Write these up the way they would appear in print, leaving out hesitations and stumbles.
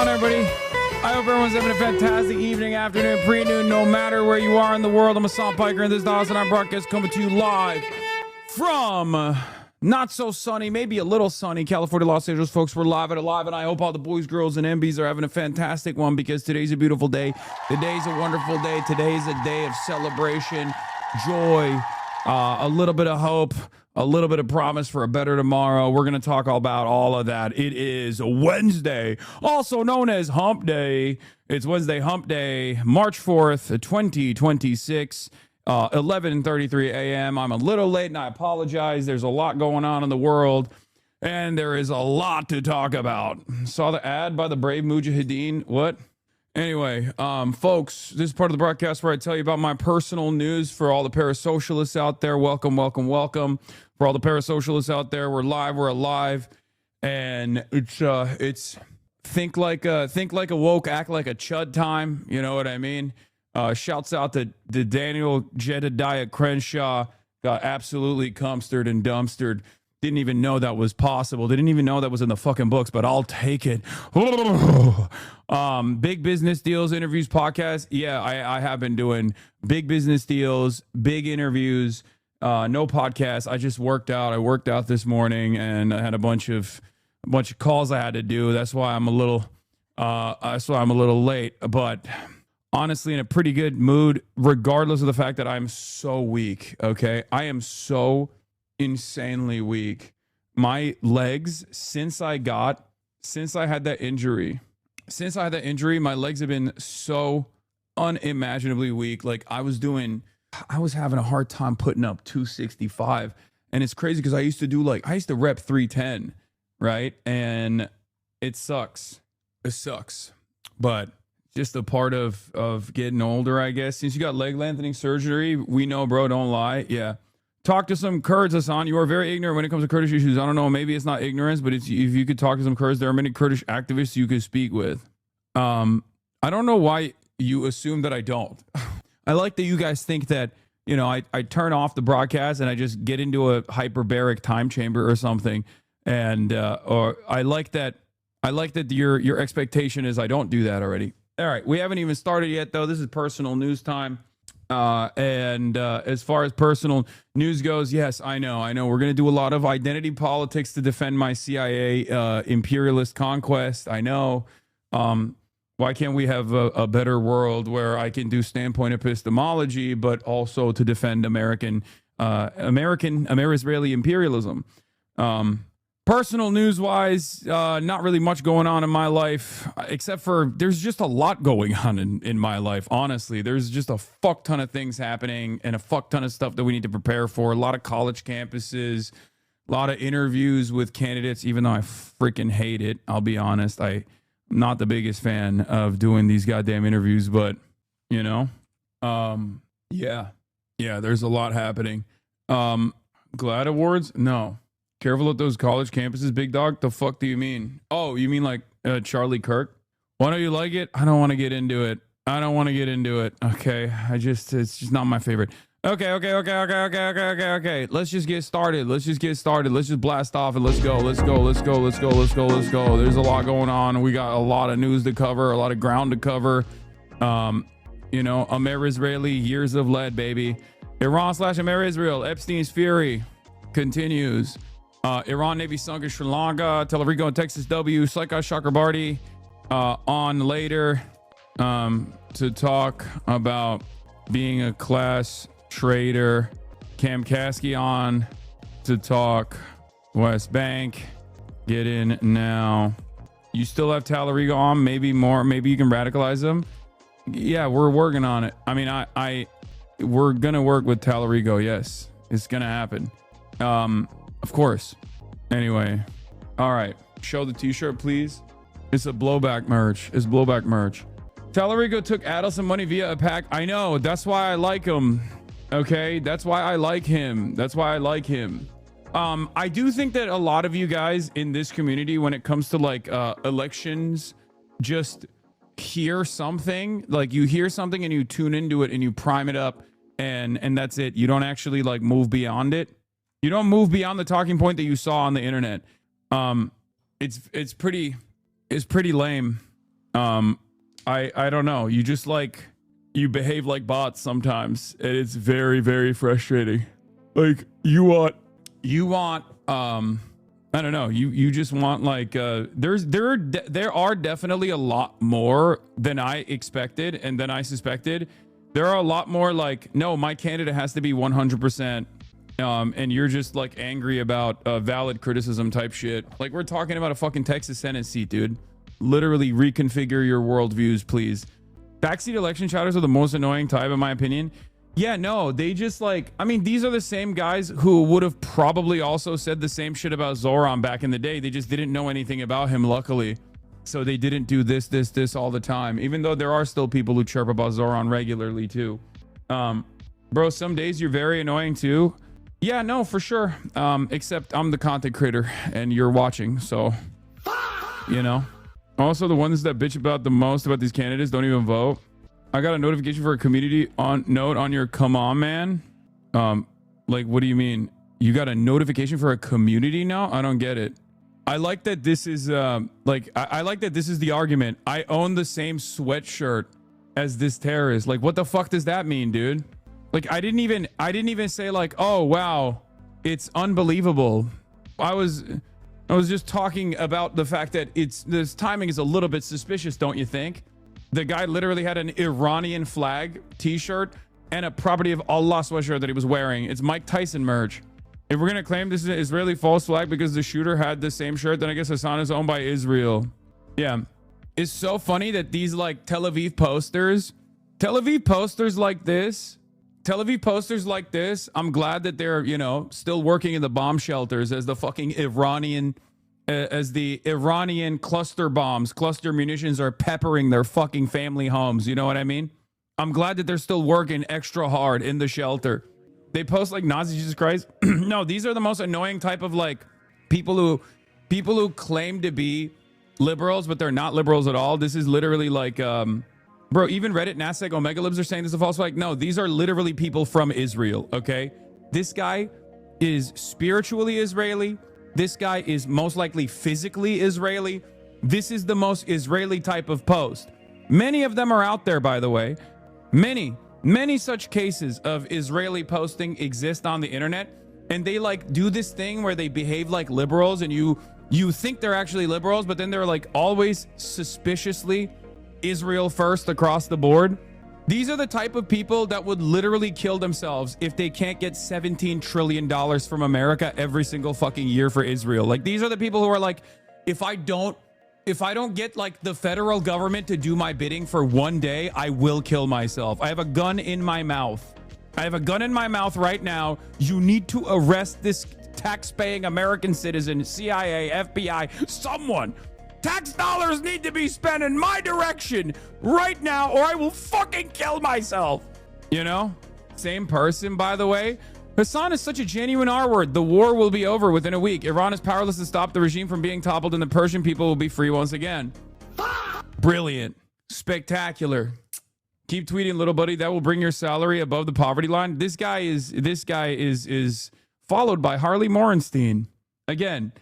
on, everybody? I hope everyone's having a fantastic evening, afternoon, pre-noon, no matter where you are in the world. I'm Hassan Piker, and this is the Hassan broadcast coming to you live from not so sunny, maybe a little sunny, California, Los Angeles. Folks, we're live at Alive, and I hope all the boys, girls, and MBs are having a fantastic one because today's a beautiful day. Today's a wonderful day. Today's a day of celebration, joy, a little bit of hope, a little bit of promise for a better tomorrow. We're going to talk all about all of that. It is Wednesday, also known as Hump Day. It's Wednesday, Hump Day, March 4th, 2026, 11:33 a.m. I'm a little late, and I apologize. There's a lot going on in the world, and there is a lot to talk about. Saw the ad by the Brave Mujahideen. What? Anyway, folks, this is part of the broadcast where I tell you about my personal news for all the parasocialists out there. Welcome, welcome, welcome. For all the parasocialists out there, we're live, we're alive, and it's think like a woke, act like a chud time. You know what I mean? Shouts out to Daniel Jedediah Crenshaw. Got absolutely cumstered and dumpstered. Didn't even know that was possible. Didn't even know that was in the fucking books, but I'll take it. Big business deals, interviews, podcasts. Yeah, I have been doing big business deals, big interviews, no podcasts. I just worked out. I worked out this morning, and I had a bunch of calls I had to do. That's why I'm a little late. But honestly, in a pretty good mood, regardless of the fact that I'm so weak. Okay, I am so insanely weak. My legs, since I had that injury, my legs have been so unimaginably weak. Like I was having a hard time putting up 265, and it's crazy because I used to rep 310, right? And it sucks, but just a part of getting older, I guess. Since you got leg lengthening surgery, we know, bro, don't lie. Yeah. Talk to some Kurds, Hassan. You are very ignorant when it comes to Kurdish issues. I don't know. Maybe it's not ignorance, but if you could talk to some Kurds, there are many Kurdish activists you could speak with. I don't know why you assume that I don't. I like that you guys think that, you know, I turn off the broadcast and I just get into a hyperbaric time chamber or something. And or I like that your expectation is I don't do that already. All right. We haven't even started yet, though. This is personal news time. And as far as personal news goes, yes, I know. We're going to do a lot of identity politics to defend my CIA imperialist conquest. I know. Why can't we have a better world where I can do standpoint epistemology, but also to defend American-Israeli imperialism? Personal news-wise, not really much going on in my life, except for there's just a lot going on in my life, honestly. There's just a fuck ton of things happening and a fuck ton of stuff that we need to prepare for. A lot of college campuses, a lot of interviews with candidates, even though I freaking hate it. I'll be honest. I'm not the biggest fan of doing these goddamn interviews, but, you know, yeah, there's a lot happening. GLAAD Awards? No. Careful at those college campuses, big dog. The fuck do you mean? Oh, you mean like Charlie Kirk? Why don't you like it? I don't want to get into it. Okay, it's just not my favorite. Okay. Let's just get started. Let's just blast off and let's go. There's a lot going on. We got a lot of news to cover, a lot of ground to cover. You know, Amer-Israeli years of lead, baby. Iran/Amer-Israel, Epstein's fury continues. Iran Navy sunk in Sri Lanka, Tel Aviv and Texas W. Saikat Chakrabarti on later to talk about being a class traitor. Cam Kasky on to talk West Bank. Get in now. You still have Talarico on, maybe more. Maybe you can radicalize them. Yeah, we're working on it. I mean, we're gonna work with Talarico. Yes, it's gonna happen. Of course. Anyway, all right. Show the t-shirt, please. It's a blowback merch. Talarico took Adelson money via a pack. I know. That's why I like him. Okay. That's why I like him. I do think that a lot of you guys in this community, when it comes to like elections, just hear something. Like you hear something and you tune into it and you prime it up and that's it. You don't actually like move beyond it. You don't move beyond the talking point that you saw on the internet. It's pretty lame. I don't know. You just like you behave like bots sometimes, and it's very, very frustrating. Like you want I don't know. You just want like there are definitely a lot more than I expected and than I suspected. There are a lot more like, no, my candidate has to be 100%. And you're just like angry about valid criticism type shit. Like we're talking about a fucking Texas Senate seat, dude. Literally reconfigure your worldviews, please. Backseat election chatters are the most annoying type, in my opinion. Yeah, no, they just like, I mean, these are the same guys who would have probably also said the same shit about Zoran back in the day. They just didn't know anything about him, luckily. So they didn't do this all the time, even though there are still people who chirp about Zoran regularly too. Bro, some days you're very annoying too. Yeah, no, for sure. Except I'm the content creator and you're watching, so, you know. Also, the ones that bitch about the most about these candidates don't even vote. I got a notification for a community note on your come on, man. Like, what do you mean? You got a notification for a community now? I don't get it. I like that this is I like that this is the argument. I own the same sweatshirt as this terrorist. Like, what the fuck does that mean, dude? Like, I didn't even say like, oh wow, it's unbelievable. I was just talking about the fact that this timing is a little bit suspicious, don't you think? The guy literally had an Iranian flag t-shirt and a Property of Allah sweatshirt that he was wearing. It's Mike Tyson merch. If we're gonna claim this is an Israeli false flag because the shooter had the same shirt, then I guess Hassan is owned by Israel. Yeah. It's so funny that these like Tel Aviv posters like this, I'm glad that they're, you know, still working in the bomb shelters as the fucking Iranian cluster bombs, cluster munitions are peppering their fucking family homes. You know what I mean? I'm glad that they're still working extra hard in the shelter. They post like Nazi Jesus Christ. No, these are the most annoying type of like people who claim to be liberals, but they're not liberals at all. This is literally like, bro, even Reddit, NASDAQ, Omega Libs are saying this is a false flag. No, these are literally people from Israel, okay? This guy is spiritually Israeli. This guy is most likely physically Israeli. This is the most Israeli type of post. Many of them are out there, by the way. Many such cases of Israeli posting exist on the internet, and they like do this thing where they behave like liberals, and you think they're actually liberals, but then they're like always suspiciously Israel first across the board. These are the type of people that would literally kill themselves if they can't get $17 trillion from America every single fucking year for Israel. Like, these are the people who are like, if I don't get like the federal government to do my bidding for one day, I will kill myself. I have a gun in my mouth. Right now. You need to arrest this tax-paying American citizen, CIA, FBI, someone. Tax dollars need to be spent in my direction right now, or I will fucking kill myself. You know? Same person, by the way. Hassan is such a genuine R-word. The war will be over within a week. Iran is powerless to stop the regime from being toppled, and the Persian people will be free once again. Brilliant. Spectacular. Keep tweeting, little buddy. That will bring your salary above the poverty line. This guy is followed by Harley Morenstein. Again,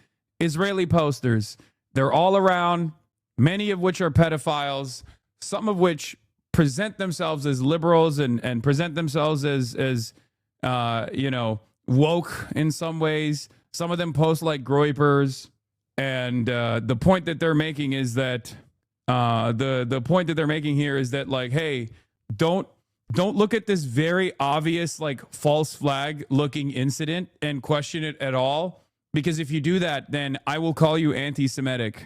Israeli posters. They're all around, many of which are pedophiles, some of which present themselves as liberals and present themselves as you know, woke in some ways. Some of them post like groypers. And the point that they're making is that the point that they're making here is that, like, hey, don't look at this very obvious like false flag looking incident and question it at all. Because if you do that, then I will call you anti-Semitic.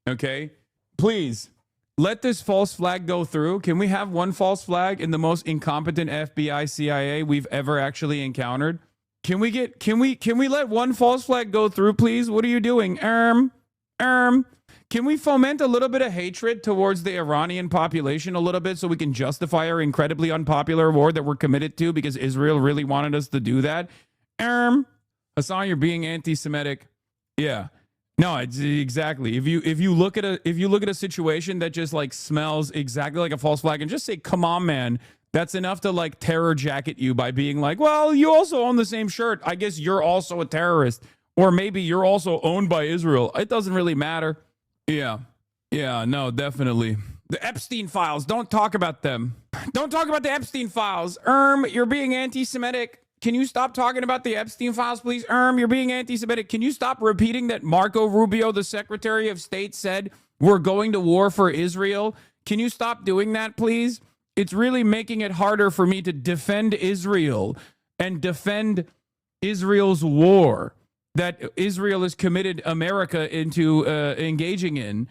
Okay? Please, let this false flag go through. Can we have one false flag in the most incompetent FBI, CIA we've ever actually encountered? Can we let one false flag go through, please? What are you doing? Can we foment a little bit of hatred towards the Iranian population a little bit so we can justify our incredibly unpopular war that we're committed to because Israel really wanted us to do that? Hassan, you're being anti-Semitic. Yeah. No, it's exactly. If you look at a situation that just like smells exactly like a false flag and just say, "Come on, man," that's enough to like terror jacket you by being like, "Well, you also own the same shirt. I guess you're also a terrorist, or maybe you're also owned by Israel." It doesn't really matter. Yeah. No, definitely. The Epstein files. Don't talk about them. Don't talk about the Epstein files. You're being anti-Semitic. Can you stop talking about the Epstein files, please? You're being anti-Semitic. Can you stop repeating that Marco Rubio, the Secretary of State, said we're going to war for Israel? Can you stop doing that, please? It's really making it harder for me to defend Israel and defend Israel's war that Israel has committed America into engaging in.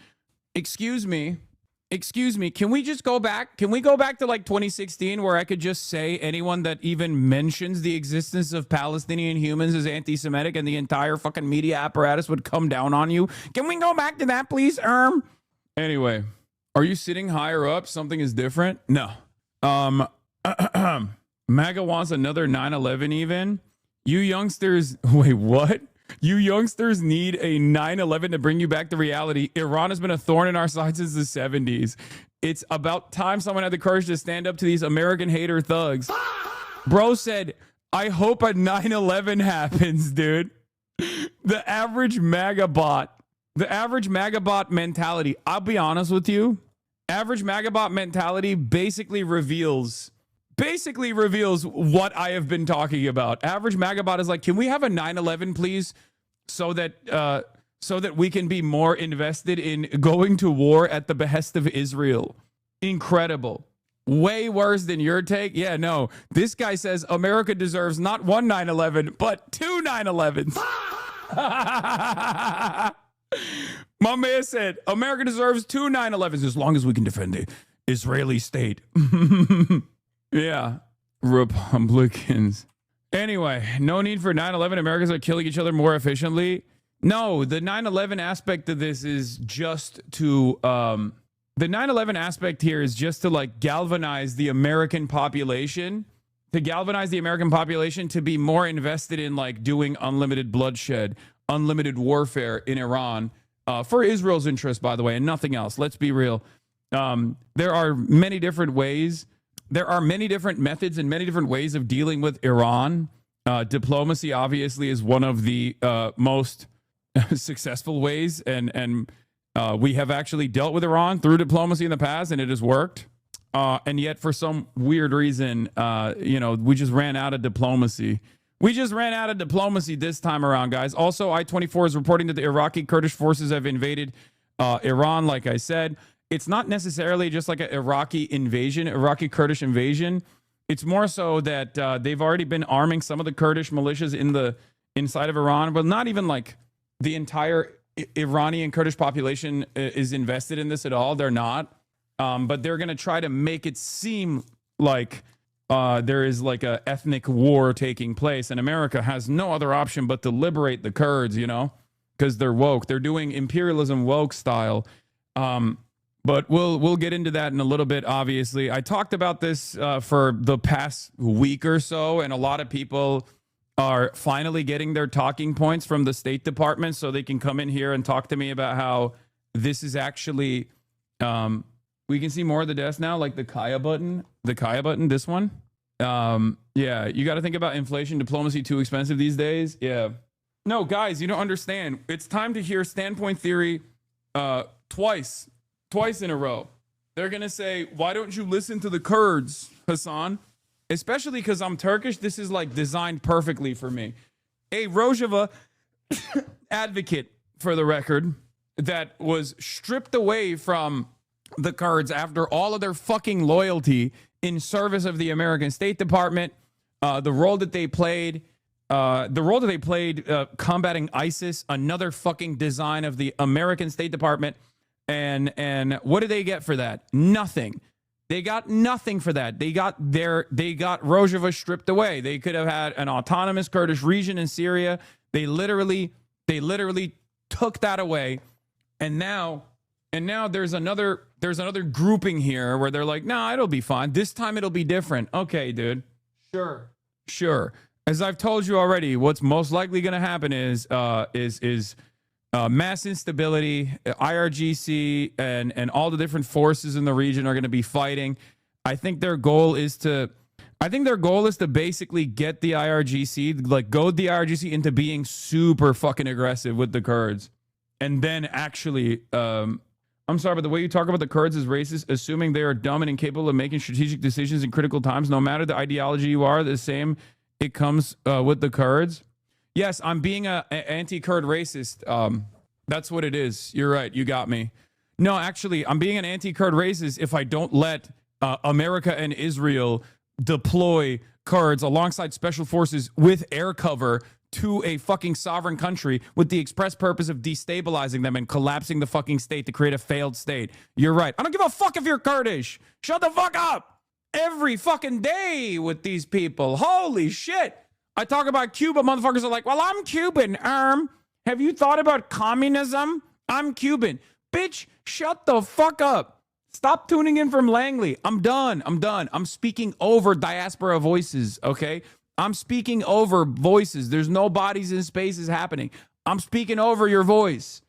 Excuse me. Can we just go back? Can we go back to like 2016 where I could just say anyone that even mentions the existence of Palestinian humans is anti-Semitic and the entire fucking media apparatus would come down on you? Can we go back to that, please? Anyway, are you sitting higher up? Something is different? No. MAGA wants another 9/11 even. You youngsters, wait, what? You youngsters need a 9/11 to bring you back to reality. Iran has been a thorn in our side since the 70s. It's about time someone had the courage to stand up to these American hater thugs. Bro said, I hope a 9/11 happens, dude. The average MAGA bot mentality. I'll be honest with you. Average MAGA bot mentality basically reveals what I have been talking about. Average MAGA bot is like, can we have a 9/11, please? So that we can be more invested in going to war at the behest of Israel. Incredible. Way worse than your take. Yeah, no. This guy says America deserves not one 9/11, but two 9/11s. My man said America deserves two 9/11s as long as we can defend the Israeli state. Yeah, Republicans. Anyway, no need for 9/11. Americans are killing each other more efficiently. No, the 9/11 aspect of this is just to the 9/11 aspect here is just to like galvanize the American population, to be more invested in like doing unlimited bloodshed, unlimited warfare in Iran for Israel's interest, by the way, and nothing else. Let's be real. There are many different ways. There are many different methods and many different ways of dealing with Iran. Diplomacy, obviously, is one of the most successful ways. And we have actually dealt with Iran through diplomacy in the past, and it has worked. And yet, for some weird reason, we just ran out of diplomacy. We just ran out of diplomacy this time around, guys. Also, I-24 is reporting that the Iraqi Kurdish forces have invaded Iran, like I said. It's not necessarily just like an Iraqi Kurdish invasion. It's more so that they've already been arming some of the Kurdish militias inside of Iran, but not even like the entire Iranian Kurdish population is invested in this at all. They're not. But they're going to try to make it seem like there is like a ethnic war taking place, and America has no other option but to liberate the Kurds, because they're woke. They're doing imperialism woke style. But we'll get into that in a little bit, obviously. I talked about this for the past week or so, and a lot of people are finally getting their talking points from the State Department so they can come in here and talk to me about how this is actually... we can see more of the desk now, like the Kaya button. The Kaya button, this one. Yeah, you got to think about inflation, diplomacy, too expensive these days. Yeah. No, guys, you don't understand. It's time to hear Standpoint Theory twice in a row. They're going to say, why don't you listen to the Kurds, Hassan? Especially because I'm Turkish. This is like designed perfectly for me. A Rojava advocate, for the record, that was stripped away from the Kurds after all of their fucking loyalty in service of the American State Department, the role that they played combating ISIS, another fucking design of the American State Department. And what did they get for that? Nothing. They got nothing for that. They got Rojava stripped away. They could have had an autonomous Kurdish region in Syria. They literally took that away. And now there's another grouping here where they're like, nah, it'll be fine. This time it'll be different. Okay, dude. Sure. As I've told you already, what's most likely going to happen is mass instability. IRGC and all the different forces in the region are going to be fighting. I think their goal is to basically get the IRGC, like goad the IRGC into being super fucking aggressive with the Kurds. And then actually I'm sorry, but the way you talk about the Kurds is racist, assuming they are dumb and incapable of making strategic decisions in critical times. No matter the ideology you are, the same it comes with the Kurds. Yes, I'm being an anti-Kurd racist. That's what it is. You're right. You got me. No, actually, I'm being an anti-Kurd racist if I don't let America and Israel deploy Kurds alongside special forces with air cover to a fucking sovereign country with the express purpose of destabilizing them and collapsing the fucking state to create a failed state. You're right. I don't give a fuck if you're Kurdish. Shut the fuck up. Every fucking day with these people. Holy shit. I talk about Cuba. Motherfuckers are like, well, I'm Cuban. Have you thought about communism? I'm Cuban. Bitch, shut the fuck up. Stop tuning in from Langley. I'm done. I'm speaking over diaspora voices, okay? I'm speaking over voices. There's no bodies in spaces happening. I'm speaking over your voice,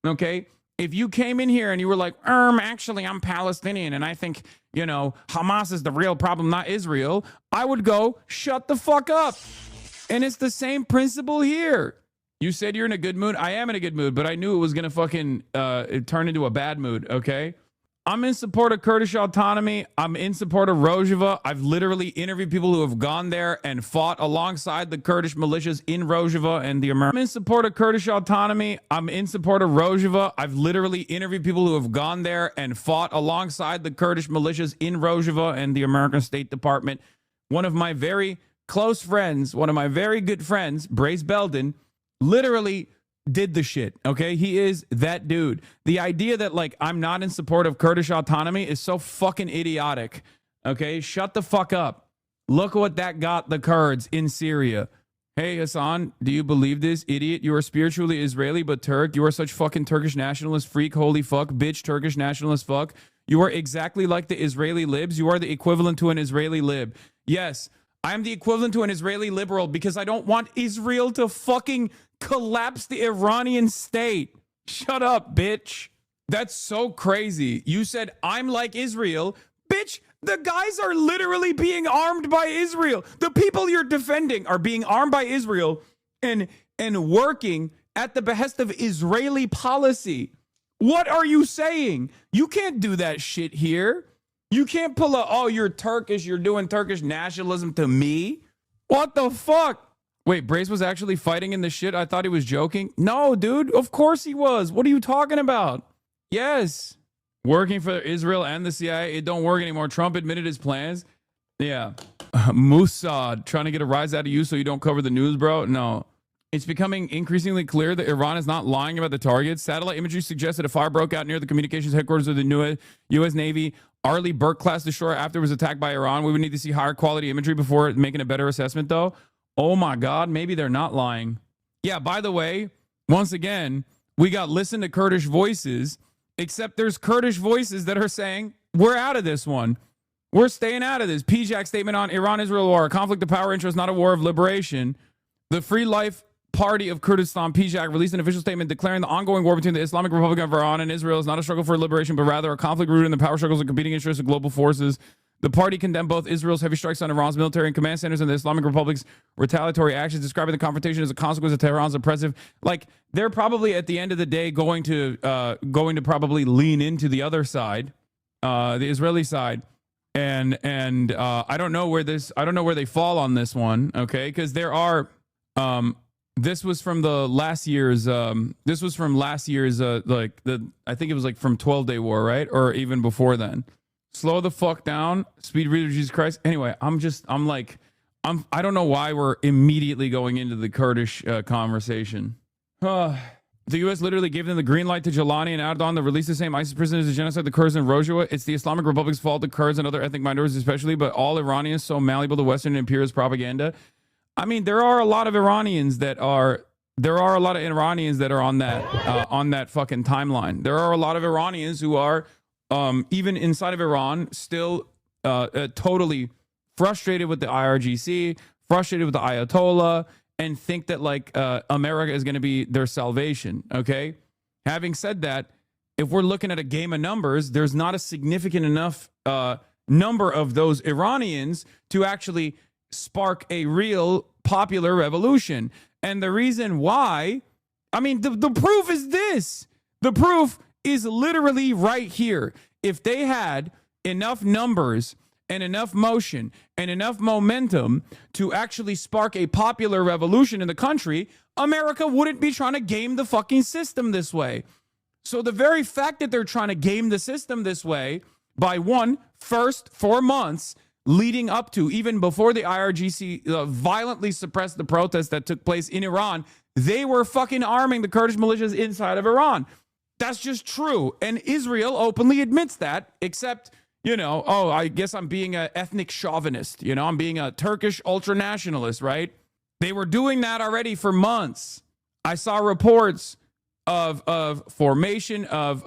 okay? If you came in here and you were like, actually, I'm Palestinian and I think, Hamas is the real problem, not Israel, I would go, shut the fuck up. And it's the same principle here. You said you're in a good mood. I am in a good mood, but I knew it was going to fucking turn into a bad mood, okay? I'm in support of Kurdish autonomy. I'm in support of Rojava. I've literally interviewed people who have gone there and fought alongside the Kurdish militias in Rojava and the American. I'm in support of Kurdish autonomy. I'm in support of Rojava. I've literally interviewed people who have gone there and fought alongside the Kurdish militias in Rojava and the American State Department. One of my very close friends, one of my very good friends, Brace Belden, literally did the shit, okay? He is that dude. The idea that, like, I'm not in support of Kurdish autonomy is so fucking idiotic, okay? Shut the fuck up. Look what that got the Kurds in Syria. Hey, Hassan, do you believe this? Idiot, you are spiritually Israeli, but Turk. You are such fucking Turkish nationalist freak, holy fuck, bitch, Turkish nationalist fuck. You are exactly like the Israeli libs. You are the equivalent to an Israeli lib. Yes, I am the equivalent to an Israeli liberal because I don't want Israel to fucking collapse the Iranian state. Shut up, bitch. That's so crazy. You said, I'm like Israel. Bitch, the guys are literally being armed by Israel. The people you're defending are being armed by Israel and working at the behest of Israeli policy. What are you saying? You can't do that shit here. You can't pull a, oh, you're Turkish, you're doing Turkish nationalism to me? What the fuck? Wait, Brace was actually fighting in the shit? I thought he was joking. No, dude, of course he was. What are you talking about? Yes. Working for Israel and the CIA, it don't work anymore. Trump admitted his plans. Yeah. Mossad, trying to get a rise out of you so you don't cover the news, bro? No. It's becoming increasingly clear that Iran is not lying about the targets. Satellite imagery suggests that a fire broke out near the communications headquarters of the new U.S. Navy Arleigh Burke-class destroyer after it was attacked by Iran. We would need to see higher quality imagery before making a better assessment, though. Oh, my God. Maybe they're not lying. Yeah, by the way, once again, we got listen to Kurdish voices, except there's Kurdish voices that are saying, we're out of this one. We're staying out of this. PJAC statement on Iran-Israel war, a conflict of power interest, not a war of liberation. The Free Life Party of Kurdistan, PJAC, released an official statement declaring the ongoing war between the Islamic Republic of Iran and Israel is not a struggle for liberation, but rather a conflict rooted in the power struggles and competing interests of global forces. The party condemned both Israel's heavy strikes on Iran's military and command centers and the Islamic Republic's retaliatory actions, describing the confrontation as a consequence of Tehran's oppressive. Like, they're probably at the end of the day going to probably lean into the other side, the Israeli side, and I don't know where they fall on this one, okay? Because there are. This was from last year's I think it was like from 12-Day War, right? Or even before then. Slow the fuck down. Speed reader, Jesus Christ. Anyway, I don't know why we're immediately going into the Kurdish conversation. The U.S. literally gave them the green light to Jelani and Erdogan to release the same ISIS prisoners to genocide the Kurds in Rojava. It's the Islamic Republic's fault, the Kurds and other ethnic minorities especially, but all Iranians so malleable to Western imperialist propaganda. I mean, there are a lot of Iranians that are on that fucking timeline. There are a lot of Iranians who are even inside of Iran still totally frustrated with the IRGC, frustrated with the Ayatollah, and think that like America is going to be their salvation. Okay. Having said that, if we're looking at a game of numbers, there's not a significant enough number of those Iranians to actually spark a real popular revolution. And the reason why, I mean, the proof is this. The proof is literally right here. If they had enough numbers and enough motion and enough momentum to actually spark a popular revolution in the country, America wouldn't be trying to game the fucking system this way. So the very fact that they're trying to game the system this way by first 4 months leading up to, even before the IRGC violently suppressed the protests that took place in Iran, they were fucking arming the Kurdish militias inside of Iran. That's just true. And Israel openly admits that, except, oh, I guess I'm being an ethnic chauvinist. I'm being a Turkish ultranationalist, right? They were doing that already for months. I saw reports of formation of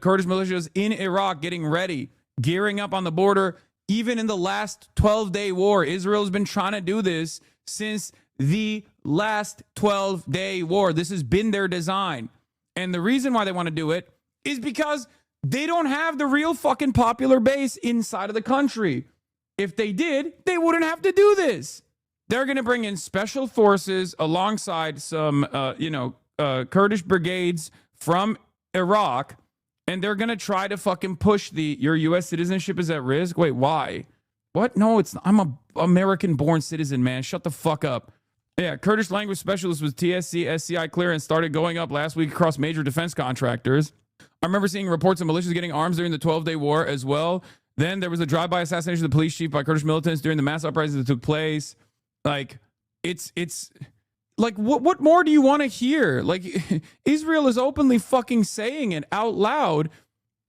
Kurdish militias in Iraq getting ready, gearing up on the border. Even in the last 12-day war, Israel's been trying to do this since the last 12-day war. This has been their design. And the reason why they want to do it is because they don't have the real fucking popular base inside of the country. If they did, they wouldn't have to do this. They're going to bring in special forces alongside some, Kurdish brigades from Iraq, and they're going to try to fucking push your U.S. citizenship is at risk. Wait, why? What? No, I'm a American-born citizen, man. Shut the fuck up. Yeah, Kurdish language specialist with TSC, SCI clearance started going up last week across major defense contractors. I remember seeing reports of militias getting arms during the 12-day war as well. Then there was a drive-by assassination of the police chief by Kurdish militants during the mass uprisings that took place. Like, it's like, what more do you want to hear? Like, Israel is openly fucking saying it out loud,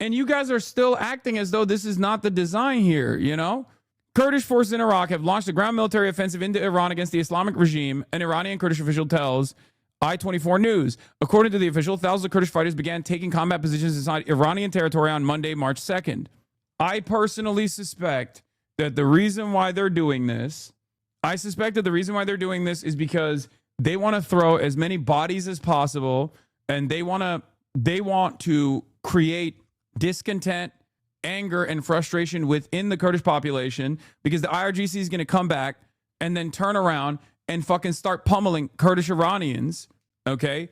and you guys are still acting as though this is not the design here, Kurdish forces in Iraq have launched a ground military offensive into Iran against the Islamic regime, an Iranian Kurdish official tells I-24 News. According to the official, thousands of Kurdish fighters began taking combat positions inside Iranian territory on Monday, March 2nd. I personally suspect that the reason why they're doing this, is because they want to throw as many bodies as possible, and they want to create discontent, anger, and frustration within the Kurdish population, because the IRGC is going to come back and then turn around and fucking start pummeling Kurdish Iranians, okay?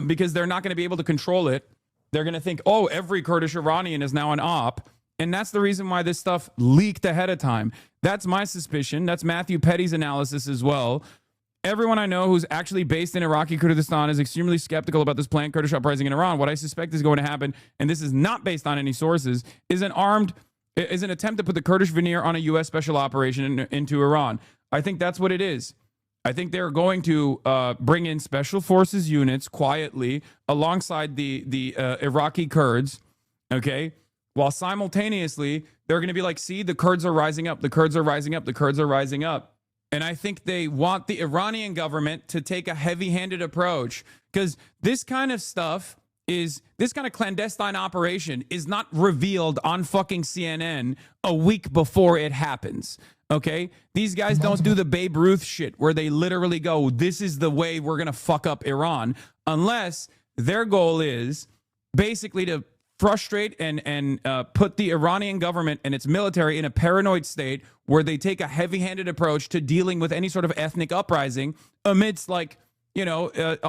Because they're not going to be able to control it. They're going to think, oh, every Kurdish Iranian is now an op. And that's the reason why this stuff leaked ahead of time. That's my suspicion. That's Matthew Petty's analysis as well. Everyone I know who's actually based in Iraqi Kurdistan is extremely skeptical about this planned Kurdish uprising in Iran. What I suspect is going to happen, and this is not based on any sources, is an attempt to put the Kurdish veneer on a U.S. special operation into Iran. I think that's what it is. I think they're going to bring in special forces units quietly alongside the Iraqi Kurds, okay? While simultaneously, they're going to be like, see, the Kurds are rising up, the Kurds are rising up, the Kurds are rising up. And I think they want the Iranian government to take a heavy-handed approach, because this kind of clandestine operation is not revealed on fucking CNN a week before it happens. Okay? These guys don't do the Babe Ruth shit where they literally go, this is the way we're going to fuck up Iran, unless their goal is basically to frustrate and put the Iranian government and its military in a paranoid state where they take a heavy-handed approach to dealing with any sort of ethnic uprising amidst,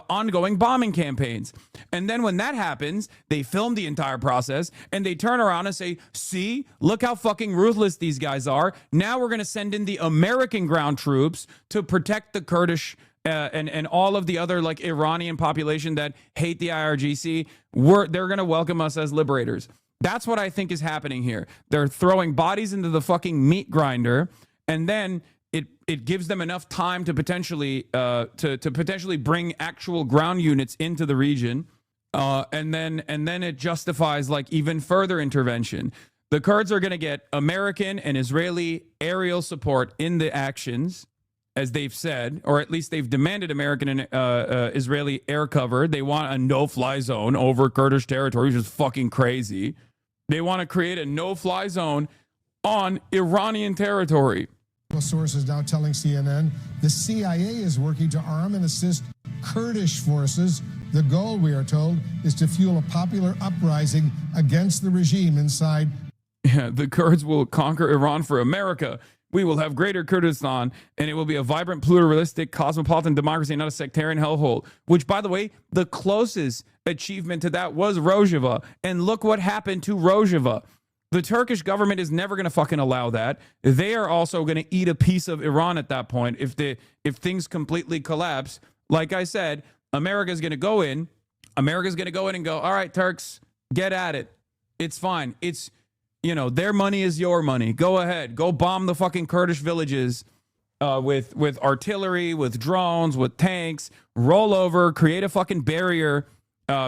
ongoing bombing campaigns. And then when that happens, they film the entire process and they turn around and say, see, look how fucking ruthless these guys are. Now we're going to send in the American ground troops to protect the Kurdish and all of the other Iranian population that hate the IRGC. They're going to welcome us as liberators. That's what I think is happening here. They're throwing bodies into the fucking meat grinder, and then it gives them enough time to potentially bring actual ground units into the region, and then it justifies even further intervention. The Kurds are going to get American and Israeli aerial support in the actions, as they've said, or at least they've demanded American and Israeli air cover. They want a no-fly zone over Kurdish territory, which is fucking crazy. They want to create a no-fly zone on Iranian territory. Sources now telling CNN the CIA is working to arm and assist Kurdish forces. The goal, we are told, is to fuel a popular uprising against the regime inside. Yeah, the Kurds will conquer Iran for America. We will have greater Kurdistan, and it will be a vibrant, pluralistic, cosmopolitan democracy, not a sectarian hellhole. Which, by the way, the closest achievement to that was Rojava. And look what happened to Rojava. The Turkish government is never going to fucking allow that. They are also going to eat a piece of Iran at that point if things completely collapse. Like I said, America's going to go in. America's going to go in and go, all right, Turks, get at it. It's fine. It's, you know, their money is your money. Go ahead. Go bomb the fucking Kurdish villages with artillery, with drones, with tanks. Roll over, create a fucking barrier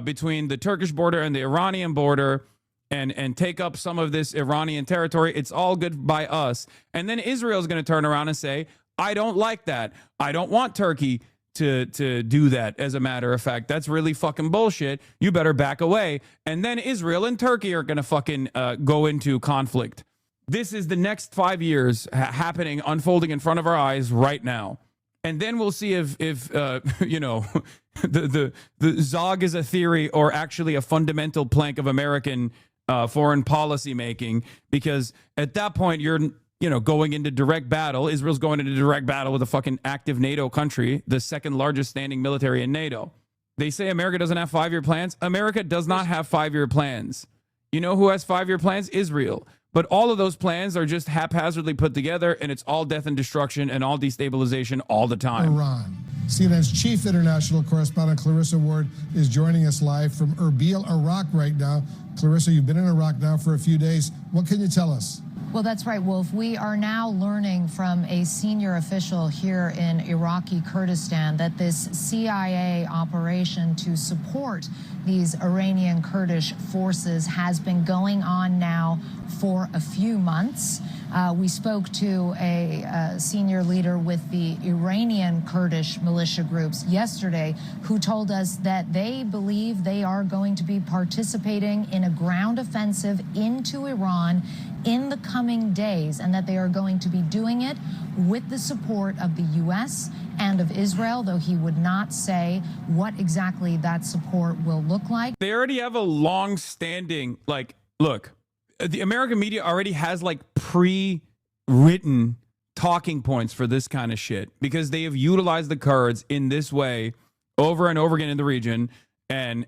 between the Turkish border and the Iranian border, and take up some of this Iranian territory. It's all good by us. And then Israel's going to turn around and say, I don't like that. I don't want Turkey to do that. As a matter of fact, that's really fucking bullshit. You better back away. And then Israel and Turkey are going to fucking go into conflict. This is the next 5 years happening, unfolding in front of our eyes right now. And then we'll see if you know, the Zog is a theory or actually a fundamental plank of American foreign policy making, because at that point you're, you know, going into direct battle. Israel's going into direct battle with a fucking active NATO country, the second largest standing military in NATO. They say America doesn't have 5-year plans. America does not have 5-year plans. You know who has 5-year plans? Israel. But all of those plans are just haphazardly put together, and it's all death and destruction and all destabilization all the time. Iran. CNN's chief international correspondent Clarissa Ward is joining us live from Erbil, Iraq right now. Clarissa, you've been in Iraq now for a few days. What can you tell us? Well, that's right, Wolf. We are now learning from a senior official here in Iraqi Kurdistan that this CIA operation to support these Iranian Kurdish forces has been going on now for a few months. We spoke to a senior leader with the Iranian Kurdish militia groups yesterday who told us that they believe they are going to be participating in a ground offensive into Iran in the coming days, and that they are going to be doing it with the support of the U.S. and of Israel, though he would not say what exactly that support will look like. They already have a long-standing, like, look, the American media already has like pre-written talking points for this kind of shit, because they have utilized the Kurds in this way over and over again in the region, and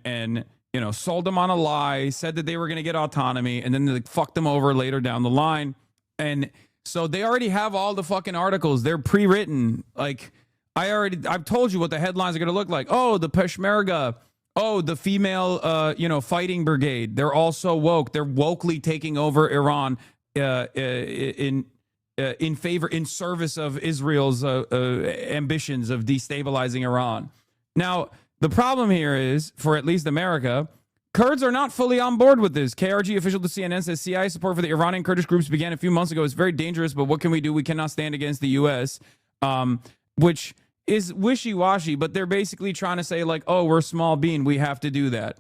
you know, sold them on a lie, said that they were going to get autonomy, and then they fucked them over later down the line. And so they already have all the fucking articles. They're pre-written. Like, I've told you what the headlines are going to look like. Oh, the Peshmerga. Oh, the female, you know, fighting brigade. They're all so woke. They're wokely taking over Iran in favor, in service of Israel's ambitions of destabilizing Iran. Now, the problem here is, for at least America, Kurds are not fully on board with this. KRG official to CNN says CIA support for the Iranian Kurdish groups began a few months ago. It's very dangerous, but what can we do? We cannot stand against the U.S., which is wishy-washy, but they're basically trying to say, like, oh, we're small bean. We have to do that.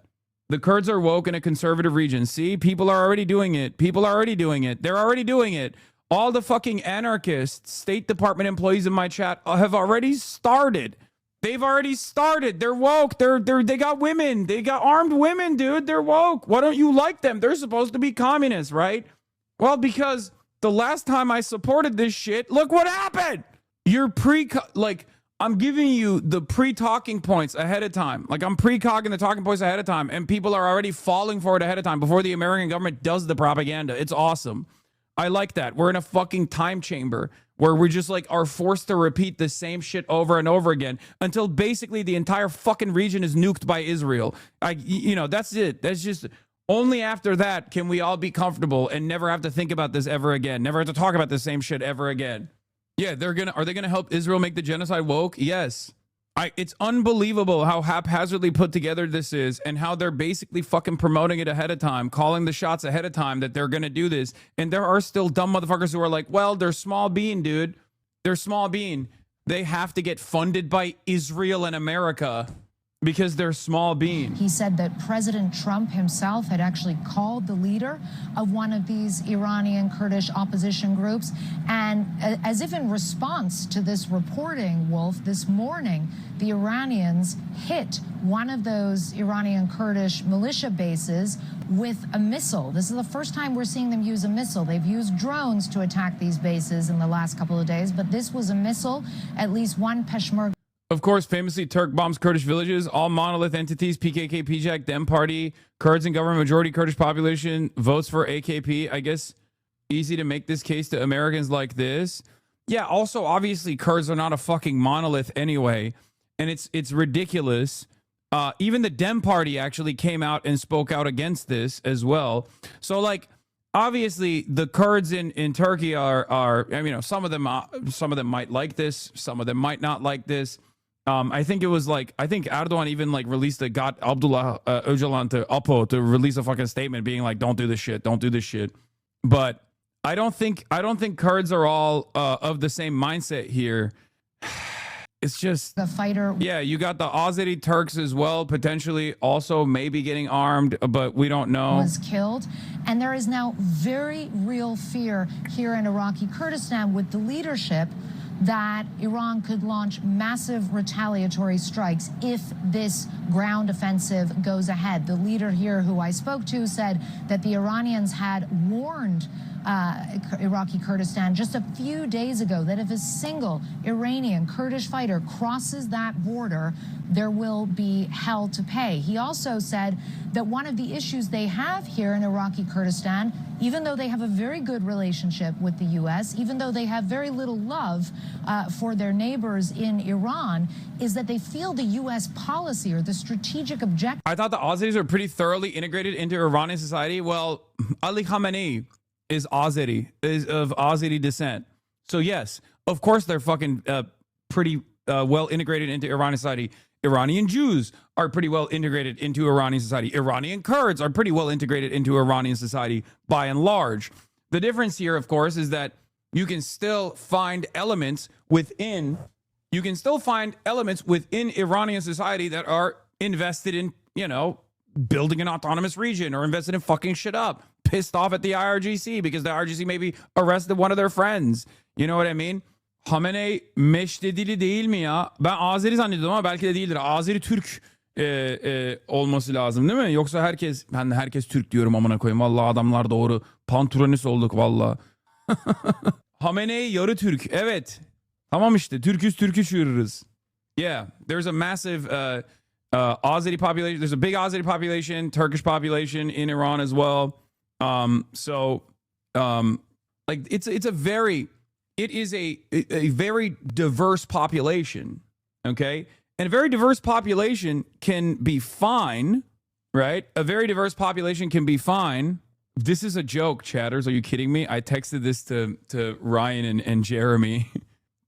The Kurds are woke in a conservative region. See, people are already doing it. People are already doing it. They're already doing it. All the fucking anarchists, State Department employees in my chat have already started. They've already started. They're woke. They got women. They got armed women, dude. They're woke. Why don't you like them? They're supposed to be communists, right? Well, because the last time I supported this shit, look what happened. You're I'm giving you the pre-talking points ahead of time. Like, I'm pre-cogging the talking points ahead of time, and people are already falling for it ahead of time before the American government does the propaganda. It's awesome. I like that. We're in a fucking time chamber where we just like are forced to repeat the same shit over and over again until basically the entire fucking region is nuked by Israel. You know, that's it. That's just, only after that can we all be comfortable and never have to think about this ever again. Never have to talk about the same shit ever again. Yeah, are they gonna help Israel make the genocide woke? Yes. It's unbelievable how haphazardly put together this is, and how they're basically fucking promoting it ahead of time, calling the shots ahead of time that they're going to do this. And there are still dumb motherfuckers who are like, well, they're small bean, dude. They're small bean. They have to get funded by Israel and America. because they're small bean. He said that President Trump himself had actually called the leader of one of these Iranian Kurdish opposition groups. And as if in response to this reporting, Wolf, this morning, the Iranians hit one of those Iranian Kurdish militia bases with a missile. This is the first time we're seeing them use a missile. They've used drones to attack these bases in the last couple of days, but this was a missile. At least one Peshmerga. Of course, famously, Turk bombs Kurdish villages, all monolith entities, PKK, PJAK, Dem Party, Kurds in government, majority Kurdish population, votes for AKP. I guess easy to make this case to Americans like this. Yeah, also, obviously, Kurds are not a fucking monolith anyway, and it's ridiculous. Even the Dem Party actually came out and spoke out against this as well. So, like, obviously, the Kurds in Turkey are I mean, some of them might like this, some of them might not like this. I think Erdogan even like released got Abdullah Öcalan to Apo to release a fucking statement being like, don't do this shit. But I don't think Kurds are all of the same mindset here. It's just the fighter. Yeah, you got the Azeri Turks as well, potentially also maybe getting armed, but we don't know. Was killed. And there is now very real fear here in Iraqi Kurdistan with the leadership that Iran could launch massive retaliatory strikes if this ground offensive goes ahead. The leader here who I spoke to said that the Iranians had warned Iraqi Kurdistan just a few days ago that if a single Iranian Kurdish fighter crosses that border, there will be hell to pay. He also said that one of the issues they have here in Iraqi Kurdistan, even though they have a very good relationship with the U.S., even though they have very little love for their neighbors in Iran, is that they feel the U.S. policy or the strategic objective. I thought the Azeris are pretty thoroughly integrated into Iranian society. Well, Ali Khamenei is of Azeri descent. So yes, of course they're fucking pretty well integrated into Iranian society. Iranian Jews are pretty well integrated into Iranian society. Iranian Kurds are pretty well integrated into Iranian society by and large. The difference here, of course, is that you can still find elements within Iranian society that are invested in, building an autonomous region or invested in fucking shit up, pissed off at the IRGC because the IRGC maybe arrested one of their friends. You know what I mean? Khamenei Meştedili değil mi ya? Ben Azeri zannediyordum ama belki de değildir. Azeri Türk olması lazım değil mi? Yoksa herkes Türk diyorum amına koyayım. Vallahi adamlar doğru. Pantronis olduk vallahi. Khamenei yarı Türk. Evet. Tamam işte. Türk'üz yürürüz. Yeah. There's a massive Azeri population. There's a big Azeri population, Turkish population in Iran as well. It is a very diverse population, okay? And a very diverse population can be fine, right? A very diverse population can be fine. This is a joke, chatters. Are you kidding me? I texted this to Ryan and Jeremy.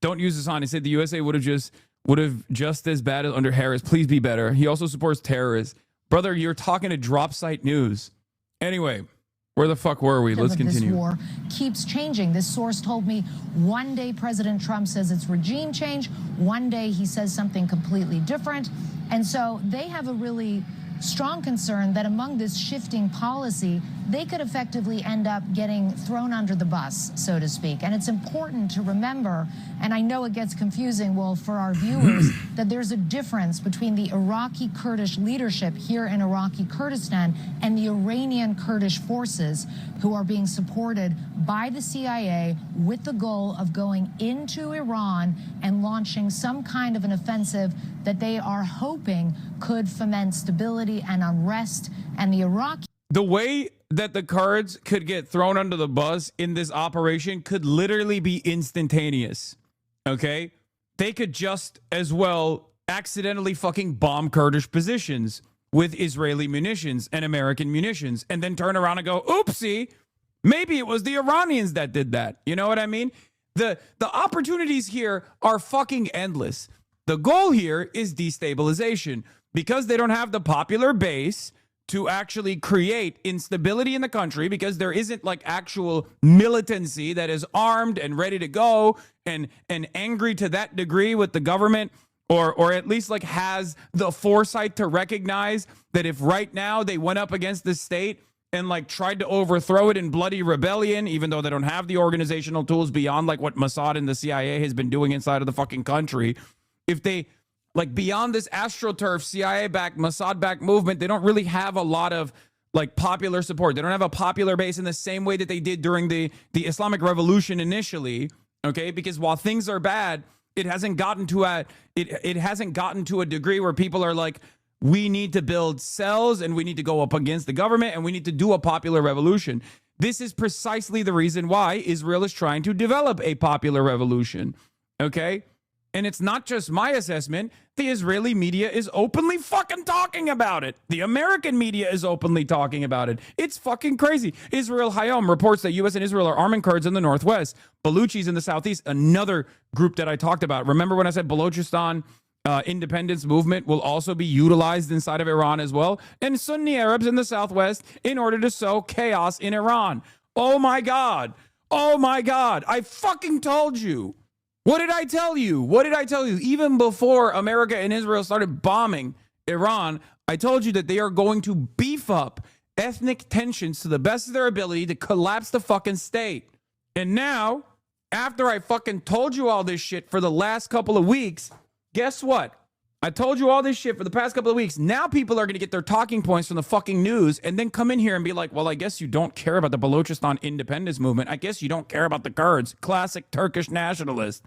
Don't use this on. He said the USA would have just as bad as under Harris. Please be better. He also supports terrorists. Brother, you're talking to Drop Site News. Anyway, where the fuck were we? Let's continue. This war keeps changing. This source told me one day President Trump says it's regime change. One day he says something completely different. And so they have a really strong concern that among this shifting policy, they could effectively end up getting thrown under the bus, so to speak. And it's important to remember, and I know it gets confusing, well, for our viewers, that there's a difference between the Iraqi Kurdish leadership here in Iraqi Kurdistan and the Iranian Kurdish forces who are being supported by the CIA with the goal of going into Iran and launching some kind of an offensive that they are hoping could foment stability and unrest. And the Iraqi... The way that the Kurds could get thrown under the bus in this operation could literally be instantaneous, okay? They could just as well accidentally fucking bomb Kurdish positions with Israeli munitions and American munitions and then turn around and go, oopsie, maybe it was the Iranians that did that. You know what I mean? The opportunities here are fucking endless. The goal here is destabilization because they don't have the popular base to actually create instability in the country because there isn't like actual militancy that is armed and ready to go and angry to that degree with the government or at least like has the foresight to recognize that if right now they went up against the state and like tried to overthrow it in bloody rebellion, even though they don't have the organizational tools beyond like what Mossad and the CIA has been doing inside of the fucking country, if they like beyond this AstroTurf CIA-backed, Mossad-backed movement, they don't really have a lot of like popular support. They don't have a popular base in the same way that they did during the Islamic Revolution initially. Okay, because while things are bad, it hasn't gotten to a degree where people are like, we need to build cells and we need to go up against the government and we need to do a popular revolution. This is precisely the reason why Israel is trying to develop a popular revolution. Okay? And it's not just my assessment. The Israeli media is openly fucking talking about it. The American media is openly talking about it. It's fucking crazy. Israel Hayom reports that U.S. and Israel are arming Kurds in the northwest, Baluchis in the southeast, another group that I talked about. Remember when I said Balochistan independence movement will also be utilized inside of Iran as well? And Sunni Arabs in the southwest in order to sow chaos in Iran. Oh my God. Oh my God. I fucking told you. What did I tell you? What did I tell you? Even before America and Israel started bombing Iran, I told you that they are going to beef up ethnic tensions to the best of their ability to collapse the fucking state. And now, after I fucking told you all this shit for the last couple of weeks, guess what? I told you all this shit for the past couple of weeks. Now people are going to get their talking points from the fucking news and then come in here and be like, well, I guess you don't care about the Balochistan independence movement. I guess you don't care about the Kurds. Classic Turkish nationalist.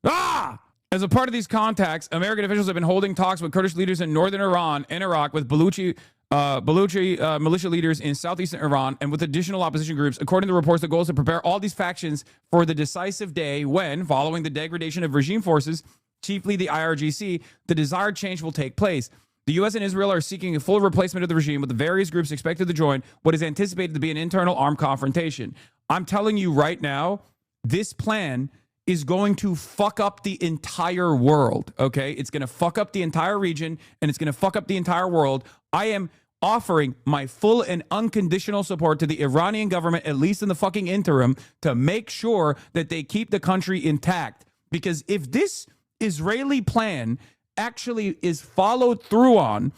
Ah! As a part of these contacts, American officials have been holding talks with Kurdish leaders in northern Iran and Iraq, with Baluchi militia leaders in southeastern Iran, and with additional opposition groups. According to the reports, the goal is to prepare all these factions for the decisive day when, following the degradation of regime forces, chiefly the IRGC, the desired change will take place. The U.S. and Israel are seeking a full replacement of the regime, with the various groups expected to join what is anticipated to be an internal armed confrontation. I'm telling you right now, this plan is going to fuck up the entire world, okay? It's going to fuck up the entire region, and it's going to fuck up the entire world. I am offering my full and unconditional support to the Iranian government, at least in the fucking interim, to make sure that they keep the country intact. Because if this Israeli plan actually is followed through on,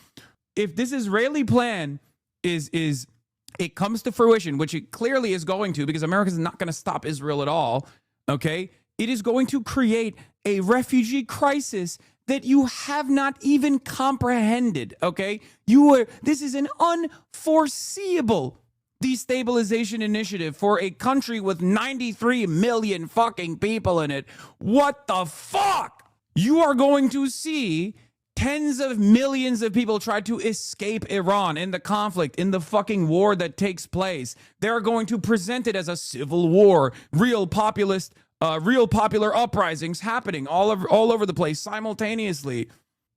if this Israeli plan is it comes to fruition, which it clearly is going to, because America is not going to stop Israel at all, okay? It is going to create a refugee crisis that you have not even comprehended, okay? This is an unforeseeable destabilization initiative for a country with 93 million fucking people in it. What the fuck? You are going to see tens of millions of people try to escape Iran in the conflict, in the fucking war that takes place. They're going to present it as a civil war, real popular uprisings happening all over the place simultaneously.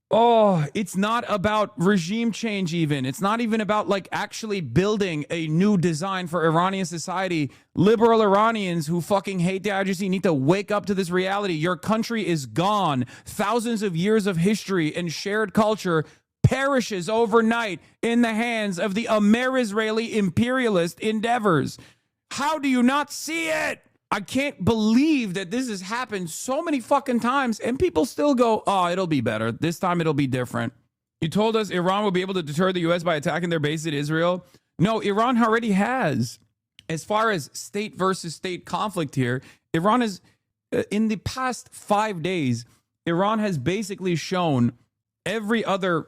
Oh, it's not about regime change even. It's not even about like actually building a new design for Iranian society. Liberal Iranians who fucking hate the IRGC need to wake up to this reality. Your country is gone. Thousands of years of history and shared culture perishes overnight in the hands of the Amer-Israeli imperialist endeavors. How do you not see it? I can't believe that this has happened so many fucking times and people still go, oh, it'll be better. This time it'll be different. You told us Iran will be able to deter the U.S. by attacking their base in Israel. No, Iran already has. As far as state versus state conflict here, Iran is, in the past 5 days, Iran has basically shown every other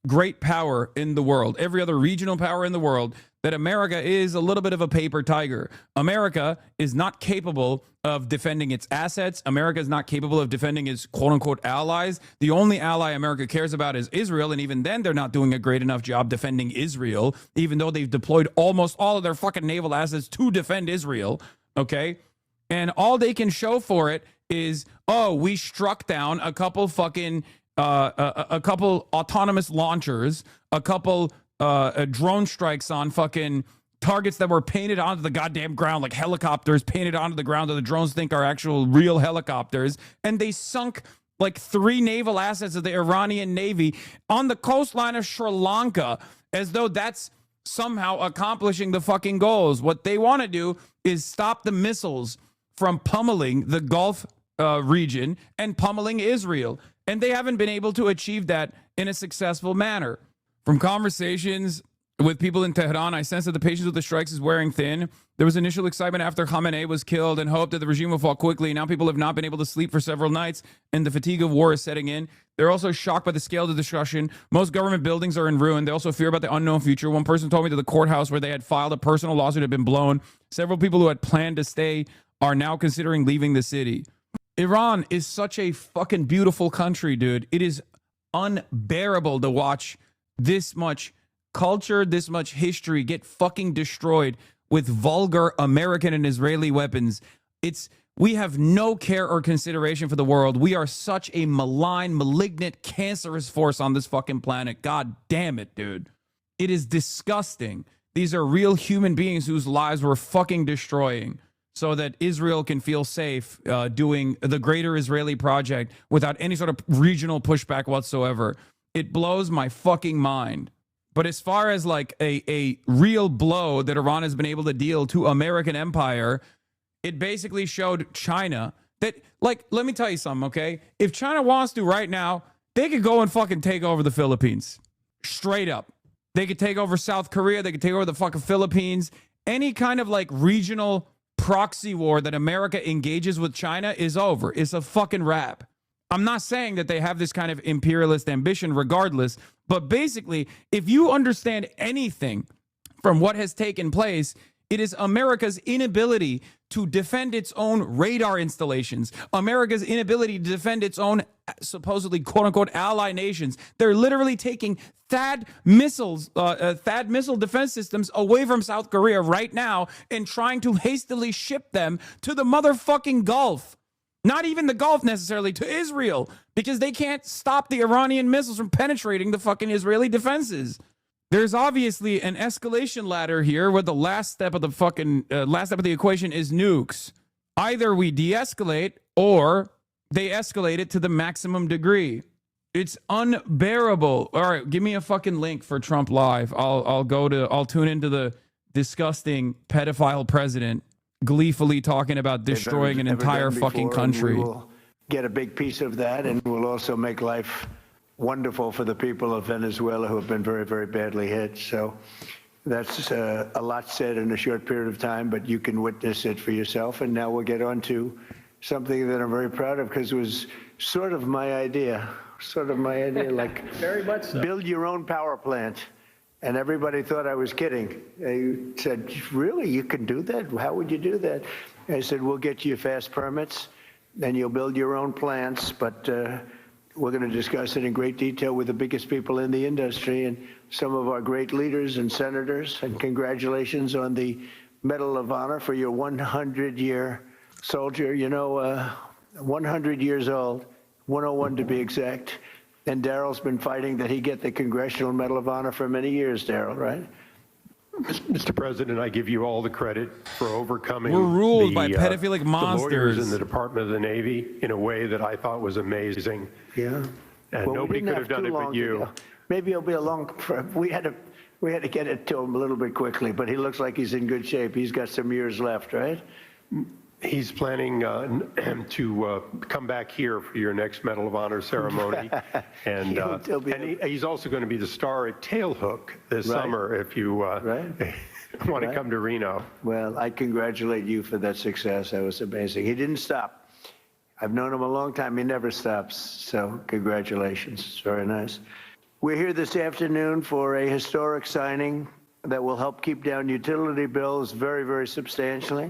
great power in the world, every other regional power in the world, that America is a little bit of a paper tiger. America is not capable of defending its assets. America is not capable of defending its quote-unquote allies. The only ally America cares about is Israel, and even then they're not doing a great enough job defending Israel, even though they've deployed almost all of their fucking naval assets to defend Israel, okay? And all they can show for it is, oh, we struck down a couple fucking, a couple autonomous launchers, a couple drone strikes on fucking targets that were painted onto the goddamn ground, like helicopters painted onto the ground that the drones think are actual real helicopters. And they sunk like 3 naval assets of the Iranian Navy on the coastline of Sri Lanka, as though that's somehow accomplishing the fucking goals. What they want to do is stop the missiles from pummeling the Gulf region and pummeling Israel. And they haven't been able to achieve that in a successful manner. From conversations with people in Tehran, I sense that the patience with the strikes is wearing thin. There was initial excitement after Khamenei was killed and hope that the regime will fall quickly. Now people have not been able to sleep for several nights, and the fatigue of war is setting in. They're also shocked by the scale of the discussion. Most government buildings are in ruin. They also fear about the unknown future. One person told me that the courthouse where they had filed a personal lawsuit had been blown. Several people who had planned to stay are now considering leaving the city. Iran is such a fucking beautiful country, dude. It is unbearable to watch this much culture, this much history get fucking destroyed with vulgar American and Israeli weapons. We have no care or consideration for the world. We are such a malign, malignant, cancerous force on this fucking planet. God damn it, dude. It is disgusting. These are real human beings whose lives we're fucking destroying so that Israel can feel safe doing the greater Israeli project without any sort of regional pushback whatsoever. It blows my fucking mind. But as far as like a real blow that Iran has been able to deal to American empire, it basically showed China that, like, let me tell you something, okay? If China wants to right now, they could go and fucking take over the Philippines. Straight up. They could take over South Korea. They could take over the fucking Philippines. Any kind of like regional proxy war that America engages with China is over. It's a fucking wrap. I'm not saying that they have this kind of imperialist ambition regardless, but basically, if you understand anything from what has taken place, it is America's inability to defend its own radar installations, America's inability to defend its own supposedly quote-unquote ally nations. They're literally taking THAAD missile defense systems away from South Korea right now and trying to hastily ship them to the motherfucking Gulf. Not even the Gulf necessarily, to Israel, because they can't stop the Iranian missiles from penetrating the fucking Israeli defenses. There's obviously an escalation ladder here where the last step of the equation is nukes. Either we de-escalate or they escalate it to the maximum degree. It's unbearable. All right, give me a fucking link for Trump Live. I'll tune into the disgusting pedophile president gleefully talking about destroying an entire fucking country. We will get a big piece of that, and we'll also make life wonderful for the people of Venezuela who have been very, very badly hit. So that's a lot said in a short period of time, but you can witness it for yourself. And now we'll get on to something that I'm very proud of because it was sort of my idea, like very much so. Build your own power plant. And everybody thought I was kidding. They said, really, you can do that? How would you do that? I said, we'll get you fast permits, and you'll build your own plants, but we're going to discuss it in great detail with the biggest people in the industry and some of our great leaders and senators. And congratulations on the Medal of Honor for your 100-year soldier. 100 years old, 101 to be exact. And Daryl's been fighting that he get the Congressional Medal of Honor for many years, Daryl, right? Mr. President, I give you all the credit for overcoming. We're ruled by pedophilic monsters. The lawyers in the Department of the Navy in a way that I thought was amazing. Yeah. And nobody could have done it but you. Maybe it'll be a long. We had to get it to him a little bit quickly, but he looks like he's in good shape. He's got some years left, right? He's planning to come back here for your next Medal of Honor ceremony. And, he's also going to be the star at Tailhook this summer if you want to come to Reno. Well, I congratulate you for that success. That was amazing. He didn't stop. I've known him a long time. He never stops. So congratulations. It's very nice. We're here this afternoon for a historic signing that will help keep down utility bills very, very substantially,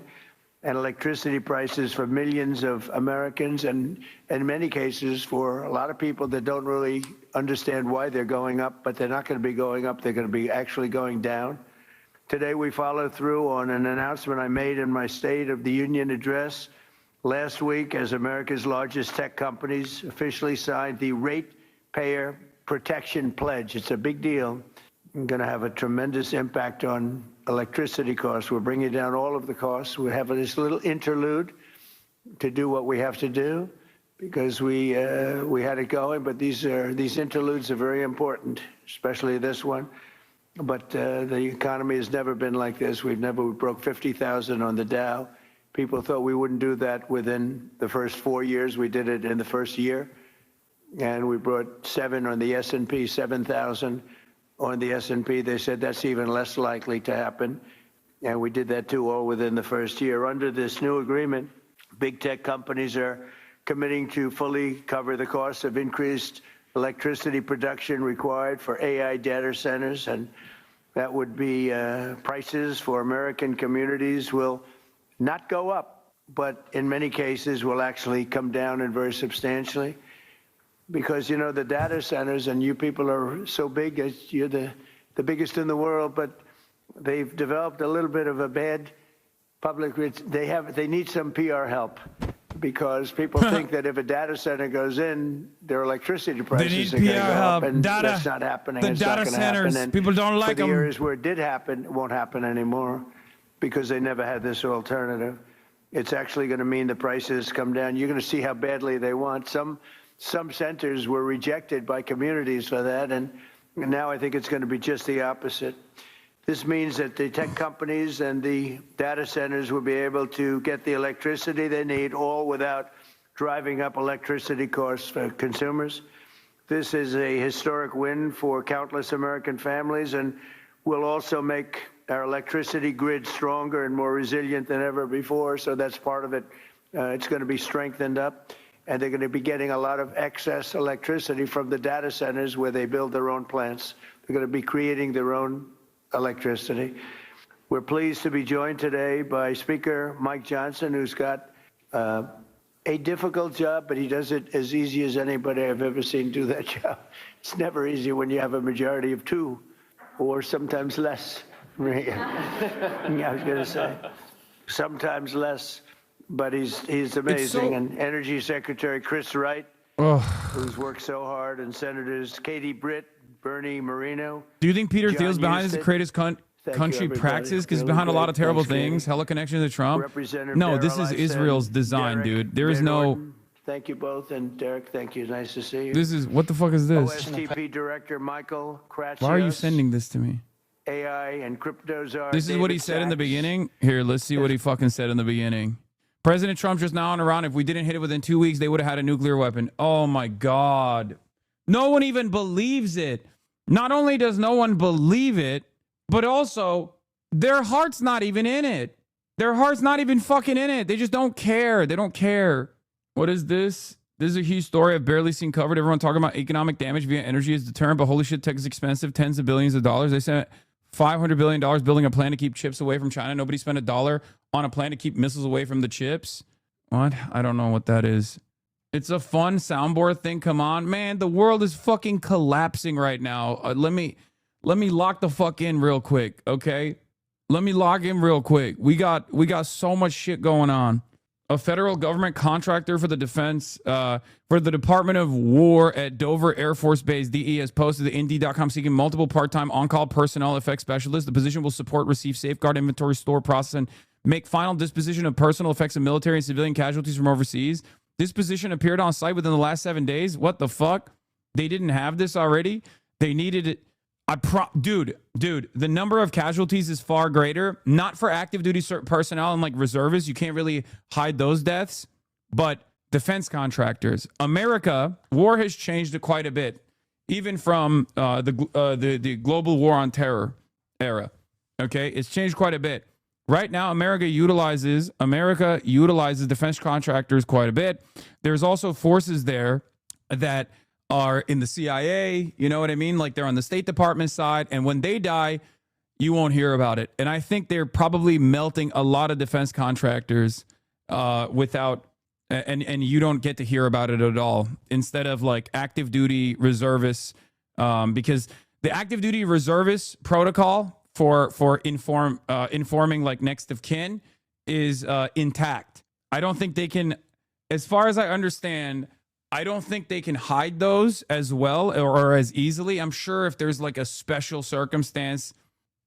and electricity prices for millions of Americans, and in many cases for a lot of people that don't really understand why they're going up, but they're not going to be going up. They're going to be actually going down. Today, we followed through on an announcement I made in my State of the Union address last week as America's largest tech companies officially signed the Ratepayer Protection Pledge. It's a big deal. It's going to have a tremendous impact on electricity costs. We're bringing down all of the costs. We have this little interlude to do what we have to do because we had it going, but these interludes are very important, especially this one. But the economy has never been like this. We broke 50,000 on the Dow. People thought we wouldn't do that within the first 4 years. We did it in the first year. and we brought 7 on the S&P, 7,000 on the S&P. They said that's even less likely to happen. And we did that too, all within the first year. Under this new agreement, big tech companies are committing to fully cover the cost of increased electricity production required for AI data centers. And that would be prices for American communities will not go up, but in many cases will actually come down and very substantially. Because, you know, the data centers, and you people are so big, you're the biggest in the world, but they've developed a little bit of a bad public. They need some PR help, because people think that if a data center goes in, their electricity prices are going to go up, and that's not happening. The data centers, and people don't like them. For the areas where it did happen, it won't happen anymore, because they never had this alternative. It's actually going to mean the prices come down. You're going to see how badly they want. Some centers were rejected by communities for that, and now I think it's going to be just the opposite. This means that the tech companies and the data centers will be able to get the electricity they need, all without driving up electricity costs for consumers. This is a historic win for countless American families, and will also make our electricity grid stronger and more resilient than ever before. So that's part of it. It's going to be strengthened up. And they're going to be getting a lot of excess electricity from the data centers where they build their own plants. They're going to be creating their own electricity. We're pleased to be joined today by Speaker Mike Johnson, who's got a difficult job, but he does it as easy as anybody I've ever seen do that job. It's never easy when you have a majority of 2, or sometimes less. Yeah, I was going to say, sometimes less. But he's amazing. And Energy Secretary Chris Wright, who's worked so hard, and Senators Katie Britt, Bernie Moreno. Do you think Peter Thiel's behind this greatest country practice? Because he's behind a lot of terrible things. Hella connection to Trump. No, this is Israel's design, dude. There is no... Thank you both. And Derek, thank you. Nice to see you. This is... What the fuck is this? OSTP Director Michael Kratzios. Why are you sending this to me? AI and crypto czar. This is what he said in the beginning? Here, let's see what he fucking said in the beginning. President Trump just now on around, if we didn't hit it within 2 weeks, they would have had a nuclear weapon. Oh my God. No one even believes it. Not only does no one believe it, but also their heart's not even in it. Their heart's not even fucking in it. They just don't care. They don't care. What is this? This is a huge story I've barely seen covered. Everyone talking about economic damage via energy is deterrent, but holy shit, tech is expensive. Tens of billions of dollars. They spent $500 billion building a plan to keep chips away from China. Nobody spent $1 on a plan to keep missiles away from the chips. What? I don't know what that is. It's a fun soundboard thing. Come on, man. The world is fucking collapsing right now. Let me lock the fuck in real quick, okay? Let me log in real quick. We got so much shit going on. A federal government contractor for the defense, for the Department of War at Dover Air Force Base, DE, has posted to Indeed.com seeking multiple part-time on-call personnel effects specialists. The position will support, receive, safeguard, inventory, store, process, and make final disposition of personal effects of military and civilian casualties from overseas. This position appeared on site within the last 7 days. What the fuck? They didn't have this already? They needed it. Dude, the number of casualties is far greater. Not for active duty personnel and like reservists. You can't really hide those deaths. But defense contractors. America, war has changed quite a bit. Even from the global war on terror era. Okay? It's changed quite a bit. Right now, America utilizes defense contractors quite a bit. There's also forces there that are in the CIA, you know what I mean? Like they're on the State Department side, and when they die, you won't hear about it. And I think they're probably melting a lot of defense contractors without, and you don't get to hear about it at all. Instead of like active duty reservists, because the active duty reservist protocol for informing like next of kin is intact. I don't think they can, as far as I understand, I don't think they can hide those as well or as easily. I'm sure if there's like a special circumstance,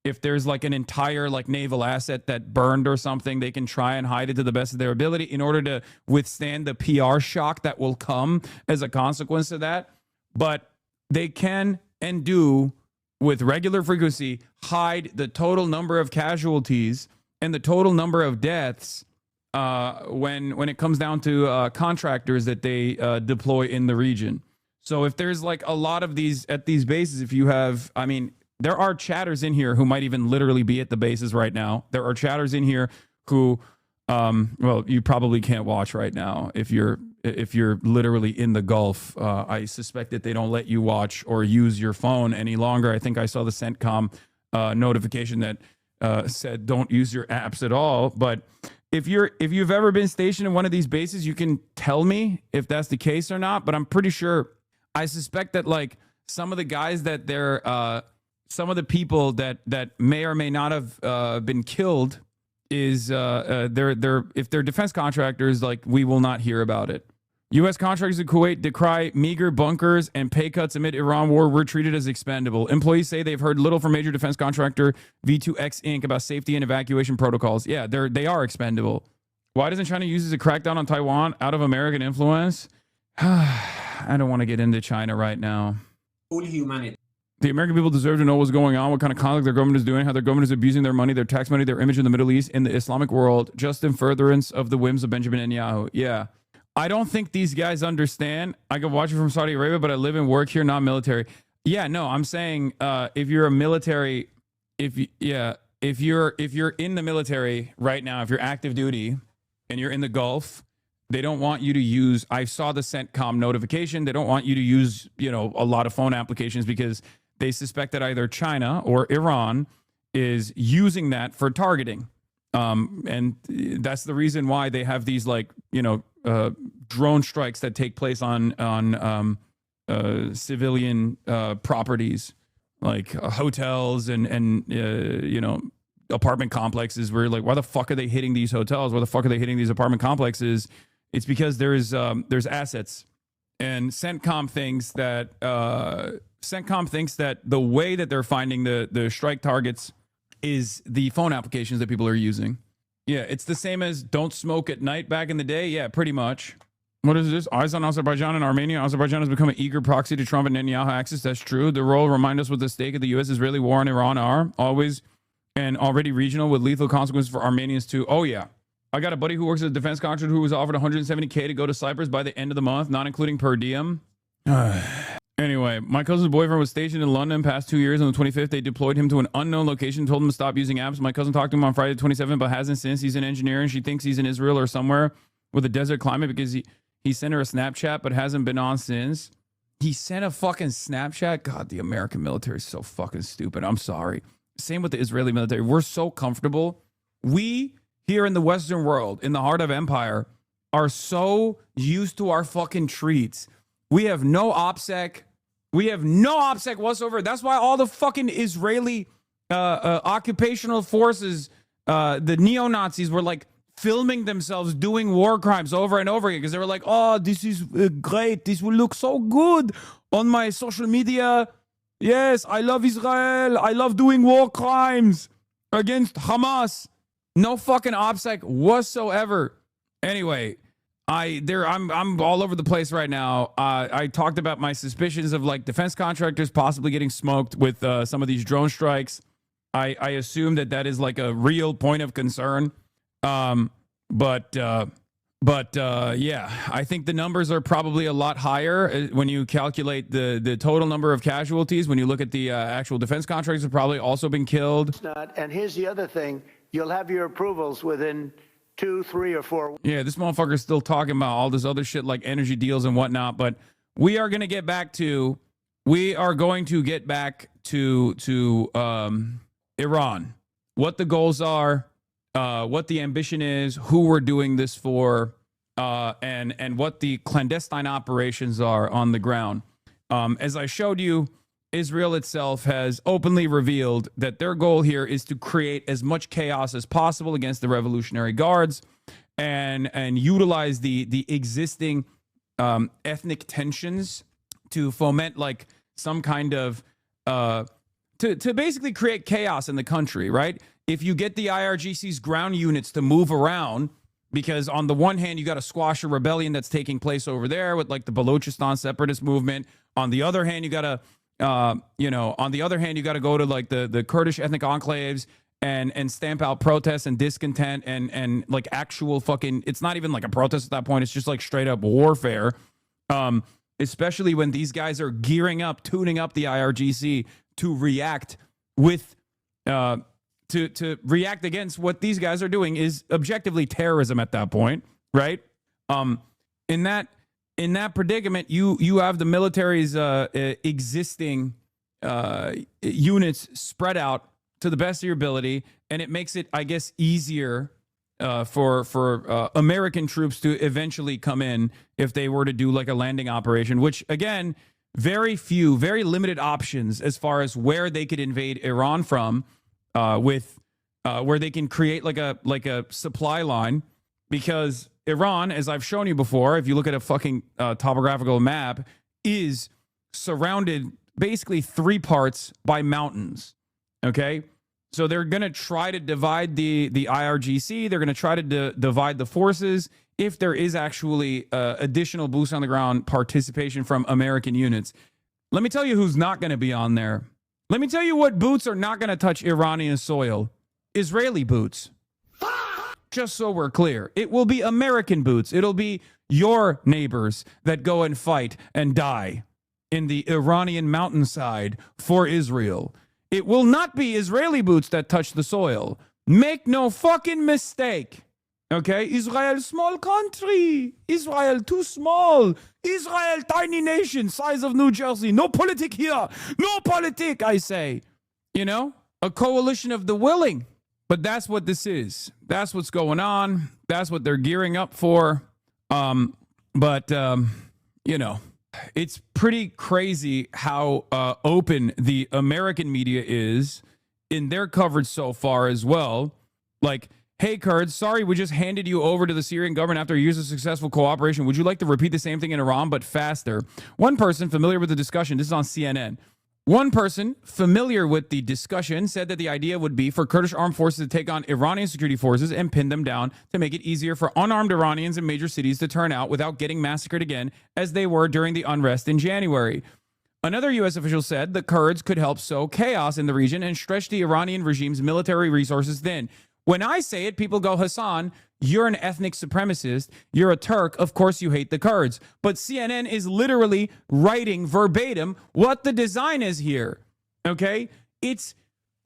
if there's like an entire like naval asset that burned or something, they can try and hide it to the best of their ability in order to withstand the PR shock that will come as a consequence of that. But they can and do with regular frequency hide the total number of casualties and the total number of deaths when it comes down to contractors that they deploy in the region. So if there's like a lot of these at these bases, if you have, I mean, there are chatters in here who might even literally be at the bases right now. There are chatters in here who, well, you probably can't watch right now if you're literally in the Gulf. I suspect that they don't let you watch or use your phone any longer. I think I saw the CENTCOM notification that said don't use your apps at all. But if you've ever been stationed in one of these bases, you can tell me if that's the case or not. But I'm pretty sure, I suspect that like some of the guys that they're some of the people that may or may not have been killed is they're if they're defense contractors, like we will not hear about it. U.S. contractors in Kuwait decry meager bunkers and pay cuts amid Iran war were treated as expendable. Employees say they've heard little from major defense contractor V2X Inc. about safety and evacuation protocols. Yeah, they are expendable. Why doesn't China use this to crack down on Taiwan out of American influence? I don't want to get into China right now. All humanity. The American people deserve to know what's going on, what kind of conduct their government is doing, how their government is abusing their money, their tax money, their image in the Middle East, in the Islamic world, just in furtherance of the whims of Benjamin Netanyahu. Yeah. I don't think these guys understand. I could watch it from Saudi Arabia, but I live and work here, not military. Yeah, no, I'm saying if you're a military, if you're in the military right now, if you're active duty and you're in the Gulf, they don't want you to use, I saw the CENTCOM notification. They don't want you to use, a lot of phone applications because they suspect that either China or Iran is using that for targeting. And that's the reason why they have these drone strikes that take place on civilian properties like hotels and apartment complexes where like, why the fuck are they hitting these hotels? Why the fuck are they hitting these apartment complexes? It's because there's assets, and CENTCOM thinks that the way that they're finding the strike targets is the phone applications that people are using. Yeah, it's the same as don't smoke at night back in the day. Yeah, pretty much. What is this? Eyes on Azerbaijan and Armenia. Azerbaijan has become an eager proxy to Trump and Netanyahu axis. That's true. The role remind us what the stake of the U.S.-Israeli war in Iran are. Always and already regional with lethal consequences for Armenians too. Oh, yeah. I got a buddy who works as a defense contractor who was offered $170K to go to Cyprus by the end of the month, not including per diem. Anyway, my cousin's boyfriend was stationed in London past 2 years. On the 25th, they deployed him to an unknown location, told him to stop using apps. My cousin talked to him on Friday the 27th, but hasn't since. He's an engineer, and she thinks he's in Israel or somewhere with a desert climate because he sent her a Snapchat, but hasn't been on since. He sent a fucking Snapchat? God, the American military is so fucking stupid. I'm sorry. Same with the Israeli military. We're so comfortable. We here in the Western world, in the heart of empire, are so used to our fucking treats. We have no OPSEC. We have no OPSEC whatsoever. That's why all the fucking Israeli occupational forces, the neo-Nazis, were like filming themselves doing war crimes over and over again because they were like, oh, this is great. This will look so good on my social media. Yes, I love Israel. I love doing war crimes against Hamas. No fucking OPSEC whatsoever. Anyway, I'm all over the place right now. I talked about my suspicions of like defense contractors possibly getting smoked with some of these drone strikes. I assume that is like a real point of concern. But yeah, I think the numbers are probably a lot higher when you calculate the total number of casualties. When you look at the actual defense contractors have probably also been killed. It's not. And here's the other thing. You'll have your approvals within 2, 3, or 4. Yeah, this motherfucker's still talking about all this other shit like energy deals and whatnot. But we are going to get back to Iran, what the goals are, what the ambition is, who we're doing this for, and what the clandestine operations are on the ground. As I showed you, Israel itself has openly revealed that their goal here is to create as much chaos as possible against the Revolutionary Guards and utilize the existing ethnic tensions to foment like some kind of to basically create chaos in the country, right? If you get the IRGC's ground units to move around, because on the one hand, you got to squash a rebellion that's taking place over there with like the Balochistan separatist movement. On the other hand, you got to go to like the Kurdish ethnic enclaves and stamp out protests and discontent and like actual fucking, it's not even like a protest at that point. It's just like straight up warfare. especially when these guys are gearing up, tuning up the IRGC to react with to react against what these guys are doing is objectively terrorism at that point, right? In that predicament, you have the military's existing units spread out to the best of your ability, and it makes it, I guess, easier for American troops to eventually come in if they were to do like a landing operation, which again, very limited options as far as where they could invade Iran from, where they can create like a supply line, because Iran, as I've shown you before, if you look at a fucking topographical map, is surrounded basically 3 parts by mountains. Okay. So they're going to try to divide the IRGC. They're going to try to divide the forces if there is actually additional boots on the ground participation from American units. Let me tell you who's not going to be on there. Let me tell you what boots are not going to touch Iranian soil. Israeli boots. Just so we're clear. It will be American boots. It'll be your neighbors that go and fight and die in the Iranian mountainside for Israel. It will not be Israeli boots that touch the soil. Make no fucking mistake. Okay? Israel, small country. Israel, too small. Israel, tiny nation, size of New Jersey. No politic here. No politic, I say. You know? A coalition of the willing. But that's what this is. That's what's going on. That's what they're gearing up for. You know, it's pretty crazy how open the American media is in their coverage so far as well. Like, hey, Kurds, sorry, we just handed you over to the Syrian government after years of successful cooperation. Would you like to repeat the same thing in Iran, but faster? One person familiar with the discussion, this is on CNN. One person familiar with the discussion said that the idea would be for Kurdish armed forces to take on Iranian security forces and pin them down to make it easier for unarmed Iranians in major cities to turn out without getting massacred again, as they were during the unrest in January. Another U.S. official said the Kurds could help sow chaos in the region and stretch the Iranian regime's military resources thin. When I say it, people go, Hassan, you're an ethnic supremacist. You're a Turk. Of course you hate the Kurds. But CNN is literally writing verbatim what the design is here. Okay? It's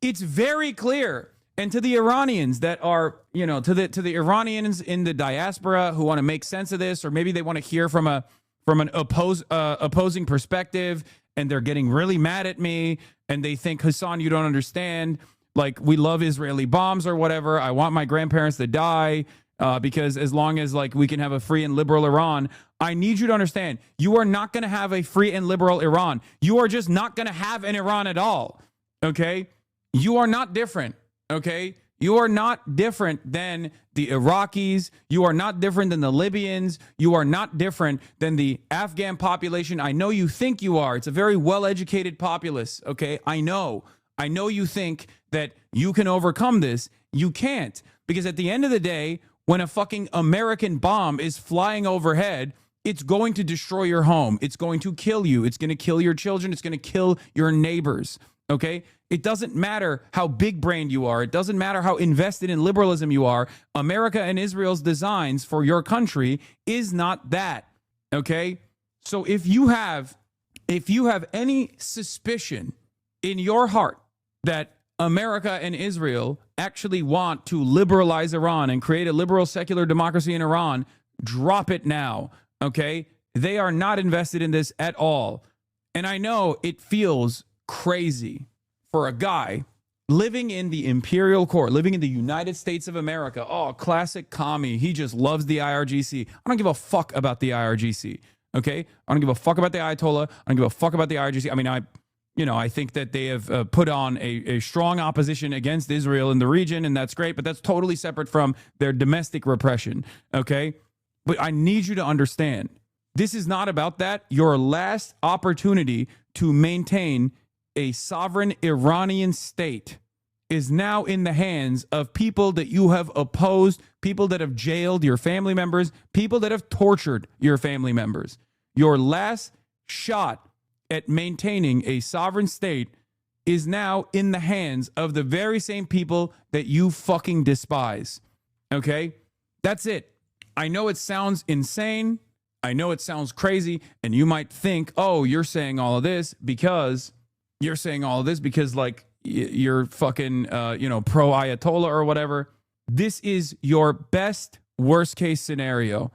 very clear. And to the Iranians that are, you know, to the Iranians in the diaspora who want to make sense of this, or maybe they want to hear from an opposing perspective, and they're getting really mad at me, and they think, Hassan, you don't understand. Like, we love Israeli bombs or whatever. I want my grandparents to die because as long as, like, we can have a free and liberal Iran, I need you to understand, you are not going to have a free and liberal Iran. You are just not going to have an Iran at all, okay? You are not different, okay? You are not different than the Iraqis. You are not different than the Libyans. You are not different than the Afghan population. I know you think you are. It's a very well-educated populace, okay? I know you think that you can overcome this. You can't, because at the end of the day, when a fucking American bomb is flying overhead, it's going to destroy your home. It's going to kill you. It's going to kill your children. It's going to kill your neighbors. Okay? It doesn't matter how big brained you are. It doesn't matter how invested in liberalism you are. America and Israel's designs for your country is not that. Okay? So if you have any suspicion in your heart that America and Israel actually want to liberalize Iran and create a liberal secular democracy in Iran, drop it now, okay? They are not invested in this at all. And I know it feels crazy for a guy living in the imperial core, living in the United States of America. Oh, classic commie. He just loves the IRGC. I don't give a fuck about the IRGC, okay? I don't give a fuck about the Ayatollah. I don't give a fuck about the IRGC. I mean, I think that they have put on a strong opposition against Israel in the region, and that's great, but that's totally separate from their domestic repression, okay? But I need you to understand, this is not about that. Your last opportunity to maintain a sovereign Iranian state is now in the hands of people that you have opposed, people that have jailed your family members, people that have tortured your family members. Your last shot at maintaining a sovereign state is now in the hands of the very same people that you fucking despise. Okay? That's it. I know it sounds insane. I know it sounds crazy, and you might think, oh, you're saying all of this because like you're fucking, pro Ayatollah or whatever. This is your best worst case scenario.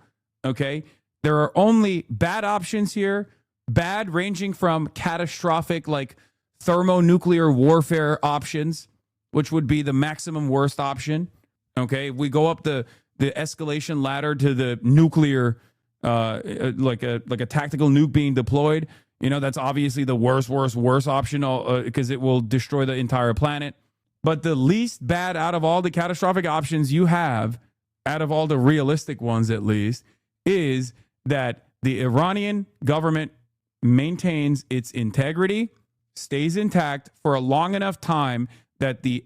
Okay. There are only bad options here. Bad ranging from catastrophic, like thermonuclear warfare options, which would be the maximum worst option. Okay. We go up the escalation ladder to the nuclear, like a tactical nuke being deployed. That's obviously the worst option because it will destroy the entire planet. But the least bad out of all the catastrophic options you have, out of all the realistic ones at least, is that the Iranian government maintains its integrity, stays intact for a long enough time that the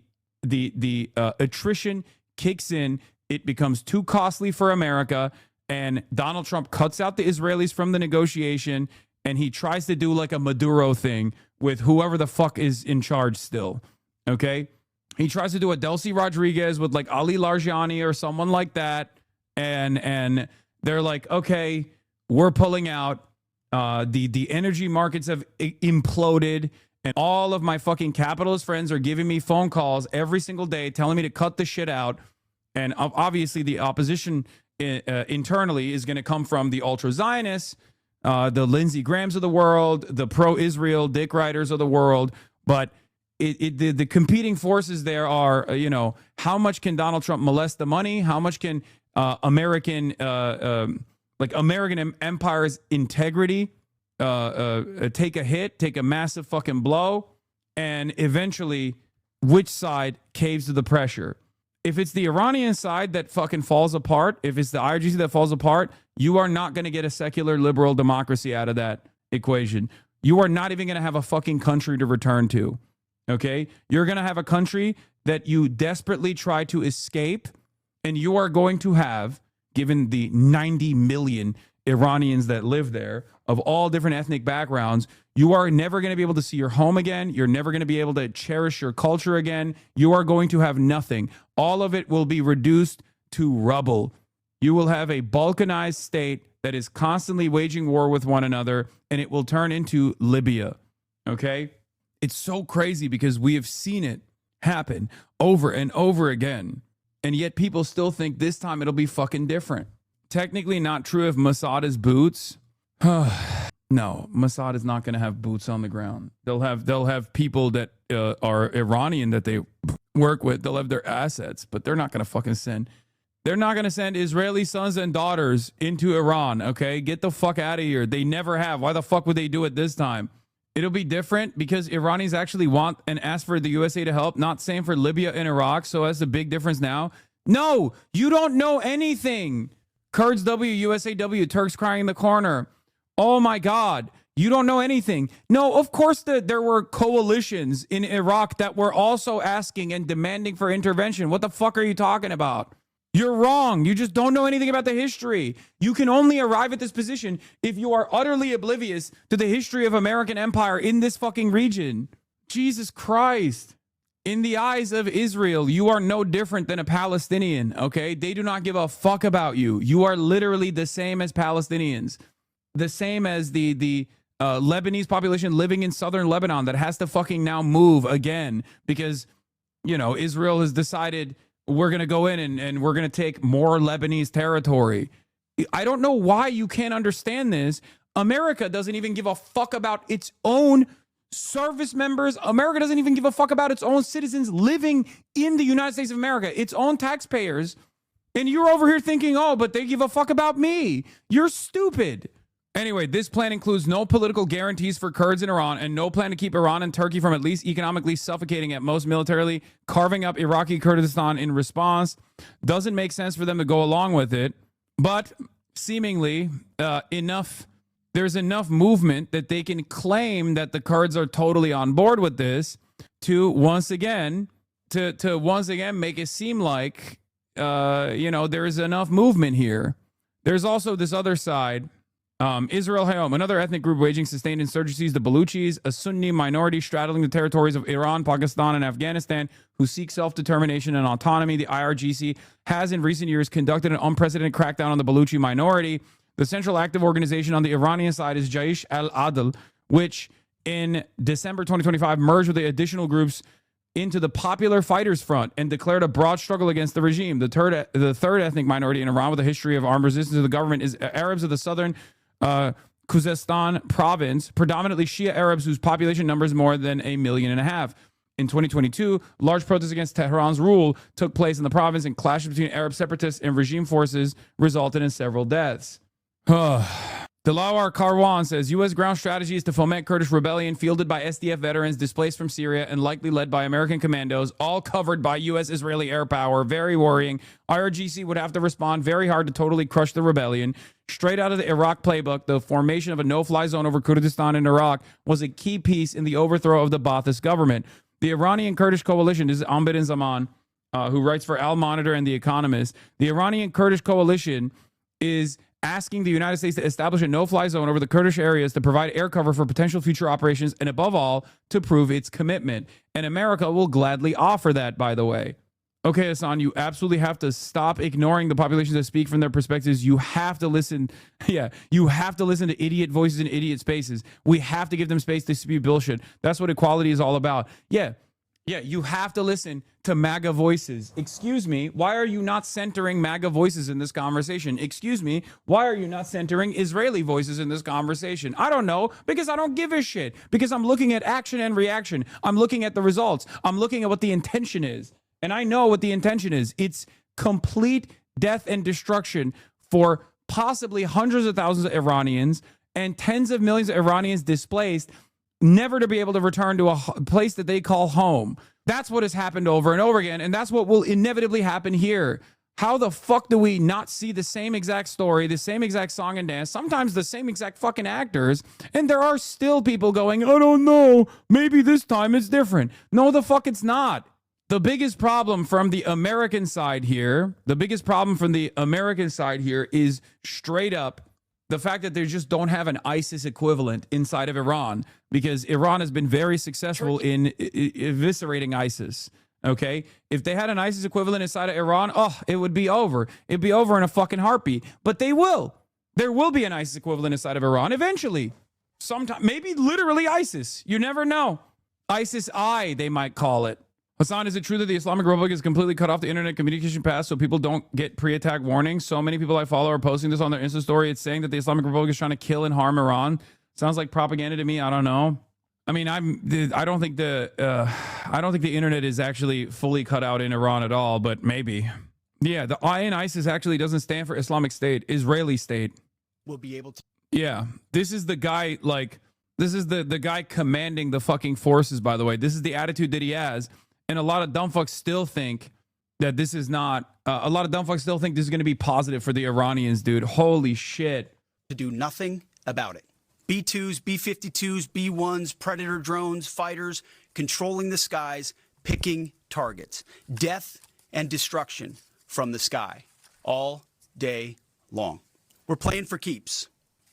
attrition kicks in. It becomes too costly for America, and Donald Trump cuts out the Israelis from the negotiation, and he tries to do like a Maduro thing with whoever the fuck is in charge still. Okay? He tries to do a Delcy Rodriguez with like Ali Larijani or someone like that, and they're like, okay, we're pulling out. The energy markets have imploded, and all of my fucking capitalist friends are giving me phone calls every single day telling me to cut the shit out. And obviously the opposition internally is going to come from the ultra-Zionists, the Lindsey Grahams of the world, the pro-Israel Dick Riders of the world. But the competing forces there are, how much can Donald Trump molest the money? How much can American empire's integrity take a hit, take a massive fucking blow? And eventually, which side caves to the pressure? If it's the Iranian side that fucking falls apart, if it's the IRGC that falls apart, you are not going to get a secular liberal democracy out of that equation. You are not even going to have a fucking country to return to. Okay? You're going to have a country that you desperately try to escape, and you are going to have, given the 90 million Iranians that live there of all different ethnic backgrounds, you are never going to be able to see your home again. You're never going to be able to cherish your culture again. You are going to have nothing. All of it will be reduced to rubble. You will have a balkanized state that is constantly waging war with one another, and it will turn into Libya. Okay? It's so crazy because we have seen it happen over and over again. And yet people still think this time it'll be fucking different. Technically not true if Mossad is boots. No, Mossad is not going to have boots on the ground. They'll have people that are Iranian that they work with. They'll have their assets, but they're not going to fucking send. They're not going to send Israeli sons and daughters into Iran, okay? Get the fuck out of here. They never have. Why the fuck would they do it this time? It'll be different because Iranians actually want and ask for the USA to help. Not same for Libya and Iraq, so that's the big difference now. No, you don't know anything. Kurds W, USA W, Turks crying in the corner. Oh my God, you don't know anything. No, of course there were coalitions in Iraq that were also asking and demanding for intervention. What the fuck are you talking about? You're wrong. You just don't know anything about the history. You can only arrive at this position if you are utterly oblivious to the history of American empire in this fucking region. Jesus Christ. In the eyes of Israel, you are no different than a Palestinian, okay? They do not give a fuck about you. You are literally the same as Palestinians. The same as the Lebanese population living in southern Lebanon that has to fucking now move again because, Israel has decided we're going to go in and we're going to take more Lebanese territory. I don't know why you can't understand this. America doesn't even give a fuck about its own service members. America doesn't even give a fuck about its own citizens living in the United States of America, its own taxpayers. And you're over here thinking, oh, but they give a fuck about me. You're stupid. Anyway, this plan includes no political guarantees for Kurds in Iran and no plan to keep Iran and Turkey from at least economically suffocating, at most militarily carving up Iraqi Kurdistan in response. Doesn't make sense for them to go along with it, but seemingly there's enough movement that they can claim that the Kurds are totally on board with this to once again make it seem like there is enough movement here. There's also this other side. Israel Hayom, another ethnic group waging sustained insurgencies, the Baluchis, a Sunni minority straddling the territories of Iran, Pakistan, and Afghanistan, who seek self-determination and autonomy. The IRGC has in recent years conducted an unprecedented crackdown on the Baluchi minority. The central active organization on the Iranian side is Jaish al-Adl, which in December 2025 merged with the additional groups into the Popular Fighters Front and declared a broad struggle against the regime. The third ethnic minority in Iran with a history of armed resistance to the government is Arabs of the southern Khuzestan province, predominantly Shia Arabs whose population numbers more than 1.5 million. In 2022, large protests against Tehran's rule took place in the province, and clashes between Arab separatists and regime forces resulted in several deaths. Dilawar Karwan says U.S. ground strategy is to foment Kurdish rebellion fielded by SDF veterans displaced from Syria and likely led by American commandos, all covered by U.S.-Israeli air power. Very worrying. IRGC would have to respond very hard to totally crush the rebellion. Straight out of the Iraq playbook, the formation of a no-fly zone over Kurdistan in Iraq was a key piece in the overthrow of the Ba'athist government. The Iranian Kurdish coalition, this is Ambedin Zaman, who writes for Al Monitor and The Economist. The Iranian Kurdish coalition is asking the United States to establish a no-fly zone over the Kurdish areas to provide air cover for potential future operations and, above all, to prove its commitment. And America will gladly offer that, by the way. Okay, Hassan, you absolutely have to stop ignoring the populations that speak from their perspectives. You have to listen. Yeah, you have to listen to idiot voices in idiot spaces. We have to give them space to spew bullshit. That's what equality is all about. Yeah, you have to listen to MAGA voices. Excuse me, why are you not centering MAGA voices in this conversation? Excuse me, why are you not centering Israeli voices in this conversation? I don't know, because I don't give a shit. Because I'm looking at action and reaction. I'm looking at the results. I'm looking at what the intention is. And I know what the intention is. It's complete death and destruction for possibly hundreds of thousands of Iranians and tens of millions of Iranians displaced, never to be able to return to a place that they call home. That's what has happened over and over again, and that's what will inevitably happen here. How the fuck do we not see the same exact story, the same exact song and dance, sometimes the same exact fucking actors, and there are still people going, I don't know, maybe this time it's different. No, the fuck it's not. The biggest problem from the American side here, is straight up the fact that they just don't have an ISIS equivalent inside of Iran, because Iran has been very successful in eviscerating ISIS. Okay, if they had an ISIS equivalent inside of Iran, it would be over. It'd be over in a fucking heartbeat. But they will. There will be an ISIS equivalent inside of Iran eventually. Sometime, maybe literally ISIS. You never know. ISIS-I, they might call it. Hassan, is it true that the Islamic Republic has completely cut off the internet communication path so people don't get pre-attack warnings? So many people I follow are posting this on their Insta story. It's saying that the Islamic Republic is trying to kill and harm Iran. Sounds like propaganda to me. I don't know. I mean, I don't think the internet is actually fully cut out in Iran at all, but maybe. Yeah, the I in ISIS actually doesn't stand for Islamic State, Israeli State. We'll be able to. Yeah, this is the guy, this is the guy commanding the fucking forces, by the way. This is the attitude that he has. And a lot of dumb fucks still think that this is not, a lot of dumb fucks still think this is going to be positive for the Iranians, dude. Holy shit. To do nothing about it. B-2s, B-52s, B-1s, Predator drones, fighters, controlling the skies, picking targets. Death and destruction from the sky all day long. We're playing for keeps.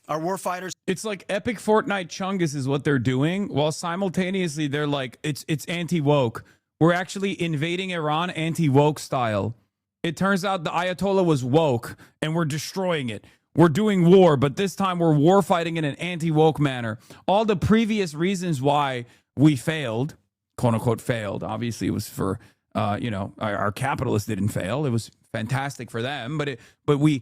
Our warfighters. It's like epic Fortnite Chungus is what they're doing, while simultaneously they're like, it's anti-woke. We're actually invading Iran anti-woke style. It turns out the Ayatollah was woke, and we're destroying it. We're doing war, but this time we're war fighting in an anti-woke manner. All the previous reasons why we failed, quote unquote failed, obviously it was for, our capitalists didn't fail. It was fantastic for them, but we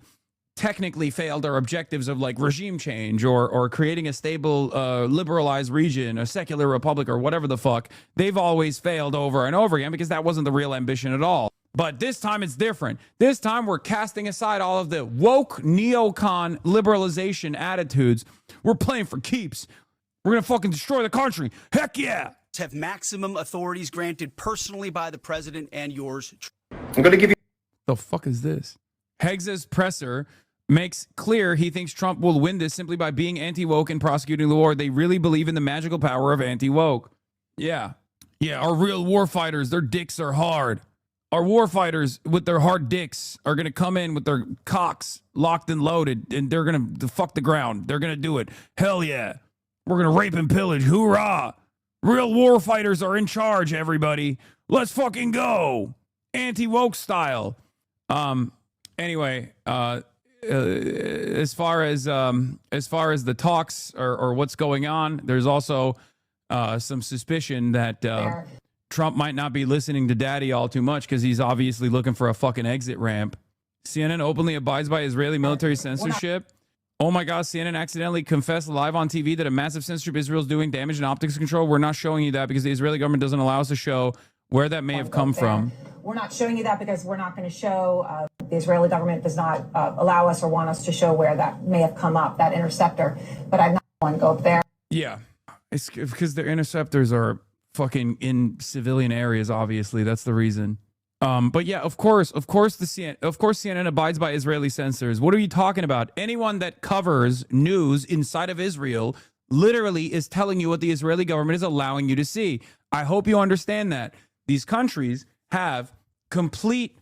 technically failed our objectives of like regime change or creating a stable, liberalized region, a secular republic or whatever the fuck. They've always failed over and over again because that wasn't the real ambition at all. But this time it's different. This time we're casting aside all of the woke neocon liberalization attitudes. We're playing for keeps. We're going to fucking destroy the country. Heck yeah. Have maximum authorities granted personally by the president and yours. I'm going to give you. The fuck is this? Hegs's presser makes clear he thinks Trump will win this simply by being anti-woke and prosecuting the war. They really believe in the magical power of anti-woke. Yeah. Yeah, our real war fighters, their dicks are hard. Our war fighters with their hard dicks are going to come in with their cocks locked and loaded, and they're going to fuck the ground. They're going to do it. Hell yeah. We're going to rape and pillage. Hoorah. Real war fighters are in charge, everybody. Let's fucking go. Anti-woke style. Anyway, as far as the talks or what's going on, there's also some suspicion that Trump might not be listening to Daddy all too much because he's obviously looking for a fucking exit ramp. CNN openly abides by Israeli military censorship. Oh my God, CNN accidentally confessed live on TV that a massive censorship Israel's doing damage in optics control. We're not showing you that because the Israeli government doesn't allow us to show where that may have come from. We're not showing you that because we're not going to show, the Israeli government does not allow us or want us to show where that may have come up, that interceptor. But I'm not going to go up there. Yeah, it's because their interceptors are fucking in civilian areas, obviously. That's the reason. But yeah, of course, CNN abides by Israeli censors. What are you talking about? Anyone that covers news inside of Israel literally is telling you what the Israeli government is allowing you to see. I hope you understand that. These countries have complete,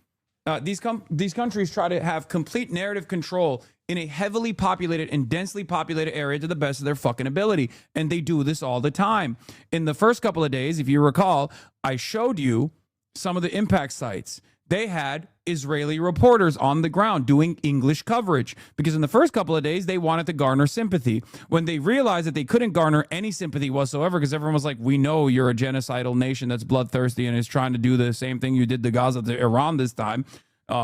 these countries try to have complete narrative control in a heavily populated and densely populated area to the best of their fucking ability. And they do this all the time. In the first couple of days, if you recall, I showed you some of the impact sites. They had Israeli reporters on the ground doing English coverage because in the first couple of days, they wanted to garner sympathy. When they realized that they couldn't garner any sympathy whatsoever because everyone was like, we know you're a genocidal nation that's bloodthirsty and is trying to do the same thing you did to Gaza, to Iran this time,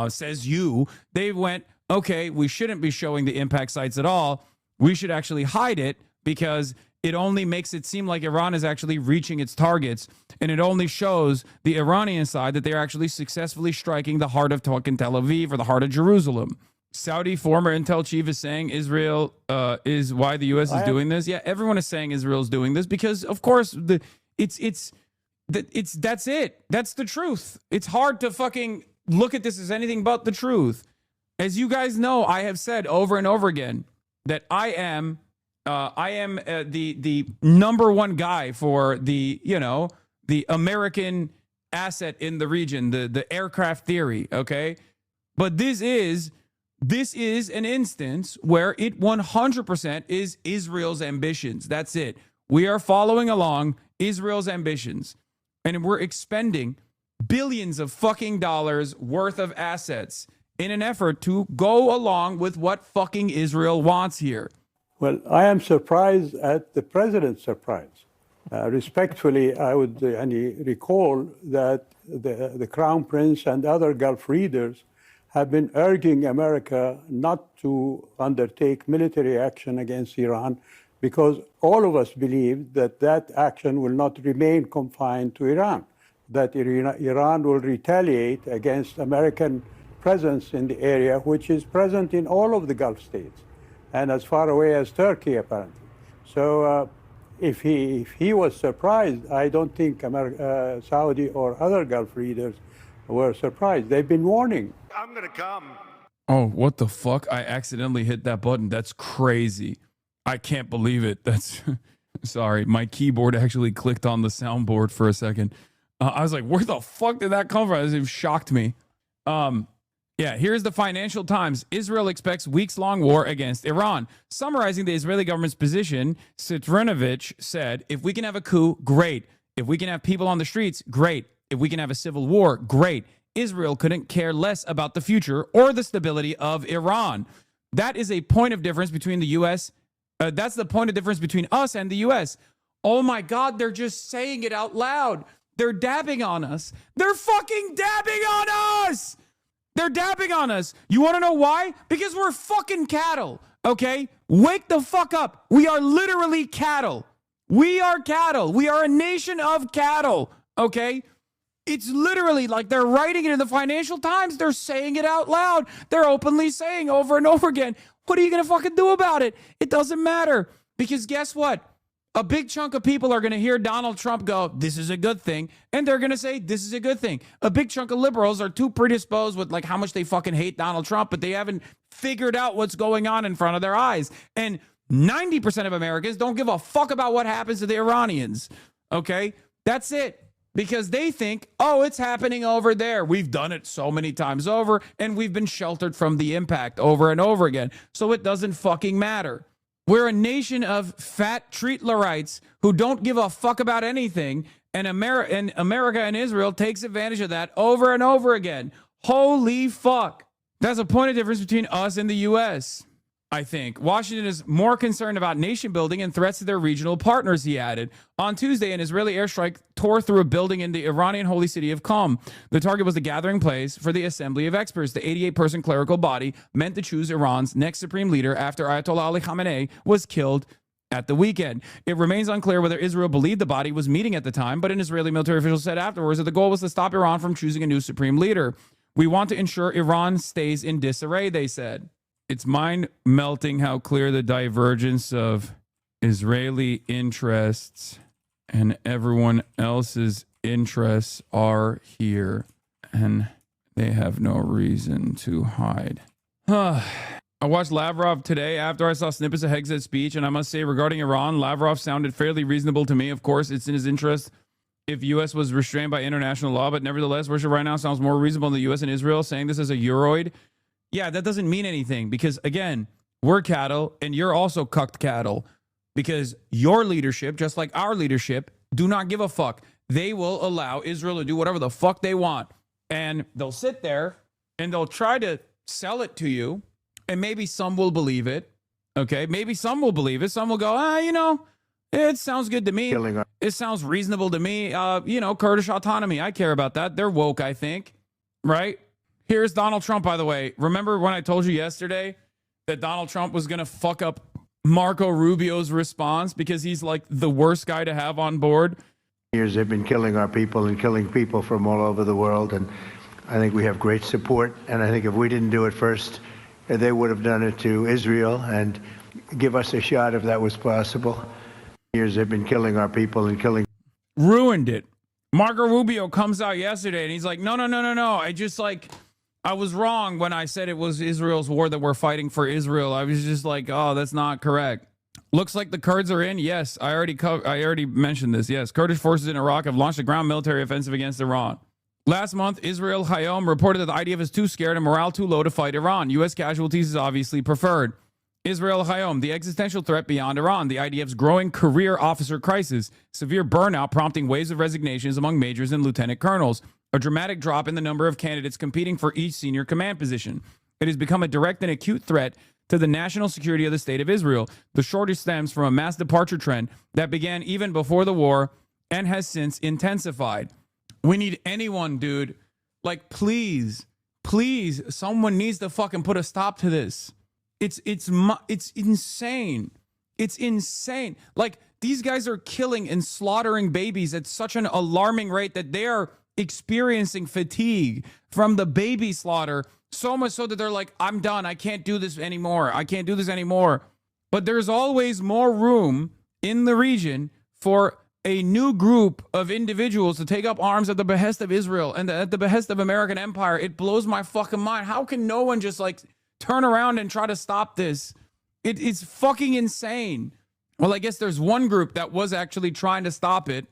says you. They went, okay, we shouldn't be showing the impact sites at all. We should actually hide it because it only makes it seem like Iran is actually reaching its targets, and it only shows the Iranian side that they're actually successfully striking the heart of fucking Tel Aviv or the heart of Jerusalem. Saudi former intel chief is saying Israel is why the U.S. is doing this. Yeah, everyone is saying Israel's doing this because, of course, that's it. That's the truth. It's hard to fucking look at this as anything but the truth. As you guys know, I have said over and over again that I am the number one guy for the American asset in the region, the aircraft theory. Okay. But this is an instance where it 100% is Israel's ambitions. That's it. We are following along Israel's ambitions and we're expending billions of fucking dollars worth of assets in an effort to go along with what fucking Israel wants here. Well, I am surprised at the president's surprise. Respectfully, I would recall that the Crown Prince and other Gulf leaders have been urging America not to undertake military action against Iran because all of us believe that that action will not remain confined to Iran, that Iran will retaliate against American presence in the area, which is present in all of the Gulf states and as far away as Turkey, apparently. So if he was surprised, I don't think Saudi or other Gulf leaders were surprised. They've been warning. I'm going to come. Oh, what the fuck? I accidentally hit that button. That's crazy. I can't believe it. That's sorry. My keyboard actually clicked on the soundboard for a second. I was like, where the fuck did that come from? It shocked me. Yeah, here's the Financial Times. Israel expects weeks-long war against Iran. Summarizing the Israeli government's position, Sitrinovich said, if we can have a coup, great. If we can have people on the streets, great. If we can have a civil war, great. Israel couldn't care less about the future or the stability of Iran. That is a point of difference between the U.S. That's the point of difference between us and the U.S. Oh my God, they're just saying it out loud. They're dabbing on us. They're fucking dabbing on us. They're dabbing on us. You want to know why? Because we're fucking cattle, okay? Wake the fuck up. We are literally cattle. We are cattle. We are a nation of cattle, okay? It's literally like they're writing it in the Financial Times. They're saying it out loud. They're openly saying over and over again, what are you going to fucking do about it? It doesn't matter. Because guess what? A big chunk of people are going to hear Donald Trump go, this is a good thing. And they're going to say, this is a good thing. A big chunk of liberals are too predisposed with like how much they fucking hate Donald Trump, but they haven't figured out what's going on in front of their eyes. And 90% of Americans don't give a fuck about what happens to the Iranians. Okay? That's it. Because they think, oh, it's happening over there. We've done it so many times over, and we've been sheltered from the impact over and over again. So it doesn't fucking matter. We're a nation of fat treatlerites who don't give a fuck about anything, and America and Israel takes advantage of that over and over again. Holy fuck. That's a point of difference between us and the U.S., I think. Washington is more concerned about nation building and threats to their regional partners, he added. On Tuesday, an Israeli airstrike tore through a building in the Iranian holy city of Qom. The target was the gathering place for the Assembly of Experts, the 88-person clerical body meant to choose Iran's next supreme leader after Ayatollah Ali Khamenei was killed at the weekend. It remains unclear whether Israel believed the body was meeting at the time, but an Israeli military official said afterwards that the goal was to stop Iran from choosing a new supreme leader. We want to ensure Iran stays in disarray, they said. It's mind-melting how clear the divergence of Israeli interests and everyone else's interests are here, and they have no reason to hide. I watched Lavrov today after I saw snippets of Hegseth's speech, and I must say, regarding Iran, Lavrov sounded fairly reasonable to me. Of course, it's in his interest if U.S. was restrained by international law, but nevertheless, Russia right now sounds more reasonable than the U.S. and Israel, saying this as a Euroid. Yeah, that doesn't mean anything because, again, we're cattle and you're also cucked cattle because your leadership, just like our leadership, do not give a fuck. They will allow Israel to do whatever the fuck they want. And they'll sit there and they'll try to sell it to you. And maybe some will believe it. Okay, maybe some will believe it. Some will go, you know, it sounds good to me. It sounds reasonable to me. You know, Kurdish autonomy. I care about that. They're woke, I think. Right? Here's Donald Trump, by the way. Remember when I told you yesterday that Donald Trump was going to fuck up Marco Rubio's response because he's like the worst guy to have on board? Years they've been killing our people and killing people from all over the world. And I think we have great support. And I think if we didn't do it first, they would have done it to Israel and give us a shot if that was possible. Years they've been killing our people and killing. Ruined it. Marco Rubio comes out yesterday and he's like, no. I was wrong when I said it was Israel's war that we're fighting for Israel. I was just like, oh, that's not correct. Looks like the Kurds are in. Yes, I already mentioned this. Yes, Kurdish forces in Iraq have launched a ground military offensive against Iran. Last month, Israel Hayom reported that the IDF is too scared and morale too low to fight Iran. U.S. casualties is obviously preferred. Israel Hayom, the existential threat beyond Iran, the IDF's growing career officer crisis, severe burnout prompting waves of resignations among majors and lieutenant colonels, a dramatic drop in the number of candidates competing for each senior command position. It has become a direct and acute threat to the national security of the state of Israel. The shortage stems from a mass departure trend that began even before the war and has since intensified. We need anyone, dude. Like, please, someone needs to fucking put a stop to this. It's insane. It's insane. Like, these guys are killing and slaughtering babies at such an alarming rate that they are experiencing fatigue from the baby slaughter, so much so that they're like, I'm done. I can't do this anymore. But there's always more room in the region for a new group of individuals to take up arms at the behest of Israel and at the behest of American empire. It blows my fucking mind. How can no one just like turn around and try to stop this? It's fucking insane. Well, I guess there's one group that was actually trying to stop it.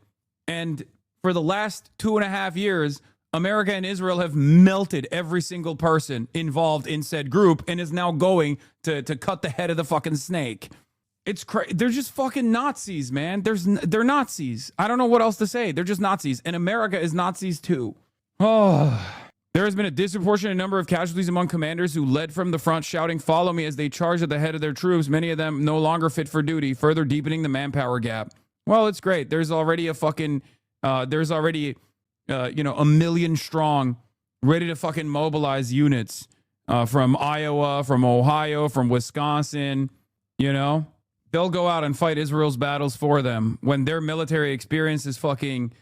And for the last 2.5 years, America and Israel have melted every single person involved in said group and is now going to cut the head of the fucking snake. It's crazy. They're just fucking Nazis, man. They're Nazis. I don't know what else to say. They're just Nazis. And America is Nazis too. Oh, there has been a disproportionate number of casualties among commanders who led from the front shouting, "Follow me," as they charged at the head of their troops, many of them no longer fit for duty, further deepening the manpower gap. Well, it's great. There's already a fucking, a million strong, ready to fucking mobilize units from Iowa, from Ohio, from Wisconsin. You know, they'll go out and fight Israel's battles for them when their military experience is fucking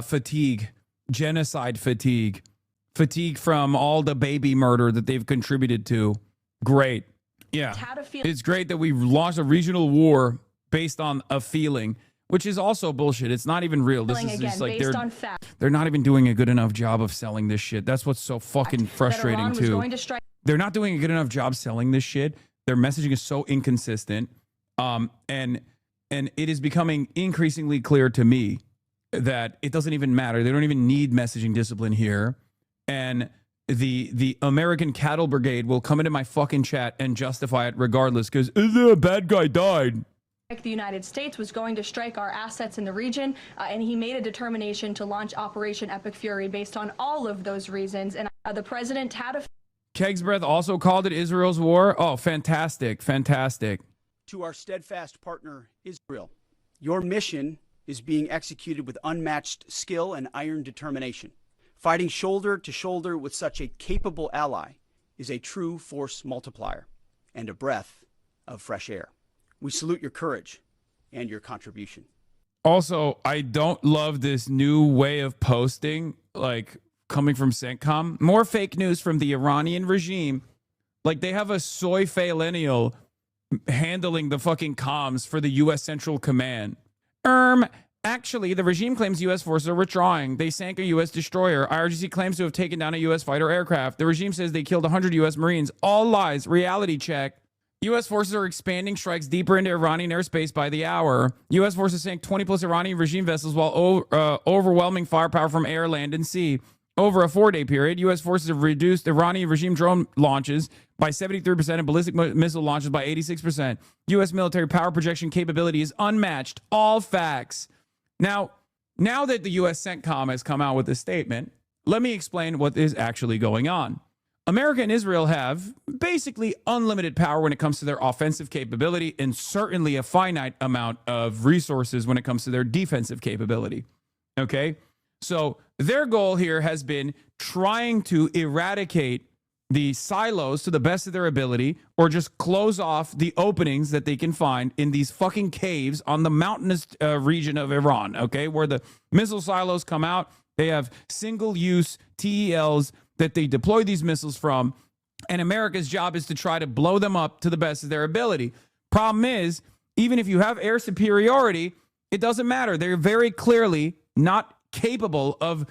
fatigue, genocide fatigue from all the baby murder that they've contributed to. Great. Yeah. It's great that we've launched a regional war based on a feeling, which is also bullshit. It's not even real. This is just like they're not even doing a good enough job of selling this shit. That's what's so fucking frustrating too. They're not doing a good enough job selling this shit. Their messaging is so inconsistent. And it is becoming increasingly clear to me that it doesn't even matter. They don't even need messaging discipline here. And the American Cattle Brigade will come into my fucking chat and justify it regardless because a bad guy died. The United States was going to strike our assets in the region, and he made a determination to launch Operation Epic Fury based on all of those reasons. And the president had a Kegsbreath also called it Israel's war. Oh, fantastic. Fantastic. To our steadfast partner, Israel, your mission is being executed with unmatched skill and iron determination. Fighting shoulder to shoulder with such a capable ally is a true force multiplier and a breath of fresh air. We salute your courage and your contribution. Also, I don't love this new way of posting, like coming from CENTCOM. More fake news from the Iranian regime. Like they have a soy millennial handling the fucking comms for the U.S. Central Command. Actually, the regime claims U.S. forces are withdrawing. They sank a U.S. destroyer. IRGC claims to have taken down a U.S. fighter aircraft. The regime says they killed 100 U.S. Marines. All lies. Reality check. U.S. forces are expanding strikes deeper into Iranian airspace by the hour. U.S. forces sank 20-plus Iranian regime vessels while overwhelming firepower from air, land, and sea. Over a 4-day period, U.S. forces have reduced Iranian regime drone launches by 73% and ballistic missile launches by 86%. U.S. military power projection capability is unmatched. All facts. Now that the U.S. CENTCOM has come out with this statement, let me explain what is actually going on. America and Israel have basically unlimited power when it comes to their offensive capability and certainly a finite amount of resources when it comes to their defensive capability. Okay? So their goal here has been trying to eradicate the silos to the best of their ability or just close off the openings that they can find in these fucking caves on the mountainous region of Iran, okay, where the missile silos come out. They have single-use TELs that they deploy these missiles from, and America's job is to try to blow them up to the best of their ability. Problem is, even if you have air superiority, it doesn't matter. They're very clearly not capable of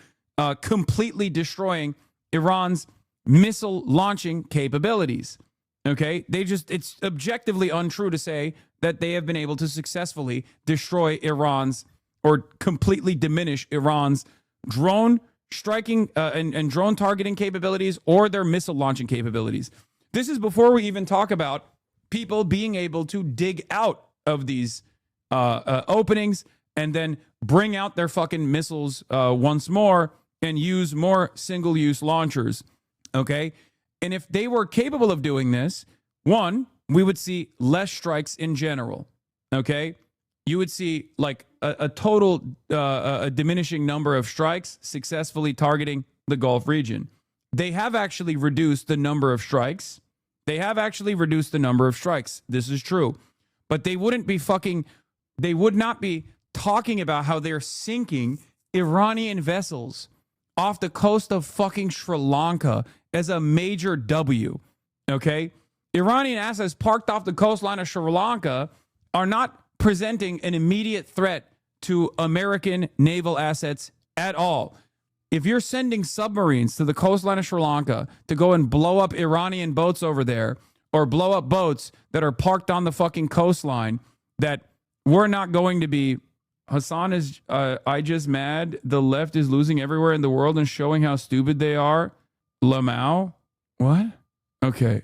completely destroying Iran's missile launching capabilities. Okay? It's objectively untrue to say that they have been able to successfully destroy Iran's or completely diminish Iran's drone striking and drone targeting capabilities or their missile launching capabilities. This is before we even talk about people being able to dig out of these openings and then bring out their fucking missiles once more and use more single-use launchers. Okay? And if they were capable of doing this, one, we would see less strikes in general. Okay? You would see like a total a diminishing number of strikes successfully targeting the Gulf region. They have actually reduced the number of strikes. This is true. But they would not be talking about how they're sinking Iranian vessels off the coast of fucking Sri Lanka as a major W. Okay? Iranian assets parked off the coastline of Sri Lanka are not presenting an immediate threat to American naval assets at all. If you're sending submarines to the coastline of Sri Lanka to go and blow up Iranian boats over there or blow up boats that are parked on the fucking coastline, that we're not going to be, Hassan is, I just mad. The left is losing everywhere in the world and showing how stupid they are. Lamau? What? Okay,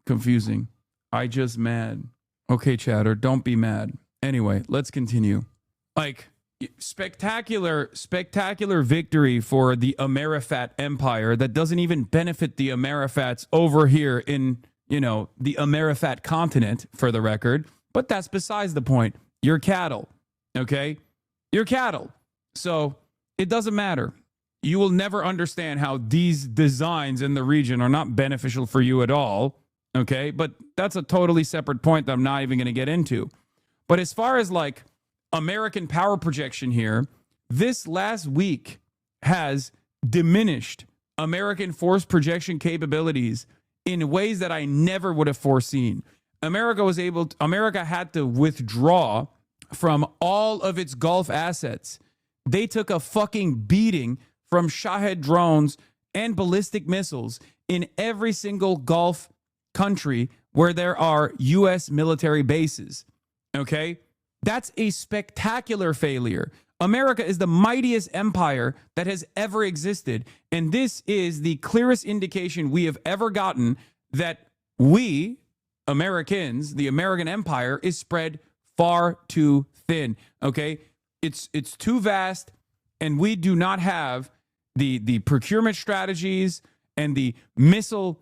confusing. I just mad. Okay, chatter, don't be mad. Anyway, let's continue. Like, spectacular victory for the Amerifat Empire that doesn't even benefit the Amerifats over here in, the Amerifat continent, for the record. But that's besides the point. You're cattle, okay? You're cattle. So it doesn't matter. You will never understand how these designs in the region are not beneficial for you at all, okay? But that's a totally separate point that I'm not even going to get into. But as far as like American power projection here, this last week has diminished American force projection capabilities in ways that I never would have foreseen. America had to withdraw from all of its Gulf assets. They took a fucking beating from Shahed drones and ballistic missiles in every single Gulf country where there are U.S. military bases. Okay? That's a spectacular failure. America is the mightiest empire that has ever existed. And this is the clearest indication we have ever gotten that we, Americans, the American empire, is spread far too thin. Okay? It's too vast, and we do not have the procurement strategies and the missile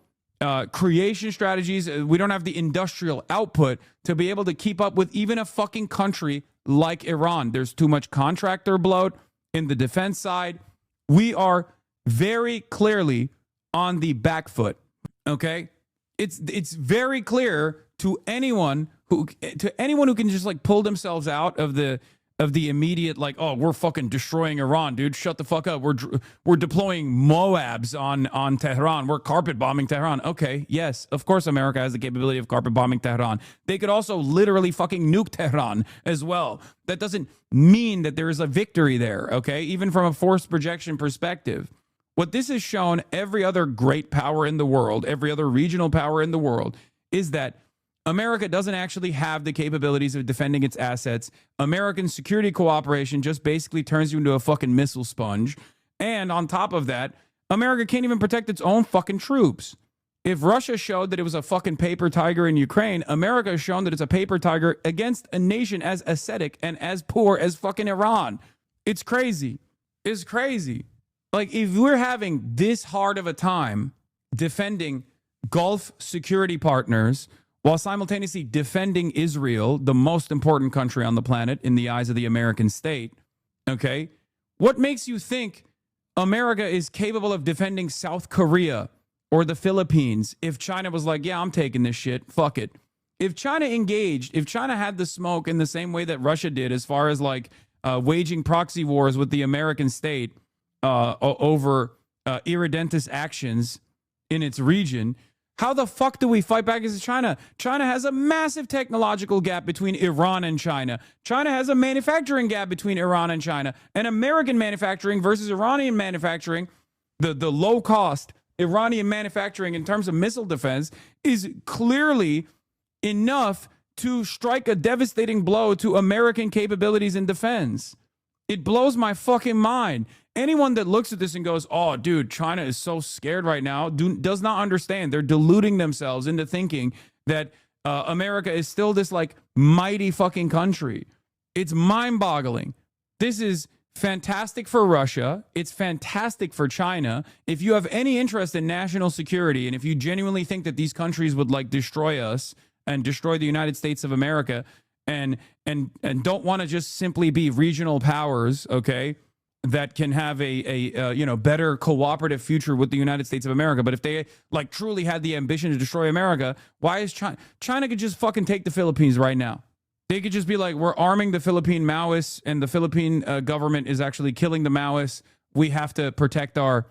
creation strategies. We don't have the industrial output to be able to keep up with even a fucking country like Iran. There's too much contractor bloat in the defense side. We are very clearly on the back foot. Okay, it's very clear to anyone who can just like pull themselves out of the immediate like, oh, we're fucking destroying Iran, dude. Shut the fuck up. We're deploying Moabs on Tehran. We're carpet bombing Tehran. Okay, yes, of course America has the capability of carpet bombing Tehran. They could also literally fucking nuke Tehran as well. That doesn't mean that there is a victory there, okay? Even from a force projection perspective. What this has shown every other great power in the world, every other regional power in the world, is that America doesn't actually have the capabilities of defending its assets. American security cooperation just basically turns you into a fucking missile sponge. And on top of that, America can't even protect its own fucking troops. If Russia showed that it was a fucking paper tiger in Ukraine, America has shown that it's a paper tiger against a nation as ascetic and as poor as fucking Iran. It's crazy. It's crazy. Like, if we're having this hard of a time defending Gulf security partners while simultaneously defending Israel, the most important country on the planet in the eyes of the American state, okay, what makes you think America is capable of defending South Korea or the Philippines if China was like, yeah, I'm taking this shit, fuck it? If China engaged, if China had the smoke in the same way that Russia did as far as like waging proxy wars with the American state, over irredentist actions in its region, how the fuck do we fight back against China? China has a massive technological gap between Iran and China. China has a manufacturing gap between Iran and China. And American manufacturing versus Iranian manufacturing, the low-cost Iranian manufacturing in terms of missile defense is clearly enough to strike a devastating blow to American capabilities in defense. It blows my fucking mind. Anyone that looks at this and goes, oh, dude, China is so scared right now, does not understand. They're deluding themselves into thinking that America is still this like mighty fucking country. It's mind-boggling. This is fantastic for Russia. It's fantastic for China. If you have any interest in national security, and if you genuinely think that these countries would like destroy us and destroy the United States of America, and don't want to just simply be regional powers, okay, that can have a better cooperative future with the United States of America. But if they like truly had the ambition to destroy America, why is China could just fucking take the Philippines right now? They could just be like, we're arming the Philippine Maoists, and the Philippine government is actually killing the Maoists. We have to protect the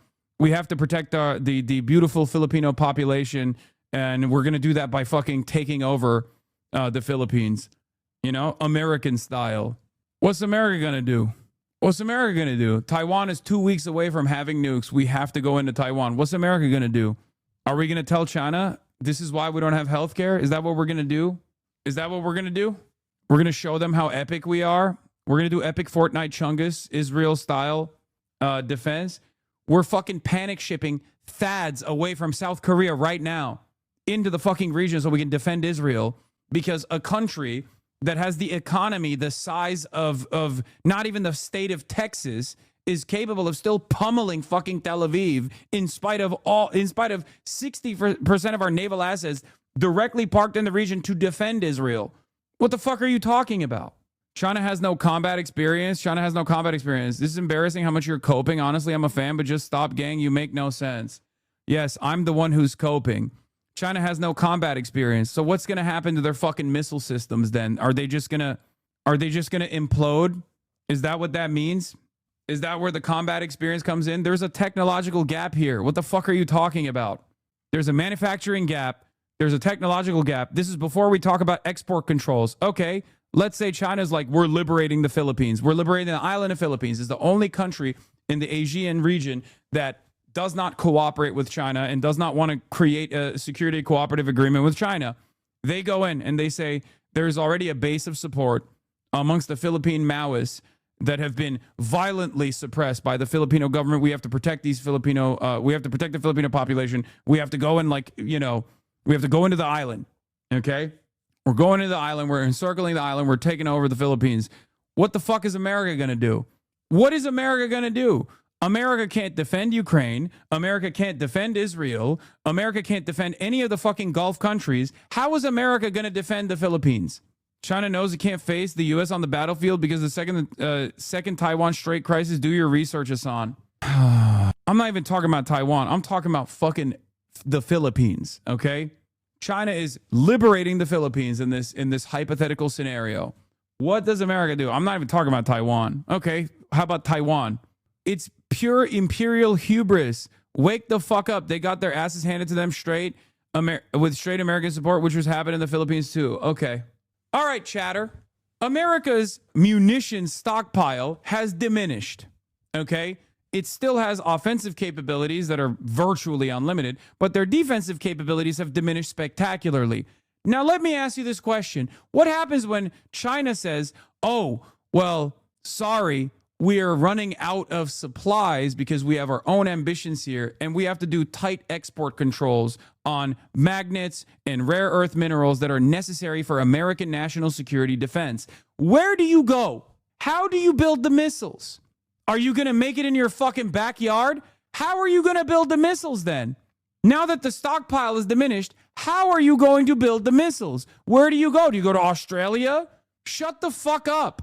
beautiful Filipino population, and we're gonna do that by fucking taking over the Philippines, you know, American style. What's America gonna do? What's America going to do? Taiwan is 2 weeks away from having nukes. We have to go into Taiwan. What's America going to do? Are we going to tell China this is why we don't have healthcare? Is that what we're going to do? Is that what we're going to do? We're going to show them how epic we are. We're going to do epic Fortnite Chungus, Israel style defense. We're fucking panic shipping THAADs away from South Korea right now into the fucking region so we can defend Israel, because a country that has the economy the size of not even the state of Texas is capable of still pummeling fucking Tel Aviv in spite of 60% of our naval assets directly parked in the region to defend Israel. What the fuck are you talking about? China has no combat experience. China has no combat experience. This is embarrassing how much you're coping. Honestly, I'm a fan, but just stop, gang. You make no sense. Yes, I'm the one who's coping. China has no combat experience. So what's going to happen to their fucking missile systems then? Are they just going to implode? Is that what that means? Is that where the combat experience comes in? There's a technological gap here. What the fuck are you talking about? There's a manufacturing gap. There's a technological gap. This is before we talk about export controls. Okay, let's say China's like, we're liberating the Philippines. We're liberating the island of Philippines. It's the only country in the Asian region that does not cooperate with China and does not want to create a security cooperative agreement with China. They go in and they say there's already a base of support amongst the Philippine Maoists that have been violently suppressed by the Filipino government. We have to protect these we have to protect the Filipino population. We have to go and we have to go into the island. Okay? We're going into the island. We're encircling the island. We're taking over the Philippines. What the fuck is America going to do? What is America going to do? America can't defend Ukraine. America can't defend Israel. America can't defend any of the fucking Gulf countries. How is America going to defend the Philippines? China knows it can't face the U.S. on the battlefield because the second Taiwan Strait crisis. Do your research, Hassan. I'm not even talking about Taiwan. I'm talking about fucking the Philippines, okay? China is liberating the Philippines in this hypothetical scenario. What does America do? I'm not even talking about Taiwan. Okay, how about Taiwan? It's pure imperial hubris. Wake the fuck up. They got their asses handed to them straight with straight American support, which was happening in the Philippines too. Okay. All right, chatter. America's munitions stockpile has diminished. Okay? It still has offensive capabilities that are virtually unlimited, but their defensive capabilities have diminished spectacularly. Now, let me ask you this question. What happens when China says, oh, well, sorry, we are running out of supplies because we have our own ambitions here, and we have to do tight export controls on magnets and rare earth minerals that are necessary for American national security defense? Where do you go? How do you build the missiles? Are you going to make it in your fucking backyard? How are you going to build the missiles then? Now that the stockpile is diminished, how are you going to build the missiles? Where do you go? Do you go to Australia? Shut the fuck up.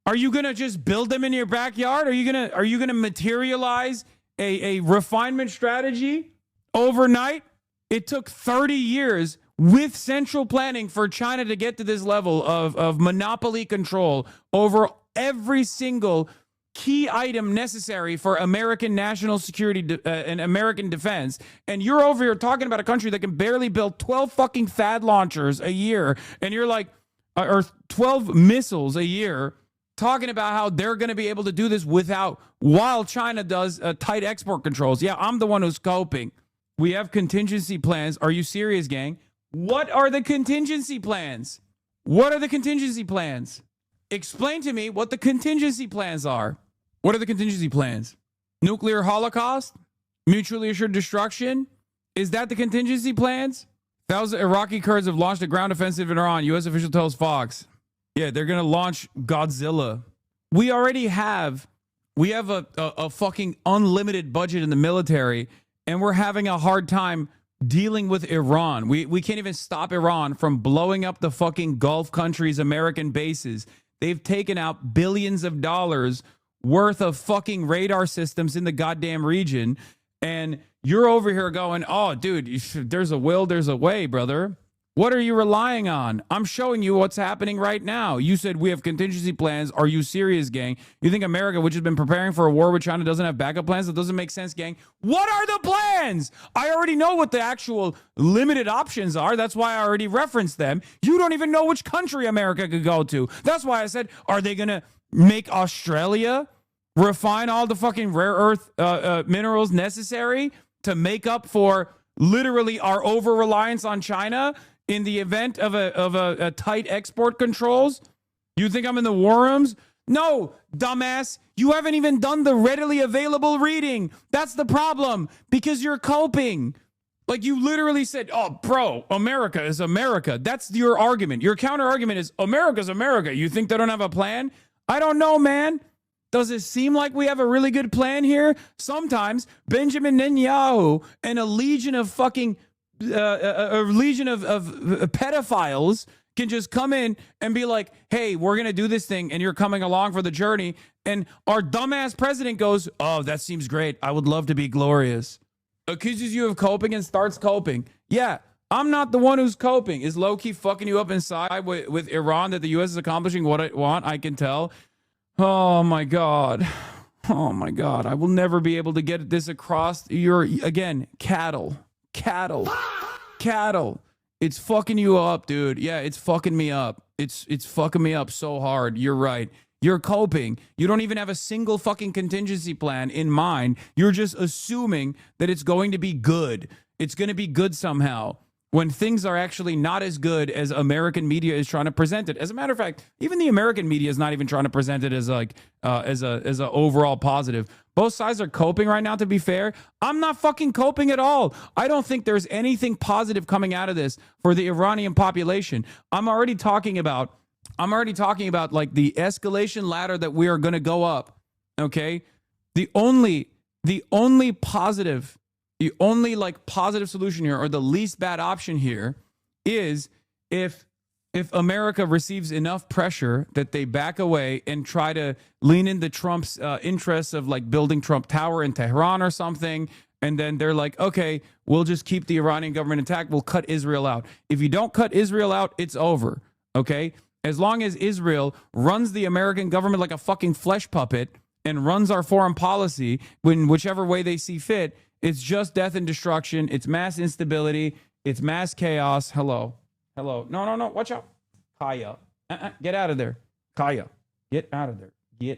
Are you going to just build them in your backyard? Are you going to materialize a refinement strategy overnight? It took 30 years with central planning for China to get to this level of monopoly control over every single key item necessary for American national security and American defense. And you're over here talking about a country that can barely build 12 fucking THAAD launchers a year. And you're like, or 12 missiles a year, talking about how they're going to be able to do this while China does tight export controls. Yeah, I'm the one who's coping. We have contingency plans. Are you serious, gang? What are the contingency plans? What are the contingency plans? Explain to me what the contingency plans are. What are the contingency plans? Nuclear holocaust? Mutually assured destruction? Is that the contingency plans? Thousands of Iraqi Kurds have launched a ground offensive in Iran. U.S. official tells Fox. Yeah, they're going to launch Godzilla. We have a fucking unlimited budget in the military, and we're having a hard time dealing with Iran. We can't even stop Iran from blowing up the fucking Gulf countries' American bases. They've taken out billions of dollars worth of fucking radar systems in the goddamn region. And you're over here going, oh, dude, there's a will, there's a way, brother. What are you relying on? I'm showing you what's happening right now. You said we have contingency plans. Are you serious, gang? You think America, which has been preparing for a war with China, doesn't have backup plans? That doesn't make sense, gang. What are the plans? I already know what the actual limited options are. That's why I already referenced them. You don't even know which country America could go to. That's why I said, are they going to make Australia refine all the fucking rare earth minerals necessary to make up for literally our over-reliance on China in the event of a tight export controls? You think I'm in the war rooms? No, dumbass. You haven't even done the readily available reading. That's the problem, because you're coping. Like, you literally said, oh, bro, America is America. That's your argument. Your counter argument is America's America. You think they don't have a plan? I don't know, man. Does it seem like we have a really good plan here? Sometimes Benjamin Netanyahu and a legion of fucking pedophiles can just come in and be like, hey, we're going to do this thing and you're coming along for the journey. And our dumbass president goes, oh, that seems great. I would love to be glorious. Accuses you of coping and starts coping. Yeah, I'm not the one who's coping. Is low-key fucking you up inside with Iran that the U.S. is accomplishing what it want? I can tell. Oh, my God. Oh, my God. I will never be able to get this across. You're, again, cattle. It's fucking you up, dude. Yeah, it's fucking me up. It's fucking me up so hard. You're right. You're coping. You don't even have a single fucking contingency plan in mind. You're just assuming that it's going to be good. It's going to be good somehow, when things are actually not as good as American media is trying to present it. As a matter of fact, even the American media is not even trying to present it as like as a overall positive. Both sides are coping right now, to be fair. I'm not fucking coping at all. I don't think there's anything positive coming out of this for the Iranian population. I'm already talking about like the escalation ladder that we are going to go up. Okay? The only the only positive, the only like positive solution here, or the least bad option here, is if America receives enough pressure that they back away and try to lean into Trump's interests of like building Trump Tower in Tehran or something, and then they're like, okay, we'll just keep the Iranian government intact. We'll cut Israel out. If you don't cut Israel out, it's over. Okay? As long as Israel runs the American government like a fucking flesh puppet and runs our foreign policy in whichever way they see fit, it's just death and destruction. It's mass instability. It's mass chaos. Hello. No. Watch out. Kaya. Get out of there. Kaya. Get out of there.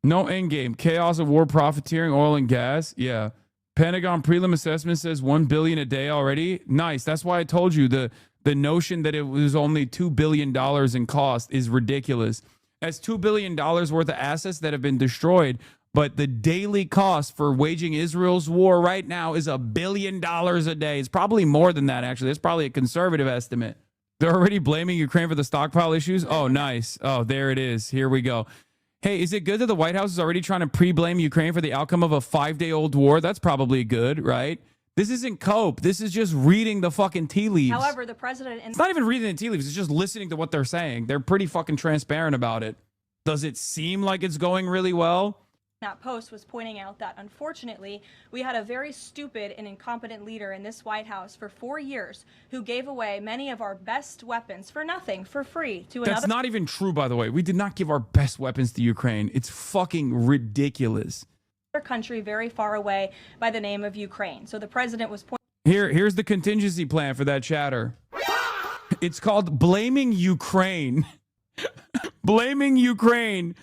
No end game. Chaos of war, profiteering, oil and gas. Yeah. Pentagon prelim assessment says $1 billion a day already. Nice. That's why I told you the notion that it was only $2 billion in cost is ridiculous. That's $2 billion worth of assets that have been destroyed. But the daily cost for waging Israel's war right now is $1 billion a day. It's probably more than that, actually. It's probably a conservative estimate. They're already blaming Ukraine for the stockpile issues. Oh, nice. Oh, there it is. Here we go. Hey, is it good that the White House is already trying to pre-blame Ukraine for the outcome of a 5-day-old war? That's probably good, right? This isn't cope. This is just reading the fucking tea leaves. However, the president... It's not even reading the tea leaves. It's just listening to what they're saying. They're pretty fucking transparent about it. Does it seem like it's going really well? That post was pointing out that, unfortunately, we had a very stupid and incompetent leader in this White House for 4 years who gave away many of our best weapons for nothing, for free, to another... That's not even true, by the way. We did not give our best weapons to Ukraine. It's fucking ridiculous. Country very far away by the name of Ukraine. So the president was pointing... Here's the contingency plan for that chatter. It's called blaming Ukraine. Blaming Ukraine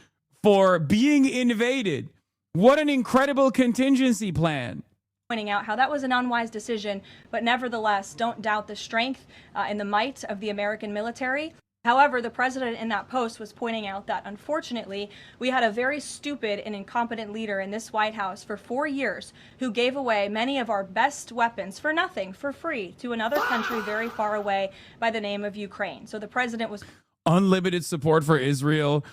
for being invaded. What an incredible contingency plan. Pointing out how that was an unwise decision, but nevertheless, don't doubt the strength and the might of the American military. However, the president in that post was pointing out that, unfortunately, we had a very stupid and incompetent leader in this White House for 4 years who gave away many of our best weapons for nothing, for free, to another country very far away by the name of Ukraine. So the president was... Unlimited support for Israel,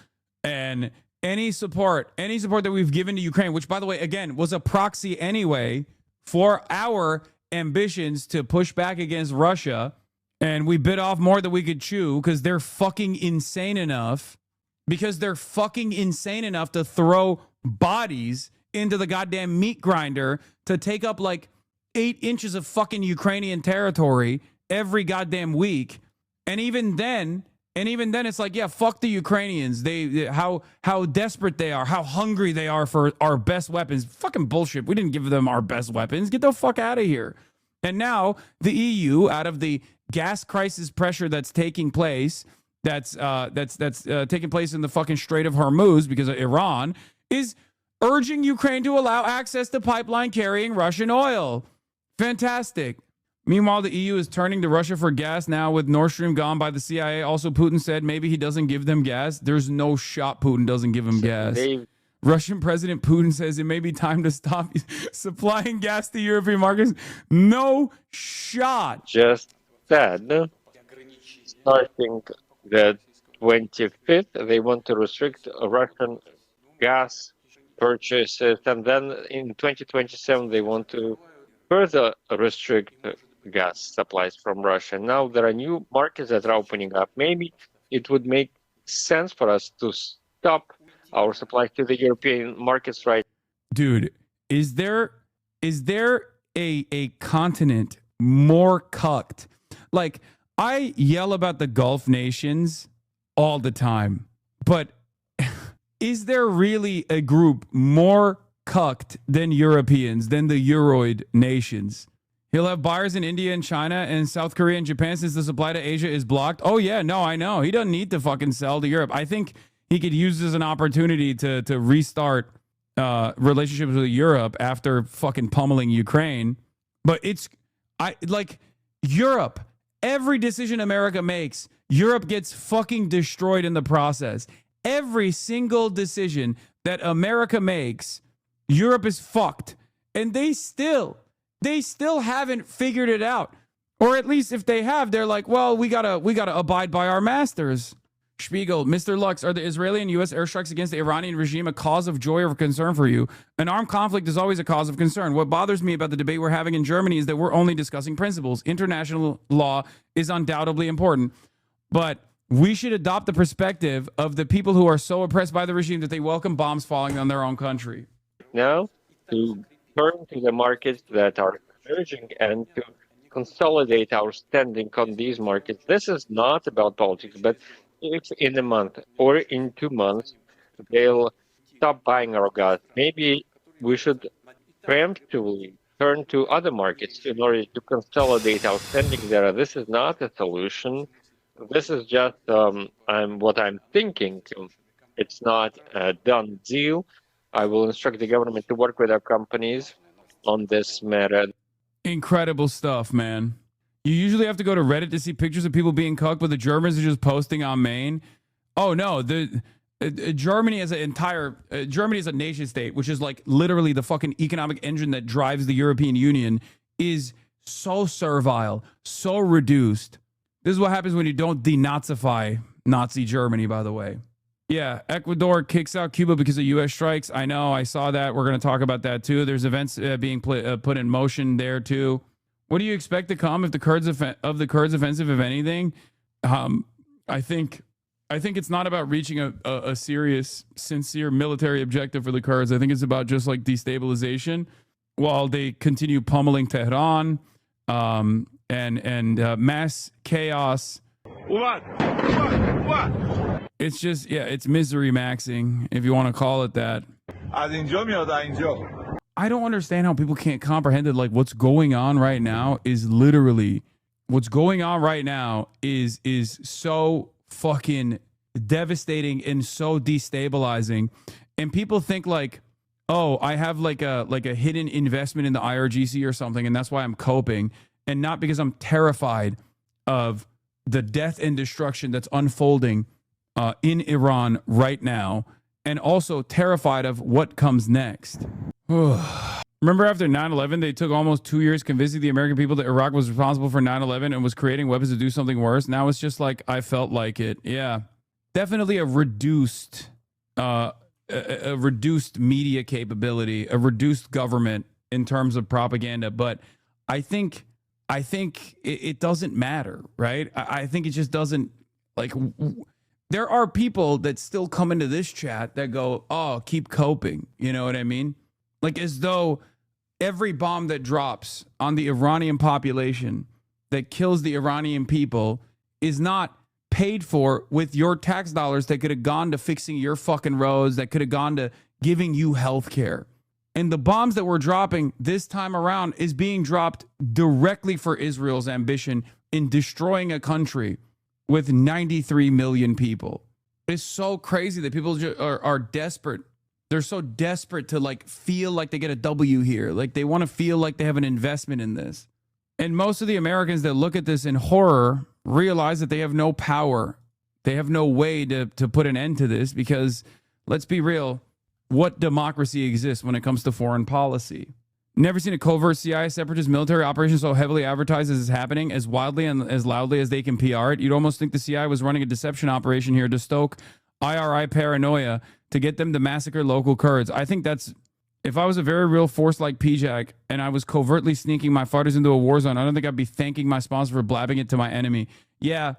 and any support that we've given to Ukraine, which, by the way, again, was a proxy anyway for our ambitions to push back against Russia. And we bit off more than we could chew because they're fucking insane enough. Because they're fucking insane enough to throw bodies into the goddamn meat grinder to take up like 8 inches of fucking Ukrainian territory every goddamn week. And even then it's like, yeah, fuck the Ukrainians. How desperate they are, how hungry they are for our best weapons. Fucking bullshit. We didn't give them our best weapons. Get the fuck out of here. And now the EU, out of the gas crisis pressure that's taking place, that's taking place in the fucking Strait of Hormuz because of Iran, is urging Ukraine to allow access to pipeline carrying Russian oil. Fantastic. Meanwhile, the EU is turning to Russia for gas now with Nord Stream gone by the CIA. Also, Putin said maybe he doesn't give them gas. There's no shot Putin doesn't give them gas. Russian President Putin says it may be time to stop supplying gas to European markets. No shot. Just said, starting the 25th, they want to restrict Russian gas purchases, and then in 2027 they want to further restrict gas supplies from Russia. Now there are new markets that are opening up. Maybe it would make sense for us to stop our supply to the European markets, right? Dude, is there a continent more cucked? Like, I yell about the Gulf nations all the time, but is there really a group more cucked than Europeans, than the Euroid nations? He'll have buyers in India and China and South Korea and Japan since the supply to Asia is blocked. Oh yeah, no, I know. He doesn't need to fucking sell to Europe. I think he could use this as an opportunity to restart relationships with Europe after fucking pummeling Ukraine. But Europe, every decision America makes, Europe gets fucking destroyed in the process. Every single decision that America makes, Europe is fucked. And they still haven't figured it out. Or at least if they have, they're like, well, we gotta abide by our masters. Spiegel, Mr. Lux, are the Israeli and U.S. airstrikes against the Iranian regime a cause of joy or concern for you? An armed conflict is always a cause of concern. What bothers me about the debate we're having in Germany is that we're only discussing principles. International law is undoubtedly important, but we should adopt the perspective of the people who are so oppressed by the regime that they welcome bombs falling on their own country. Now, to turn to the markets that are emerging and to consolidate our standing on these markets. This is not about politics, but if in a month or in 2 months they'll stop buying our gas, maybe we should preemptively turn to other markets in order to consolidate our standing there. This is not a solution. This is just what I'm thinking. It's not a done deal. I will instruct the government to work with our companies on this matter. Incredible stuff, man. You usually have to go to Reddit to see pictures of people being cucked, but the Germans are just posting on Maine. Oh no, Germany as Germany as a nation state, which is like literally the fucking economic engine that drives the European Union, is so servile, so reduced. This is what happens when you don't denazify Nazi Germany, by the way. Yeah, Ecuador kicks out Cuba because of U.S. strikes. I know, I saw that. We're going to talk about that too. There's events being put in motion there too. What do you expect to come if the Kurds offensive, if anything? I think it's not about reaching a serious, sincere military objective for the Kurds. I think it's about just like destabilization while they continue pummeling Tehran and mass chaos. What? It's just, yeah, it's misery maxing, if you want to call it that. I don't understand how people can't comprehend it. Like, what's going on right now is literally, what's going on right now is so fucking devastating and so destabilizing. And people think like, oh, I have like a hidden investment in the IRGC or something, and that's why I'm coping, and not because I'm terrified of the death and destruction that's unfolding in Iran right now, and also terrified of what comes next. Remember after 9/11, they took almost 2 years convincing the American people that Iraq was responsible for 9/11 and was creating weapons to do something worse. Now it's just like, I felt like it. Yeah, definitely a reduced media capability, a reduced government in terms of propaganda. But I think it doesn't matter, right? I think it just doesn't, like, there are people that still come into this chat that go, oh, keep coping. You know what I mean? Like, as though every bomb that drops on the Iranian population that kills the Iranian people is not paid for with your tax dollars that could have gone to fixing your fucking roads, that could have gone to giving you health care. And the bombs that we're dropping this time around is being dropped directly for Israel's ambition in destroying a country with 93 million people. It's so crazy that people are desperate. They're so desperate to like feel like they get a W here. Like they want to feel like they have an investment in this. And most of the Americans that look at this in horror realize that they have no power. They have no way to put an end to this, because let's be real, what democracy exists when it comes to foreign policy? Never seen a covert CIA separatist military operation so heavily advertised as is happening, as wildly and as loudly as they can PR it. You'd almost think the CIA was running a deception operation here to stoke IRI paranoia to get them to massacre local Kurds. I think that's, if I was a very real force like PJAC and I was covertly sneaking my fighters into a war zone, I don't think I'd be thanking my sponsor for blabbing it to my enemy. Yeah,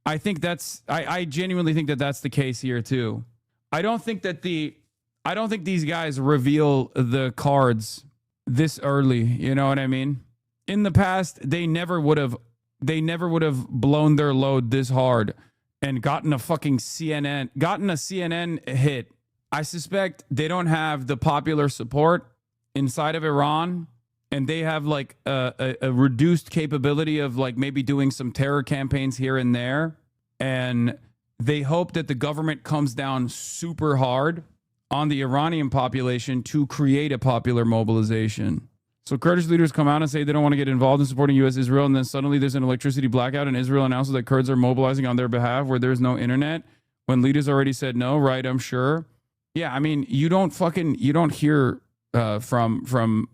I think that's, I genuinely think that that's the case here too. I don't think these guys reveal the cards this early, you know what I mean? In the past, they never would have blown their load this hard and gotten a CNN hit. I suspect they don't have the popular support inside of Iran, and they have like a reduced capability of like maybe doing some terror campaigns here and there, and they hope that the government comes down super hard on the Iranian population to create a popular mobilization. So Kurdish leaders come out and say they don't want to get involved in supporting U.S. Israel, and then suddenly there's an electricity blackout, and Israel announces that Kurds are mobilizing on their behalf where there's no internet, when leaders already said no, right? I'm sure. Yeah, I mean, you don't hear from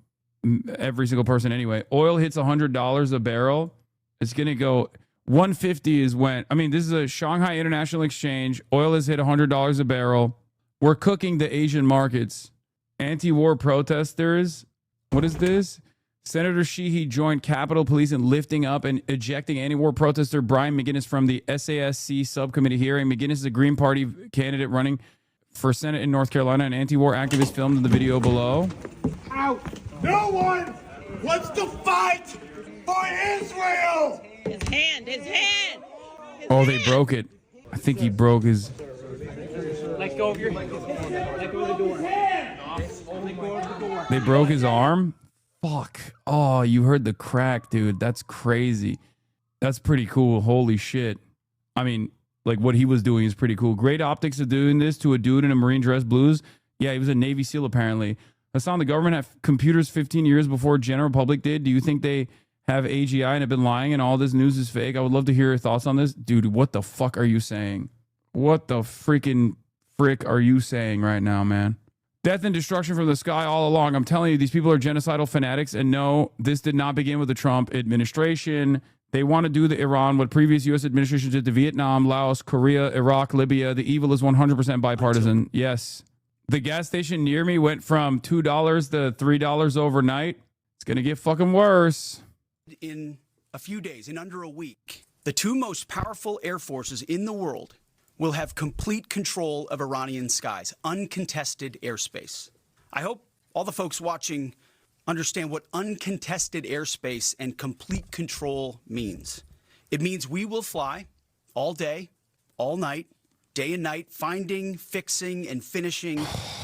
every single person anyway. Oil hits $100 a barrel. It's going to go, 150 is when, I mean, this is a Shanghai International Exchange. Oil has hit $100 a barrel. We're cooking the Asian markets. Anti-war protesters. What is this? Senator Sheehy joined Capitol Police in lifting up and ejecting anti-war protester Brian McGinnis from the SASC subcommittee hearing. McGinnis is a Green Party candidate running for Senate in North Carolina. An anti-war activist filmed in the video below. Out. No one wants to fight for Israel. His hand. Oh, they broke it. I think he broke his... Let go of your hand. Let go of the door. Let go of the door. They broke his arm? Fuck. Oh, you heard the crack, dude. That's crazy. That's pretty cool. Holy shit. I mean, like what he was doing is pretty cool. Great optics of doing this to a dude in a Marine dress blues. Yeah, he was a Navy SEAL apparently. Hassan, the government had computers 15 years before general public did. Do you think they have AGI and have been lying and all this news is fake? I would love to hear your thoughts on this. Dude, what the fuck are you saying? What the freaking frick are you saying right now, man? Death and destruction from the sky all along. I'm telling you, these people are genocidal fanatics. And no, this did not begin with the Trump administration. They want to do to Iran what previous U.S. administrations did to Vietnam, Laos, Korea, Iraq, Libya. The evil is 100% bipartisan. Yes. The gas station near me went from $2 to $3 overnight. It's going to get fucking worse. In a few days, in under a week, the two most powerful air forces in the world will have complete control of Iranian skies, uncontested airspace. I hope all the folks watching understand what uncontested airspace and complete control means. It means we will fly all day, all night, day and night, finding, fixing, and finishing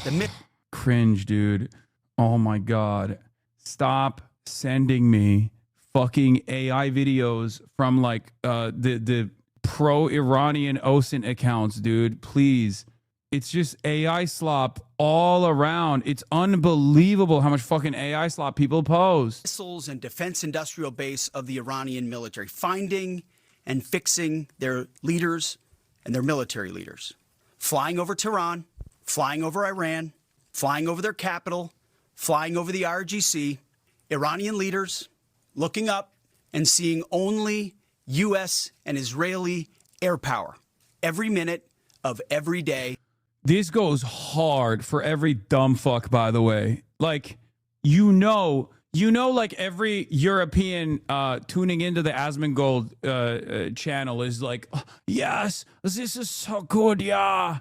the Cringe, dude. Oh my God. Stop sending me fucking AI videos from like the pro-Iranian OSINT accounts, dude. Please. It's just AI slop all around. It's unbelievable how much fucking AI slop people post. Missiles and defense industrial base of the Iranian military, finding and fixing their leaders and their military leaders, flying over Tehran, flying over Iran, flying over their capital, flying over the IRGC, Iranian leaders looking up and seeing only U.S. and Israeli air power every minute of every day. This goes hard for every dumb fuck, by the way. Like, you know, like every European tuning into the Asmongold channel is like, oh, yes, this is so good, yeah.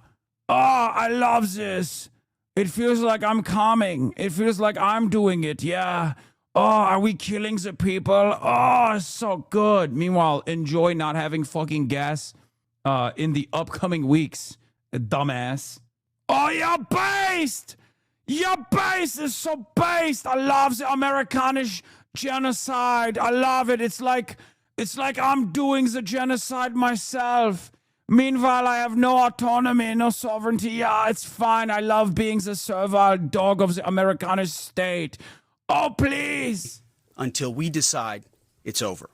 Oh, I love this. It feels like I'm calming. It feels like I'm doing it, yeah. Oh, are we killing the people? Oh, it's so good. Meanwhile, enjoy not having fucking gas in the upcoming weeks, dumbass. Oh, you're based! Your base is so based. I love the Americanish genocide. I love it. It's like I'm doing the genocide myself. Meanwhile, I have no autonomy, no sovereignty. Yeah, it's fine. I love being the servile dog of the Americanish state. Oh, please. Until we decide it's over.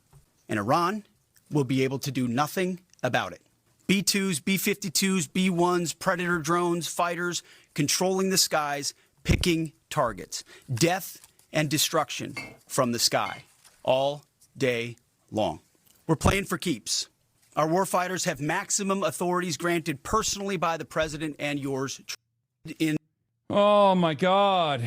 And Iran will be able to do nothing about it. B-2s, B-52s, B-1s, Predator drones, fighters, controlling the skies, picking targets. Death and destruction from the sky all day long. We're playing for keeps. Our warfighters have maximum authorities granted personally by the president and yours in. Oh my God.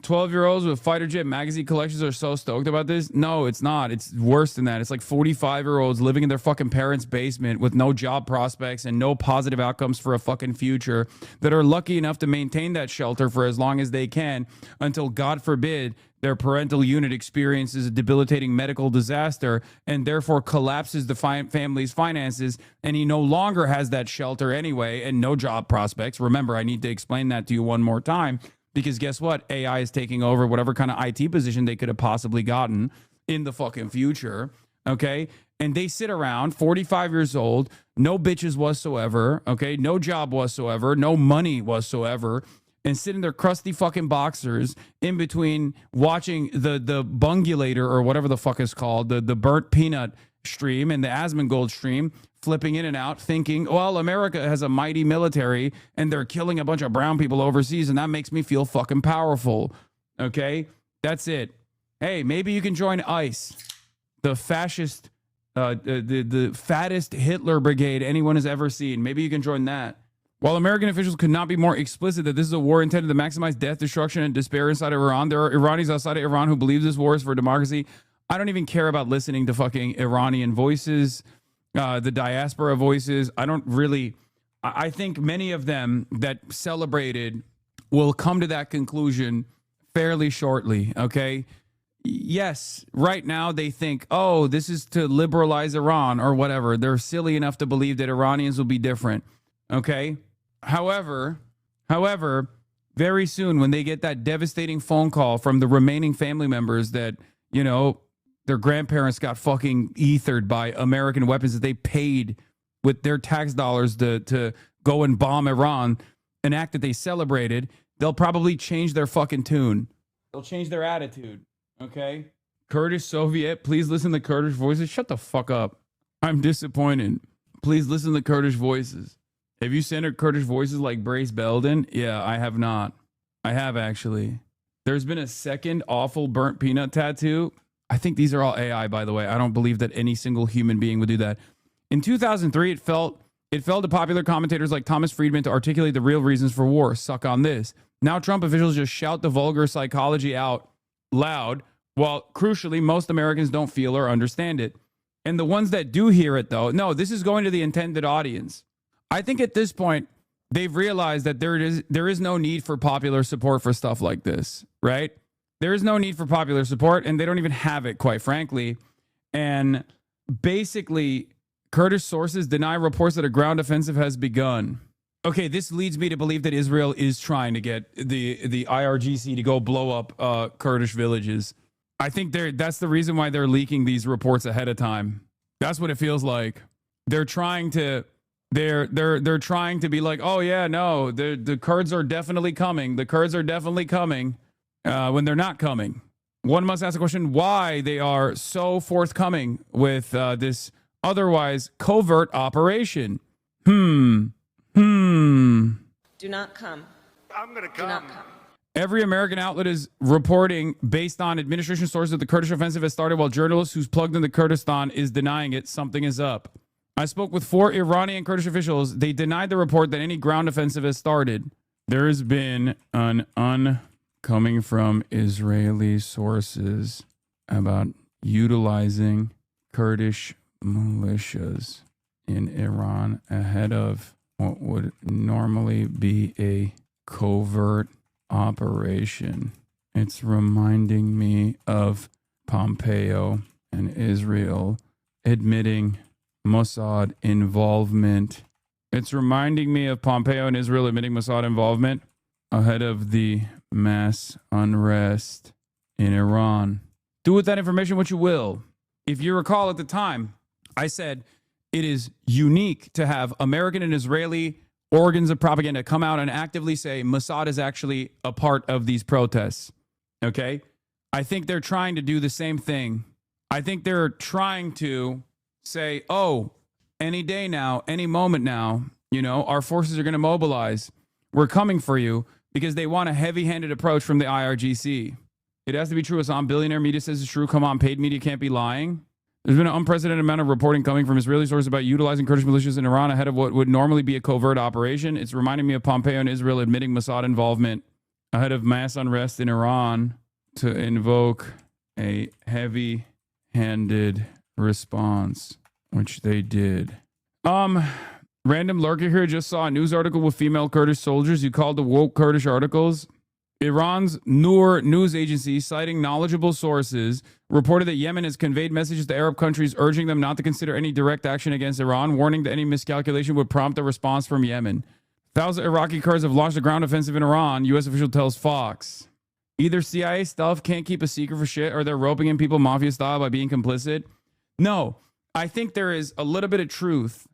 12-year-olds with fighter jet magazine collections are so stoked about this. No, it's not. It's worse than that. It's like 45-year-olds living in their fucking parents' basement with no job prospects and no positive outcomes for a fucking future that are lucky enough to maintain that shelter for as long as they can until, God forbid, their parental unit experiences a debilitating medical disaster and therefore collapses the family's finances, and he no longer has that shelter anyway and no job prospects. Remember, I need to explain that to you one more time, because guess what? AI is taking over whatever kind of IT position they could have possibly gotten in the fucking future, okay? And they sit around, 45 years old, no bitches whatsoever, okay? No job whatsoever, no money whatsoever, and sit in their crusty fucking boxers in between watching the Bungulator or whatever the fuck is called, the burnt peanut stream and the Asmongold stream, flipping in and out, thinking, well, America has a mighty military and they're killing a bunch of brown people overseas and that makes me feel fucking powerful. Okay? That's it. Hey, maybe you can join ICE, the fascist the fattest Hitler brigade anyone has ever seen. Maybe you can join that. While American officials could not be more explicit that this is a war intended to maximize death, destruction, and despair inside of Iran, there are Iranis outside of Iran who believe this war is for democracy. I don't even care about listening to fucking Iranian voices, the diaspora voices. I think many of them that celebrated will come to that conclusion fairly shortly, okay? Yes, right now they think, oh, this is to liberalize Iran or whatever. They're silly enough to believe that Iranians will be different, okay? However, very soon when they get that devastating phone call from the remaining family members that, you know, their grandparents got fucking ethered by American weapons that they paid with their tax dollars to go and bomb Iran, an act that they celebrated, they'll probably change their fucking tune. They'll change their attitude, okay? Kurdish Soviet, please listen to Kurdish voices. Shut the fuck up. I'm disappointed. Please listen to Kurdish voices. Have you centered Kurdish voices like Brace Belden? Yeah, I have not. I have actually. There's been a second awful burnt peanut tattoo. I think these are all AI, by the way. I don't believe that any single human being would do that. In 2003, it fell to popular commentators like Thomas Friedman to articulate the real reasons for war. Suck on this. Now Trump officials just shout the vulgar psychology out loud, while crucially, most Americans don't feel or understand it. And the ones that do hear it, though, no, this is going to the intended audience. I think at this point, they've realized that there is no need for popular support for stuff like this, right? There is no need for popular support, and they don't even have it, quite frankly. And basically, Kurdish sources deny reports that a ground offensive has begun. Okay, this leads me to believe that Israel is trying to get the IRGC to go blow up Kurdish villages. I think that's the reason why they're leaking these reports ahead of time. That's what it feels like. They're trying to be like, oh yeah, no, the Kurds are definitely coming. The Kurds are definitely coming when they're not coming. One must ask the question why they are so forthcoming with this otherwise covert operation. Do not come. I'm going to come. Do not come. Every American outlet is reporting based on administration sources that the Kurdish offensive has started, while journalists who's plugged into Kurdistan is denying it. Something is up. I spoke with 4 Iranian Kurdish officials. They denied the report that any ground offensive has started. There has been an coming from Israeli sources about utilizing Kurdish militias in Iran ahead of what would normally be a covert operation. It's reminding me of Pompeo and Israel admitting Mossad involvement. It's reminding me of Pompeo and Israel admitting Mossad involvement ahead of the mass unrest in Iran. Do with that information what you will. If you recall at the time, I said it is unique to have American and Israeli organs of propaganda come out and actively say Mossad is actually a part of these protests. Okay? I think they're trying to do the same thing. I think they're trying to say, oh, any day now, any moment now, you know, our forces are going to mobilize. We're coming for you, because they want a heavy-handed approach from the IRGC. It has to be true. Assam billionaire media says it's true. Come on, paid media can't be lying. There's been an unprecedented amount of reporting coming from Israeli sources about utilizing Kurdish militias in Iran ahead of what would normally be a covert operation. It's reminding me of Pompeo and Israel admitting Mossad involvement ahead of mass unrest in Iran to invoke a heavy-handed response, which they did. Random lurker here just saw a news article with female Kurdish soldiers. You called the woke Kurdish articles. Iran's Noor news agency, citing knowledgeable sources, reported that Yemen has conveyed messages to Arab countries urging them not to consider any direct action against Iran, warning that any miscalculation would prompt a response from Yemen. Thousands of Iraqi Kurds have launched a ground offensive in Iran, U.S. official tells Fox. Either CIA stuff can't keep a secret for shit, or they're roping in people mafia style by being complicit. No, I think there is a little bit of truth.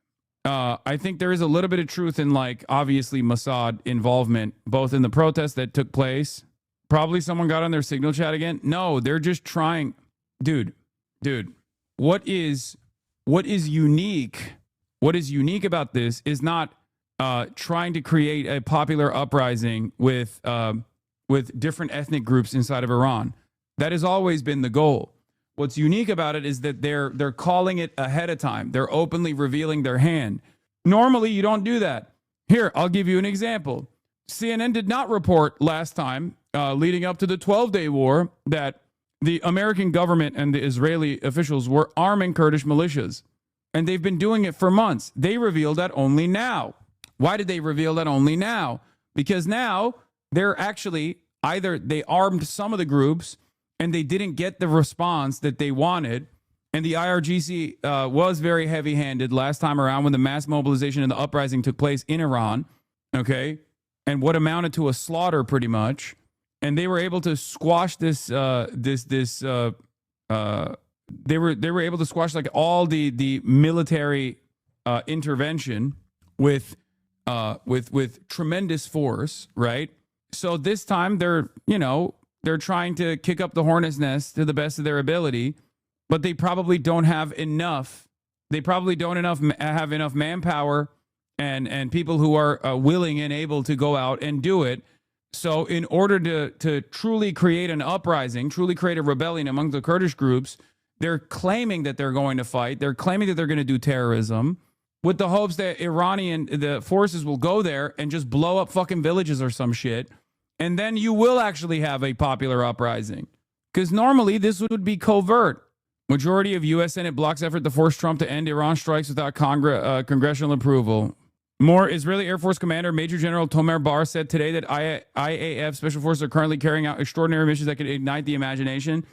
I think there is a little bit of truth in, like, obviously Mossad involvement, both in the protests that took place. Probably someone got on their signal chat again. No, they're just trying. Dude, what is unique? What is unique about this is not trying to create a popular uprising with different ethnic groups inside of Iran. That has always been the goal. what's unique about it is that they're calling it ahead of time. They're openly revealing their hand. Normally, you don't do that. Here, I'll give you an example. CNN did not report last time, leading up to the 12-day war, that the American government and the Israeli officials were arming Kurdish militias. And they've been doing it for months. They revealed that only now. Why did they reveal that only now? Because now they're actually either they armed some of the groups and they didn't get the response that they wanted. And the IRGC was very heavy-handed last time around when the mass mobilization and the uprising took place in Iran, okay? And what amounted to a slaughter pretty much. And they were able to squash this, they were able to squash like all the military intervention with tremendous force, right? So this time they're trying to kick up the hornet's nest to the best of their ability, but they probably don't have enough. They probably don't have enough manpower and people who are willing and able to go out and do it. So in order to truly create an uprising, truly create a rebellion among the Kurdish groups, they're claiming that they're going to fight. They're claiming that they're going to do terrorism with the hopes that the forces will go there and just blow up fucking villages or some shit. And then you will actually have a popular uprising. Because normally this would be covert. Majority of U.S. Senate blocks effort to force Trump to end Iran strikes without congressional approval. More Israeli Air Force Commander Major General Tomer Bar said today that IAF Special Forces are currently carrying out extraordinary missions that could ignite the imagination.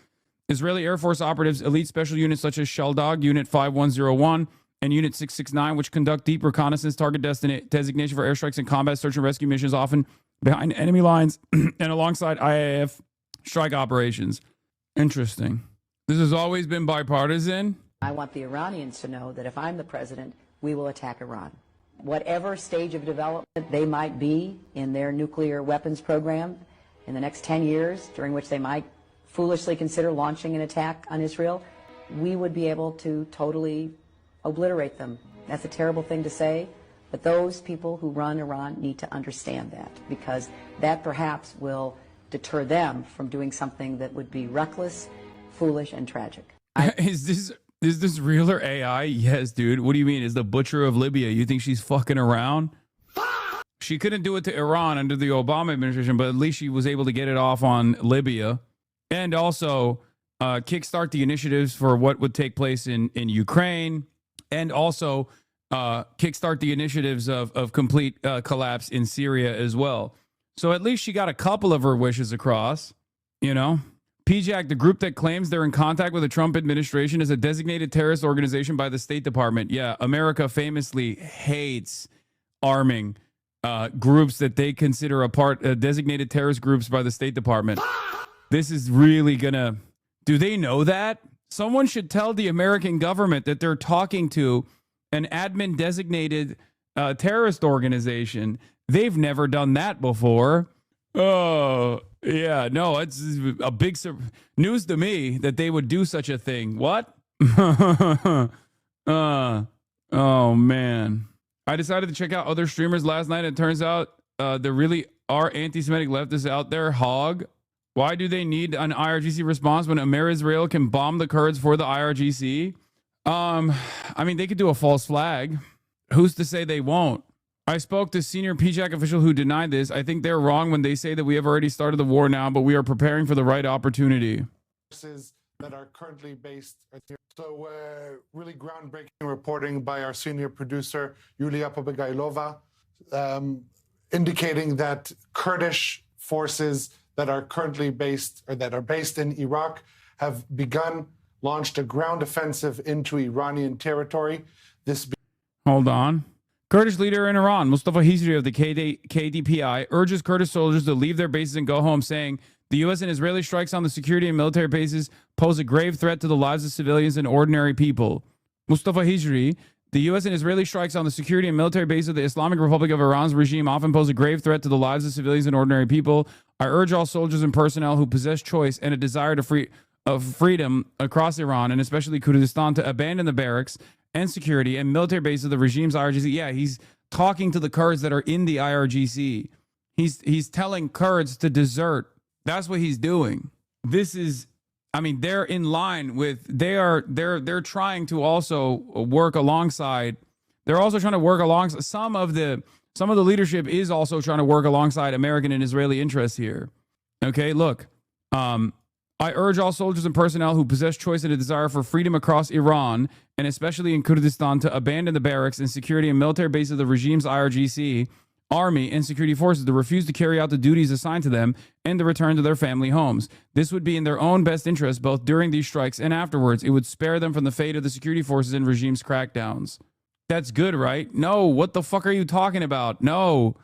Israeli Air Force operatives, elite special units such as Sheldog, Unit 5101, and Unit 669, which conduct deep reconnaissance, target designation for airstrikes and combat search and rescue missions, often behind enemy lines and alongside IAF strike operations. Interesting. This has always been bipartisan. I want the Iranians to know that if I'm the president, we will attack Iran. Whatever stage of development they might be in their nuclear weapons program in the next 10 years, during which they might foolishly consider launching an attack on Israel, we would be able to totally obliterate them. That's a terrible thing to say, but those people who run Iran need to understand that, because that perhaps will deter them from doing something that would be reckless, foolish, and tragic. Is this real or AI? Yes, dude. What do you mean? Is the butcher of Libya? You think she's fucking around? She couldn't do it to Iran under the Obama administration, but at least she was able to get it off on Libya. And also kickstart the initiatives for what would take place in Ukraine. And also kickstart the initiatives of complete collapse in Syria as well. So at least she got a couple of her wishes across, you know? PJAC, the group that claims they're in contact with the Trump administration, is a designated terrorist organization by the State Department. Yeah, America famously hates arming groups that they consider designated terrorist groups by the State Department. This is really gonna... Do they know that? Someone should tell the American government that they're talking to an admin-designated terrorist organization. They've never done that before. Oh... Yeah, no, it's a big news to me that they would do such a thing. What? Oh, man. I decided to check out other streamers last night. And it turns out there really are anti-Semitic leftists out there. Hog. Why do they need an IRGC response when Israel can bomb the Kurds for the IRGC? I mean, they could do a false flag. Who's to say they won't? I spoke to senior PJAC official who denied this. I think they're wrong when they say that we have already started the war now, but we are preparing for the right opportunity. That are currently based here. So really groundbreaking reporting by our senior producer, Yulia Pobegailova, indicating that Kurdish forces that are currently based or that are based in Iraq have launched a ground offensive into Iranian territory. Hold on. Kurdish leader in Iran, Mustafa Hizri of the KDPI, urges Kurdish soldiers to leave their bases and go home, saying the U.S. and Israeli strikes on the security and military bases pose a grave threat to the lives of civilians and ordinary people. Mustafa Hizri, the U.S. and Israeli strikes on the security and military bases of the Islamic Republic of Iran's regime often pose a grave threat to the lives of civilians and ordinary people. I urge all soldiers and personnel who possess choice and a desire of freedom across Iran, and especially Kurdistan, to abandon the barracks and security and military bases of the regime's IRGC. Yeah, he's talking to the Kurds that are in the IRGC. He's telling Kurds to desert. That's what he's doing. This is I mean, they're in line with, they're trying to also work alongside. They're also trying to work alongside some of the leadership is also trying to work alongside American and Israeli interests here. Okay, look, I urge all soldiers and personnel who possess choice and a desire for freedom across Iran, and especially in Kurdistan, to abandon the barracks and security and military bases of the regime's IRGC, army, and security forces, to refuse to carry out the duties assigned to them, and to return to their family homes. This would be in their own best interest, both during these strikes and afterwards. It would spare them from the fate of the security forces and regime's crackdowns. That's good, right? No, what the fuck are you talking about? No,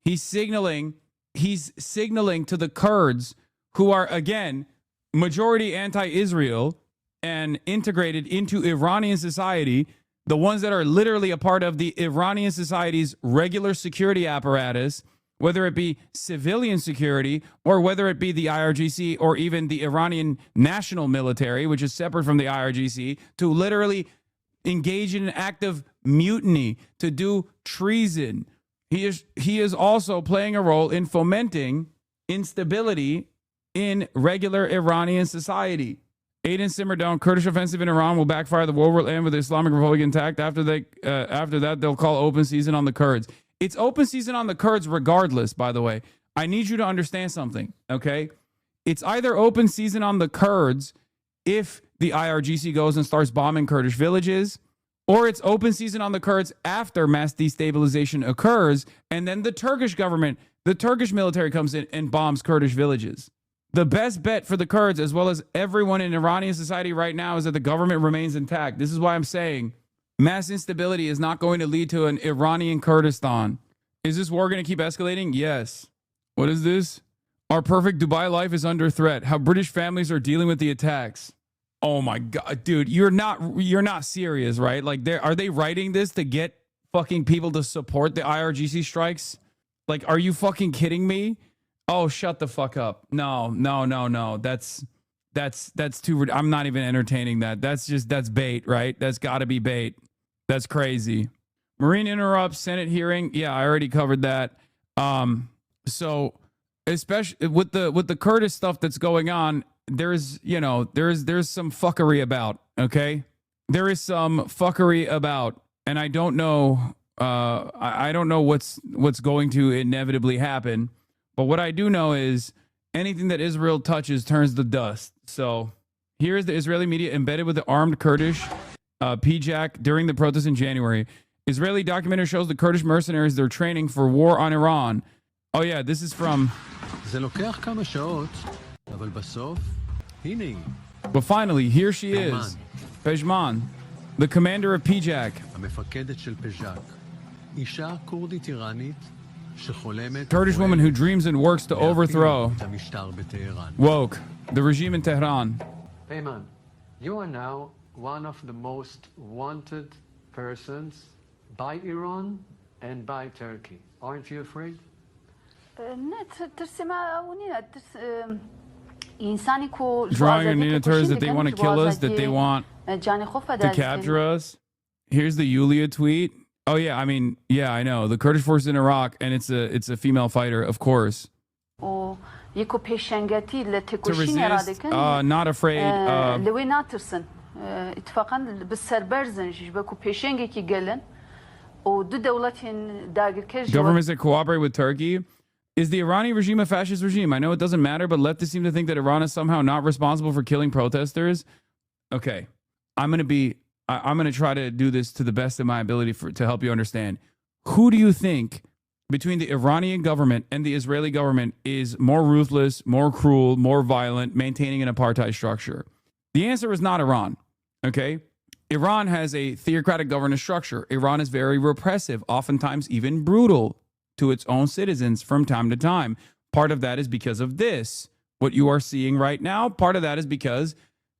he's signaling to the Kurds, who are, again, majority anti-Israel and integrated into Iranian society, the ones that are literally a part of the Iranian society's regular security apparatus, whether it be civilian security or whether it be the IRGC or even the Iranian national military, which is separate from the IRGC, to literally engage in an act of mutiny, to do treason. He is also playing a role in fomenting instability in regular Iranian society. Aden simmer down. Kurdish offensive in Iran will backfire. The war will end with the Islamic Republic intact. After that, they'll call open season on the Kurds. It's open season on the Kurds regardless, by the way. I need you to understand something, okay? It's either open season on the Kurds if the IRGC goes and starts bombing Kurdish villages, or it's open season on the Kurds after mass destabilization occurs, and then the Turkish government, the Turkish military comes in and bombs Kurdish villages. The best bet for the Kurds, as well as everyone in Iranian society right now, is that the government remains intact. This is why I'm saying mass instability is not going to lead to an Iranian Kurdistan. Is this war going to keep escalating? Yes. What is this? Our perfect Dubai life is under threat. How British families are dealing with the attacks. Oh my God, dude, you're not serious, right? Like, are they writing this to get fucking people to support the IRGC strikes? Like, are you fucking kidding me? Oh, shut the fuck up. No. That's too, I'm not even entertaining that. That's bait, right? That's gotta be bait. That's crazy. Marine interrupts Senate hearing. Yeah, I already covered that. So especially with the Kurdish stuff that's going on, there's some fuckery about, okay? There is some fuckery about, and I don't know, I don't know what's going to inevitably happen. But what I do know is anything that Israel touches turns to dust. So here is the Israeli media embedded with the armed Kurdish PJAK during the protests in January. Israeli documentary shows the Kurdish mercenaries they're training for war on Iran. Oh yeah, this is from... But finally, here she is. Pejman, the commander of PJAK. Kurdish woman who dreams and works to overthrow woke the regime in Tehran. Peyman, you are now one of the most wanted persons by Iran and by Turkey. Aren't you afraid? Drawing on Nina that they want to kill us, that they want to capture us. Here's the Yulia tweet. Oh yeah, I mean, yeah, I know. The Kurdish forces in Iraq, and it's a female fighter, of course. To resist, not afraid. Governments that cooperate with Turkey. Is the Iranian regime a fascist regime? I know it doesn't matter, but leftists seem to think that Iran is somehow not responsible for killing protesters. Okay, I'm going to try to do this to the best of my ability to help you understand. Who do you think between the Iranian government and the Israeli government is more ruthless, more cruel, more violent, maintaining an apartheid structure? The answer is not Iran, okay? Iran has a theocratic governance structure. Iran is very repressive, oftentimes even brutal to its own citizens from time to time. Part of that is because of this, what you are seeing right now. Part of that is because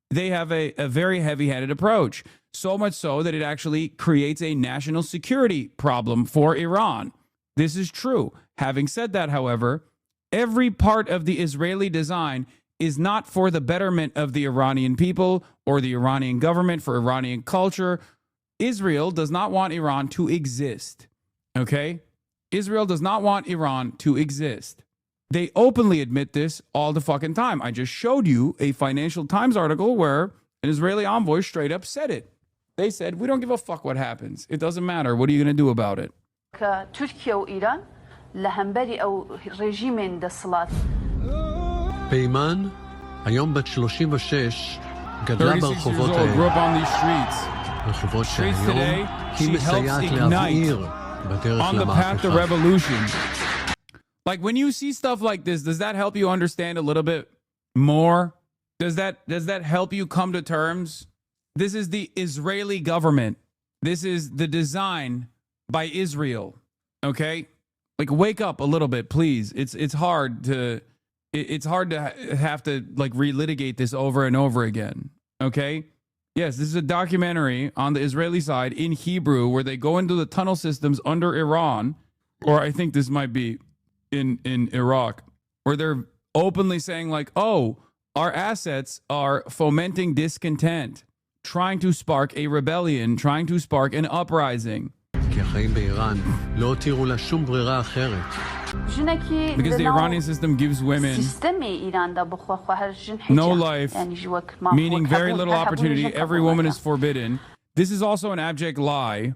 they have a very heavy-handed approach, so much so that it actually creates a national security problem for Iran. This is true. Having said that, however, every part of the Israeli design is not for the betterment of the Iranian people or the Iranian government, for Iranian culture. Israel does not want Iran to exist, okay? Israel does not want Iran to exist. They openly admit this all the fucking time. I just showed you a Financial Times article where an Israeli envoy straight up said it. They said, we don't give a fuck what happens. It doesn't matter. What are you going to do about it? تركيا وإيران لهمبري أو رجيم دصلات. פיימן, היום בת 36, גדלה 36 ברחובות years old, grew up on these streets. רחובות Streets שהיום today, היא she helps מסייעת ignite להבעיר בדרך on the path to למהפכה. revolution. Like when you see stuff like this, does that help you understand a little bit more? Does that help you come to terms? This is the Israeli government. This is the design by Israel. Okay? Like wake up a little bit, please. It's hard to have to like relitigate this over and over again. Okay? Yes, this is a documentary on the Israeli side in Hebrew where they go into the tunnel systems under Iran, or I think this might be in Iraq, where they're openly saying like, oh, our assets are fomenting discontent, trying to spark a rebellion, trying to spark an uprising. כי החיים באיראן לא הותירו לה שום ברירה אחרת. Because the Iranian system gives women no life, meaning very little opportunity. Every woman is forbidden. This is also an abject lie.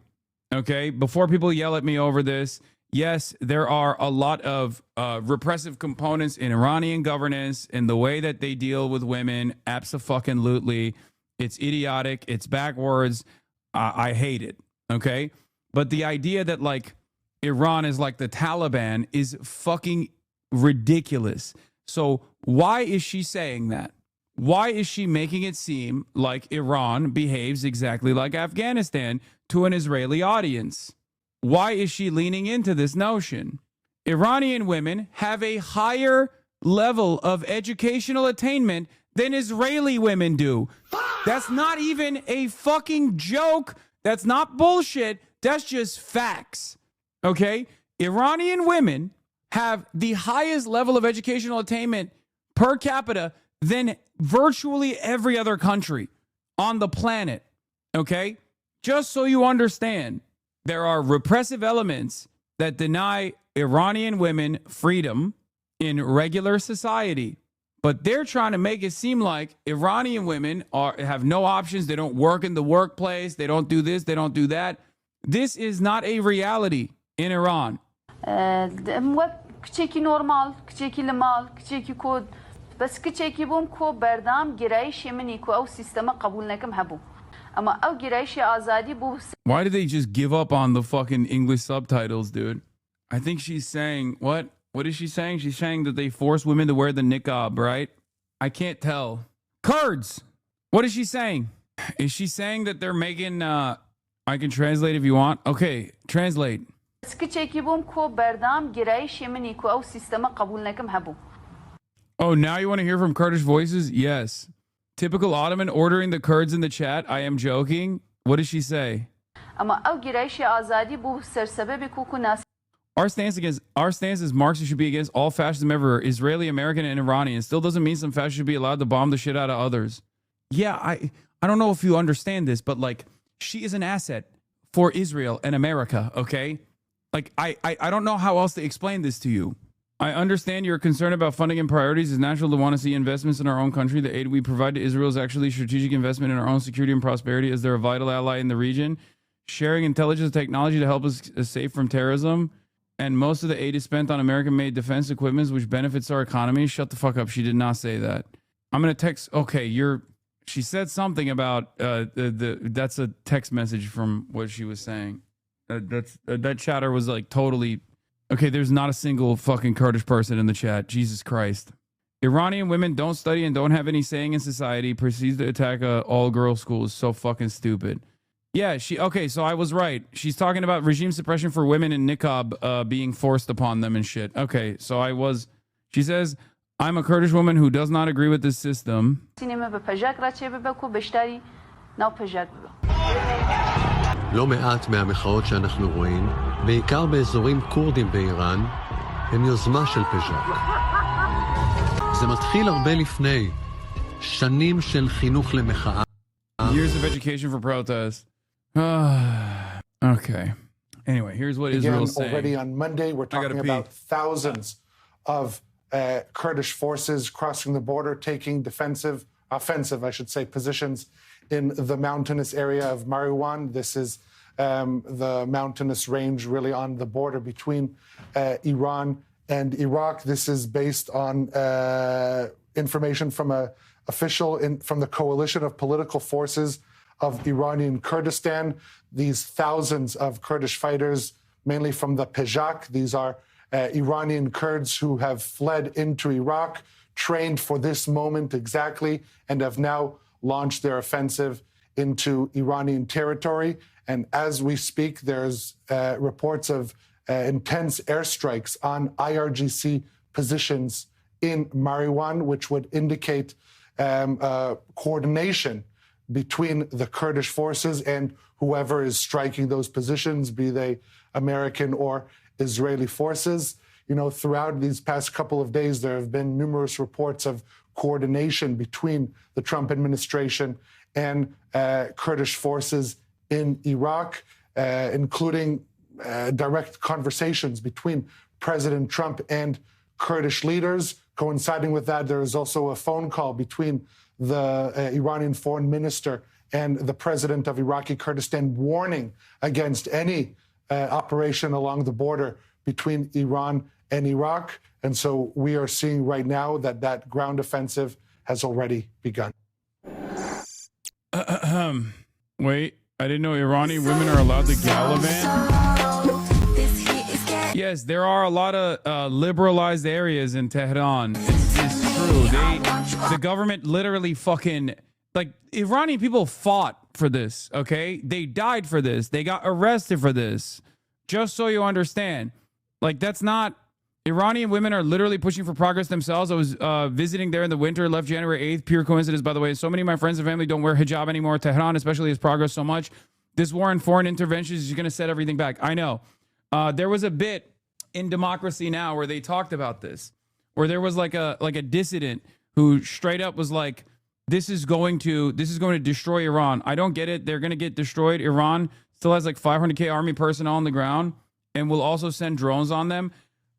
Okay, before people yell at me over this, yes, there are a lot of repressive components in Iranian governance in the way that they deal with women. Abso-fucking-lutely. It's idiotic. It's backwards. I hate it. Okay, but the idea that like Iran is like the Taliban is fucking ridiculous. So why is she saying that? Why is she making it seem like Iran behaves exactly like Afghanistan to an Israeli audience? Why is she leaning into this notion? Iranian women have a higher level of educational attainment than Israeli women do. That's not even a fucking joke. That's not bullshit. That's just facts. Okay? Iranian women have the highest level of educational attainment per capita than virtually every other country on the planet. Okay? Just so you understand, there are repressive elements that deny Iranian women freedom in regular society. But they're trying to make it seem like Iranian women have no options. They don't work in the workplace. They don't do this. They don't do that. This is not a reality in Iran. كچێکی نۆرمال کچێکی لە ماڵ کچێکی کۆد بەس کچێکی بووم کۆ بەردام گرایشی منی کۆ ئەو سیستەمە قبول نەکەم هەبوو ئەمە ئەو گرایشی ئازادی بوو. Why did they just give up on the fucking English subtitles, dude? I think she's saying what? What is she saying? She's saying that they force women to wear the niqab, right? I can't tell. Kurds. What is she saying? Is she saying that they're making I can translate if you want. Okay, translate. Oh, now you want to hear from Kurdish voices? Yes. Typical Ottoman ordering the Kurds in the chat. I am joking. What does she say? Our stance is Marxists should be against all fascism everywhere, Israeli, American, and Iranian. Still doesn't mean some fascists should be allowed to bomb the shit out of others. Yeah, I don't know if you understand this, but like she is an asset for Israel and America, okay? Like I don't know how else to explain this to you. I understand your concern about funding and priorities. It's natural to want to see investments in our own country. The aid we provide to Israel is actually strategic investment in our own security and prosperity as they're a vital ally in the region. Sharing intelligence and technology to help us safe from terrorism. And most of the aid is spent on American-made defense equipment, which benefits our economy. Shut the fuck up. She did not say that. I'm going to text. Okay, she said something about that's a text message from what she was saying. That chatter was like totally... Okay, there's not a single fucking Kurdish person in the chat. Jesus Christ. Iranian women don't study and don't have any saying in society. Proceeds to attack a all-girls school is so fucking stupid. Yeah, okay, so I was right. She's talking about regime suppression for women in niqab being forced upon them and shit. Okay, so she says, I'm a Kurdish woman who does not agree with this system. לא מעט מהמחאות שאנחנו רואים, בעיקר באזורים קורדים באיראן, הם יוזמה של פז'ק. זה מתחיל הרבה לפני, שנים של חינוך למחאה. Years of education for protest. Okay. Anyway, here's what Israel's saying. Already on Monday, we're talking about thousands of Kurdish forces crossing the border, taking offensive, positions in the mountainous area of Mariwan. This is the mountainous range really on the border between Iran and Iraq. This is based on information from an official from the coalition of political forces of Iranian Kurdistan. These thousands of Kurdish fighters, mainly from the Pejak, these are Iranian Kurds who have fled into Iraq, trained for this moment exactly, and have now launched their offensive into Iranian territory. And as we speak, there's reports of intense airstrikes on IRGC positions in Mariwan, which would indicate coordination between the Kurdish forces and whoever is striking those positions, be they American or Israeli forces. You know, throughout these past couple of days, there have been numerous reports of coordination between the Trump administration and Kurdish forces in Iraq, including direct conversations between President Trump and Kurdish leaders. Coinciding with that, there is also a phone call between the Iranian foreign minister and the president of Iraqi Kurdistan, warning against any operation along the border between Iran and Iraq. And so we are seeing right now that that ground offensive has already begun. Wait, I didn't know Iranian women are allowed to gallivant. Yes, there are a lot of liberalized areas in Tehran. It's true. The government literally fucking, like, Iranian people fought for this, okay? They died for this. They got arrested for this. Just so you understand. Like, that's not... Iranian women are literally pushing for progress themselves. I was visiting there in the winter, left January 8th. Pure coincidence, by the way. So many of my friends and family don't wear hijab anymore. Tehran especially has progressed so much. This war and foreign interventions is going to set everything back. I know. There was a bit in Democracy Now! Where they talked about this, where there was like a dissident who straight up was like, this is going to destroy Iran. I don't get it. They're going to get destroyed. Iran still has like 500K army personnel on the ground and will also send drones on them.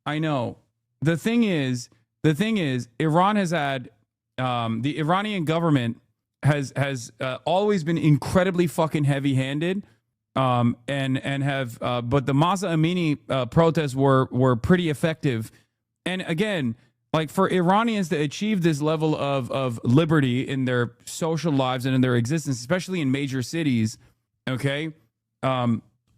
I know. The thing is, Iran has had, the Iranian government has always been incredibly fucking heavy-handed, and have, but the Mahsa Amini protests were pretty effective. And again, like, for Iranians to achieve this level of liberty in their social lives and in their existence, especially in major cities, okay,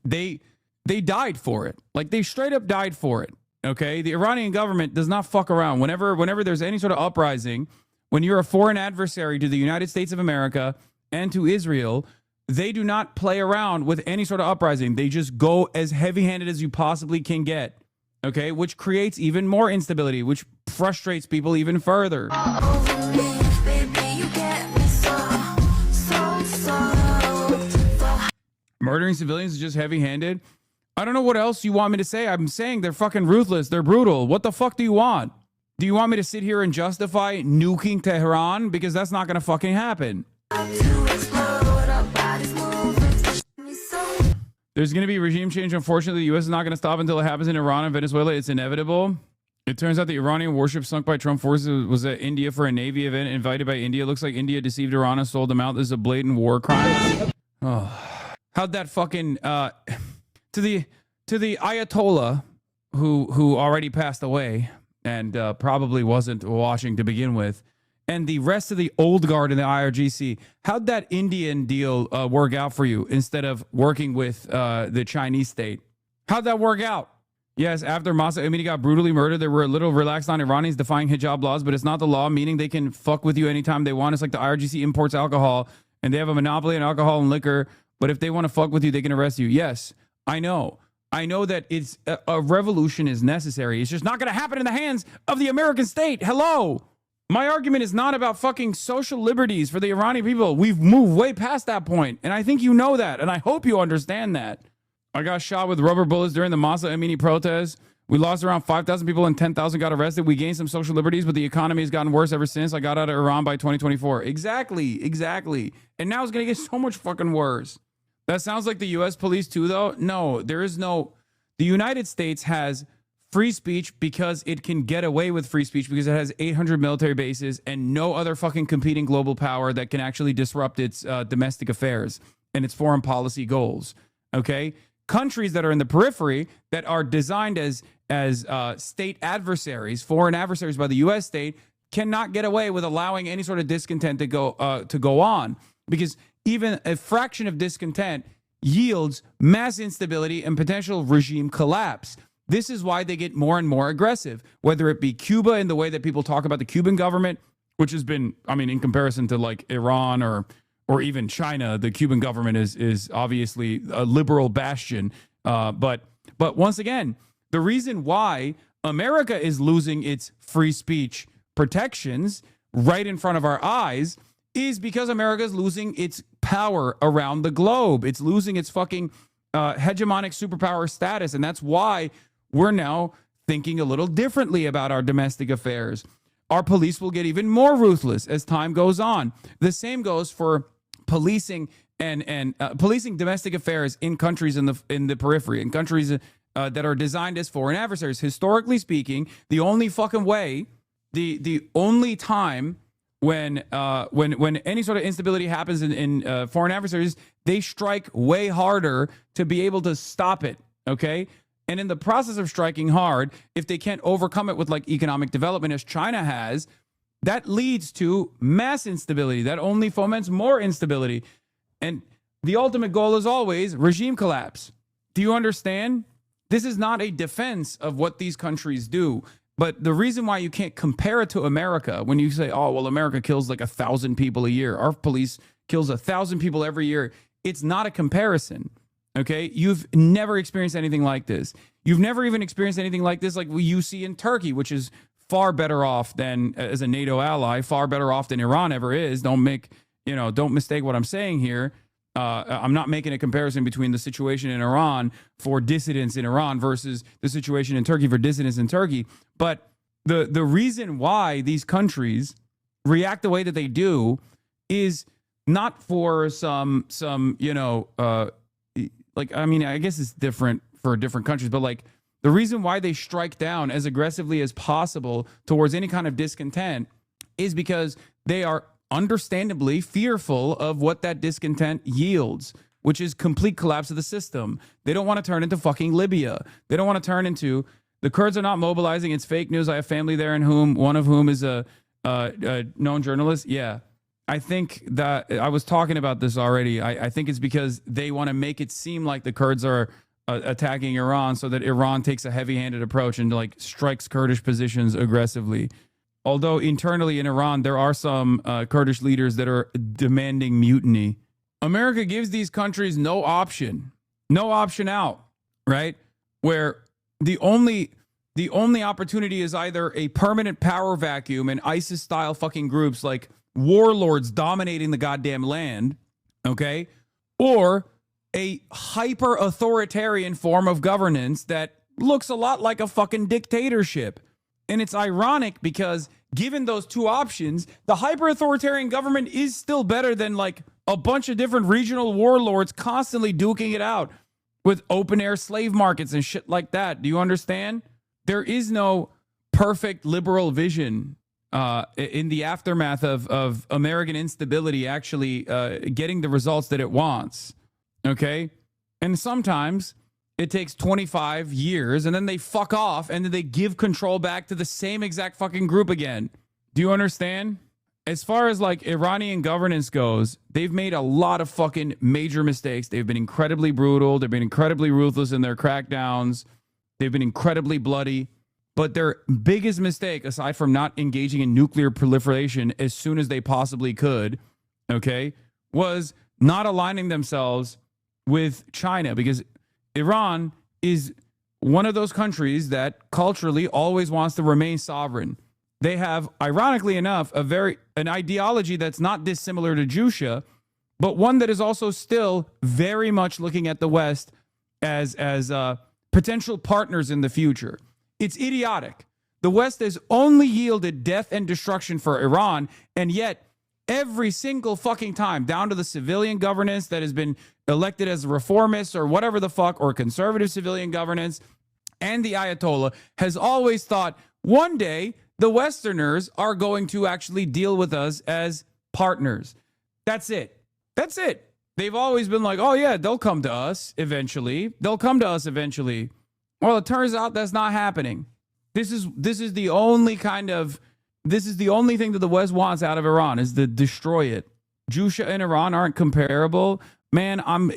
they died for it. Like, they straight up died for it. Okay, the Iranian government does not fuck around. Whenever there's any sort of uprising, when you're a foreign adversary to the United States of America and to Israel, they do not play around with any sort of uprising. They just go as heavy-handed as you possibly can get. Okay, which creates even more instability, which frustrates people even further. Murdering civilians is just heavy-handed. I don't know what else you want me to say. I'm saying they're fucking ruthless. They're brutal. What the fuck do you want? Do you want me to sit here and justify nuking Tehran? Because that's not going to fucking happen. There's going to be regime change. Unfortunately, the U.S. is not going to stop until it happens in Iran and Venezuela. It's inevitable. It turns out the Iranian warship sunk by Trump forces was at India for a Navy event invited by India. Looks like India deceived Iran and sold them out. This is a blatant war crime. Oh. How'd that fucking... To the Ayatollah, who already passed away and probably wasn't watching to begin with, and the rest of the old guard in the IRGC, how'd that Indian deal work out for you instead of working with the Chinese state? How'd that work out? Yes, after Mahsa Amini got brutally murdered, they were a little relaxed on Iranians defying hijab laws, but it's not the law, meaning they can fuck with you anytime they want. It's like the IRGC imports alcohol, and they have a monopoly on alcohol and liquor, but if they want to fuck with you, they can arrest you. Yes. I know that it's a revolution is necessary. It's just not going to happen in the hands of the American state. Hello. My argument is not about fucking social liberties for the Iranian people. We've moved way past that point. And I think you know that. And I hope you understand that. I got shot with rubber bullets during the Mahsa Amini protests. We lost around 5,000 people and 10,000 got arrested. We gained some social liberties, but the economy has gotten worse ever since. I got out of Iran by 2024. Exactly. And now it's going to get so much fucking worse. That sounds like the U.S. police too, though. No, there is no... The United States has free speech because it can get away with free speech because it has 800 military bases and no other fucking competing global power that can actually disrupt its domestic affairs and its foreign policy goals. Okay? Countries that are in the periphery that are designed as state adversaries, foreign adversaries by the U.S. state, cannot get away with allowing any sort of discontent to go on, because even a fraction of discontent yields mass instability and potential regime collapse. This is why they get more and more aggressive, whether it be Cuba in the way that people talk about the Cuban government, which has been, I mean, in comparison to like Iran or even China, the Cuban government is obviously a liberal bastion. But once again, the reason why America is losing its free speech protections right in front of our eyes is because America is losing its power around the globe. It's losing its fucking hegemonic superpower status. And that's why we're now thinking a little differently about our domestic affairs. Our police will get even more ruthless as time goes on. The same goes for policing and policing domestic affairs in countries in the periphery, in countries that are designed as foreign adversaries. Historically speaking, the only fucking way, the only time when any sort of instability happens in foreign adversaries, they strike way harder to be able to stop it. Okay. And in the process of striking hard, if they can't overcome it with like economic development as China has, that leads to mass instability. That only foments more instability. And the ultimate goal is always regime collapse. Do you understand? This is not a defense of what these countries do. But the reason why you can't compare it to America, when you say, oh, well, America kills like 1,000 people a year, our police kills 1,000 people every year, it's not a comparison. Okay, you've never experienced anything like this. You've never even experienced anything like this, like you see in Turkey, which is far better off than, as a NATO ally, far better off than Iran ever is. Don't mistake what I'm saying here. I'm not making a comparison between the situation in Iran for dissidents in Iran versus the situation in Turkey for dissidents in Turkey. But the reason why these countries react the way that they do is not for some like, I mean, I guess it's different for different countries, but like the reason why they strike down as aggressively as possible towards any kind of discontent is because they are understandably fearful of what that discontent yields, which is complete collapse of the system. They don't want to turn into fucking Libya. They don't want to turn into, the Kurds are not mobilizing. It's fake news. I have family there one of whom is a known journalist. Yeah. I think that I was talking about this already. I think it's because they want to make it seem like the Kurds are attacking Iran so that Iran takes a heavy-handed approach and like strikes Kurdish positions aggressively. Although internally in Iran, there are some Kurdish leaders that are demanding mutiny. America gives these countries no option out, right? Where the only opportunity is either a permanent power vacuum and ISIS-style fucking groups like warlords dominating the goddamn land, okay? Or a hyper-authoritarian form of governance that looks a lot like a fucking dictatorship. And it's ironic because given those two options, the hyper-authoritarian government is still better than like a bunch of different regional warlords constantly duking it out with open-air slave markets and shit like that. Do you understand? There is no perfect liberal vision in the aftermath of American instability actually getting the results that it wants, okay? And sometimes it takes 25 years and then they fuck off and then they give control back to the same exact fucking group again. Do you understand? As far as like Iranian governance goes, they've made a lot of fucking major mistakes. They've been incredibly brutal. They've been incredibly ruthless in their crackdowns. They've been incredibly bloody. But their biggest mistake, aside from not engaging in nuclear proliferation as soon as they possibly could, okay, was not aligning themselves with China, because Iran is one of those countries that culturally always wants to remain sovereign. They have, ironically enough, an ideology that's not dissimilar to Jusha, but one that is also still very much looking at the West as potential partners in the future. It's idiotic. The West has only yielded death and destruction for Iran, and yet every single fucking time, down to the civilian governance that has been elected as reformist or whatever the fuck, or conservative civilian governance, and the Ayatollah has always thought one day the Westerners are going to actually deal with us as partners. That's it. That's it. They've always been like, oh yeah, they'll come to us eventually. They'll come to us eventually. Well, it turns out that's not happening. This is the only thing that the West wants out of Iran is to destroy it. Jusha and Iran aren't comparable. Man, I'm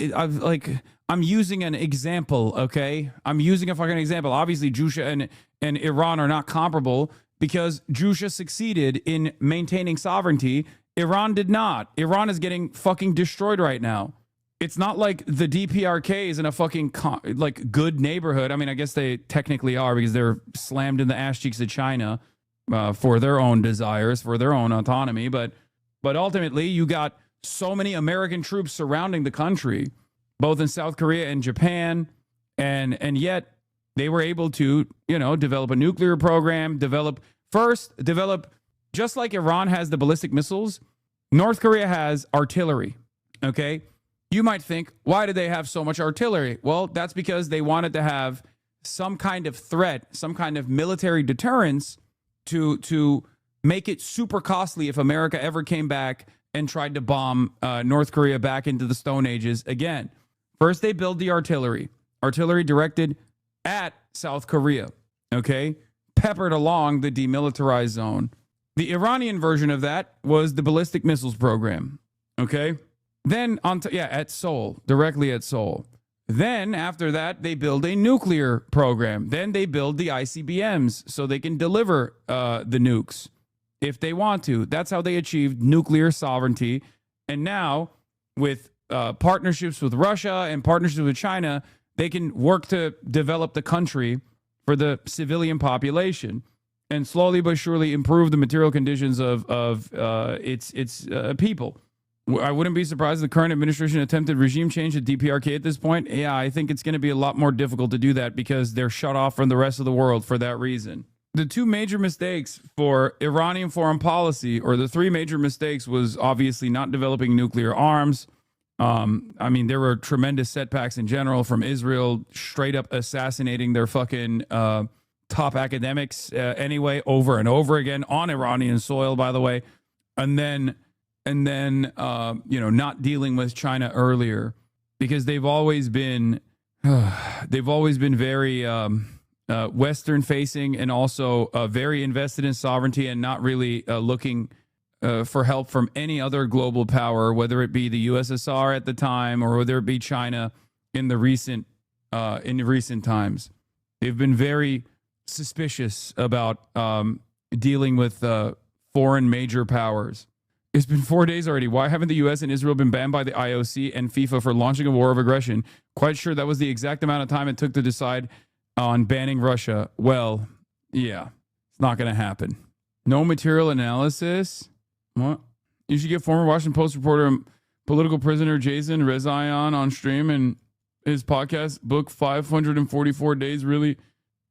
using an example, okay? I'm using a fucking example. Obviously, Jusha and Iran are not comparable because Jusha succeeded in maintaining sovereignty. Iran did not. Iran is getting fucking destroyed right now. It's not like the DPRK is in a fucking good neighborhood. I mean, I guess they technically are because they're slammed in the ass cheeks of China for their own desires, for their own autonomy. But ultimately, you got so many American troops surrounding the country, both in South Korea and Japan, and yet they were able to, develop a nuclear program, develop just like Iran has the ballistic missiles, North Korea has artillery, okay? You might think, why do they have so much artillery? Well, that's because they wanted to have some kind of threat, some kind of military deterrence to make it super costly if America ever came back and tried to bomb North Korea back into the Stone Ages again. First, they build the artillery directed at South Korea, okay? Peppered along the demilitarized zone. The Iranian version of that was the ballistic missiles program, okay? Then at Seoul, directly at Seoul. Then after that, they build a nuclear program. Then they build the ICBMs so they can deliver the nukes if they want to. That's how they achieved nuclear sovereignty. And now with partnerships with Russia and partnerships with China, they can work to develop the country for the civilian population and slowly but surely improve the material conditions of its people. I wouldn't be surprised if the current administration attempted regime change at DPRK at this point. Yeah, I think it's going to be a lot more difficult to do that because they're shut off from the rest of the world for that reason. The two major mistakes for Iranian foreign policy, or the three major mistakes, was obviously not developing nuclear arms. I mean, there were tremendous setbacks in general from Israel straight up assassinating their fucking top academics anyway, over and over again on Iranian soil, by the way. And then not dealing with China earlier because they've always been very Western facing and also very invested in sovereignty and not really looking for help from any other global power, whether it be the USSR at the time or whether it be China in the recent times. They've been very suspicious about dealing with foreign major powers. It's been 4 days already. Why haven't the U.S. and Israel been banned by the IOC and FIFA for launching a war of aggression? Quite sure that was the exact amount of time it took to decide on banning Russia. Well, yeah, it's not going to happen. No material analysis? What? You should get former Washington Post reporter and political prisoner Jason Rezaian on stream and his podcast, book 544 Days. Really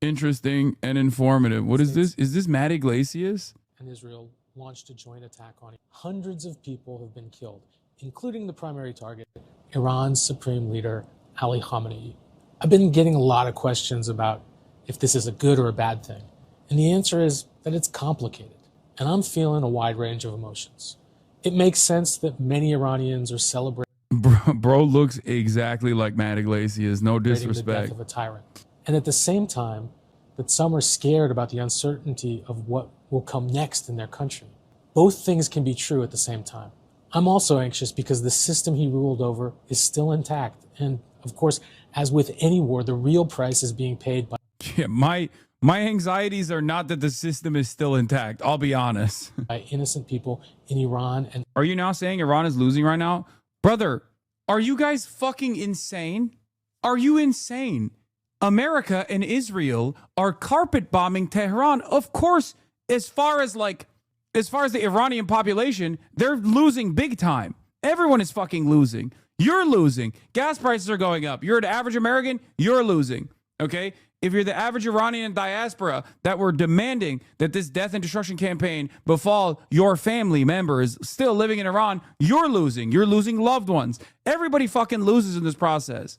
interesting and informative. What is this? Is this Matt Iglesias? And Israel launched a joint attack on it. Hundreds of people have been killed, including the primary target, Iran's supreme leader, Ali Khamenei. I've been getting a lot of questions about if this is a good or a bad thing. And the answer is that it's complicated. And I'm feeling a wide range of emotions. It makes sense that many Iranians are celebrating. Bro looks exactly like Matt Iglesias. No disrespect. The death of a tyrant. And at the same time, that some are scared about the uncertainty of what will come next in their country. Both things can be true at the same time. I'm also anxious because the system he ruled over is still intact. And of course, as with any war, the real price is being paid by... Yeah, my anxieties are not that the system is still intact. I'll be honest. ...by innocent people in Iran. And are you now saying Iran is losing right now? Brother, are you guys fucking insane? Are you insane? America and Israel are carpet bombing Tehran. Of course, as far as the Iranian population, they're losing big time. Everyone is fucking losing. You're losing. Gas prices are going up. You're the average American, you're losing. Okay? If you're the average Iranian diaspora that were demanding that this death and destruction campaign befall your family members still living in Iran, you're losing. You're losing loved ones. Everybody fucking loses in this process.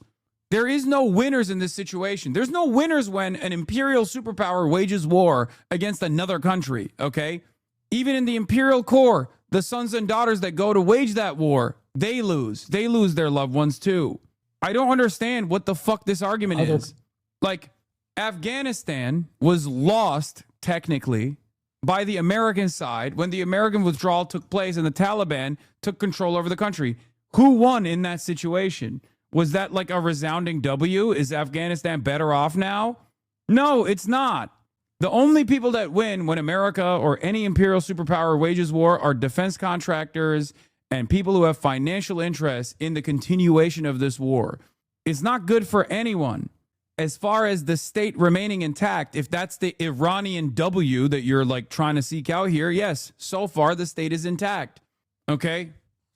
There is no winners in this situation. There's no winners when an imperial superpower wages war against another country, okay? Even in the imperial core, the sons and daughters that go to wage that war, they lose. They lose their loved ones too. I don't understand what the fuck this argument is. Like, Afghanistan was lost, technically, by the American side when the American withdrawal took place and the Taliban took control over the country. Who won in that situation? Was that like a resounding W? Is Afghanistan better off now? No, it's not. The only people that win when America or any imperial superpower wages war are defense contractors and people who have financial interest in the continuation of this war. It's not good for anyone. As far as the state remaining intact, if that's the Iranian W that you're like trying to seek out here, yes, so far the state is intact. Okay?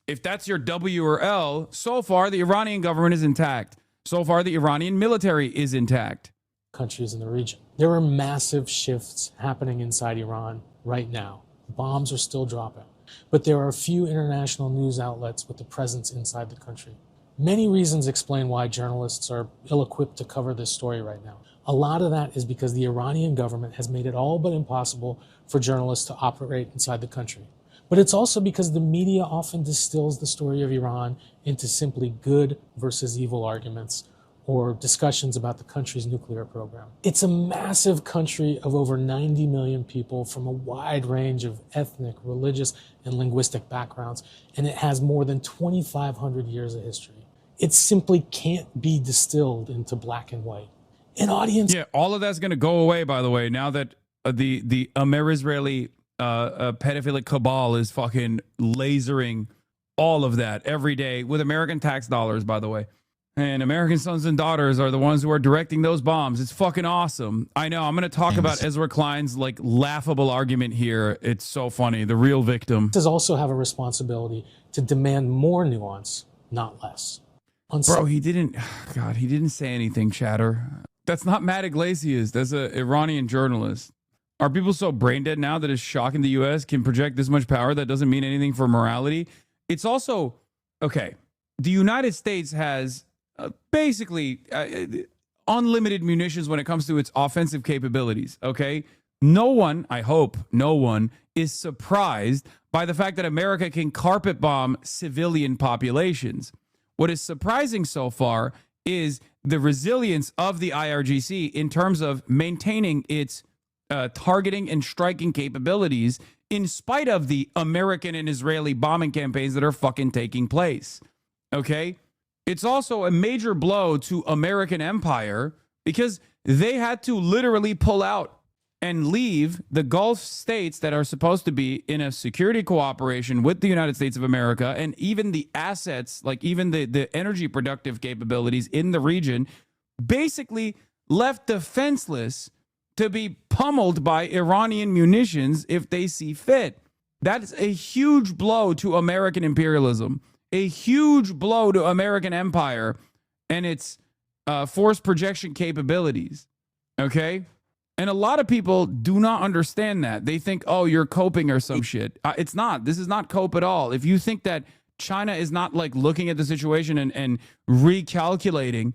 If that's your W or L, so far the Iranian government is intact. So far the Iranian military is intact. Countries in the region. There are massive shifts happening inside Iran right now. Bombs are still dropping. But there are a few international news outlets with a presence inside the country. Many reasons explain why journalists are ill-equipped to cover this story right now. A lot of that is because the Iranian government has made it all but impossible for journalists to operate inside the country. But it's also because the media often distills the story of Iran into simply good versus evil arguments or discussions about the country's nuclear program. It's a massive country of over 90 million people from a wide range of ethnic, religious, and linguistic backgrounds, and it has more than 2,500 years of history. It simply can't be distilled into black and white. An audience... Yeah, all of that's going to go away, by the way, now that the Amer-Israeli pedophilic cabal is fucking lasering all of that every day with American tax dollars, by the way. And American sons and daughters are the ones who are directing those bombs. It's fucking awesome. I know. I'm going to talk about Ezra Klein's like laughable argument here. It's so funny. The real victim. Does also have a responsibility to demand more nuance, not less. Bro, he didn't. God, he didn't say anything, chatter. That's not Matt Iglesias. That's an Iranian journalist. Are people so brain dead now that it's shocking the U.S. can project this much power that doesn't mean anything for morality? It's also, okay, the United States has basically unlimited munitions when it comes to its offensive capabilities, okay? No one, I hope no one, is surprised by the fact that America can carpet bomb civilian populations. What is surprising so far is the resilience of the IRGC in terms of maintaining its targeting and striking capabilities in spite of the American and Israeli bombing campaigns that are fucking taking place. Okay? It's also a major blow to American empire because they had to literally pull out and leave the Gulf states that are supposed to be in a security cooperation with the United States of America, and even the assets, like even the energy productive capabilities in the region, basically left defenseless to be pummeled by Iranian munitions if they see fit. That's a huge blow to American imperialism, a huge blow to American empire and its force projection capabilities. Okay? And a lot of people do not understand that. They think, oh, you're coping or some shit. It's not. This is not cope at all. If you think that China is not like looking at the situation and recalibrating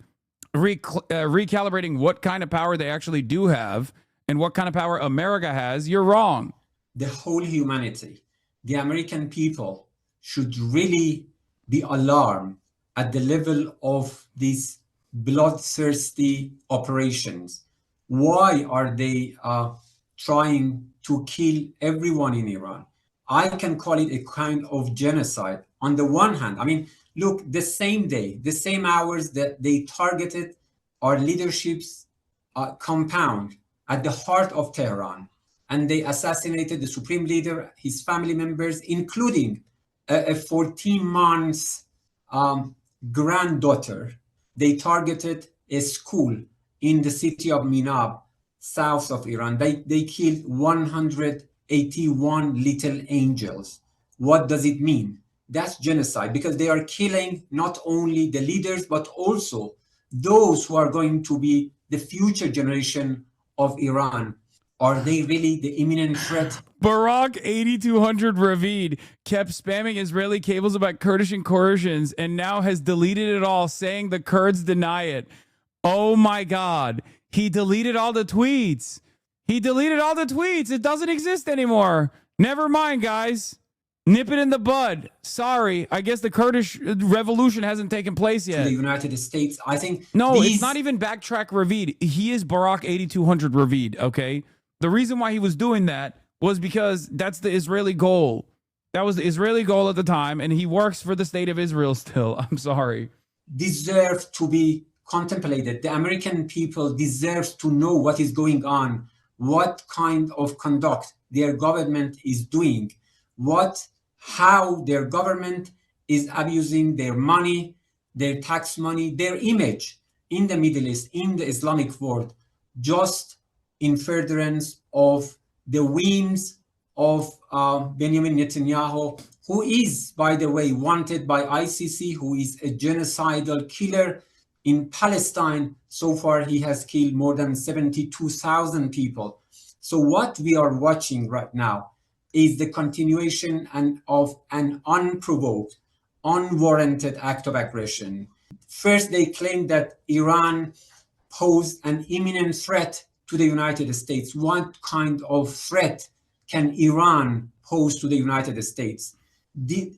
what kind of power they actually do have and what kind of power America has, you're wrong. The whole humanity, the American people should really be alarmed at the level of these bloodthirsty operations. Why are they trying to kill everyone in Iran? I can call it a kind of genocide. On the one hand, I mean, look, the same day, the same hours that they targeted our leadership's compound at the heart of Tehran, and they assassinated the supreme leader, his family members, including a 14-month granddaughter. They targeted a school in the city of Minab, south of Iran. They killed 181 little angels. What does it mean? That's genocide, because they are killing not only the leaders, but also those who are going to be the future generation of Iran. Are they really the imminent threat? Barack 8200 Ravid kept spamming Israeli cables about Kurdish incursions and now has deleted it all, saying the Kurds deny it. Oh my God. He deleted all the tweets. He deleted all the tweets. It doesn't exist anymore. Never mind, guys. Nip it in the bud. Sorry. I guess the Kurdish revolution hasn't taken place yet. The United States, I think. No, it's not even backtrack Ravid. He is Barack 8200 Ravid, okay? The reason why he was doing that was because that's the Israeli goal. That was the Israeli goal at the time, and he works for the state of Israel still. I'm sorry. Deserve to be contemplated. The American people deserve to know what is going on, what kind of conduct their government is doing, how their government is abusing their money, their tax money, their image in the Middle East, in the Islamic world, just in furtherance of the whims of Benjamin Netanyahu, who is, by the way, wanted by ICC, who is a genocidal killer in Palestine. So far, he has killed more than 72,000 people. So what we are watching right now is the continuation of an unprovoked, unwarranted act of aggression. First, they claimed that Iran posed an imminent threat to the United States. What kind of threat can Iran pose to the United States? Did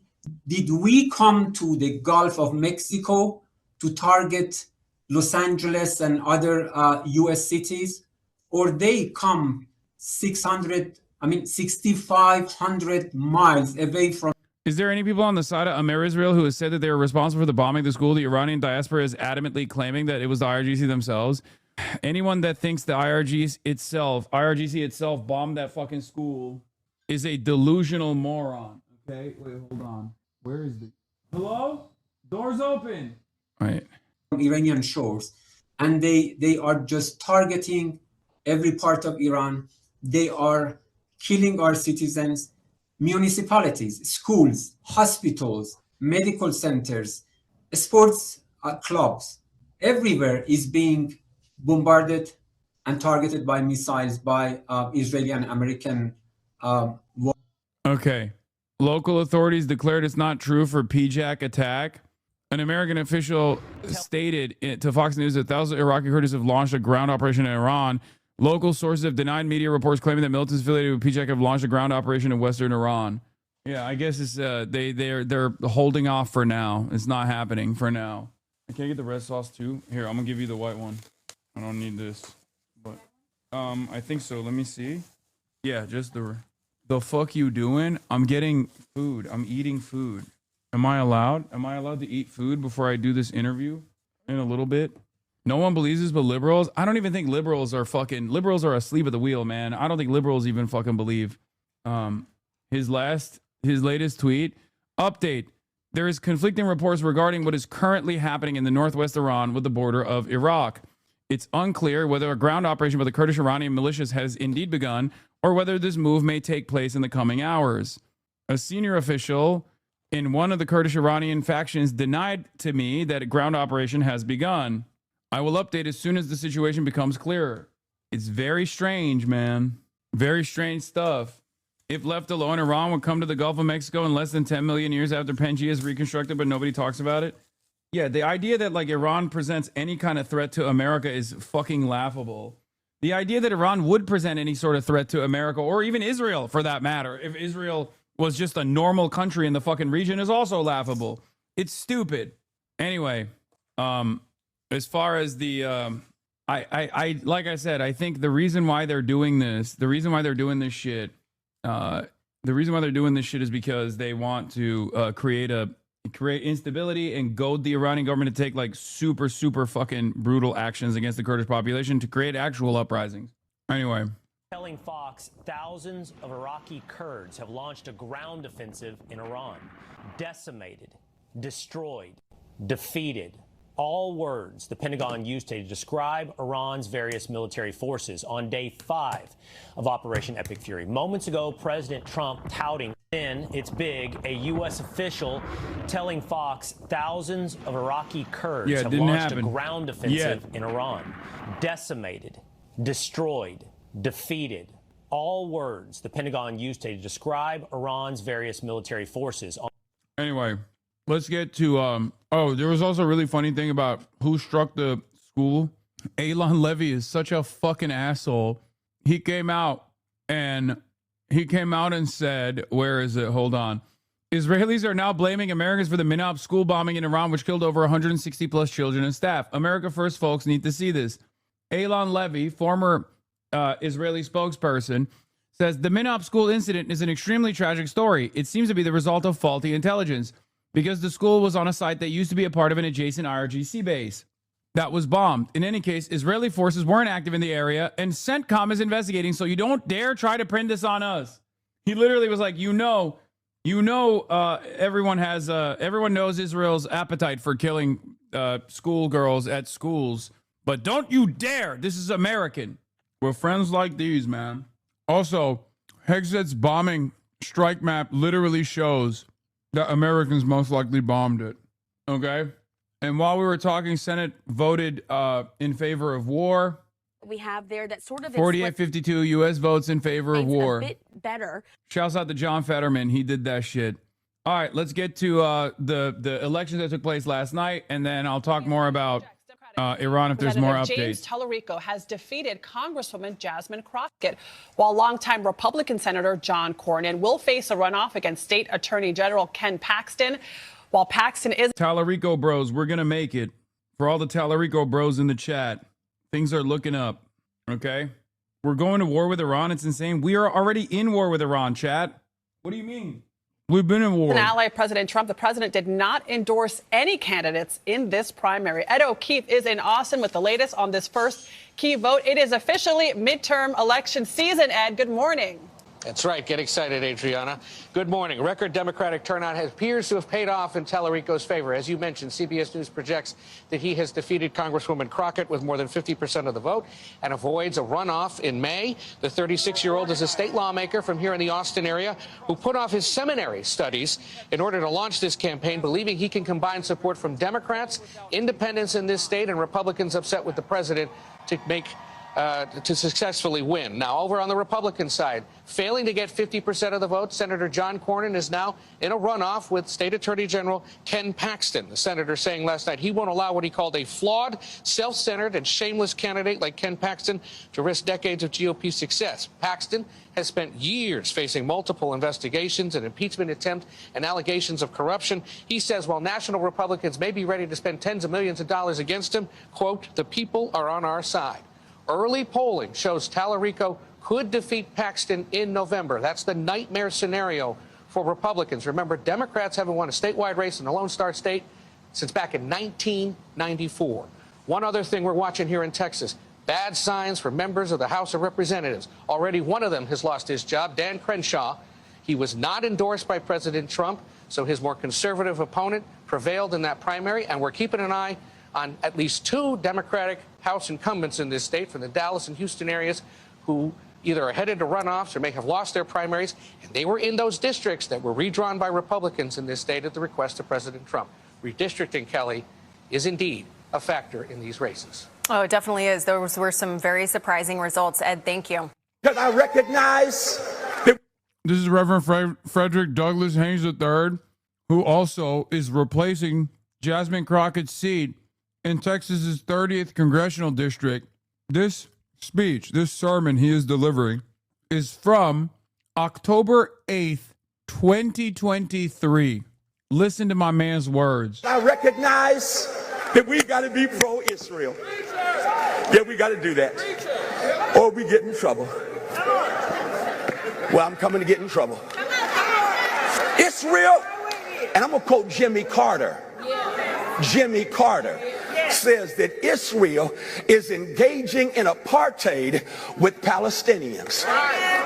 we come to the Gulf of Mexico to target Los Angeles and other US cities? Or they come 6,500 miles away from. Is there any people on the side of Amer Israel who has said that they were responsible for the bombing of the school? The Iranian diaspora is adamantly claiming that it was the IRGC themselves. Anyone that thinks the IRGC itself bombed that fucking school is a delusional moron. Okay, wait, hold on. Where is the... Hello? Doors open. Right. Iranian shores. And they are just targeting every part of Iran. They are killing our citizens, municipalities, schools, hospitals, medical centers, sports clubs. Everywhere is being bombarded and targeted by missiles by Israeli and American. Okay. Local authorities declared it's not true for PJAK attack. An American official stated to Fox News that thousands of Iraqi Kurds have launched a ground operation in Iran. Local sources have denied media reports claiming that militants affiliated with PJAK have launched a ground operation in western Iran. Yeah, I guess it's they're holding off for now. It's not happening for now. Can I get the red sauce too? Here, I'm gonna give you the white one. I don't need this, but I think so. Let me see. Yeah, just the fuck you doing? I'm getting food. I'm eating food. Am I allowed? Am I allowed to eat food before I do this interview in a little bit? No one believes this but liberals. I don't even think liberals are asleep at the wheel, man. I don't think liberals even fucking believe. His latest tweet, update. There is conflicting reports regarding what is currently happening in the northwest Iran with the border of Iraq. It's unclear whether a ground operation by the Kurdish Iranian militias has indeed begun or whether this move may take place in the coming hours. A senior official in one of the Kurdish Iranian factions denied to me that a ground operation has begun. I will update as soon as the situation becomes clearer. It's very strange, man. Very strange stuff. If left alone, Iran would come to the Gulf of Mexico in less than 10 million years after Pangaea is reconstructed, but nobody talks about it. Yeah, the idea that like Iran presents any kind of threat to America is fucking laughable. The idea that Iran would present any sort of threat to America or even Israel for that matter, if Israel was just a normal country in the fucking region, is also laughable. It's stupid. Anyway, as far as the I like I said, I think the reason why they're doing this, the reason why they're doing this shit is because they want to create instability and goad the Iranian government to take like super fucking brutal actions against the Kurdish population to create actual uprisings. Anyway, telling Fox thousands of Iraqi Kurds have launched a ground offensive in Iran. Decimated, destroyed, defeated. All words the Pentagon used to describe Iran's various military forces on day 5 of Operation Epic Fury. Moments ago, President Trump touting, then it's big, a U.S. official telling Fox thousands of Iraqi Kurds have launched a ground offensive in Iran. Decimated, destroyed, defeated. All words the Pentagon used to describe Iran's various military forces. Anyway, let's get to there was also a really funny thing about who struck the school. Eylon Levy is such a fucking asshole. He came out and said, where is it? Hold on. Israelis are now blaming Americans for the Minab school bombing in Iran, which killed over 160 plus children and staff. America First folks need to see this. Eylon Levy, former Israeli spokesperson, says the Minab school incident is an extremely tragic story. It seems to be the result of faulty intelligence because the school was on a site that used to be a part of an adjacent IRGC base that was bombed. In any case, Israeli forces weren't active in the area and CENTCOM is investigating, so you don't dare try to pin this on us. He literally was like, everyone knows Israel's appetite for killing schoolgirls at schools, but don't you dare. This is American. We're friends like these, man. Also, Hegseth's bombing strike map literally shows that Americans most likely bombed it. Okay? And while we were talking, Senate voted in favor of war. We have there that sort of 48-52 U.S. votes in favor of war. A bit better. Shouts out to John Fetterman. He did that shit. All right, let's get to the elections that took place last night, and then I'll talk more about Iran if there's more updates. James Tallarico has defeated Congresswoman Jasmine Crockett, while longtime Republican Senator John Cornyn will face a runoff against State Attorney General Ken Paxton. While Paxton is... Tallarico bros, we're going to make it. For all the Tallarico bros in the chat, things are looking up, okay? We're going to war with Iran. It's insane. We are already in war with Iran, chat. What do you mean? We've been in war. An ally of President Trump, the president did not endorse any candidates in this primary. Ed O'Keefe is in Austin with the latest on this first key vote. It is officially midterm election season, Ed. Good morning. That's right. Get excited, Adriana. Good morning. Record Democratic turnout appears to have paid off in Tallarico's favor. As you mentioned, CBS News projects that he has defeated Congresswoman Crockett with more than 50% of the vote and avoids a runoff in May. The 36-year-old is a state lawmaker from here in the Austin area who put off his seminary studies in order to launch this campaign, believing he can combine support from Democrats, independents in this state, and Republicans upset with the president to successfully win. Now, over on the Republican side, failing to get 50% of the vote, Senator John Cornyn is now in a runoff with State Attorney General Ken Paxton. The senator saying last night he won't allow what he called a flawed, self-centered, and shameless candidate like Ken Paxton to risk decades of GOP success. Paxton has spent years facing multiple investigations, an impeachment attempt, and allegations of corruption. He says while national Republicans may be ready to spend tens of millions of dollars against him, quote, the people are on our side. Early polling shows Tallarico could defeat Paxton in November. That's the nightmare scenario for Republicans. Remember, Democrats haven't won a statewide race in the Lone Star State since back in 1994. One other thing we're watching here in Texas, bad signs for members of the House of Representatives. Already one of them has lost his job, Dan Crenshaw. He was not endorsed by President Trump, so his more conservative opponent prevailed in that primary, and we're keeping an eye on at least two Democratic House incumbents in this state from the Dallas and Houston areas who either are headed to runoffs or may have lost their primaries. And they were in those districts that were redrawn by Republicans in this state at the request of President Trump. Redistricting, Kelly, is indeed a factor in these races. Oh, it definitely is. Those were some very surprising results. Ed, thank you. Because I recognize... This is Reverend Frederick Douglass Haynes III, who also is replacing Jasmine Crockett's seat in Texas's 30th congressional district. This speech, this sermon he is delivering, is from October 8th, 2023. Listen to my man's words. I recognize that we got to be pro-Israel. Yeah, we got to do that. Or we get in trouble. Well, I'm coming to get in trouble. Israel, and I'm going to quote Jimmy Carter. Jimmy Carter says that Israel is engaging in apartheid with Palestinians.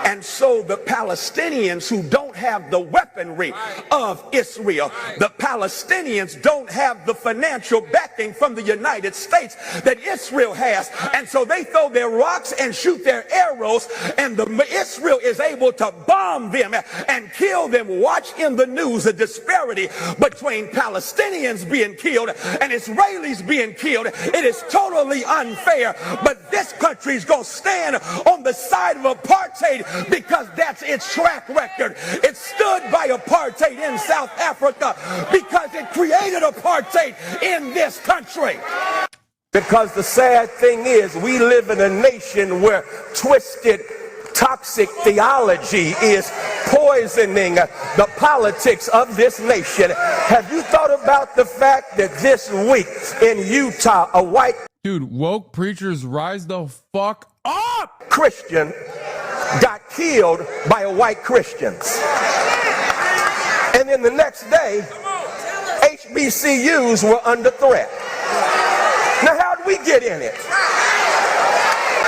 And so the Palestinians who don't have the weaponry of Israel, the Palestinians don't have the financial backing from the United States that Israel has. And so they throw their rocks and shoot their arrows, and Israel is able to bomb them and kill them. Watch in the news the disparity between Palestinians being killed and Israelis being killed. It is totally unfair, but this country is going to stand on the side of apartheid because that's its track record. It stood by apartheid in South Africa because it created apartheid in this country. Because the sad thing is, we live in a nation where twisted, toxic theology is poisoning the politics of this nation. Have you thought about the fact that this week in Utah, a white woke preachers rise the fuck up! Christian got killed by a white Christian. And then the next day, HBCUs were under threat. Now, how did we get in it?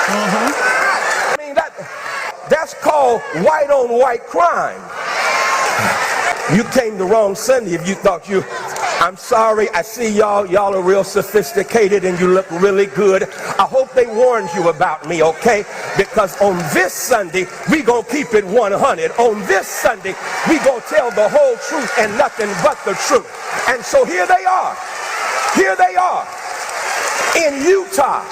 I mean, that's called white on white crime. You came the wrong Sunday if you thought I'm sorry, I see y'all are real sophisticated and you look really good. I hope they warned you about me, okay? Because on this Sunday, we gonna keep it 100. On this Sunday, we gonna tell the whole truth and nothing but the truth. And so here they are. Here they are. In Utah.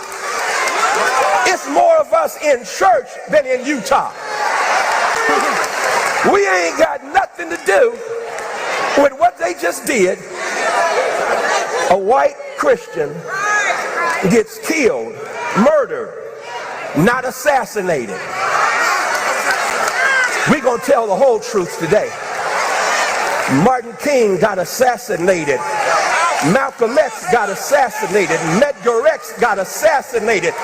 It's more of us in church than in Utah. We ain't got nothing to do with what they just did. A white Christian gets killed, murdered, not assassinated. We're going to tell the whole truth today. Martin King got assassinated. Malcolm X got assassinated. Medgar X got assassinated.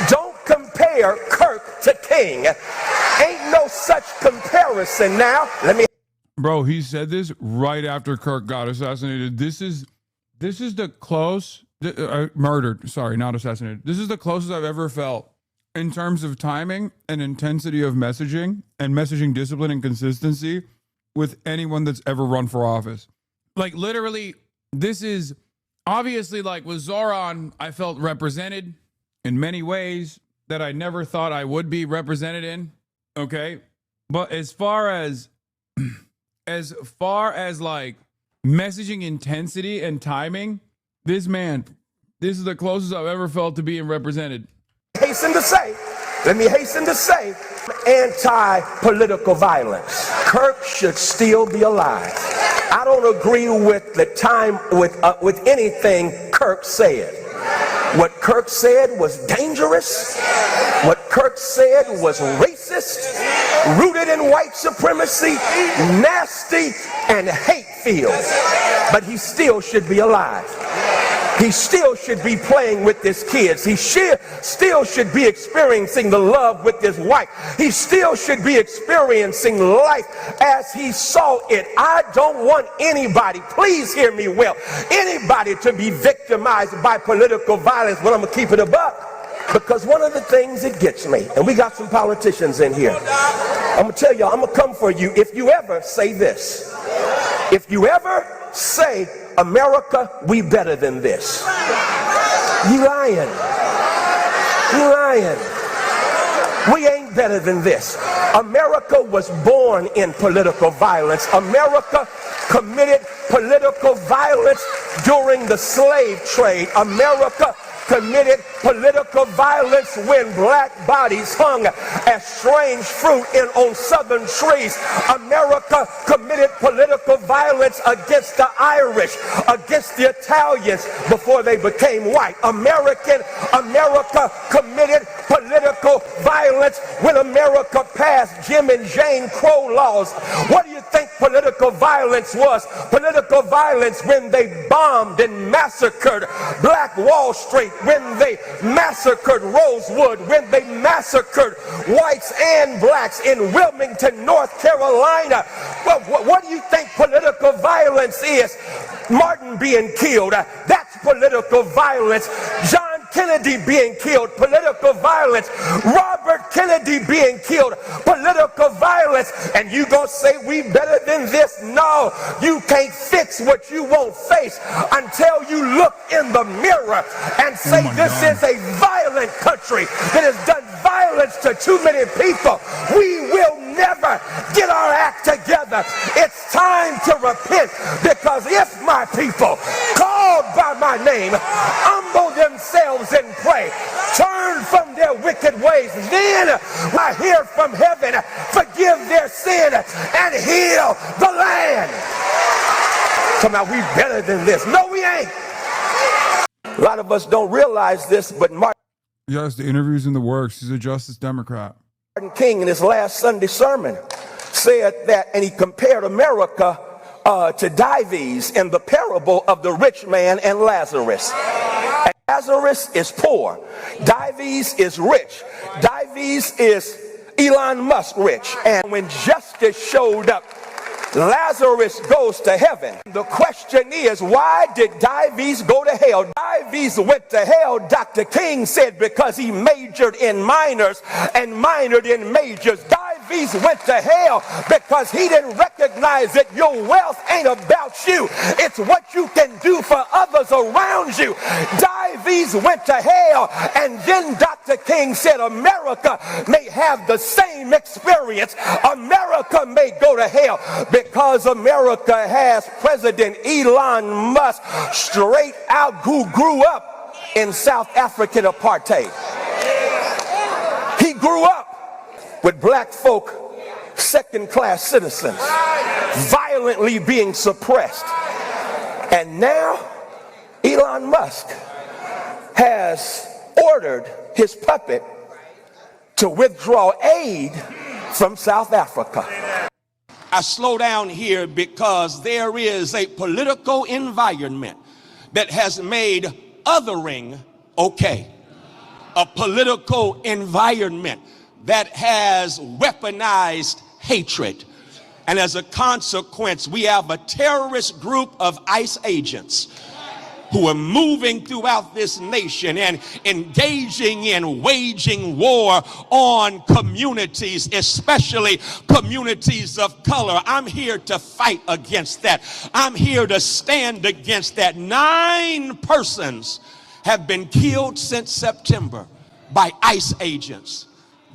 Don't compare Kirk to King. Ain't no such comparison now. Bro, he said this right after Kirk got assassinated. This is the murdered. Sorry, not assassinated. This is the closest I've ever felt in terms of timing and intensity of messaging and messaging discipline and consistency with anyone that's ever run for office. Like literally, this is obviously like with Zoran, I felt represented in many ways that I never thought I would be represented in. Okay. But as far as like messaging intensity and timing, this is the closest I've ever felt to being represented. Let me hasten to say, anti-political violence. Kirk should still be alive. I don't agree with the time with anything Kirk said. What Kirk said was dangerous. What Kirk said was racist, rooted in white supremacy, nasty, and hate-filled. But he still should be alive. He still should be playing with his kids. He still should be experiencing the love with his wife. He still should be experiencing life as he saw it. I don't want anybody, please hear me well, anybody to be victimized by political violence. But I'm going to keep it a buck. Because one of the things that gets me, and we got some politicians in here, I'm going to tell y'all, I'm going to come for you if you ever say this. If you ever say, America, we better than this. You lying. You lying. We ain't better than this. America was born in political violence. America committed political violence during the slave trade. America committed political violence when black bodies hung as strange fruit on southern trees. America committed political violence against the Irish, against the Italians before they became white. America committed political violence when America passed Jim and Jane Crow laws. What do you think political violence was? Political violence when they bombed and massacred Black Wall Street, when they massacred Rosewood, when they massacred whites and blacks in Wilmington, North Carolina. Well, what do you think political violence is? Martin being killed, that's political violence. John Kennedy being killed, political violence. Robert Kennedy being killed, political violence. And you gonna say we better than this? No, you can't fix what you won't face until you look in the mirror and say this is a violent country that has done violence to too many people. We will never get our act together. It's time to repent, because if my people called by my name humble themselves and pray, turn from their wicked ways, then I hear from heaven, forgive their sin and heal the land. Come on, we better than this. No, we ain't. A lot of us don't realize this, but Martin Yes, the interview's in the works. He's a Justice Democrat. King in his last Sunday sermon said that, and he compared America to Dives in the parable of the rich man and Lazarus. And Lazarus is poor. Dives is rich. Dives is Elon Musk rich. And when justice showed up, Lazarus goes to heaven. The question is, why did Dives go to hell? Dives went to hell, Dr. King said, because he majored in minors and minored in majors. Dives went to hell because he didn't recognize that your wealth ain't about you. It's what you can do for others around you. Dives went to hell, and then Dr. King said America may have the same experience. America may go to hell because America has President Elon Musk, straight out, who grew up in South African apartheid. He grew up with black folk, second-class citizens, violently being suppressed. And now Elon Musk has ordered his puppet to withdraw aid from South Africa. I slow down here because there is a political environment that has made othering okay. A political environment that has weaponized hatred. And as a consequence, we have a terrorist group of ICE agents who are moving throughout this nation and engaging in waging war on communities, especially communities of color. I'm here to fight against that. I'm here to stand against that. 9 persons have been killed since September by ICE agents.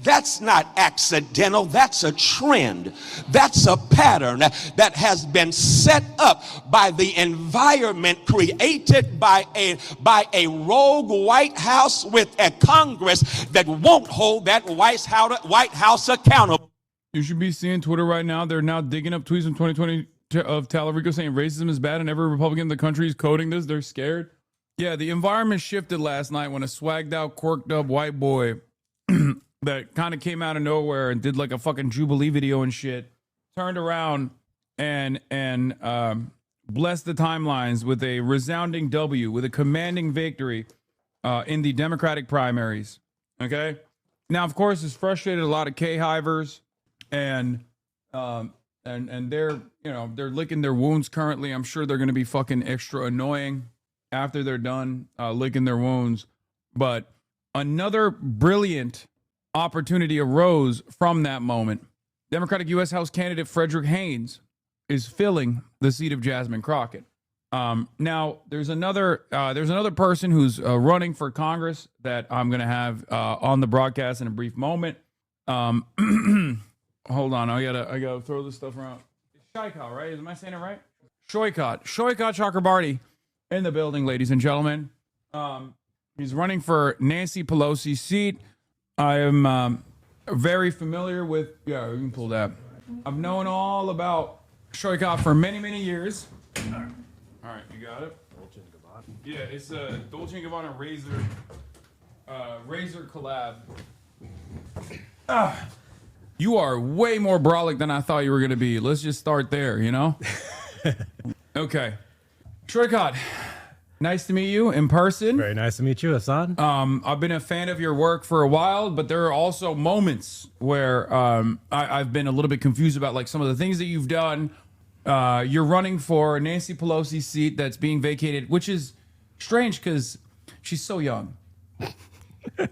That's not accidental. That's a trend. That's a pattern that has been set up by the environment created by a rogue White House with a Congress that won't hold that White House accountable. You should be seeing Twitter right now. They're now digging up tweets from 2020 of Talarico saying racism is bad and every Republican in the country is coding this. They're scared. Yeah, the environment shifted last night when a swagged out, quirked up white boy that kind of came out of nowhere and did like a fucking Jubilee video and shit, turned around and blessed the timelines with a resounding W, with a commanding victory in the Democratic primaries. Okay? Now, of course, it's frustrated a lot of K-hivers and they're, you know, they're licking their wounds currently. I'm sure they're going to be fucking extra annoying after they're done licking their wounds. But another brilliant opportunity arose from that moment. Democratic U.S. House candidate Frederick Haynes is filling the seat of Jasmine Crockett. Now, there's another person who's running for Congress that I'm going to have on the broadcast in a brief moment. Hold on, I gotta throw this stuff around. It's Shoykot, right? Am I saying it right? Shoykot Chakrabarty in the building, ladies and gentlemen. He's running for Nancy Pelosi's seat. I am very familiar with, yeah, you can pull that. I've known all about Shoykot for many, many years. All right, you got it? Dolce & Gabbana. Yeah, it's a Dolce & Gabbana Razor collab. You are way more brolic than I thought you were going to be. Let's just start there, you know? Okay. Shoykot, nice to meet you in person. Very nice to meet you, Hassan. I've been a fan of your work for a while, but there are also moments where I've been a little bit confused about like some of the things that you've done. You're running for Nancy Pelosi's seat that's being vacated, which is strange because she's so young.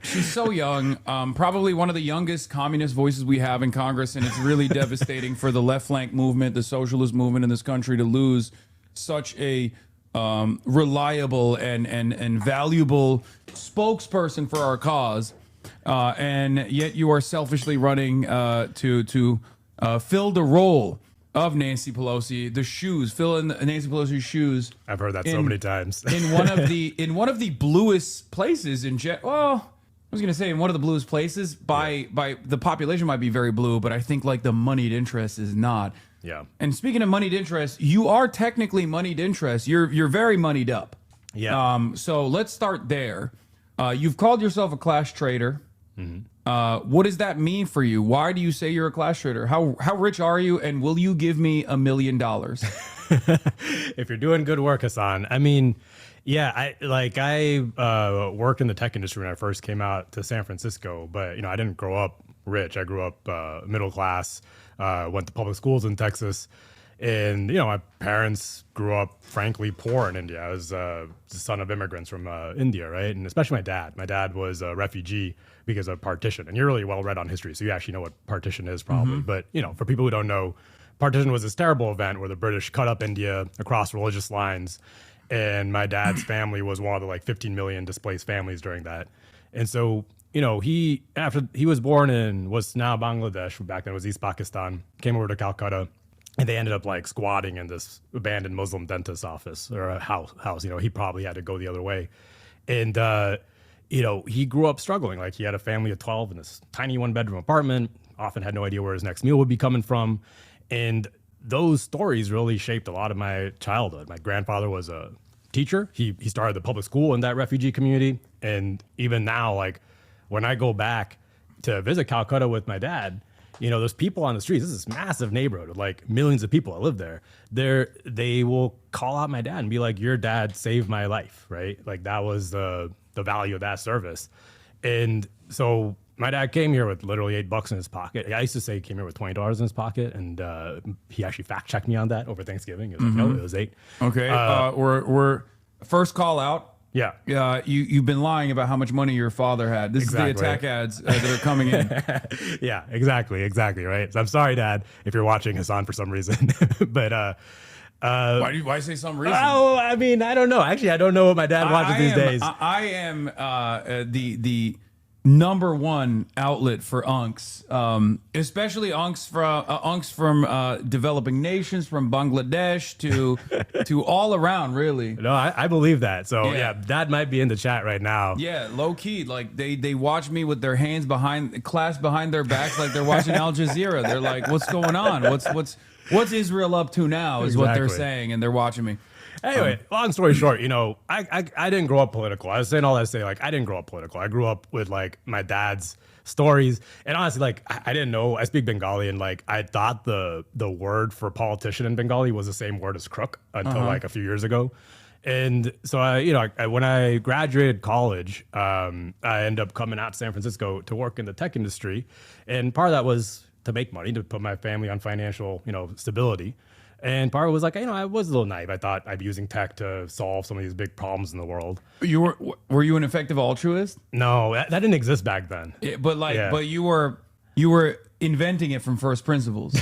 She's so young. Probably one of the youngest communist voices we have in Congress, and it's really devastating for the left flank movement, the socialist movement in this country, to lose such a reliable and valuable spokesperson for our cause. And yet you are selfishly running to fill the role of Nancy Pelosi, the shoes, fill in Nancy Pelosi's shoes. I've heard that so many times. in one of the bluest places in well, I was gonna say in one of the bluest places by the population might be very blue, but I think like the moneyed interest is not. Yeah. And speaking of moneyed interest, you are technically moneyed interest. You're very moneyed up. Yeah. So let's start there. You've called yourself a class trader. What does that mean for you? Why do you say you're a class trader? How rich are you, and will you give me $1 million? If you're doing good work, Hassan. I mean, yeah, I worked in the tech industry when I first came out to San Francisco, but I didn't grow up rich. I grew up middle class. Went to public schools in Texas, and my parents grew up frankly poor in India. I was the son of immigrants from India, right? And especially my dad. My dad was a refugee because of partition. And you're really well read on history, so you actually know what partition is probably. But for people who don't know, partition was this terrible event where the British cut up India across religious lines, and my dad's family was one of the 15 million displaced families during that. And so after he was born in what's now Bangladesh, back then it was East Pakistan, came over to Calcutta, and they ended up squatting in this abandoned Muslim dentist's office or a house. He probably had to go the other way. And, he grew up struggling. He had a family of 12 in this tiny 1-bedroom apartment, often had no idea where his next meal would be coming from. And those stories really shaped a lot of my childhood. My grandfather was a teacher. He started the public school in that refugee community. And even now, when I go back to visit Calcutta with my dad, there's people on the streets. This is this massive neighborhood with millions of people that live there. They will call out my dad and be like, "Your dad saved my life," right? That was the value of that service. And so my dad came here with literally $8 in his pocket. I used to say he came here with $20 in his pocket, and he actually fact checked me on that over Thanksgiving. He was like, "No, it was $8." Okay, we're first call out. Yeah. You've been lying about how much money your father had. This is the attack ads that are coming in. Yeah, exactly, right? So I'm sorry, Dad, if you're watching Hassan for some reason. But why say some reason? Oh, I mean, I don't know. Actually, I don't know what my dad watches these days. I am the number one outlet for unks, especially unks from developing nations, from Bangladesh to all around, really. No, I believe that. So yeah, Dad might be in the chat right now. Yeah, low key, they watch me with their hands clasped behind their backs, like they're watching Al Jazeera. They're like, "What's going on? What's Israel up to now?" Is what they're saying, and they're watching me. Anyway, long story short, I didn't grow up political. I was saying all that to say, I didn't grow up political. I grew up with my dad's stories, and honestly, I didn't know. I speak Bengali, and I thought the word for politician in Bengali was the same word as crook until a few years ago. And so when I graduated college, I ended up coming out to San Francisco to work in the tech industry, and part of that was to make money, to put my family on financial stability. And part was I was a little naive. I thought I'd be using tech to solve some of these big problems in the world. Were you an effective altruist? No, that didn't exist back then. Yeah, but you were inventing it from first principles.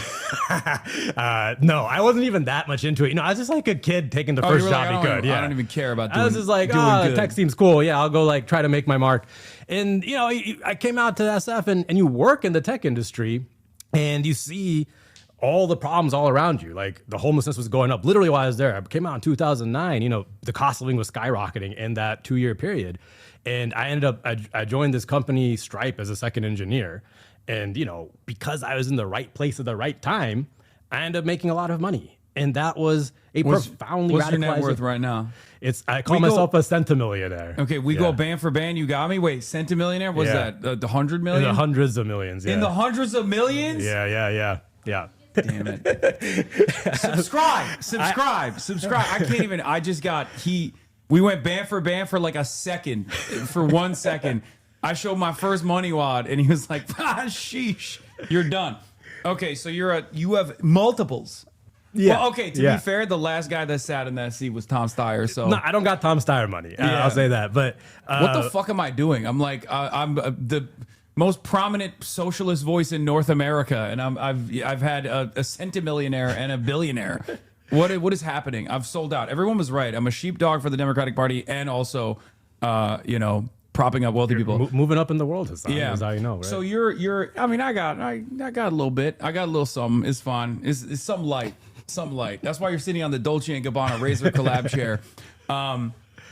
No, I wasn't even that much into it. I was just like a kid taking the first job he could. Yeah, I don't even care about doing. I was just like, tech seems cool. Yeah, I'll go try to make my mark. And I came out to SF, and you work in the tech industry, and you see all the problems all around you. The homelessness was going up literally while I was there. I came out in 2009, the cost of living was skyrocketing in that 2-year period. And I ended up, I joined this company, Stripe, as a second engineer. And, because I was in the right place at the right time, I ended up making a lot of money. And that was a profoundly radicalizing. What's your net worth right now? I call myself a centimillionaire. Okay, we go band for band. You got me. Wait, centimillionaire? What's that? The 100 million? In the hundreds of millions. Yeah. In the hundreds of millions? Yeah. Damn it. Subscribe. I can't even. We went band for a second, for 1 second. I showed my first money wad, and he was like, sheesh, you're done. Okay, so you have multiples Well, okay, to be fair, the last guy that sat in that seat was Tom Steyer. So No, I don't got Tom Steyer money. I'll say that. But what the fuck am I doing? I'm like, I'm the most prominent socialist voice in North America, and I've had a centimillionaire and a billionaire. What is happening? I've sold out. Everyone was right. I'm a sheepdog for the Democratic Party, and also, propping up wealthy people. Moving up in the world, Hassan, is how you know, right? So you're. I mean, I got a little bit. I got a little something. It's fun. It's some light. Some light. That's why you're sitting on the Dolce & Gabbana Razor collab chair.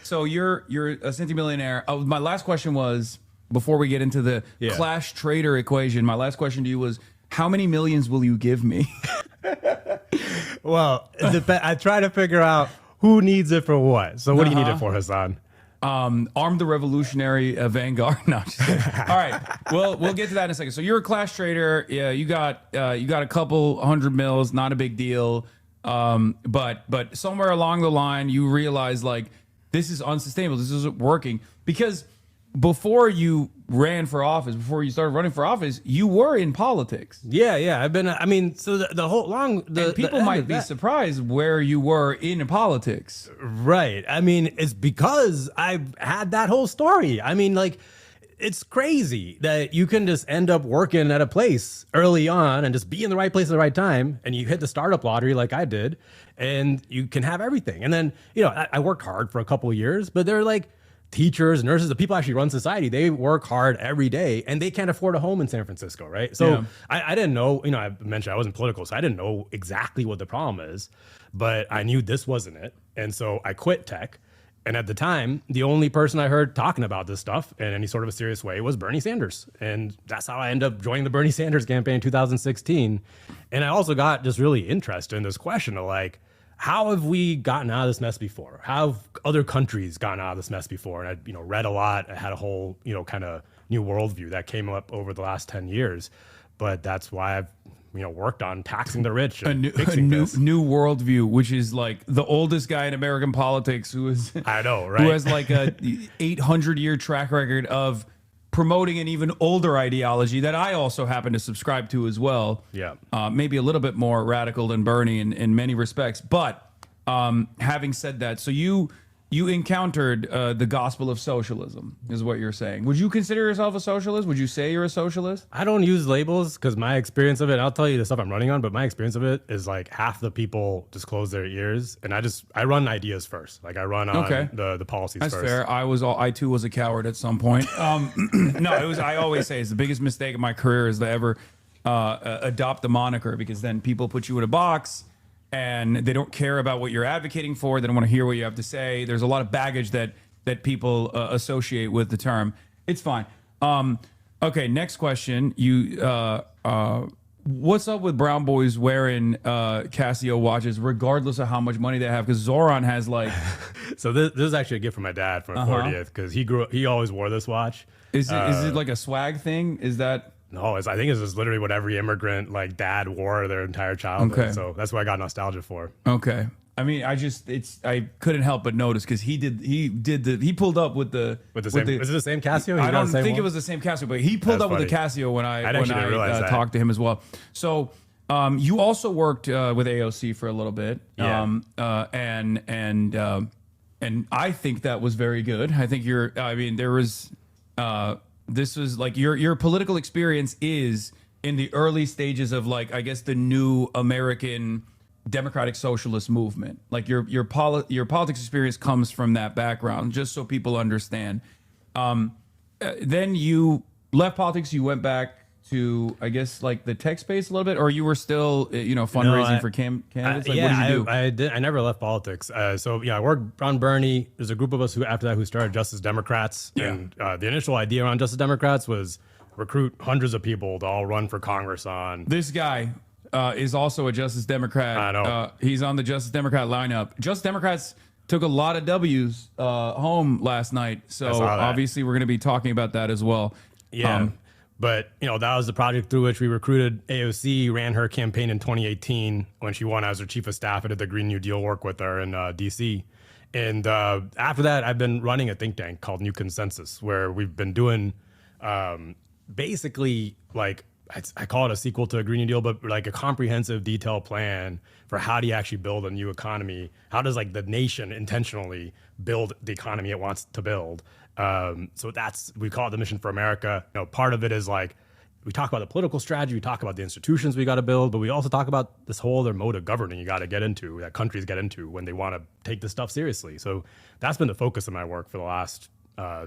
So you're a centimillionaire. My last question was, before we get into the Clash Trader equation, my last question to you was, how many millions will you give me? Well, I try to figure out who needs it for what. So what do you need it for, Hassan? Arm the revolutionary vanguard. No, just kidding. All right, we'll get to that in a second. So you're a Clash Trader. Yeah, you got a couple $100 million, not a big deal. But somewhere along the line, you realize like this is unsustainable. This isn't working because before you ran for office, before you started running for office, you were in politics. Yeah. I've been. I mean, so the whole long. And people might be surprised where you were in politics. Right. I mean, it's because I've had that whole story. I mean, like, it's crazy that you can just end up working at a place early on and just be in the right place at the right time, and you hit the startup lottery like I did, and you can have everything. And then, I worked hard for a couple of years, but they're like teachers, nurses, the people actually run society, they work hard every day and they can't afford a home in San Francisco, right? So I didn't know, I mentioned I wasn't political, so I didn't know exactly what the problem is, but I knew this wasn't it. And so I quit tech. And at the time, the only person I heard talking about this stuff in any sort of a serious way was Bernie Sanders. And that's how I ended up joining the Bernie Sanders campaign in 2016. And I also got just really interested in this question of like, how have we gotten out of this mess before? How have other countries gotten out of this mess before? And I, read a lot. I had a whole, kind of new worldview that came up over the last 10 years. But that's why I've, worked on taxing the rich. And new worldview, which is like the oldest guy in American politics who is, I know, right? Who has like a 800-year track record of promoting an even older ideology that I also happen to subscribe to as well. Yeah. Maybe a little bit more radical than Bernie in many respects. But having said that, so you encountered the gospel of socialism, is what you're saying. Would you consider yourself a socialist? Would you say you're a socialist? I don't use labels because my experience of it, I'll tell you the stuff I'm running on, but my experience of it is like half the people just close their ears, and I run ideas first. Like I run on the policies That's first. Fair. I too was a coward at some point. No, I always say it's the biggest mistake of my career is to ever adopt the moniker, because then people put you in a box and they don't care about what you're advocating for. They don't want to hear what you have to say. There's a lot of baggage that people associate with the term. It's fine. Okay, next question. What's up with brown boys wearing Casio watches regardless of how much money they have? Because Zoran has like... So this is actually a gift from my dad for my 40th, because he always wore this watch. Is it like a swag thing? Is that... No, I think it's just literally what every immigrant like dad wore their entire childhood. Okay. So that's what I got nostalgia for. Okay. I mean, I couldn't help but notice because he pulled up with the is it the same Casio? I don't think it was the same Casio, but he pulled up with the Casio when I talked to him as well. So you also worked with AOC for a little bit. Yeah. And I think that was very good. I think this was like your political experience is in the early stages of like, I guess, the new American democratic socialist movement. Like your politics experience comes from that background, just so people understand. Then you left politics, you went back to, I guess, like the tech space a little bit, or you were still, fundraising for candidates? Like, what did you do? I never left politics. I worked on Bernie. There's a group of us who started Justice Democrats. Yeah. And the initial idea around Justice Democrats was recruit hundreds of people to all run for Congress on. This guy is also a Justice Democrat. I know. He's on the Justice Democrat lineup. Justice Democrats took a lot of W's home last night. So obviously we're going to be talking about that as well. Yeah. But, that was the project through which we recruited AOC, ran her campaign in 2018 when she won as her chief of staff. I did the Green New Deal work with her in D.C. And after that, I've been running a think tank called New Consensus, where we've been doing basically like I call it a sequel to a Green New Deal, but like a comprehensive, detailed plan for how do you actually build a new economy? How does like the nation intentionally build the economy it wants to build? So we call it the Mission for America. Part of it is like, we talk about the political strategy, we talk about the institutions we got to build, but we also talk about this whole other mode of governing you got to get into, that countries get into when they want to take this stuff seriously. So that's been the focus of my work for the last,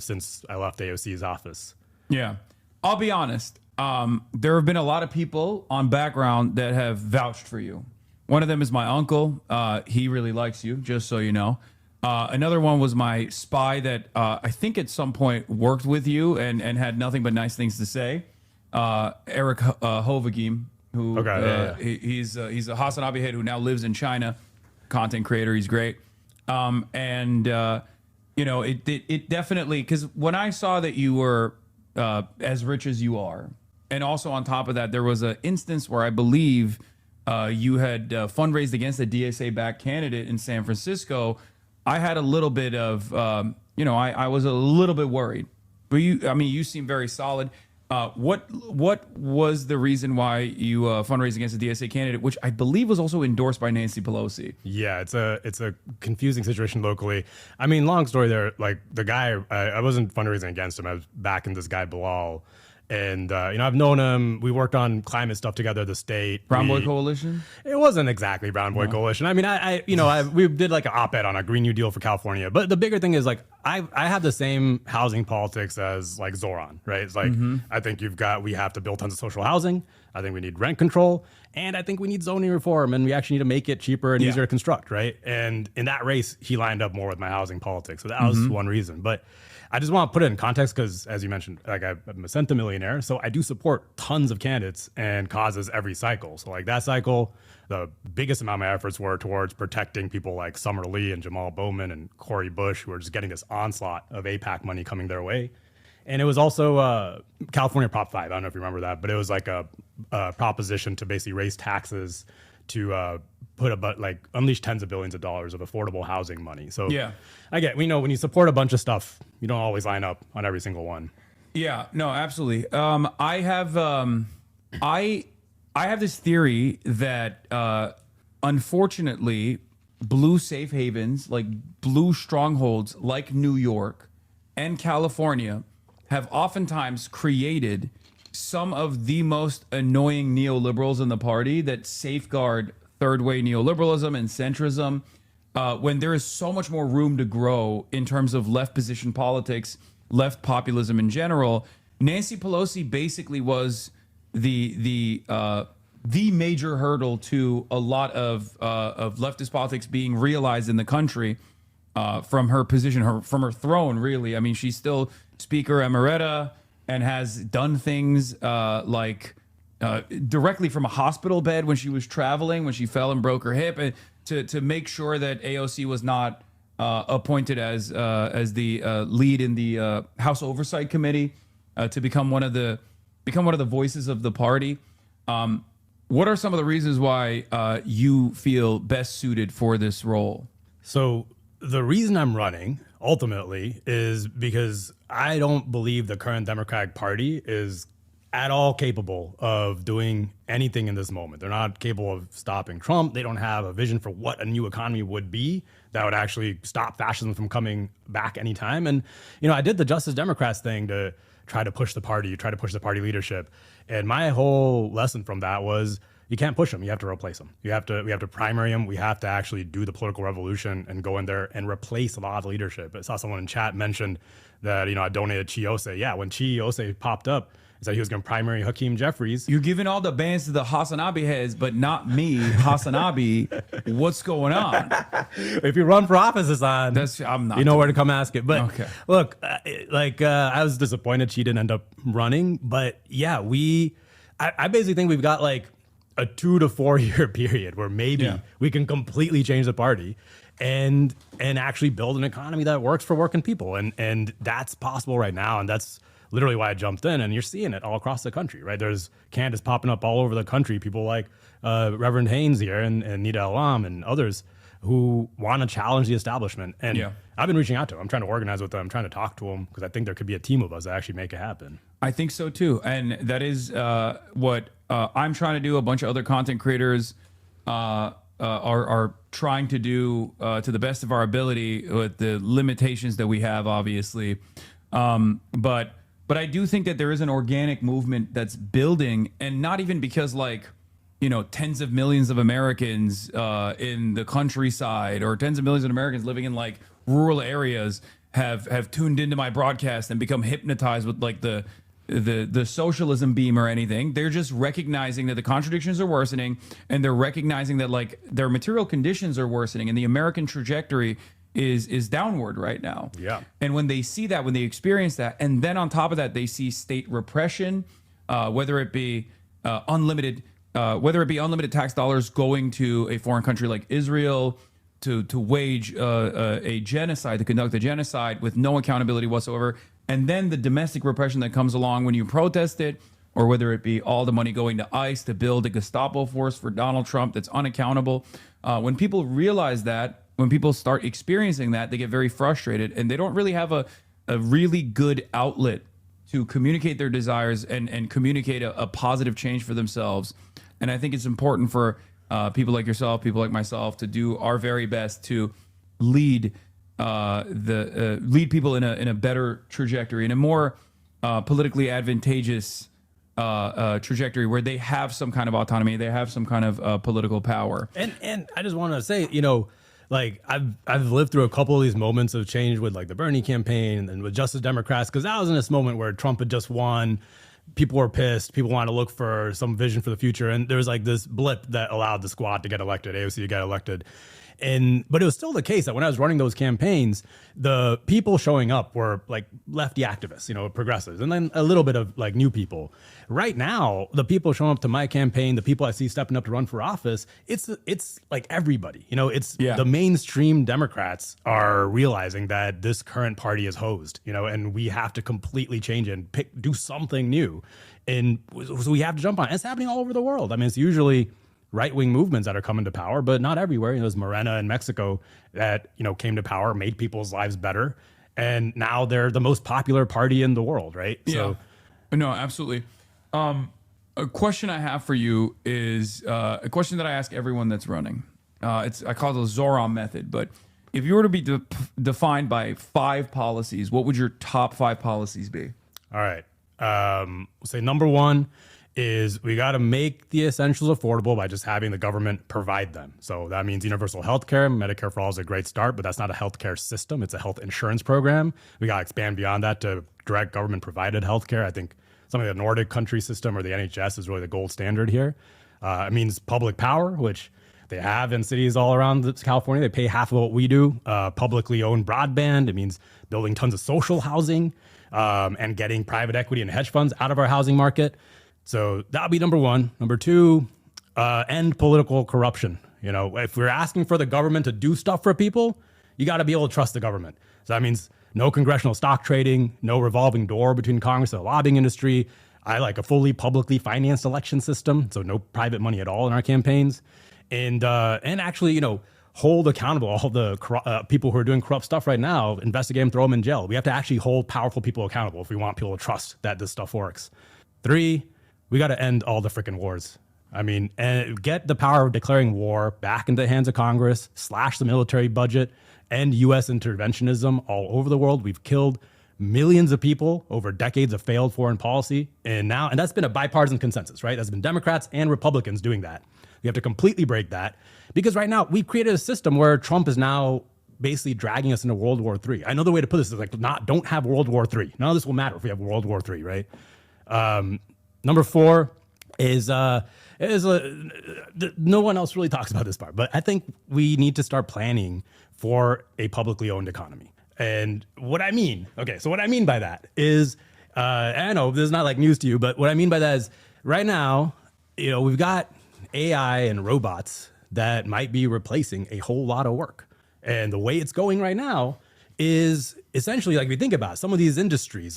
since I left AOC's office. Yeah. I'll be honest. There have been a lot of people on background that have vouched for you. One of them is my uncle. He really likes you, just so you know. Another one was my spy that I think at some point worked with you and had nothing but nice things to say. Eric Hovagim, who he's a Hassan Abihed who now lives in China, content creator. He's great. It definitely, because when I saw that you were as rich as you are, and also on top of that, there was an instance where I believe you had fundraised against a DSA-backed candidate in San Francisco. I had a little bit of, I was a little bit worried. But you seem very solid. What was the reason why you fundraised against a DSA candidate, which I believe was also endorsed by Nancy Pelosi? Yeah, it's a confusing situation locally. I mean, long story there. Like the guy, I wasn't fundraising against him. I was backing this guy Bilal, and I've known him. We worked on climate stuff together at the state. Brown Boy Coalition? It wasn't exactly Brown Boy Coalition. I mean, we did like an op-ed on a Green New Deal for California. But the bigger thing is like I have the same housing politics as like Zoran, right? It's like I think we have to build tons of social housing. I think we need rent control, and I think we need zoning reform, and we actually need to make it cheaper and easier to construct, right? And in that race, he lined up more with my housing politics, so that was one reason. But I just want to put it in context because, as you mentioned, like I'm a centimillionaire, so I do support tons of candidates and causes every cycle. So like that cycle, the biggest amount of my efforts were towards protecting people like Summer Lee and Jamal Bowman and Cori Bush, who are just getting this onslaught of AIPAC money coming their way. And it was also California Prop 5. I don't know if you remember that, but it was like a proposition to basically raise taxes to unleash tens of billions of dollars of affordable housing money. So I get, when you support a bunch of stuff, you don't always line up on every single one. Yeah, no, absolutely. I have this theory that unfortunately, blue safe havens, like blue strongholds like New York and California, have oftentimes created some of the most annoying neoliberals in the party that safeguard third way neoliberalism and centrism when there is so much more room to grow in terms of left position politics, left populism in general. Nancy Pelosi basically was the major hurdle to a lot of leftist politics being realized in the country from her position, from her throne, really. I mean, she's still Speaker Emerita and has done things directly from a hospital bed when she was traveling, when she fell and broke her hip, to make sure that AOC was not appointed as the lead in the House Oversight Committee to become one of the voices of the party. What are some of the reasons why you feel best suited for this role? So the reason I'm running ultimately is because I don't believe the current Democratic Party is at all capable of doing anything in this moment. They're not capable of stopping Trump. They don't have a vision for what a new economy would be that would actually stop fascism from coming back anytime. And, I did the Justice Democrats thing to try to push the party leadership. And my whole lesson from that was you can't push them. You have to replace them. We have to primary them. We have to actually do the political revolution and go in there and replace a lot of the leadership. I saw someone in chat mentioned that, I donated Chiose. Yeah, when Chiose popped up, he said he was going to primary Hakeem Jeffries. You're giving all the bans to the Hassanabi heads, but not me, Hassanabi. What's going on? If you run for office, Hassan, I'm not. You know where to come ask it. But okay. Look, I was disappointed she didn't end up running. But yeah, I basically think we've got like a 2 to 4 year period where maybe we can completely change the party and actually build an economy that works for working people. And that's possible right now. And that's literally why I jumped in, and you're seeing it all across the country, right? There's candidates popping up all over the country, people like Reverend Haynes here and Nida Alam and others who want to challenge the establishment. And I've been reaching out to them. I'm trying to organize with them. I'm trying to talk to them because I think there could be a team of us that actually make it happen. I think so too, and that is what I'm trying to do. A bunch of other content creators are trying to do to the best of our ability with the limitations that we have, obviously. But I do think that there is an organic movement that's building, and not even because tens of millions of Americans in the countryside or tens of millions of Americans living in rural areas have tuned into my broadcast and become hypnotized with the socialism beam or anything. They're just recognizing that the contradictions are worsening, and they're recognizing that their material conditions are worsening, and the American trajectory is downward right now. Yeah. And when they see that, when they experience that, and then on top of that, they see state repression, whether it be unlimited tax dollars going to a foreign country like Israel to wage a genocide, to conduct a genocide with no accountability whatsoever. And then the domestic repression that comes along when you protest it, or whether it be all the money going to ICE to build a Gestapo force for Donald Trump that's unaccountable. When people realize that, when people start experiencing that, they get very frustrated, and they don't really have a really good outlet to communicate their desires and communicate a positive change for themselves. And I think it's important for people like yourself, people like myself, to do our very best to lead lead people in a better trajectory, in a more politically advantageous trajectory where they have some kind of autonomy, they have some kind of political power. And I just want to say, I've lived through a couple of these moments of change with the Bernie campaign and with Justice Democrats, because I was in this moment where Trump had just won. People were pissed. People wanted to look for some vision for the future. And there was this blip that allowed the squad to get elected, AOC to get elected. But it was still the case that when I was running those campaigns, the people showing up were lefty activists, progressives, and then a little bit of new people. Right now, the people showing up to my campaign, the people I see stepping up to run for office, it's everybody. The mainstream Democrats are realizing that this current party is hosed, and we have to completely change it and do something new. And so we have to jump on it. It's happening all over the world. I mean, it's usually right-wing movements that are coming to power, but not everywhere. There's Morena in Mexico that, came to power, made people's lives better. And now they're the most popular party in the world, right? Yeah. So, no, absolutely. A question I have for you is a question that I ask everyone that's running. I call it the Zoran method, but if you were to be defined by 5 policies, what would your top 5 policies be? All right. We'll say number 1 is we got to make the essentials affordable by just having the government provide them. So that means universal health care. Medicare for all is a great start, but that's not a healthcare system. It's a health insurance program. We got to expand beyond that to direct government provided healthcare. I think something like the Nordic country system or the NHS is really the gold standard here. It means public power, which they have in cities all around California. They pay half of what we do. Publicly owned broadband. It means building tons of social housing and getting private equity and hedge funds out of our housing market. So that'll be number 1. Number 2, end political corruption. If we're asking for the government to do stuff for people, you got to be able to trust the government. So that means no congressional stock trading, no revolving door between Congress and the lobbying industry. I like a fully publicly financed election system, so no private money at all in our campaigns. And actually, hold accountable all the people who are doing corrupt stuff right now, investigate them, throw them in jail. We have to actually hold powerful people accountable if we want people to trust that this stuff works. 3, we got to end all the freaking wars. I mean, and get the power of declaring war back into the hands of Congress, slash the military budget, end U.S. interventionism all over the world. We've killed millions of people over decades of failed foreign policy. And that's been a bipartisan consensus, right? That's been Democrats and Republicans doing that. We have to completely break that, because right now we've created a system where Trump is now basically dragging us into World War III. I know the way to put this is don't have World War III. None of this will matter if we have World War III, right? Number 4 is no one else really talks about this part, but I think we need to start planning for a publicly owned economy. And what I mean by that is, I know this is not news to you, but what I mean by that is right now, we've got AI and robots that might be replacing a whole lot of work. And the way it's going right now is essentially, if you think about it, some of these industries,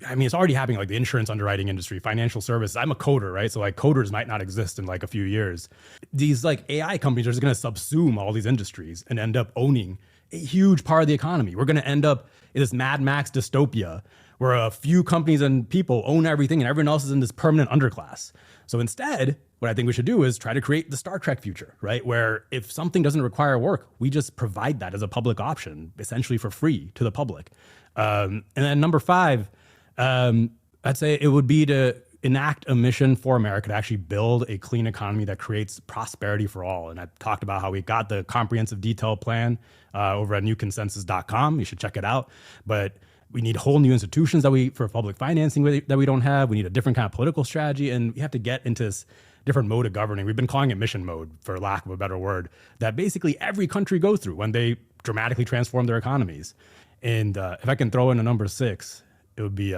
it's already happening, the insurance underwriting industry, financial services. I'm a coder, right? So coders might not exist in a few years. These AI companies are just going to subsume all these industries and end up owning a huge part of the economy. We're going to end up in this Mad Max dystopia where a few companies and people own everything and everyone else is in this permanent underclass. So instead, what I think we should do is try to create the Star Trek future, right? Where if something doesn't require work, we just provide that as a public option, essentially for free to the public. And then number 5, I'd say it would be to enact a mission for America to actually build a clean economy that creates prosperity for all. And I've talked about how we got the comprehensive detailed plan over at newconsensus.com. You should check it out. But we need whole new institutions for public financing that we don't have. We need a different kind of political strategy, and we have to get into this different mode of governing. We've been calling it mission mode, for lack of a better word, that basically every country goes through when they dramatically transform their economies. And if I can throw in a number 6, it would be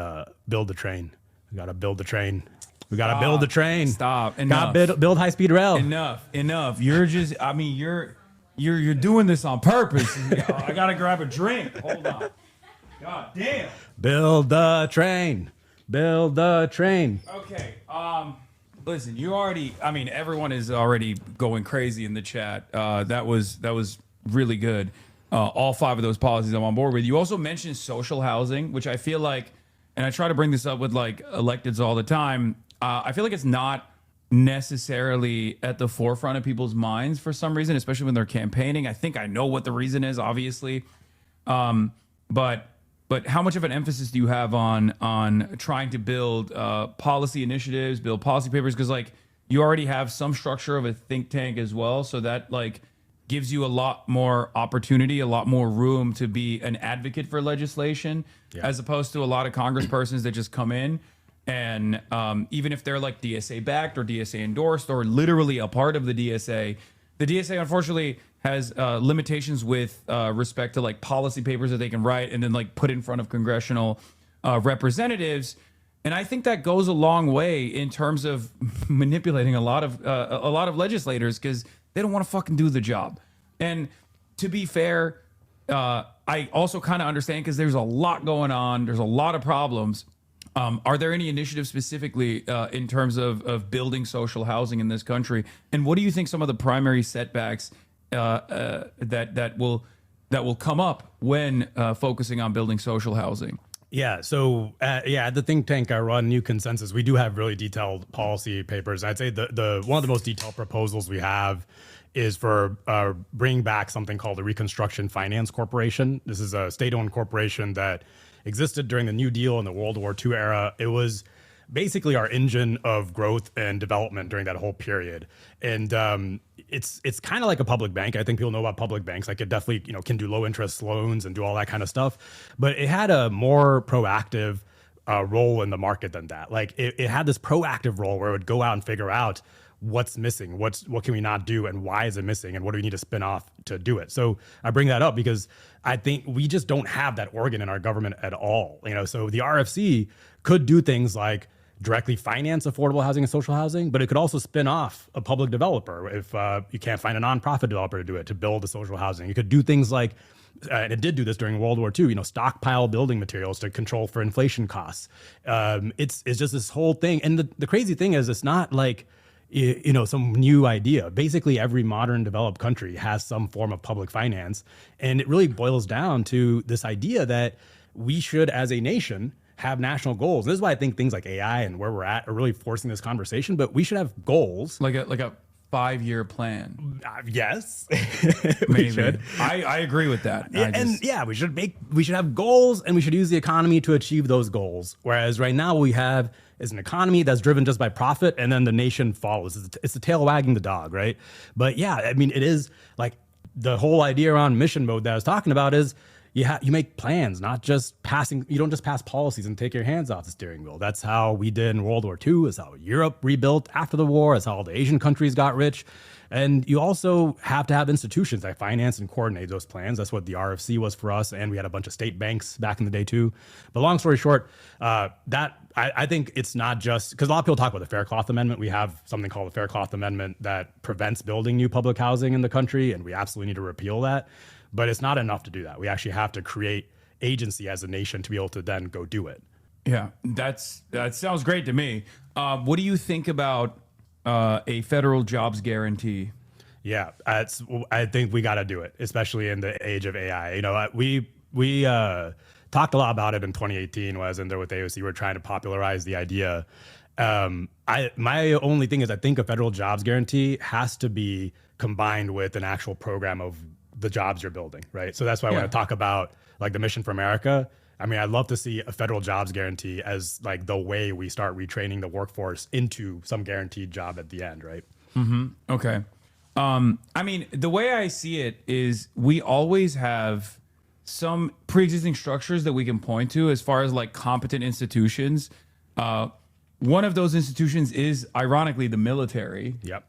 build the train. We got to build the train. We got to build the train. Stop. Got to build high-speed rail. Enough. You're just, I mean, you're doing this on purpose. I got to grab a drink. Hold on. God damn. Build the train. Build the train. Okay. Listen, everyone is already going crazy in the chat. That was really good. All 5 of those policies I'm on board with. You also mentioned social housing, which I feel like, and I try to bring this up with like electeds all the time. I feel like it's not necessarily at the forefront of people's minds for some reason, especially when they're campaigning. I think I know what the reason is, obviously. But how much of an emphasis do you have on trying to build policy initiatives, build policy papers? Because like you already have some structure of a think tank as well, so that like gives you a lot more opportunity, a lot more room to be an advocate for legislation, as opposed to a lot of congresspersons that just come in and even if they're like DSA backed or DSA endorsed or literally a part of the DSA unfortunately has limitations with respect to like policy papers that they can write and then like put in front of congressional representatives. And I think that goes a long way in terms of manipulating a lot of legislators because they don't want to fucking do the job. And to be fair, I also kind of understand because there's a lot going on. There's a lot of problems. Are there any initiatives specifically in terms of building social housing in this country? And what do you think some of the primary setbacks that will come up when focusing on building social housing? Yeah. So at the think tank I run, New Consensus, we do have really detailed policy papers. I'd say the one of the most detailed proposals we have is for bringing back something called the Reconstruction Finance Corporation. This is a state-owned corporation that existed during the New Deal and the World War II era. It was basically our engine of growth and development during that whole period. And it's kind of like a public bank. I think people know about public banks. Like it definitely, can do low interest loans and do all that kind of stuff. But it had a more proactive role in the market than that. Like it had this proactive role where it would go out and figure out what's missing, what can we not do, and why is it missing, and what do we need to spin off to do it. So I bring that up because I think we just don't have that organ in our government at all. So the RFC could do things like directly finance affordable housing and social housing, but it could also spin off a public developer if you can't find a nonprofit developer to do it, to build the social housing. You could do things like, and it did do this during World War II, stockpile building materials to control for inflation costs. It's just this whole thing. And the crazy thing is it's not like, some new idea. Basically, every modern developed country has some form of public finance. And it really boils down to this idea that we should, as a nation, have national goals. This is why I think things like AI and where we're at are really forcing this conversation, but we should have goals. Like a 5-year plan. Yes. Maybe. Should. I agree with that. We should have goals, and we should use the economy to achieve those goals. Whereas right now what we have is an economy that's driven just by profit, and then the nation follows. It's the tail wagging the dog, right? But it is like the whole idea around mission mode that I was talking about is you make plans, not just passing. You don't just pass policies and take your hands off the steering wheel. That's how we did in World War II. That's how Europe rebuilt after the war. That's how all the Asian countries got rich. And you also have to have institutions that finance and coordinate those plans. That's what the RFC was for us. And we had a bunch of state banks back in the day too. But long story short, I think it's not just because a lot of people talk about the Faircloth Amendment. We have something called the Faircloth Amendment that prevents building new public housing in the country. And we absolutely need to repeal that. But it's not enough to do that. We actually have to create agency as a nation to be able to then go do it. Yeah, that sounds great to me. What do you think about a federal jobs guarantee? Yeah, I think we got to do it, especially in the age of AI. we talked a lot about it in 2018 when I was in there with AOC. We're trying to popularize the idea. My only thing is I think a federal jobs guarantee has to be combined with an actual program of the jobs you're building, right? So that's why when I talk about like the Mission for America, I mean, I'd love to see a federal jobs guarantee as like the way we start retraining the workforce into some guaranteed job at the end, right? Okay. I mean, the way I see it is we always have some pre-existing structures that we can point to as far as like competent institutions. One of those institutions is ironically the military. Yep.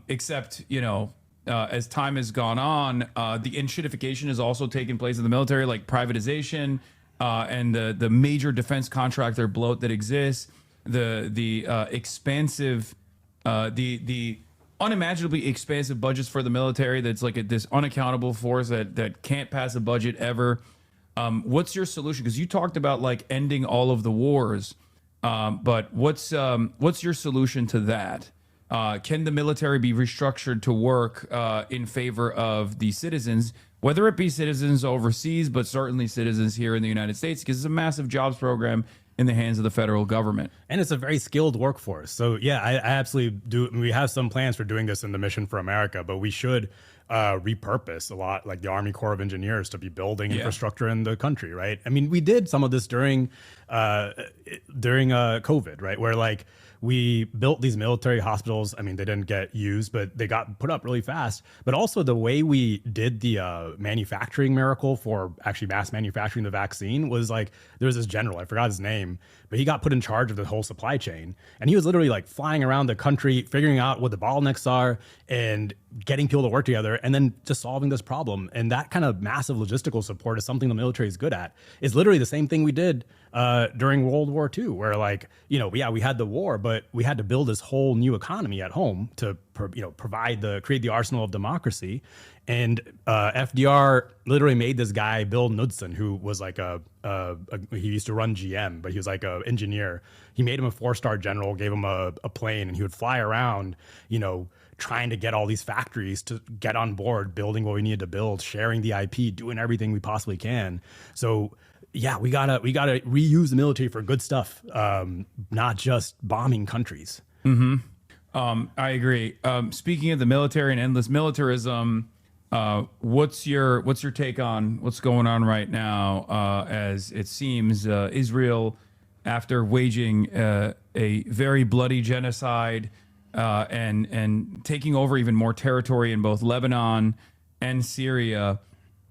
Except, you know, as time has gone on, the enshittification has also taken place in the military, like privatization and the major defense contractor bloat that exists, the expansive, the unimaginably expansive budgets for the military. That's like this unaccountable force that can't pass a budget ever. What's your solution? Because you talked about like ending all of the wars, but what's your solution to that? Can the military be restructured to work in favor of the citizens, whether it be citizens overseas, but certainly citizens here in the United States, because it's a massive jobs program in the hands of the federal government. And it's a very skilled workforce. So yeah, I absolutely do. We have some plans for doing this in the Mission for America, but we should repurpose a lot, like the Army Corps of Engineers, to be building infrastructure in the country, right? I mean, we did some of this during COVID, right? Where like we built these military hospitals. I mean, they didn't get used, but they got put up really fast. But also the way we did the manufacturing miracle for actually mass manufacturing the vaccine was like, there was this general, I forgot his name, but he got put in charge of the whole supply chain. And he was literally like flying around the country, figuring out what the bottlenecks are and getting people to work together and then just solving this problem. And that kind of massive logistical support is something the military is good at. It's literally the same thing we did during World War II, where like, you know, we had the war, but we had to build this whole new economy at home to, create the arsenal of democracy. And FDR literally made this guy, Bill Knudsen, who was like he used to run GM, but he was like an engineer. He made him a 4-star general, gave him a plane, and he would fly around, you know, trying to get all these factories to get on board, building what we needed to build, sharing the IP, doing everything we possibly can. So yeah, we gotta reuse the military for good stuff, not just bombing countries. I agree. Speaking of the military and endless militarism, what's your take on what's going on right now? As it seems, Israel, after waging a very bloody genocide and taking over even more territory in both Lebanon and Syria,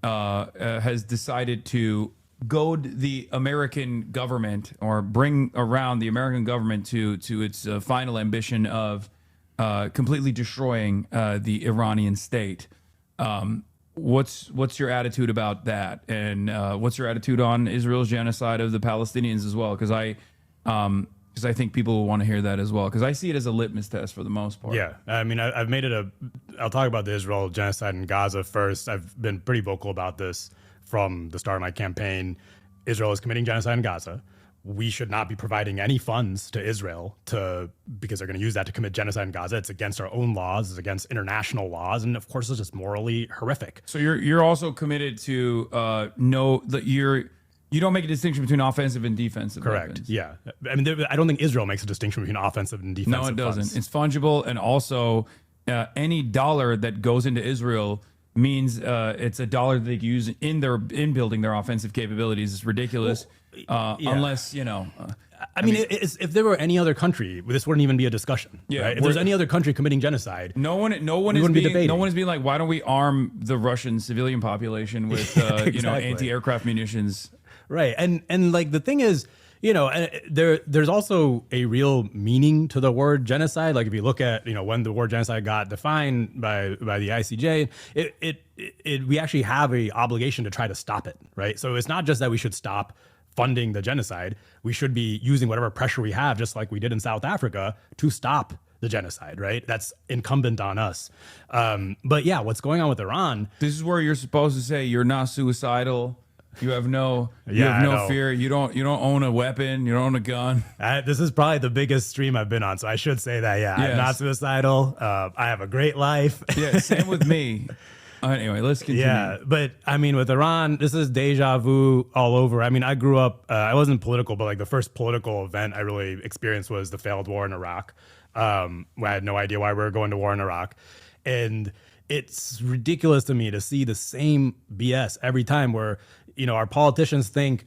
has decided to goad the American government or bring around the American government to its final ambition of completely destroying the Iranian state. What's your attitude about that, and what's your attitude on Israel's genocide of the Palestinians as well? Because I think people will want to hear that as well, because I see it as a litmus test for the most part. Yeah, I mean, I've made it I'll talk about the Israel genocide in Gaza first. I've been pretty vocal about this from the start of my campaign. Israel is committing genocide in Gaza. We should not be providing any funds to Israel because they're going to use that to commit genocide in Gaza. It's against our own laws. It's against international laws. And of course, it's just morally horrific. So you're also committed to know that you don't make a distinction between offensive and defensive Correct. weapons. Yeah. I mean, I don't think Israel makes a distinction between offensive and defensive No, it doesn't. funds. It's fungible. And also any dollar that goes into Israel means it's a dollar that they can use in building their offensive capabilities. It's ridiculous. Unless, I mean, if there were any other country, this wouldn't even be a discussion. Yeah, right? If there's any other country committing genocide, no one is being like, why don't we arm the Russian civilian population with anti-aircraft munitions? Right. And like the thing is, there's also a real meaning to the word genocide. Like if you look at, when the word genocide got defined by the ICJ, we actually have a obligation to try to stop it. Right. So it's not just that we should stop funding the genocide. We should be using whatever pressure we have, just like we did in South Africa, to stop the genocide, right? That's incumbent on us. But yeah, what's going on with Iran? This is where you're supposed to say you're not suicidal. You have no fear. You don't own a weapon. You don't own a gun. This is probably the biggest stream I've been on, so I should say that. Yeah, I'm not suicidal. I have a great life. Yeah, same with me. Anyway, let's continue. Yeah, but I mean, with Iran, this is deja vu all over. I mean, I grew up, I wasn't political, but like the first political event I really experienced was the failed war in Iraq. I had no idea why we were going to war in Iraq. And it's ridiculous to me to see the same BS every time where, you know, our politicians think,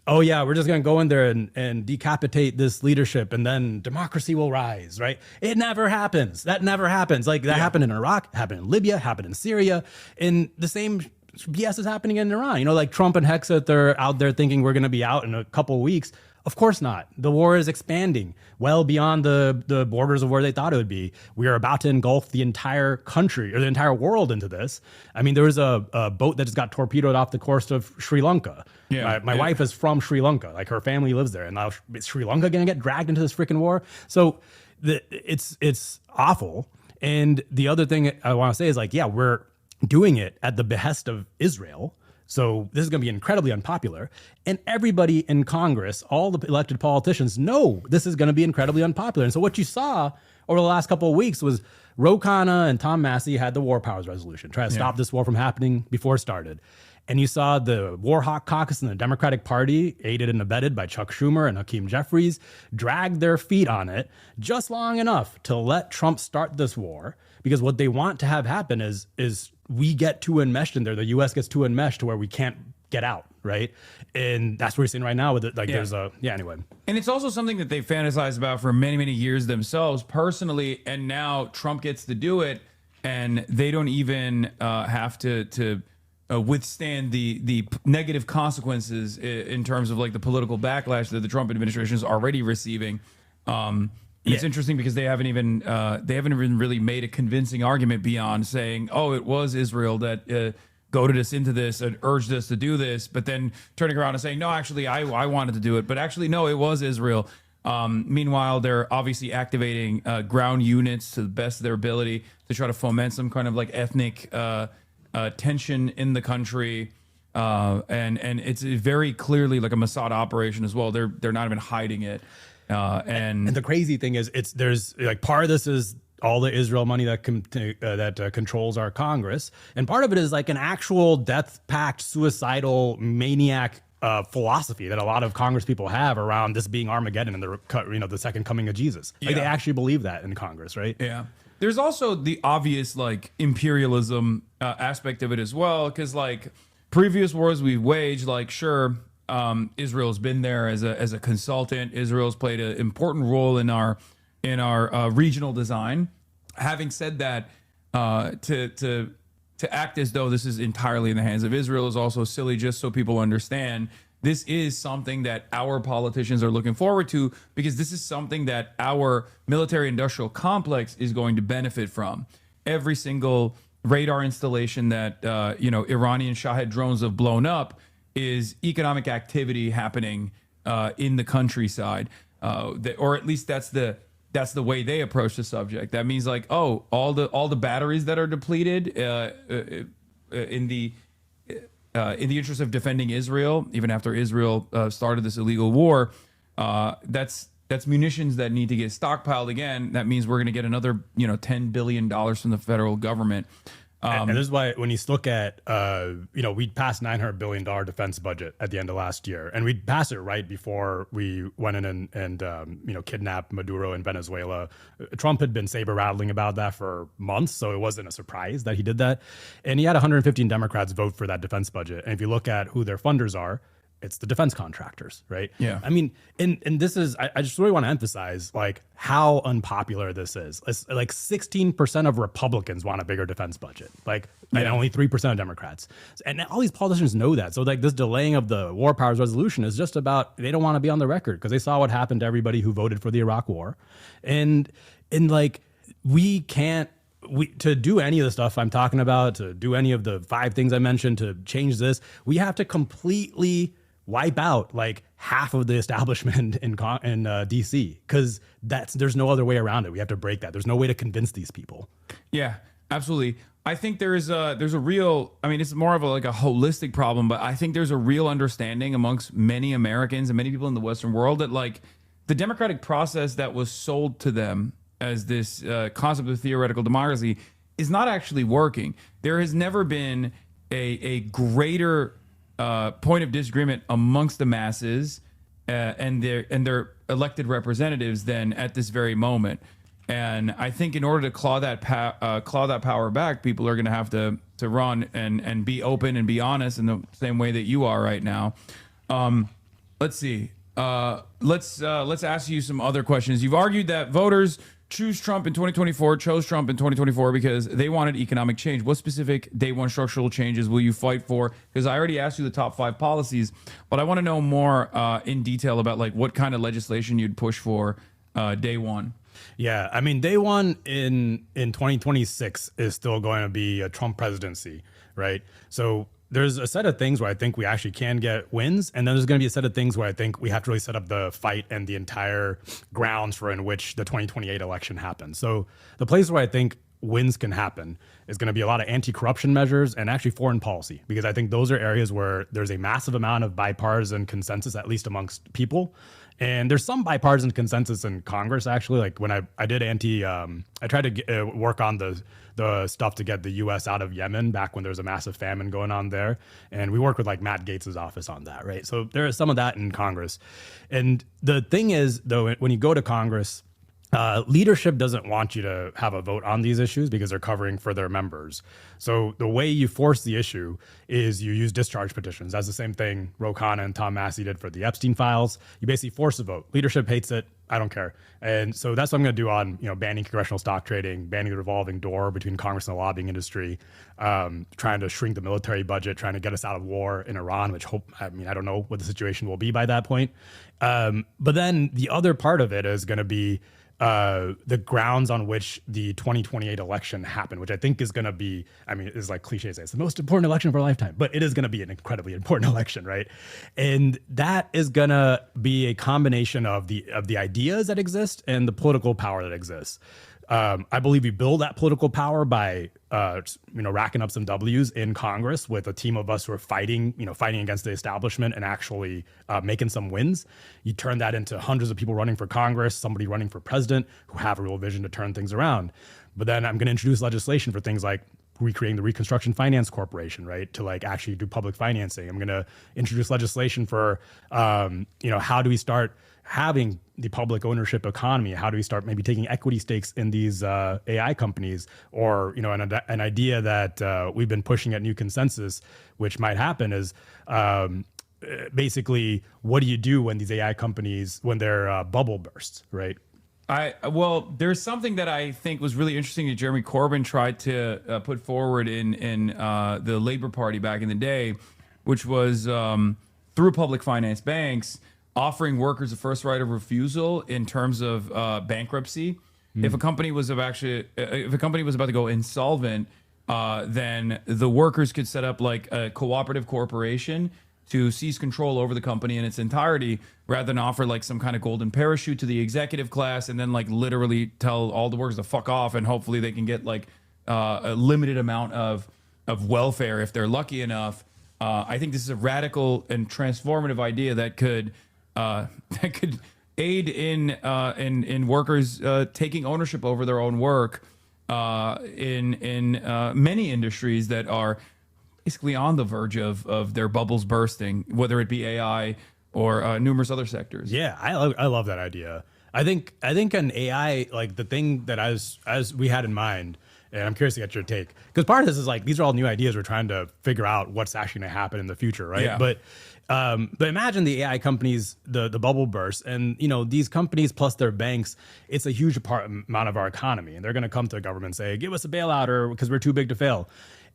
oh yeah, we're just going to go in there and decapitate this leadership and then democracy will rise, right? It never happens. That never happens. Like that happened in Iraq, happened in Libya, happened in Syria, and the same BS is happening in Iran. You know, like Trump and Hexet, they're out there thinking we're going to be out in a couple of weeks. Of course not. The war is expanding well beyond the borders of where they thought it would be. We are about to engulf the entire country or the entire world into this. I mean, there was a boat that just got torpedoed off the coast of Sri Lanka. Yeah, my wife is from Sri Lanka. Like her family lives there. And now is Sri Lanka going to get dragged into this freaking war? So it's awful. And the other thing I want to say is like, yeah, we're doing it at the behest of Israel. So this is going to be incredibly unpopular. And everybody in Congress, all the elected politicians know this is going to be incredibly unpopular. And so what you saw over the last couple of weeks was Ro Khanna and Tom Massey had the War Powers Resolution, try to stop this war from happening before it started. And you saw the War Hawk Caucus in the Democratic Party, aided and abetted by Chuck Schumer and Hakeem Jeffries, dragged their feet on it just long enough to let Trump start this war. Because what they want to have happen is we get too enmeshed in there. The U.S. gets too enmeshed to where we can't get out, right? And that's what we're seeing right now with it. Like there's anyway. And it's also something that they fantasized about for many, many years themselves personally. And now Trump gets to do it and they don't even have to withstand the negative consequences in terms of like the political backlash that the Trump administration is already receiving. It's interesting because they haven't even really made a convincing argument beyond saying, oh, it was Israel that goaded us into this and urged us to do this, but then turning around and saying, no, actually, I wanted to do it, but actually, no, it was Israel. Meanwhile, they're obviously activating ground units to the best of their ability to try to foment some kind of like ethnic tension in the country. And it's very clearly like a Mossad operation as well. They're not even hiding it. And the crazy thing is, there's like part of this is all the Israel money that controls our Congress, and part of it is like an actual death pact, suicidal maniac philosophy that a lot of Congress people have around this being Armageddon and the second coming of Jesus. Like they actually believe that in Congress, right? Yeah. There's also the obvious like imperialism aspect of it as well, because like previous wars we've waged, like sure. Israel's been there as a consultant. Israel's played an important role in our regional design. Having said that, to act as though this is entirely in the hands of Israel is also silly. Just so people understand, this is something that our politicians are looking forward to because this is something that our military-industrial complex is going to benefit from. Every single radar installation that Iranian Shahed drones have blown up is economic activity happening in the countryside, or at least that's the way they approach the subject. That means like, oh, all the batteries that are depleted in the interest of defending Israel, even after Israel started this illegal war, that's munitions that need to get stockpiled again. That means we're going to get another $10 billion from the federal government. And this is why when you look at, we'd passed $900 billion defense budget at the end of last year, and we'd pass it right before we went in and kidnapped Maduro in Venezuela. Trump had been saber rattling about that for months, so it wasn't a surprise that he did that. And he had 115 Democrats vote for that defense budget. And if you look at who their funders are, it's the defense contractors, right? Yeah. I mean, and this is, I just really want to emphasize like how unpopular this is. It's like 16% of Republicans want a bigger defense budget, and only 3% of Democrats. And all these politicians know that. So like this delaying of the War Powers Resolution is just about, they don't want to be on the record because they saw what happened to everybody who voted for the Iraq War. And like, we can't, to do any of the stuff I'm talking about, to do any of the 5 things I mentioned, to change this, we have to completely wipe out like half of the establishment in DC, because there's no other way around it. We have to break that. There's no way to convince these people. Yeah, absolutely. I think there's a real, I mean, it's more of a holistic problem, but I think there's a real understanding amongst many Americans and many people in the Western world that like the democratic process that was sold to them as this concept of theoretical democracy is not actually working. There has never been a greater point of disagreement amongst the masses and their elected representatives than at this very moment. And I think in order to claw that power back, people are going to have to run and be open and be honest in the same way that you are right now. Let's see. Let's ask you some other questions. You've argued that voters chose Trump in 2024 because they wanted economic change. What specific day one structural changes will you fight for? Because I already asked you the top 5 policies, but I want to know more in detail about like what kind of legislation you'd push for day one. Yeah, I mean, day one in 2026 is still going to be a Trump presidency, right? So there's a set of things where I think we actually can get wins, and then there's going to be a set of things where I think we have to really set up the fight and the entire grounds for in which the 2028 election happens. So the place where I think wins can happen is going to be a lot of anti-corruption measures and actually foreign policy, because I think those are areas where there's a massive amount of bipartisan consensus, at least amongst people. And there's some bipartisan consensus in Congress, actually. Like when I did I tried to work on the stuff to get the U.S. out of Yemen back when there was a massive famine going on there. And we worked with like Matt Gaetz' office on that, right? So there is some of that in Congress. And the thing is, though, when you go to Congress, leadership doesn't want you to have a vote on these issues because they're covering for their members. So the way you force the issue is you use discharge petitions. That's the same thing Ro Khanna and Tom Massie did for the Epstein files. You basically force a vote. Leadership hates it. I don't care. And so that's what I'm going to do on, banning congressional stock trading, banning the revolving door between Congress and the lobbying industry, trying to shrink the military budget, trying to get us out of war in Iran, I don't know what the situation will be by that point. But then the other part of it is going to be the grounds on which the 2028 election happened, which I think is going to be, it's like cliche to say, it's the most important election of our lifetime, but it is going to be an incredibly important election, right? And that is going to be a combination of the ideas that exist and the political power that exists. I believe we build that political power by, racking up some W's in Congress with a team of us who are fighting against the establishment and actually making some wins. You turn that into hundreds of people running for Congress, somebody running for president who have a real vision to turn things around. But then I'm going to introduce legislation for things like recreating the Reconstruction Finance Corporation, right? To like actually do public financing. I'm going to introduce legislation for, how do we start having the public ownership economy? How do we start maybe taking equity stakes in these AI companies? Or, an idea that we've been pushing at New Consensus, which might happen is basically, what do you do when these AI companies, when their bubble bursts, right? There's something that I think was really interesting that Jeremy Corbyn tried to put forward in the Labor Party back in the day, which was through public finance banks, offering workers a first right of refusal in terms of bankruptcy. If a company was about to go insolvent, then the workers could set up like a cooperative corporation to seize control over the company in its entirety, rather than offer like some kind of golden parachute to the executive class and then like literally tell all the workers to fuck off and hopefully they can get like a limited amount of welfare if they're lucky enough. I think this is a radical and transformative idea that could aid in workers taking ownership over their own work in many industries that are basically on the verge of their bubbles bursting, whether it be AI or numerous other sectors. Yeah, I love that idea. I think an AI, like the thing that as we had in mind, and I'm curious to get your take, because part of this is like, these are all new ideas. We're trying to figure out what's actually going to happen in the future, right? Yeah. But imagine the AI companies, the bubble burst, and these companies plus their banks, it's a huge amount of our economy, and they're going to come to the government and say, give us a bailout, or because we're too big to fail.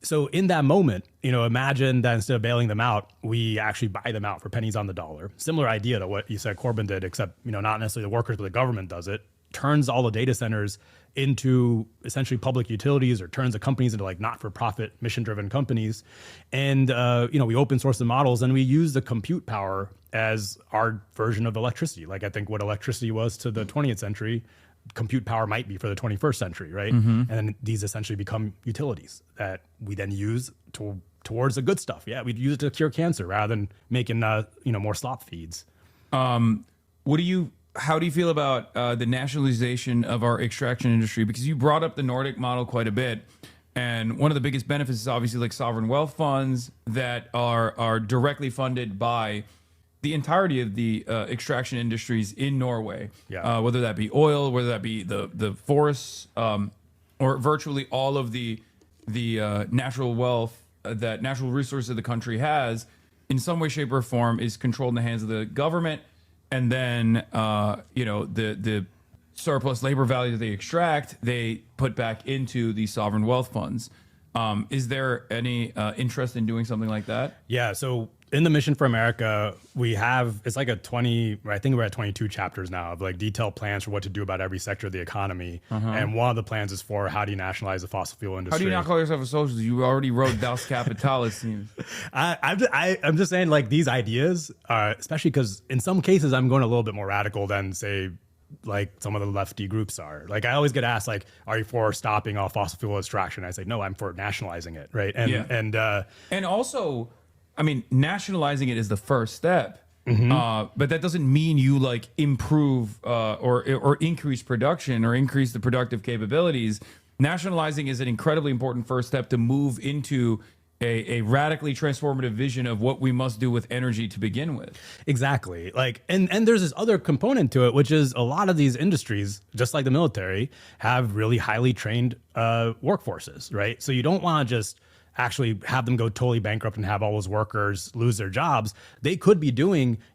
So in that moment, imagine that instead of bailing them out, we actually buy them out for pennies on the dollar. Similar idea to what you said Corbyn did, except not necessarily the workers, but the government does it. Turns all the data centers into essentially public utilities, or turns the companies into like not-for-profit, mission-driven companies. And we open source the models, and we use the compute power as our version of electricity. Like I think what electricity was to the 20th century, compute power might be for the 21st century, right? Mm-hmm. And then these essentially become utilities that we then use towards the good stuff. Yeah, we'd use it to cure cancer rather than making more slop feeds. What do you how do you feel about the nationalization of our extraction industry? Because you brought up the Nordic model quite a bit. And one of the biggest benefits is obviously like sovereign wealth funds that are directly funded by the entirety of the extraction industries in Norway. Whether that be oil, whether that be the forests, or virtually all of the natural wealth that natural resources the country has, in some way, shape, or form, is controlled in the hands of the government. And then, the surplus labor value that they extract, they put back into the sovereign wealth funds. Is there any interest in doing something like that? Yeah. So in the Mission for America, we have, it's like I think we're at 22 chapters now of like detailed plans for what to do about every sector of the economy. And one of the plans is for how do you nationalize the fossil fuel industry? How do you not call yourself a socialist? You already wrote Das Kapital, it seems. I'm just saying, like, these ideas, especially because in some cases I'm going a little bit more radical than, say, like some of the lefty groups are. Like, I always get asked, like, are you for stopping all fossil fuel extraction? I say, no, I'm for nationalizing it, right? And also, I mean, nationalizing it is the first step, but that doesn't mean you like improve or increase production or increase the productive capabilities. Nationalizing is an incredibly important first step to move into a radically transformative vision of what we must do with energy to begin with. Exactly. Like, and there's this other component to it, which is a lot of these industries, just like the military, have really highly trained workforces, right? So you don't want to just actually have them go totally bankrupt and have all those workers lose their jobs. They could be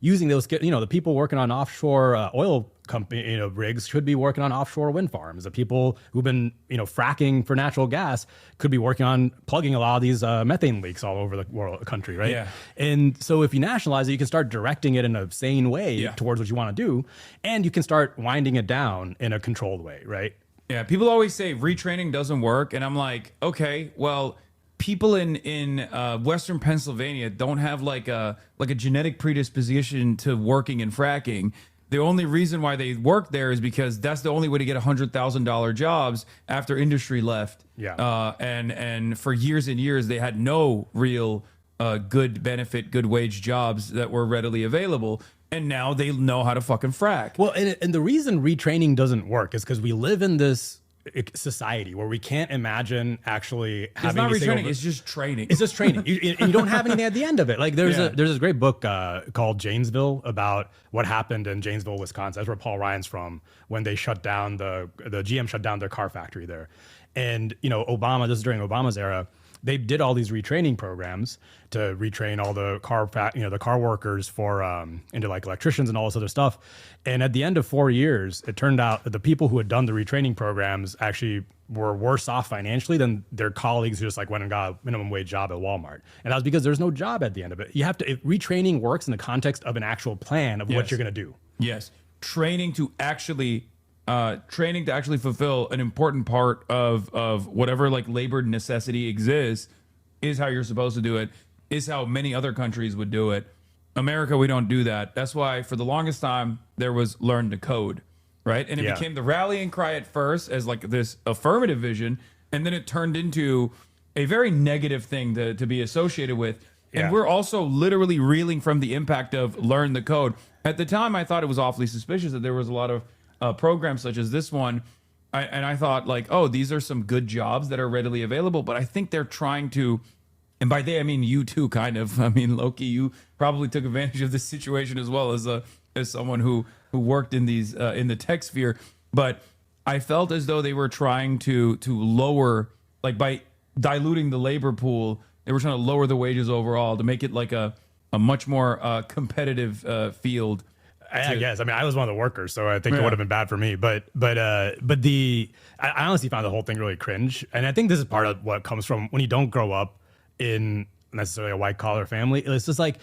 using those, the people working on offshore oil company, rigs should be working on offshore wind farms. The people who've been, fracking for natural gas could be working on plugging a lot of these methane leaks all over the country, right? Yeah. And so if you nationalize it, you can start directing it in a sane way towards what you want to do, and you can start winding it down in a controlled way, right? Yeah, people always say retraining doesn't work, and I'm like, okay, well, people in Western Pennsylvania don't have like a genetic predisposition to working and fracking. The only reason why they work there is because that's the only way to get $100,000 jobs after industry left. Yeah. And for years and years, they had no real good benefit, good wage jobs that were readily available. And now they know how to fucking frack. Well, and the reason retraining doesn't work is because we live in this society where we can't imagine actually having. It's not retraining; it's just training. It's just training. You don't have anything at the end of it. Like there's this great book called Janesville about what happened in Janesville, Wisconsin. That's where Paul Ryan's from when they shut down the GM shut down their car factory there, and Obama. This is during Obama's era. They did all these retraining programs to retrain all the car workers for into like electricians and all this other stuff. And at the end of 4 years, it turned out that the people who had done the retraining programs actually were worse off financially than their colleagues who just like went and got a minimum wage job at Walmart. And that was because there's no job at the end of it. You have to retraining works in the context of an actual plan of what you're going to do. Yes, training to actually fulfill an important part of whatever like labor necessity exists is how you're supposed to do it, is how many other countries would do it. America, we don't do that. That's why for the longest time there was learn to code, right? And it became the rallying cry at first as like this affirmative vision, and then it turned into a very negative thing to be associated with. And we're also literally reeling from the impact of learn the code. At the time, I thought it was awfully suspicious that there was a lot of programs such as this one. And I thought like, oh, these are some good jobs that are readily available. But I think they're trying to, and by they, I mean you too, kind of. I mean, Loki, you probably took advantage of this situation as well as someone who worked in these in the tech sphere. But I felt as though they were trying to lower, like by diluting the labor pool, they were trying to lower the wages overall to make it like a much more competitive field. I guess. I mean, I was one of the workers, so I think it would have been bad for me. But I honestly found the whole thing really cringe, and I think this is part of what comes from when you don't grow up in necessarily a white collar family. It's just like,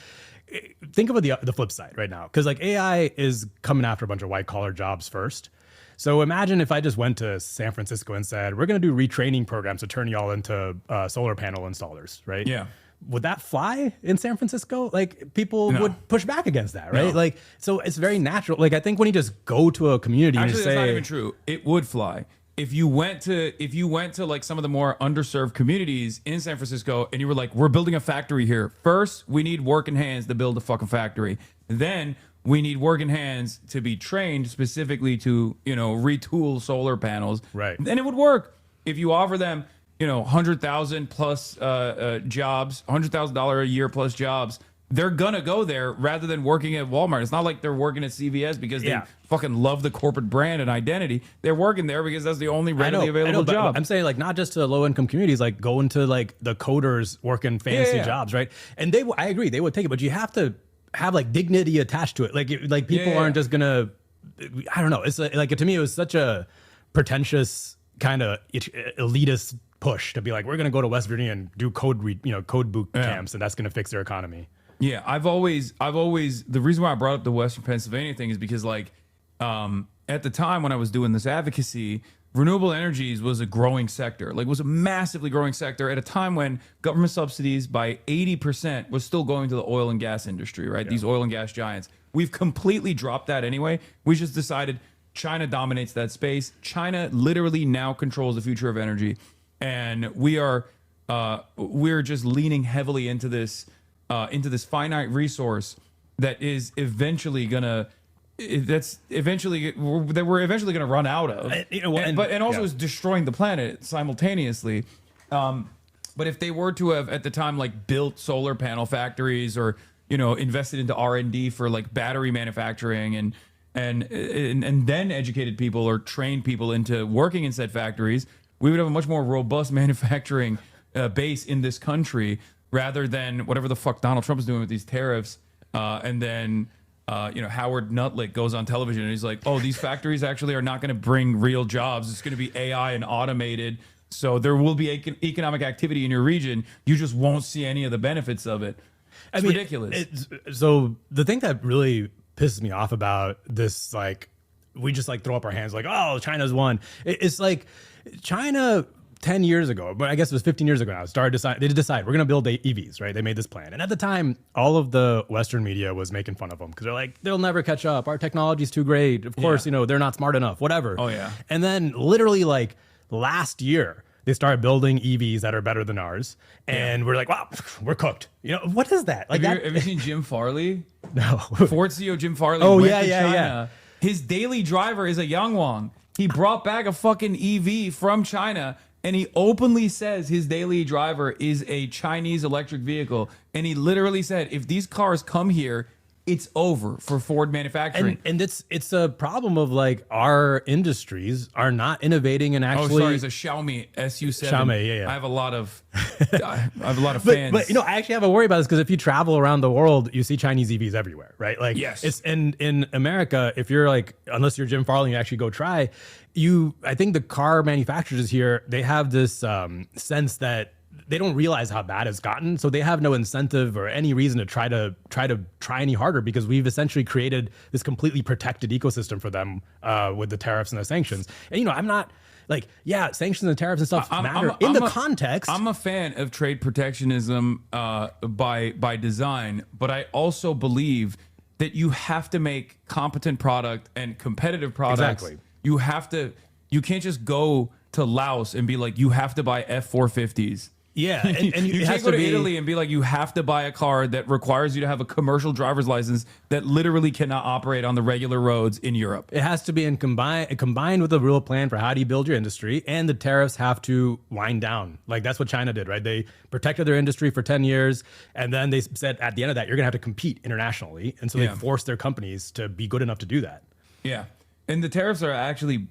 think about the flip side right now, because like AI is coming after a bunch of white collar jobs first. So imagine if I just went to San Francisco and said, we're going to do retraining programs to turn y'all into solar panel installers, right? Yeah. Would that fly in San Francisco? Like people would push back against that, right? Like, so it's very natural. Like I think when you just go to a community and actually, say, that's not even true. It would fly if you went to like some of the more underserved communities in San Francisco, and you were like, we're building a factory here. First, we need working hands to build a fucking factory. Then we need working hands to be trained specifically to, retool solar panels. Right. And it would work if you offer them, 100,000 plus jobs, $100,000 a year plus jobs. They're gonna go there rather than working at Walmart. It's not like they're working at CVS because they fucking love the corporate brand and identity. They're working there because that's the only readily available job. I'm saying, like, not just to low income communities, like go into like the coders working fancy jobs, right? And I agree, they would take it, but you have to have like dignity attached to it. Like people aren't just gonna, I don't know. It's like to me, it was such a pretentious kind of elitist push to be like, we're gonna go to West Virginia and do code boot camps, and that's gonna fix their economy. Yeah, I've always the reason why I brought up the Western Pennsylvania thing is because at the time when I was doing this advocacy, renewable energies was a growing sector. Like, was a massively growing sector at a time when government subsidies by 80% was still going to the oil and gas industry, right? These oil and gas giants. We've completely dropped that anyway. We just decided China dominates that space. China literally now controls the future of energy, and we're just leaning heavily into this finite resource that is eventually gonna we're eventually gonna run out of, and also is destroying the planet simultaneously. But if they were to have at the time like built solar panel factories or invested into R&D for like battery manufacturing and then educated people or trained people into working in said factories, we would have a much more robust manufacturing base in this country, rather than whatever the fuck Donald Trump is doing with these tariffs. And then, Howard Nuttlick goes on television and he's like, oh, these factories actually are not going to bring real jobs. It's going to be AI and automated. So there will be economic activity in your region. You just won't see any of the benefits of it. It's ridiculous. So the thing that really pisses me off about this, like, we just like throw up our hands like, oh, China's won. It's like China 10 years ago, but I guess it was 15 years ago now, they decide we're going to build EVs, right? They made this plan. And at the time, all of the Western media was making fun of them because they're like, they'll never catch up. Our technology's too great. Of course, they're not smart enough, whatever. Oh, yeah. And then literally like last year, they started building EVs that are better than ours. And we're like, wow, we're cooked. What is that? Like, have you seen Jim Farley? No. Ford CEO Jim Farley went to China. His daily driver is a Yangwang. He brought back a fucking EV from China, and he openly says his daily driver is a Chinese electric vehicle. And he literally said, if these cars come here, it's over for Ford manufacturing. And it's a problem of like our industries are not innovating and actually. Oh, sorry, it's a Xiaomi SU7. Xiaomi, yeah. I have a lot of fans. But I actually have a worry about this because if you travel around the world, you see Chinese EVs everywhere, right? Like, yes. It's in America, if you're like, unless you're Jim Farley, you actually go try. I think the car manufacturers here, they have this sense that they don't realize how bad it's gotten, so they have no incentive or any reason to try any harder because we've essentially created this completely protected ecosystem for them with the tariffs and the sanctions. And I'm not like, sanctions and tariffs and stuff matter in the context. I'm a fan of trade protectionism by design, but I also believe that you have to make competent product and competitive products. Exactly. You can't just go to Laos and be like, you have to buy F-450s. Yeah, and you can't go to Italy and be like, you have to buy a car that requires you to have a commercial driver's license that literally cannot operate on the regular roads in Europe. It has to be combined with a real plan for how do you build your industry, and the tariffs have to wind down. Like, that's what China did, right? They protected their industry for 10 years, and then they said at the end of that, you're going to have to compete internationally. And so they forced their companies to be good enough to do that. Yeah, and the tariffs are actually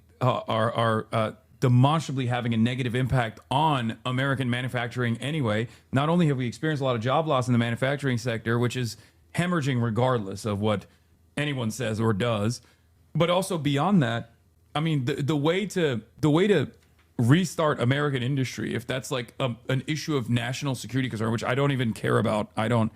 demonstrably having a negative impact on American manufacturing anyway. Not only have we experienced a lot of job loss in the manufacturing sector, which is hemorrhaging regardless of what anyone says or does, but also beyond that, I mean, the way to restart American industry, if that's like an issue of national security concern, which I don't even care about, I don't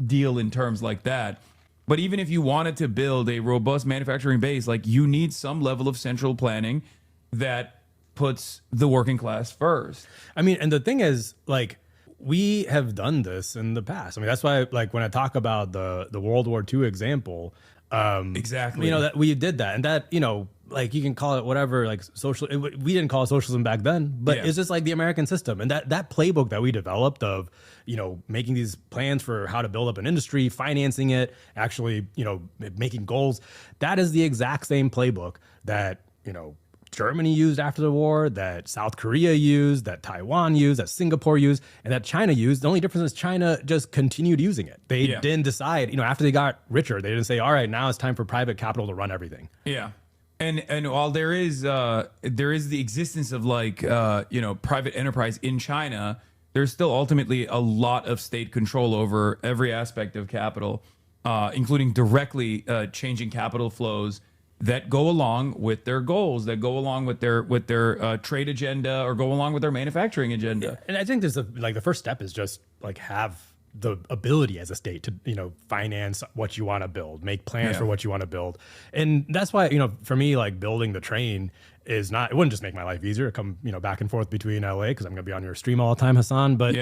deal in terms like that. But even if you wanted to build a robust manufacturing base, like, you need some level of central planning that puts the working class first. I mean, and the thing is, like, we have done this in the past. I mean, that's why, like, when I talk about the World War II example, Exactly. You know, that we did that, and that, you know, like you can call it whatever, like social. We didn't call it socialism back then, but Yeah. it's just like the American system, and that playbook that we developed of, you know, making these plans for how to build up an industry, financing it, actually, you know, making goals. That is the exact same playbook that, you know, Germany used after the war, that South Korea used, that Taiwan used, that Singapore used, and that China used. The only difference is China just continued using it. They didn't decide, you know, after they got richer, they didn't say, all right, now it's time for private capital to run everything. Yeah. And while there is the existence of like you know, private enterprise in China, there's still ultimately a lot of state control over every aspect of capital, including directly changing capital flows that go along with their goals, that go along with their trade agenda, or go along with their manufacturing agenda. And I think there's the first step is just like have the ability as a state to, you know, finance what you want to build, make plans for what you want to build. And that's why, you know, for me, like building the train is not, it wouldn't just make my life easier to come, you know, back and forth between LA, because I'm going to be on your stream all the time, Hassan. But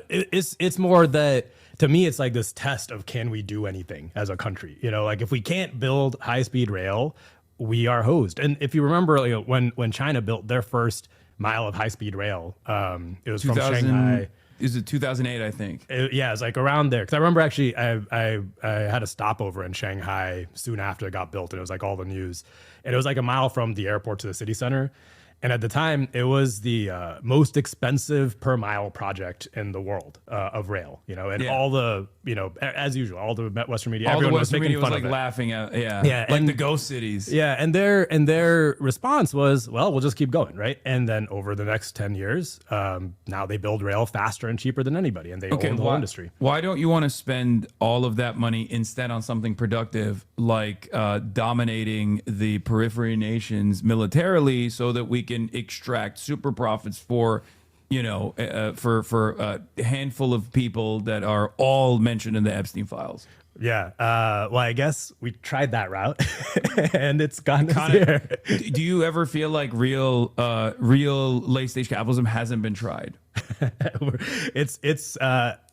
it's more that, to me, it's like this test of, can we do anything as a country? You know, like if we can't build high speed rail, we are hosed. And if you remember, you know, when China built their first mile of high speed rail, it was from Shanghai. Is it 2008, I think? Yeah, it's like around there. Because I remember actually I had a stopover in Shanghai soon after it got built, and it was like all the news. And it was like a mile from the airport to the city center. And at the time, it was the most expensive per mile project in the world of rail, you know, and all the, you know, as usual, all the Western media, All the everyone Western was making media was fun like of it. laughing at, like and the ghost cities. Yeah, and their response was, well, we'll just keep going, right? And then over the next 10 years, now they build rail faster and cheaper than anybody, and they own the whole industry. Why don't you want to spend all of that money instead on something productive, like dominating the periphery nations militarily, so that we can extract super profits for, you know, for a handful of people that are all mentioned in the Epstein files? Yeah. Well, I guess we tried that route and it's gone us here. Do you ever feel like real late stage capitalism hasn't been tried?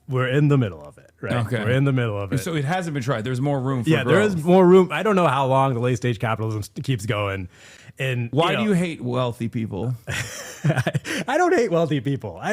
We're in the middle of it, right? Okay. We're in the middle of it. So it hasn't been tried. There's more room for growth. There is more room. I don't know how long the late stage capitalism keeps going. And why do you hate wealthy people? I don't hate wealthy people. I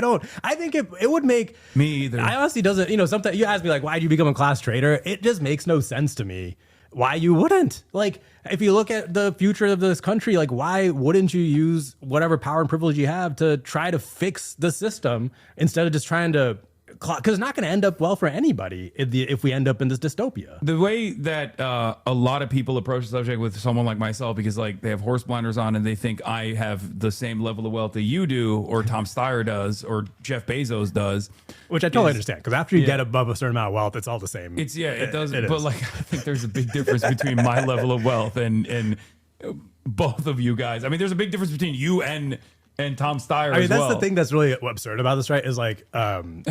think it would make me either. I honestly doesn't, you know, sometimes you ask me like, why do you become a class trader? It just makes no sense to me why you wouldn't. Like, if you look at the future of this country, like, why wouldn't you use whatever power and privilege you have to try to fix the system instead of just trying to, because it's not going to end up well for anybody if we end up in this dystopia. The way that a lot of people approach the subject with someone like myself, because like they have horse blinders on and they think I have the same level of wealth that you do, or Tom Steyer does, or Jeff Bezos does. Which I totally understand, because after you get above a certain amount of wealth, it's all the same. It does. It But is. like, I think there's a big difference between my level of wealth and both of you guys. I mean, there's a big difference between you and Tom Steyer. I mean, as that's well. the thing that's really absurd about this, right? Is like, I'm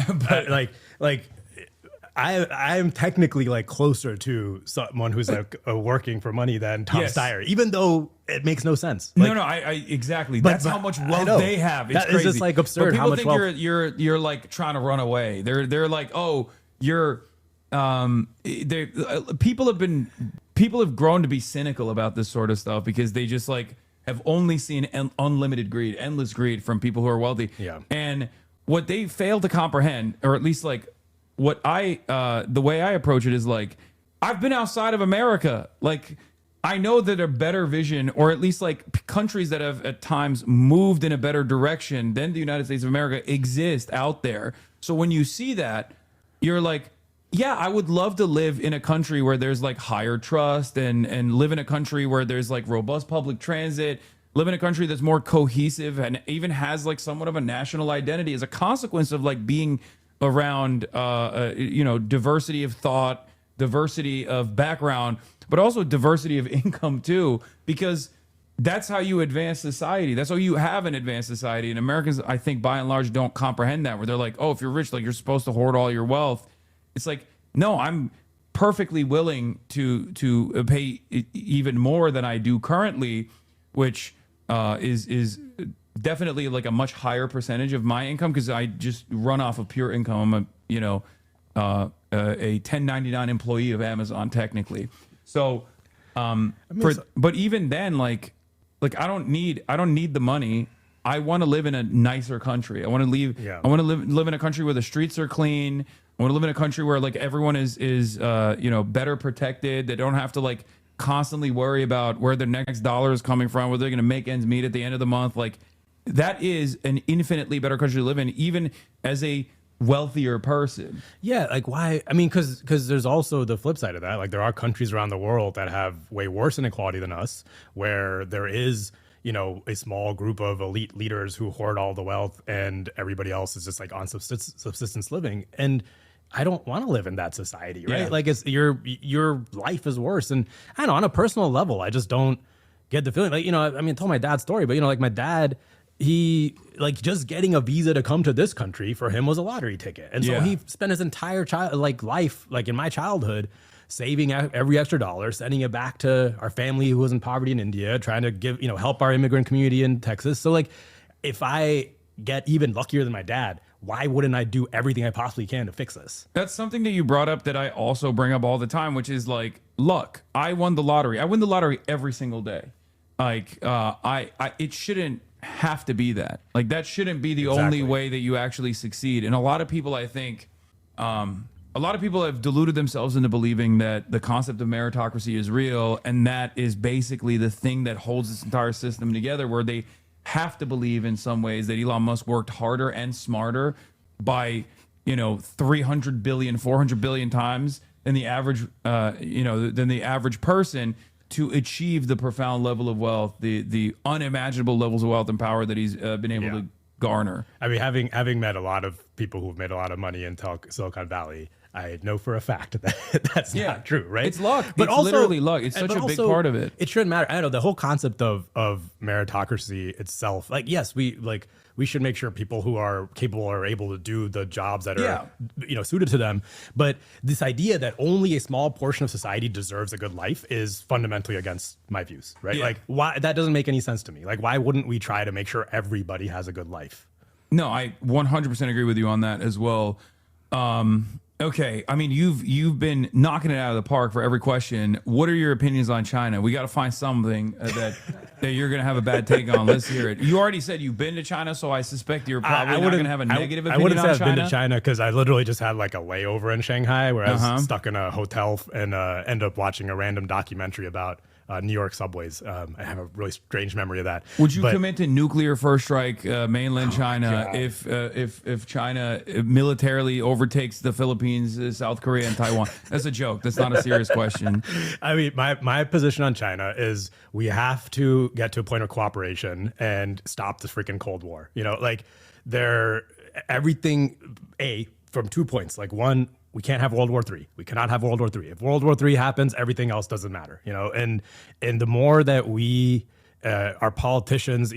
technically like closer to someone who's like working for money than Tom Yes. Steyer, even though it makes no sense. No, I exactly. That's how much I wealth know. they have. It's That is crazy. just like absurd. But people How much think wealth? you're like trying to run away. They're like, oh, you're. People have grown to be cynical about this sort of stuff because they just like have only seen unlimited greed, endless greed from people who are wealthy. Yeah. And what they fail to comprehend, or at least like what the way I approach it is like, I've been outside of America. Like, I know that a better vision, or at least like countries that have at times moved in a better direction than the United States of America exist out there. So when you see that, you're like, yeah, I would love to live in a country where there's like higher trust and live in a country where there's like robust public transit, live in a country that's more cohesive and even has like somewhat of a national identity as a consequence of like being around, diversity of thought, diversity of background, but also diversity of income too, because that's how you advance society. That's how you have an advanced society. And Americans, I think by and large, don't comprehend that, where they're like, oh, if you're rich, like you're supposed to hoard all your wealth. It's like, no, I'm perfectly willing to pay even more than I do currently, which is definitely like a much higher percentage of my income, because I just run off of pure income. I'm a 1099 employee of Amazon technically. So, but even then, like I don't need the money. I want to live in a nicer country. I want to live in a country where the streets are clean. I want to live in a country where like everyone is better protected. They don't have to like constantly worry about where their next dollar is coming from, whether they're going to make ends meet at the end of the month. Like that is an infinitely better country to live in, even as a wealthier person. Yeah, like why? I mean, because there's also the flip side of that. Like there are countries around the world that have way worse inequality than us, where there is, you know, a small group of elite leaders who hoard all the wealth and everybody else is just like on subsistence living. And I don't want to live in that society, right? Yeah. Like it's your life is worse. And I don't know, on a personal level, I just don't get the feeling like, you know, I mean, I told my dad's story, but you know, like my dad, he like just getting a visa to come to this country for him was a lottery ticket. And so he spent his entire life, like in my childhood, saving every extra dollar, sending it back to our family who was in poverty in India, trying to help our immigrant community in Texas. So like, if I get even luckier than my dad, why wouldn't I do everything I possibly can to fix this? That's something that you brought up that I also bring up all the time, which is like luck. I won the lottery. I win the lottery every single day. Like it shouldn't have to be that. Like that shouldn't be the only way that you actually succeed. And a lot of people, I think, a lot of people have deluded themselves into believing that the concept of meritocracy is real, and that is basically the thing that holds this entire system together, where they have to believe in some ways that Elon Musk worked harder and smarter by, 300 billion, 400 billion times than the average, than the average person to achieve the profound level of wealth, the unimaginable levels of wealth and power that he's been able to garner. I mean, having met a lot of people who've made a lot of money in Silicon Valley, I know for a fact that that's not true, right? It's luck. But It's also, literally luck. It's such a big part of it. It shouldn't matter. I don't know, the whole concept of meritocracy itself. Like, yes, we should make sure people who are capable are able to do the jobs that are suited to them. But this idea that only a small portion of society deserves a good life is fundamentally against my views, right? Yeah. Like, why that doesn't make any sense to me. Like, why wouldn't we try to make sure everybody has a good life? No, I 100% agree with you on that as well. Okay, I mean, you've been knocking it out of the park for every question. What are your opinions on China? We got to find something that you're going to have a bad take on. Let's hear it. You already said you've been to China, so I suspect you're probably not going to have a negative opinion on China. I wouldn't say I've been to China because I literally just had like a layover in Shanghai where I was stuck in a hotel and ended up watching a random documentary about New York subways. I have a really strange memory of that. Would you commit to nuclear first strike mainland China if China militarily overtakes the Philippines, South Korea, and Taiwan? That's a joke. That's not a serious question. I mean, my position on China is we have to get to a point of cooperation and stop the freaking Cold War. You know, like everything from 2 points. Like one, we can't have World War III. We cannot have World War III. If World War III happens, everything else doesn't matter, you know? And the more that we, our politicians,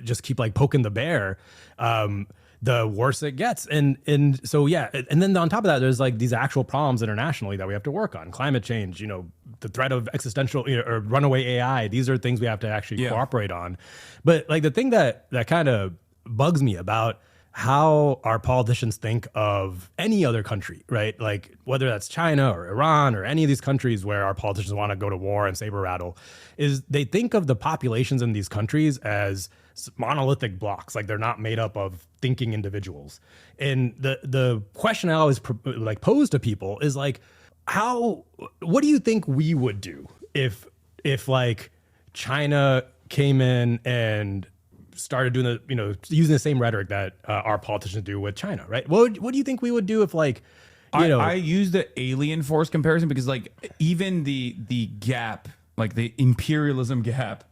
just keep like poking the bear, the worse it gets. And so, yeah. And then on top of that, there's like these actual problems internationally that we have to work on. Climate change, the threat of existential or runaway AI. These are things we have to actually cooperate on. But like the thing that kind of bugs me about how our politicians think of any other country, right? Like whether that's China or Iran or any of these countries where our politicians want to go to war and saber rattle, is they think of the populations in these countries as monolithic blocks, like they're not made up of thinking individuals. And the question I always pose to people is like, what do you think we would do if like China came in and started doing using the same rhetoric that our politicians do with China, right? What do you think we would do if I use the alien force comparison because like even the gap, like the imperialism gap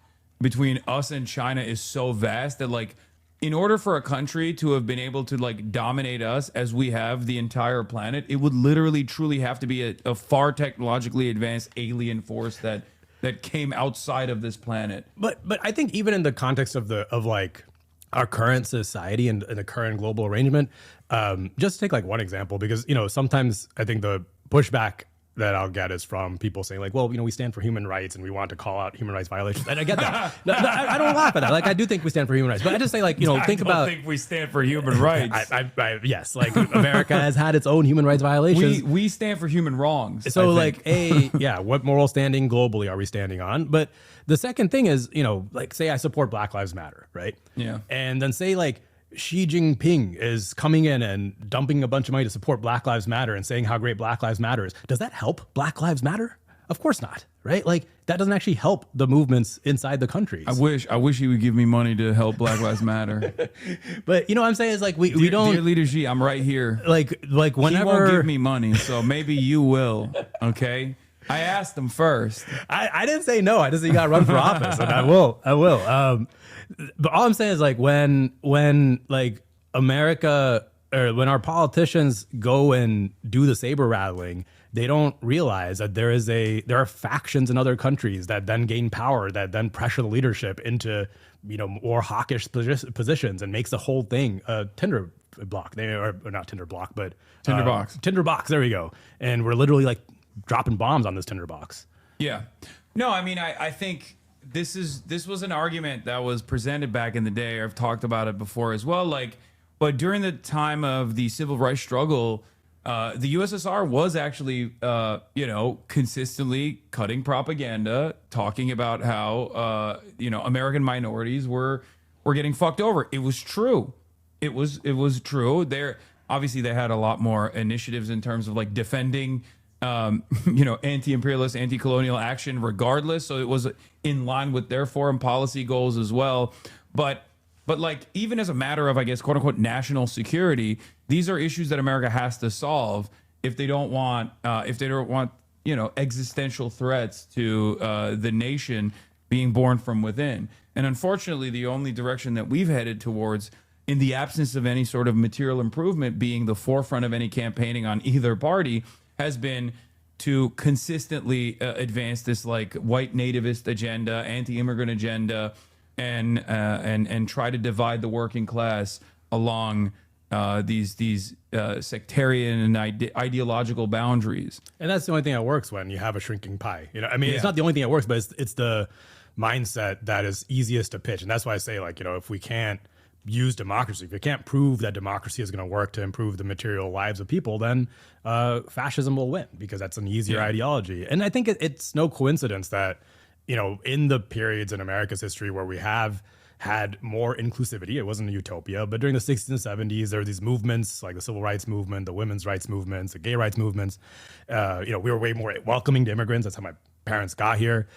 between us and China is so vast that like in order for a country to have been able to like dominate us as we have the entire planet, it would literally truly have to be a far technologically advanced alien force that came outside of this planet. But I think even in the context of like our current society and the current global arrangement, just to take like one example, because sometimes I think the pushback that I'll get is from people saying like, well, we stand for human rights and we want to call out human rights violations. And I get that. I don't laugh at that. Like, I do think we stand for human rights, but I just say like, think about. I think we stand for human rights. Yes, like America has had its own human rights violations. We stand for human wrongs. So like, what moral standing globally are we standing on? But the second thing is, like say I support Black Lives Matter, right? Yeah. And then say like, Xi Jinping is coming in and dumping a bunch of money to support Black Lives Matter and saying how great Black Lives Matter is. Does that help Black Lives Matter? Of course not, right? Like that doesn't actually help the movements inside the countries. I wish he would give me money to help Black Lives Matter. But what I'm saying is like we don't. Dear Leader Xi, I'm right here. Like whenever he won't give me money, so maybe you will. Okay. I asked him first. I didn't say no. I just said you got to run for office, and I will. But all I'm saying is like when like America or when our politicians go and do the saber rattling, they don't realize that there are factions in other countries that then gain power, that then pressure the leadership into more hawkish positions and makes the whole thing a tinder block. Or not tinder block, but tinderbox. Tinderbox. There we go. And we're literally like dropping bombs on this tinderbox. Yeah. No, I mean I think. This was an argument that was presented back in the day. I've talked about it before as well. But during the time of the civil rights struggle, the USSR was actually, consistently cutting propaganda, talking about how, American minorities were getting fucked over. It was true. It was true. Obviously they had a lot more initiatives in terms of like defending anti-imperialist, anti-colonial action regardless. So it was in line with their foreign policy goals as well. But like, even as a matter of, I guess, quote unquote, national security, these are issues that America has to solve if they don't want, existential threats to the nation being born from within. And unfortunately, the only direction that we've headed towards, in the absence of any sort of material improvement being the forefront of any campaigning on either party, has been to consistently advance this like white nativist agenda, anti-immigrant agenda, and try to divide the working class along these sectarian and ideological boundaries. And that's the only thing that works when you have a shrinking pie. It's not the only thing that works, but it's the mindset that is easiest to pitch. And that's why I say like, if we can't use democracy, if you can't prove that democracy is going to work to improve the material lives of people, then fascism will win, because that's an easier ideology. And I think it's no coincidence that, in the periods in America's history where we have had more inclusivity, it wasn't a utopia, but during the 60s and 70s, there were these movements like the civil rights movement, the women's rights movements, the gay rights movements. We were way more welcoming to immigrants. That's how my parents got here.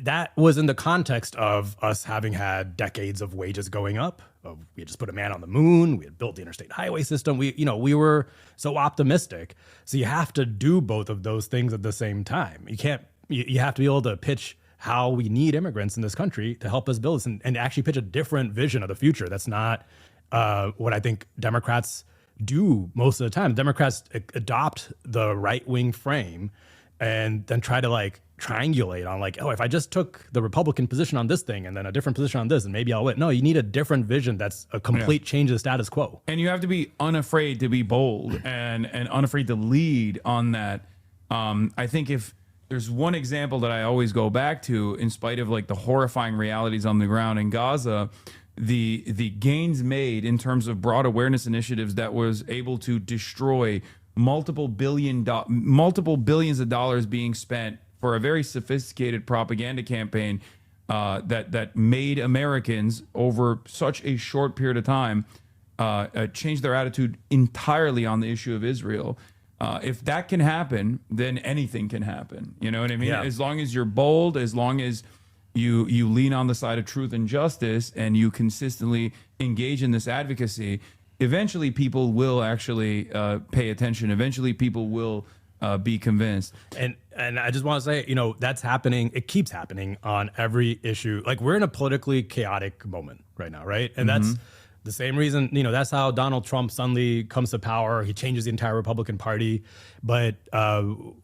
That was in the context of us having had decades of wages going up. We had just put a man on the moon. We had built the interstate highway system. We were so optimistic. So you have to do both of those things at the same time. You have to be able to pitch how we need immigrants in this country to help us build this, and actually pitch a different vision of the future. That's not what I think Democrats do most of the time. Democrats adopt the right-wing frame and then try to like triangulate on like, oh, if I just took the Republican position on this thing and then a different position on this, and maybe I'll win. No, you need a different vision that's a complete change of the status quo. And you have to be unafraid to be bold and unafraid to lead on that. I think if there's one example that I always go back to, in spite of like the horrifying realities on the ground in Gaza, the gains made in terms of broad awareness initiatives that was able to destroy multiple billions of dollars being spent for a very sophisticated propaganda campaign that made Americans over such a short period of time change their attitude entirely on the issue of Israel. If that can happen, then anything can happen. You know what I mean? Yeah. As long as you're bold, as long as you lean on the side of truth and justice, and you consistently engage in this advocacy, eventually people will actually pay attention. Eventually people will be convinced. And I just want to say, that's happening. It keeps happening on every issue. Like, we're in a politically chaotic moment right now, right? And that's the same reason, that's how Donald Trump suddenly comes to power. He changes the entire Republican Party. But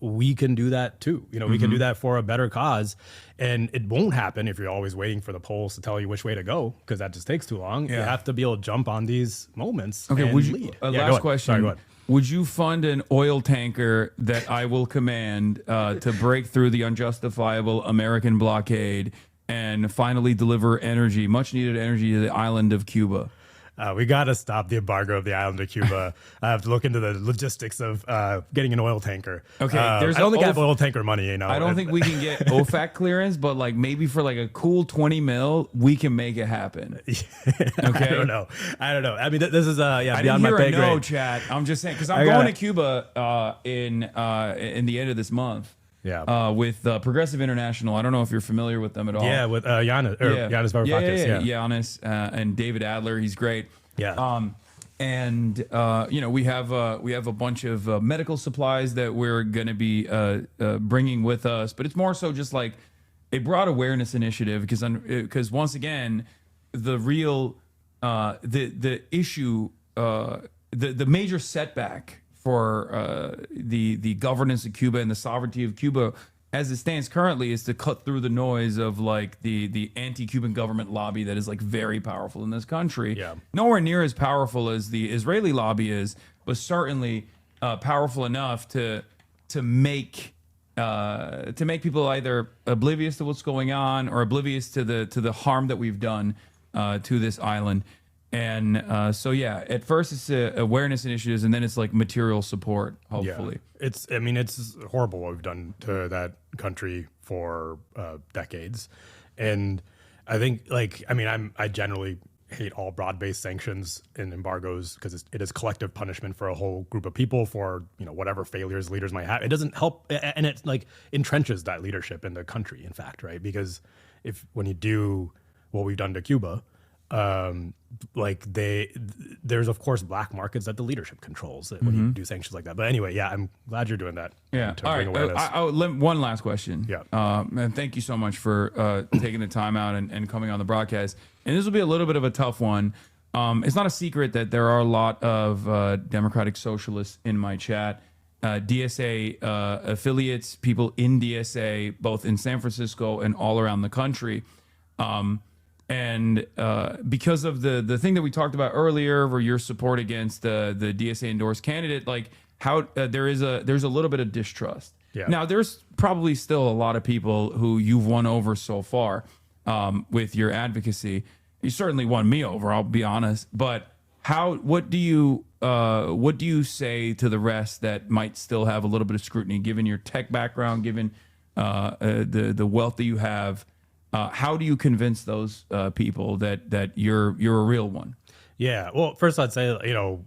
we can do that too. We can do that for a better cause. And it won't happen if you're always waiting for the polls to tell you which way to go, because that just takes too long. Yeah. You have to be able to jump on these moments Okay, and would you, lead. last question. Sorry, go ahead. would you fund an oil tanker that I will command to break through the unjustifiable American blockade and finally deliver energy, much needed energy, to the island of Cuba? We got to stop the embargo of the island of Cuba. I have to look into the logistics of getting an oil tanker. Okay, I don't think I have oil tanker money. You know, I don't think we can get OFAC clearance, but like maybe for like a cool 20 mil, we can make it happen. Okay, I don't know. I mean, this is beyond my I pay didn't hear a no, grade. chat. I'm just saying because I'm going to Cuba in the end of this month. Yeah. With Progressive International. I don't know if you're familiar with them at all. Yeah, with Giannis Varoufakis. Giannis and David Adler. He's great. Yeah. We have a bunch of medical supplies that we're going to be bringing with us, but it's more so just like a broad awareness initiative because once again, the real the issue the major setback for the governance of Cuba and the sovereignty of Cuba as it stands currently is to cut through the noise of like the anti-Cuban government lobby that is like very powerful in this country. Yeah. Nowhere near as powerful as the Israeli lobby is, but certainly powerful enough to make people either oblivious to what's going on or oblivious to the harm that we've done to this island. And at first it's awareness initiatives, and then it's like material support. Hopefully, it's horrible what we've done to that country for decades, and I think I generally hate all broad-based sanctions and embargoes because it is collective punishment for a whole group of people for whatever failures leaders might have. It doesn't help, and it like entrenches that leadership in the country. In fact, right? Because when you do what we've done to Cuba. There's of course black markets that the leadership controls when you do sanctions like that. But anyway, I'm glad you're doing that. Yeah. To All bring right. awareness. One last question. Yeah. And thank you so much for taking the time out and coming on the broadcast. And this will be a little bit of a tough one. It's not a secret that there are a lot of Democratic Socialists in my chat. DSA affiliates, people in DSA, both in San Francisco and all around the country. And because of the thing that we talked about earlier, where your support against the DSA endorsed candidate, like how there's a little bit of distrust. Yeah. Now there's probably still a lot of people who you've won over so far with your advocacy. You certainly won me over, I'll be honest. But what do you say to the rest that might still have a little bit of scrutiny, given your tech background, given the wealth that you have? How do you convince those people that you're a real one? Yeah, well, first I'd say,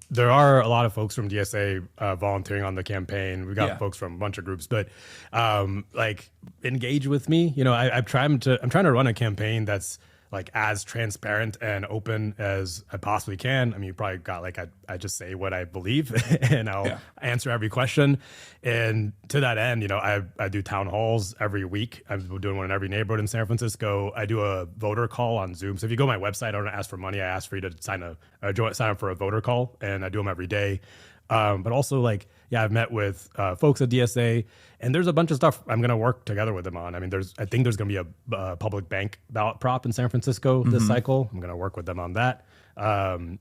there are a lot of folks from DSA volunteering on the campaign. We've got folks from a bunch of groups, but engage with me. I'm trying to run a campaign that's like as transparent and open as I possibly can. I mean, you probably got I just say what I believe and I'll answer every question. And to that end, I do town halls every week. I'm doing one in every neighborhood in San Francisco. I do a voter call on Zoom. So if you go to my website, I don't ask for money. I ask for you to sign up for a voter call, and I do them every day. But also I've met with folks at DSA, and there's a bunch of stuff I'm going to work together with them on. I mean, I think there's going to be a public bank ballot prop in San Francisco this cycle. I'm going to work with them on that. I'd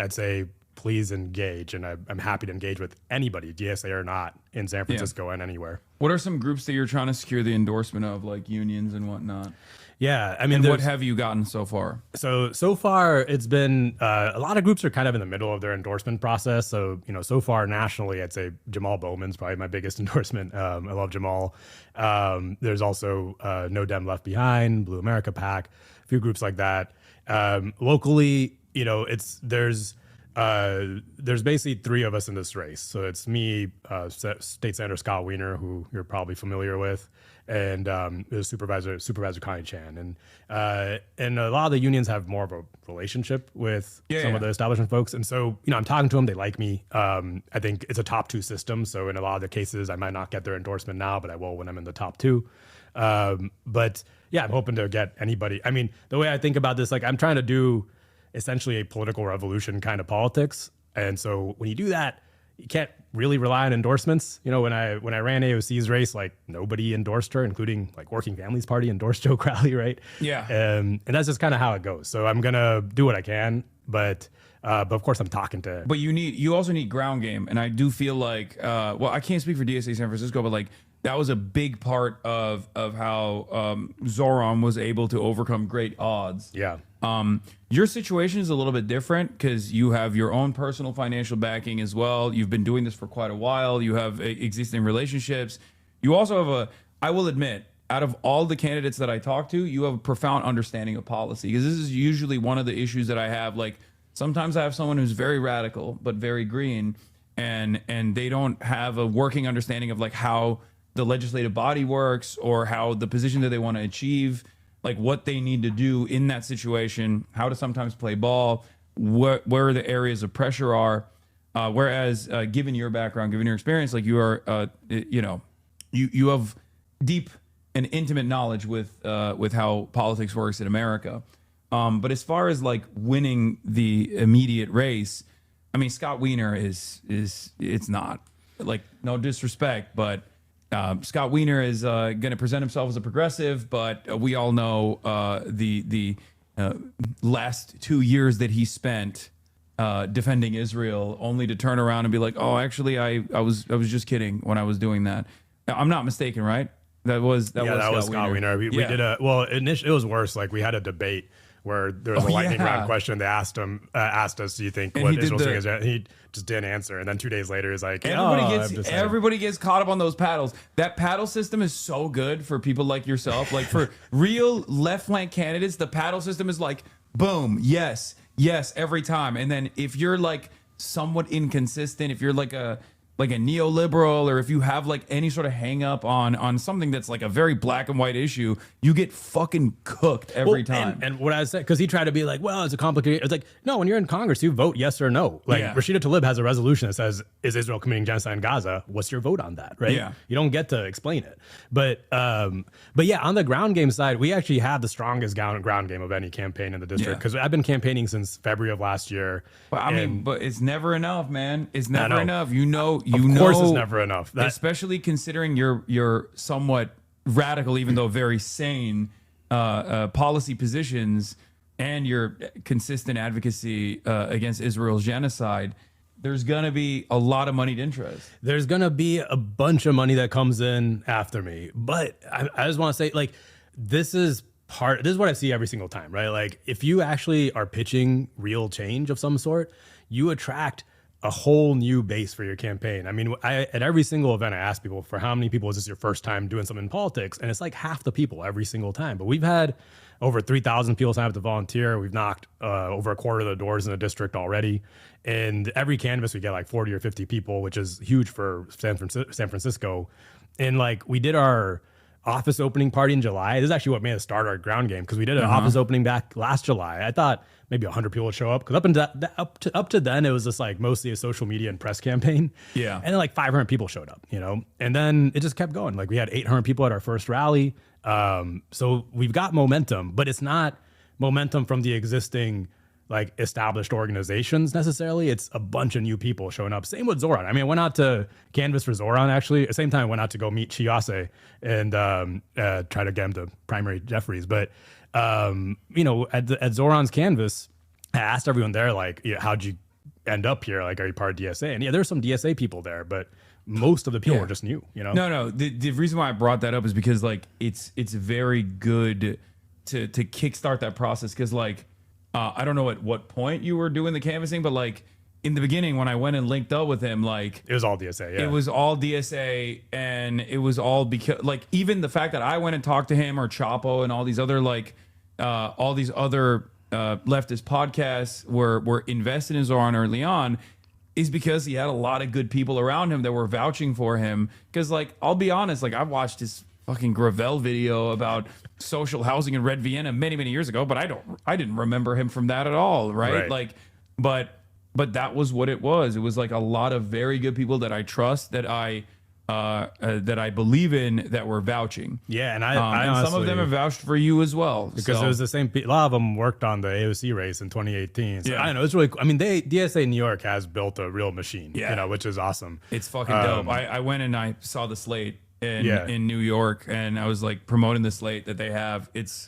say please engage, and I'm happy to engage with anybody, DSA or not, in San Francisco and anywhere. What are some groups that you're trying to secure the endorsement of, like unions and whatnot? Yeah, I mean, and what have you gotten so far? So far, it's been a lot of groups are kind of in the middle of their endorsement process. So so far nationally, I'd say Jamal Bowman's probably my biggest endorsement. I love Jamal. There's also No Dem Left Behind, Blue America PAC, a few groups like that. Locally, there's basically three of us in this race. So it's me, State Senator Scott Wiener, who you're probably familiar with, and Supervisor Connie Chan. And a lot of the unions have more of a relationship with some of the establishment folks. And so, I'm talking to them. They like me. I think it's a top two system. So in a lot of the cases, I might not get their endorsement now, but I will when I'm in the top two. But yeah, I'm hoping to get anybody. I mean, the way I think about this, I'm trying to do essentially a political revolution kind of politics. And so when you do that, you can't really rely on endorsements. When I ran AOC's race, nobody endorsed her, including Working Families Party endorsed Joe Crowley, right? Yeah. And that's just kind of how it goes. So I'm going to do what I can, but But of course, I'm talking to. But you also need ground game, and I do feel like well, I can't speak for DSA San Francisco, but like that was a big part of how Zoran was able to overcome great odds. Yeah. Your situation is a little bit different because you have your own personal financial backing as well. You've been doing this for quite a while. You have existing relationships. You also have I will admit, out of all the candidates that I talk to, you have a profound understanding of policy, because this is usually one of the issues that I have. Like sometimes I have someone who's very radical but very green, and they don't have a working understanding of like how the legislative body works or how the position that they want to achieve, like what they need to do in that situation, how to sometimes play ball, where the areas of pressure are. Whereas given your background, given your experience, like you are, you have deep and intimate knowledge with how politics works in America. But as far as like winning the immediate race, I mean, Scott Wiener is it's not, like, no disrespect, but Scott Wiener is going to present himself as a progressive, but we all know the last 2 years that he spent defending Israel, only to turn around and be like, oh, actually, I was just kidding when I was doing that. I'm not mistaken, right? That was Scott Wiener. We did it was worse. Like we had a debate where there was a lightning round question. They asked us, do you think what Israel's doing is right? He just didn't answer. And then 2 days later, he's like, everybody gets caught up on those paddles. That paddle system is so good for people like yourself. Like for real left flank candidates, the paddle system is like, boom, yes, every time. And then if you're like somewhat inconsistent, if you're like a neoliberal, or if you have like any sort of hang up on something that's like a very black and white issue, you get fucking cooked every time. And what I said, because he tried to be like, well, it's a complicated, it's like, no, when you're in Congress, you vote yes or no. Like Rashida Tlaib has a resolution that says, is Israel committing genocide in Gaza? What's your vote on that? Right. Yeah. You don't get to explain it. But yeah, on the ground game side, we actually had the strongest ground game of any campaign in the district, because I've been campaigning since February of last year. But I mean, but it's never enough, man. It's never enough. Of course it's never enough. Especially considering your somewhat radical, even though very sane policy positions and your consistent advocacy against Israel's genocide, there's going to be a lot of moneyed interest. There's going to be a bunch of money that comes in after me. But I just want to say, like, this is what I see every single time, right? Like, if you actually are pitching real change of some sort, you attract a whole new base for your campaign. I mean, at every single event, I ask people, for how many people is this your first time doing something in politics? And it's like half the people every single time. But we've had over 3,000 people sign up to volunteer. We've knocked over a quarter of the doors in the district already. And every canvass, we get like 40 or 50 people, which is huge for San Francisco. And like, we did our office opening party in July. This is actually what made us start our ground game, because we did an office opening back last July. I thought maybe 100 people would show up, because up to then, it was just like mostly a social media and press campaign. Yeah. And then like 500 people showed up, and then it just kept going. Like we had 800 people at our first rally. So we've got momentum, but it's not momentum from the existing like established organizations necessarily. It's a bunch of new people showing up. Same with Zoran. I mean, I went out to canvass for Zoran actually. At the same time, I went out to go meet Chiase and try to get him to primary Jeffries. But at Zoran's canvass, I asked everyone there, like, how'd you end up here? Like, are you part of DSA? And there's some DSA people there, but most of the people were just new, No. The reason why I brought that up is because like it's very good to kickstart that process, because like I don't know at what point you were doing the canvassing, but like in the beginning when I went and linked up with him, like it was all DSA. Yeah, it was all DSA, and it was all because like even the fact that I went and talked to him or Chapo and all these other leftist podcasts were invested in Zoran early on, is because he had a lot of good people around him that were vouching for him. Because like I'll be honest, like I've watched his fucking Gravel video about social housing in Red Vienna many years ago, but I didn't remember him from that at all, right? Like, but that was what it was. It was like a lot of very good people that I trust, that I believe in, that were vouching. Yeah, and and honestly, some of them have vouched for you as well, because it was the same. A lot of them worked on the AOC race in 2018. So Yeah. I don't know. It's really. I mean, DSA New York has built a real machine. Yeah. Which is awesome. It's fucking dope. I went and I saw the slate in New York, and I was like promoting the slate that they have. It's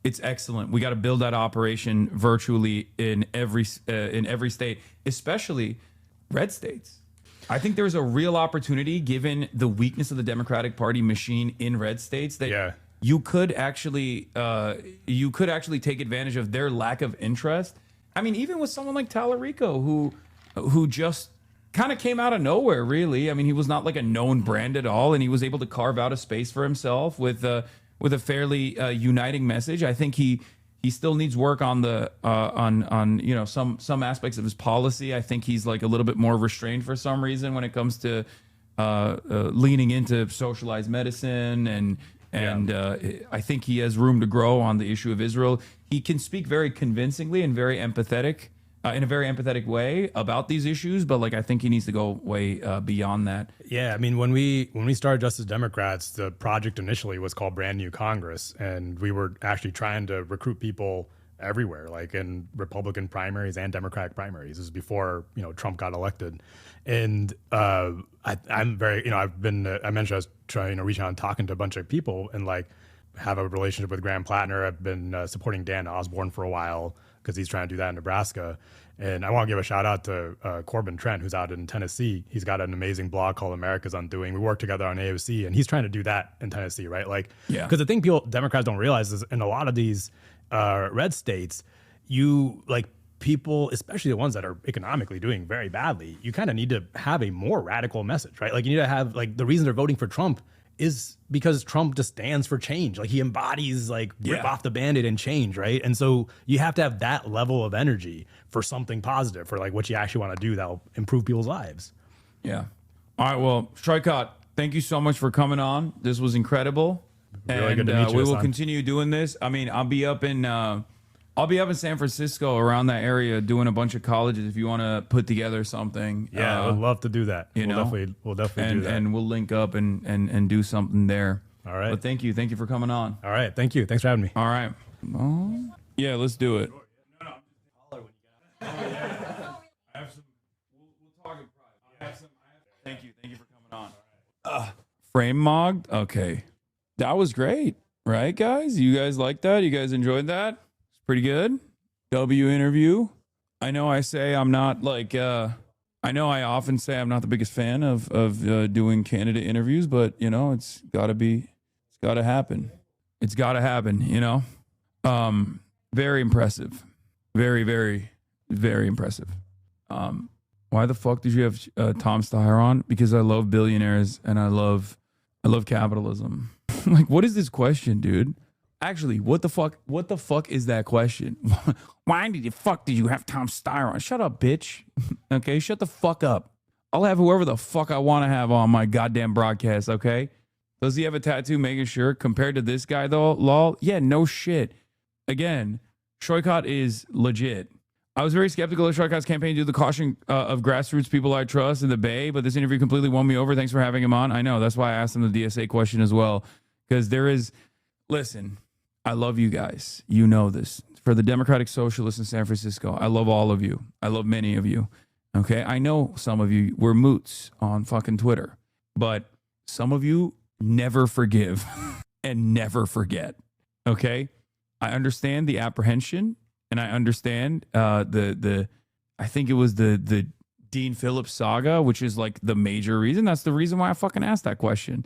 It's excellent. We got to build that operation virtually in every state, especially red states. I think there's a real opportunity, given the weakness of the Democratic Party machine in red states, that you could actually take advantage of their lack of interest. I mean, even with someone like Tallarico, who just kind of came out of nowhere, really. I mean, he was not like a known brand at all, and he was able to carve out a space for himself with a fairly uniting message. I think he still needs work on the on you know some aspects of his policy. I think he's like a little bit more restrained for some reason when it comes to leaning into socialized medicine, and I think he has room to grow on the issue of Israel. He can speak very convincingly and very empathetic in a very empathetic way about these issues, but like I think he needs to go way beyond that. Yeah, I mean, when we started Justice Democrats, the project initially was called Brand New Congress, and we were actually trying to recruit people everywhere, like in Republican primaries and Democratic primaries. This is before Trump got elected, and I'm very I've been I mentioned I was trying to reach out and talking to a bunch of people and like have a relationship with Graham Plattner. I've been supporting Dan Osborne for a while because he's trying to do that in Nebraska. And I want to give a shout out to Corbin Trent, who's out in Tennessee. He's got an amazing blog called America's Undoing. We work together on AOC, and he's trying to do that in Tennessee, right? Like, because the thing Democrats don't realize is in a lot of these red states, people, especially the ones that are economically doing very badly, you kind of need to have a more radical message, right? Like you need to have the reason they're voting for Trump is because Trump just stands for change. Like he embodies rip off the Band-Aid and change, right? And so you have to have that level of energy for something positive, for what you actually want to do that'll improve people's lives. Yeah. All right. Well, Shrikot, thank you so much for coming on. This was incredible. Really and good to meet you, we will Hassan. continue doing this. I mean, I'll be up in San Francisco, around that area, doing a bunch of colleges. If you want to put together something, Yeah, I would love to do that. We'll definitely do that. And we'll link up and do something there. All right. But thank you for coming on. All right, thank you. Thanks for having me. All right. Well, yeah, let's do it. Thank you for coming on. Frame mogged. Okay, that was great, right, guys? You guys like that? You guys enjoyed that? It's pretty good. W interview. I know I say I'm not I know I often say I'm not the biggest fan of doing candidate interviews, but it's got to happen. It's got to happen. Very impressive. Very, very, very impressive. Why the fuck did you have Tom Steyer on? Because I love billionaires and I love capitalism. Like, what is this question, dude? Actually, what the fuck is that question? Why did you have Tom Steyer on? Shut up, bitch. Okay, shut the fuck up. I'll have whoever the fuck I want to have on my goddamn broadcast, okay? Does he have a tattoo making sure? Compared to this guy, though, lol? Yeah, no shit. Again, Shrikot is legit. I was very skeptical of Shrikot's campaign due to the caution of grassroots people I trust in the Bay, but this interview completely won me over. Thanks for having him on. I know, that's why I asked him the DSA question as well. Because listen, I love you guys. You know this. For the Democratic Socialists in San Francisco, I love all of you. I love many of you. Okay? I know some of you were moots on fucking Twitter, but some of you never forgive and never forget. Okay? I understand the apprehension, and I understand I think it was the Dean Phillips saga, which is like the major reason. That's the reason why I fucking asked that question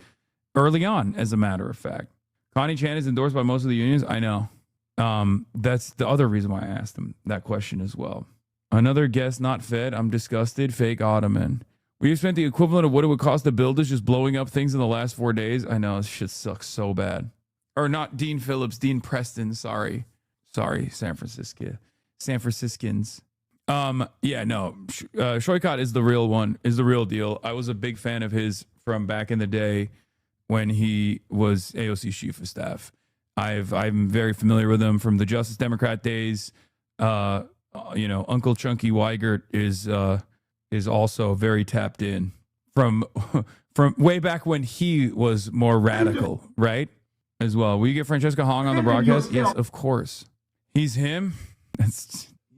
early on, as a matter of fact. Connie Chan is endorsed by most of the unions. I know. That's the other reason why I asked him that question as well. Another guest not fed. I'm disgusted. Fake Ottoman. We spent the equivalent of what it would cost to build this, just blowing up things in the last 4 days. I know, this shit sucks so bad. Or not Dean Phillips, Dean Preston. Sorry, San Franciscans. Yeah, no. Shrikot is the real one. Is the real deal. I was a big fan of his from back in the day when he was AOC chief of staff. I'm very familiar with him from the Justice Democrat days. Uncle Chunky Weigert is also very tapped in from way back when he was more radical, right? As well. Will you get Francesca Hong on the broadcast? Yes, of course. He's him.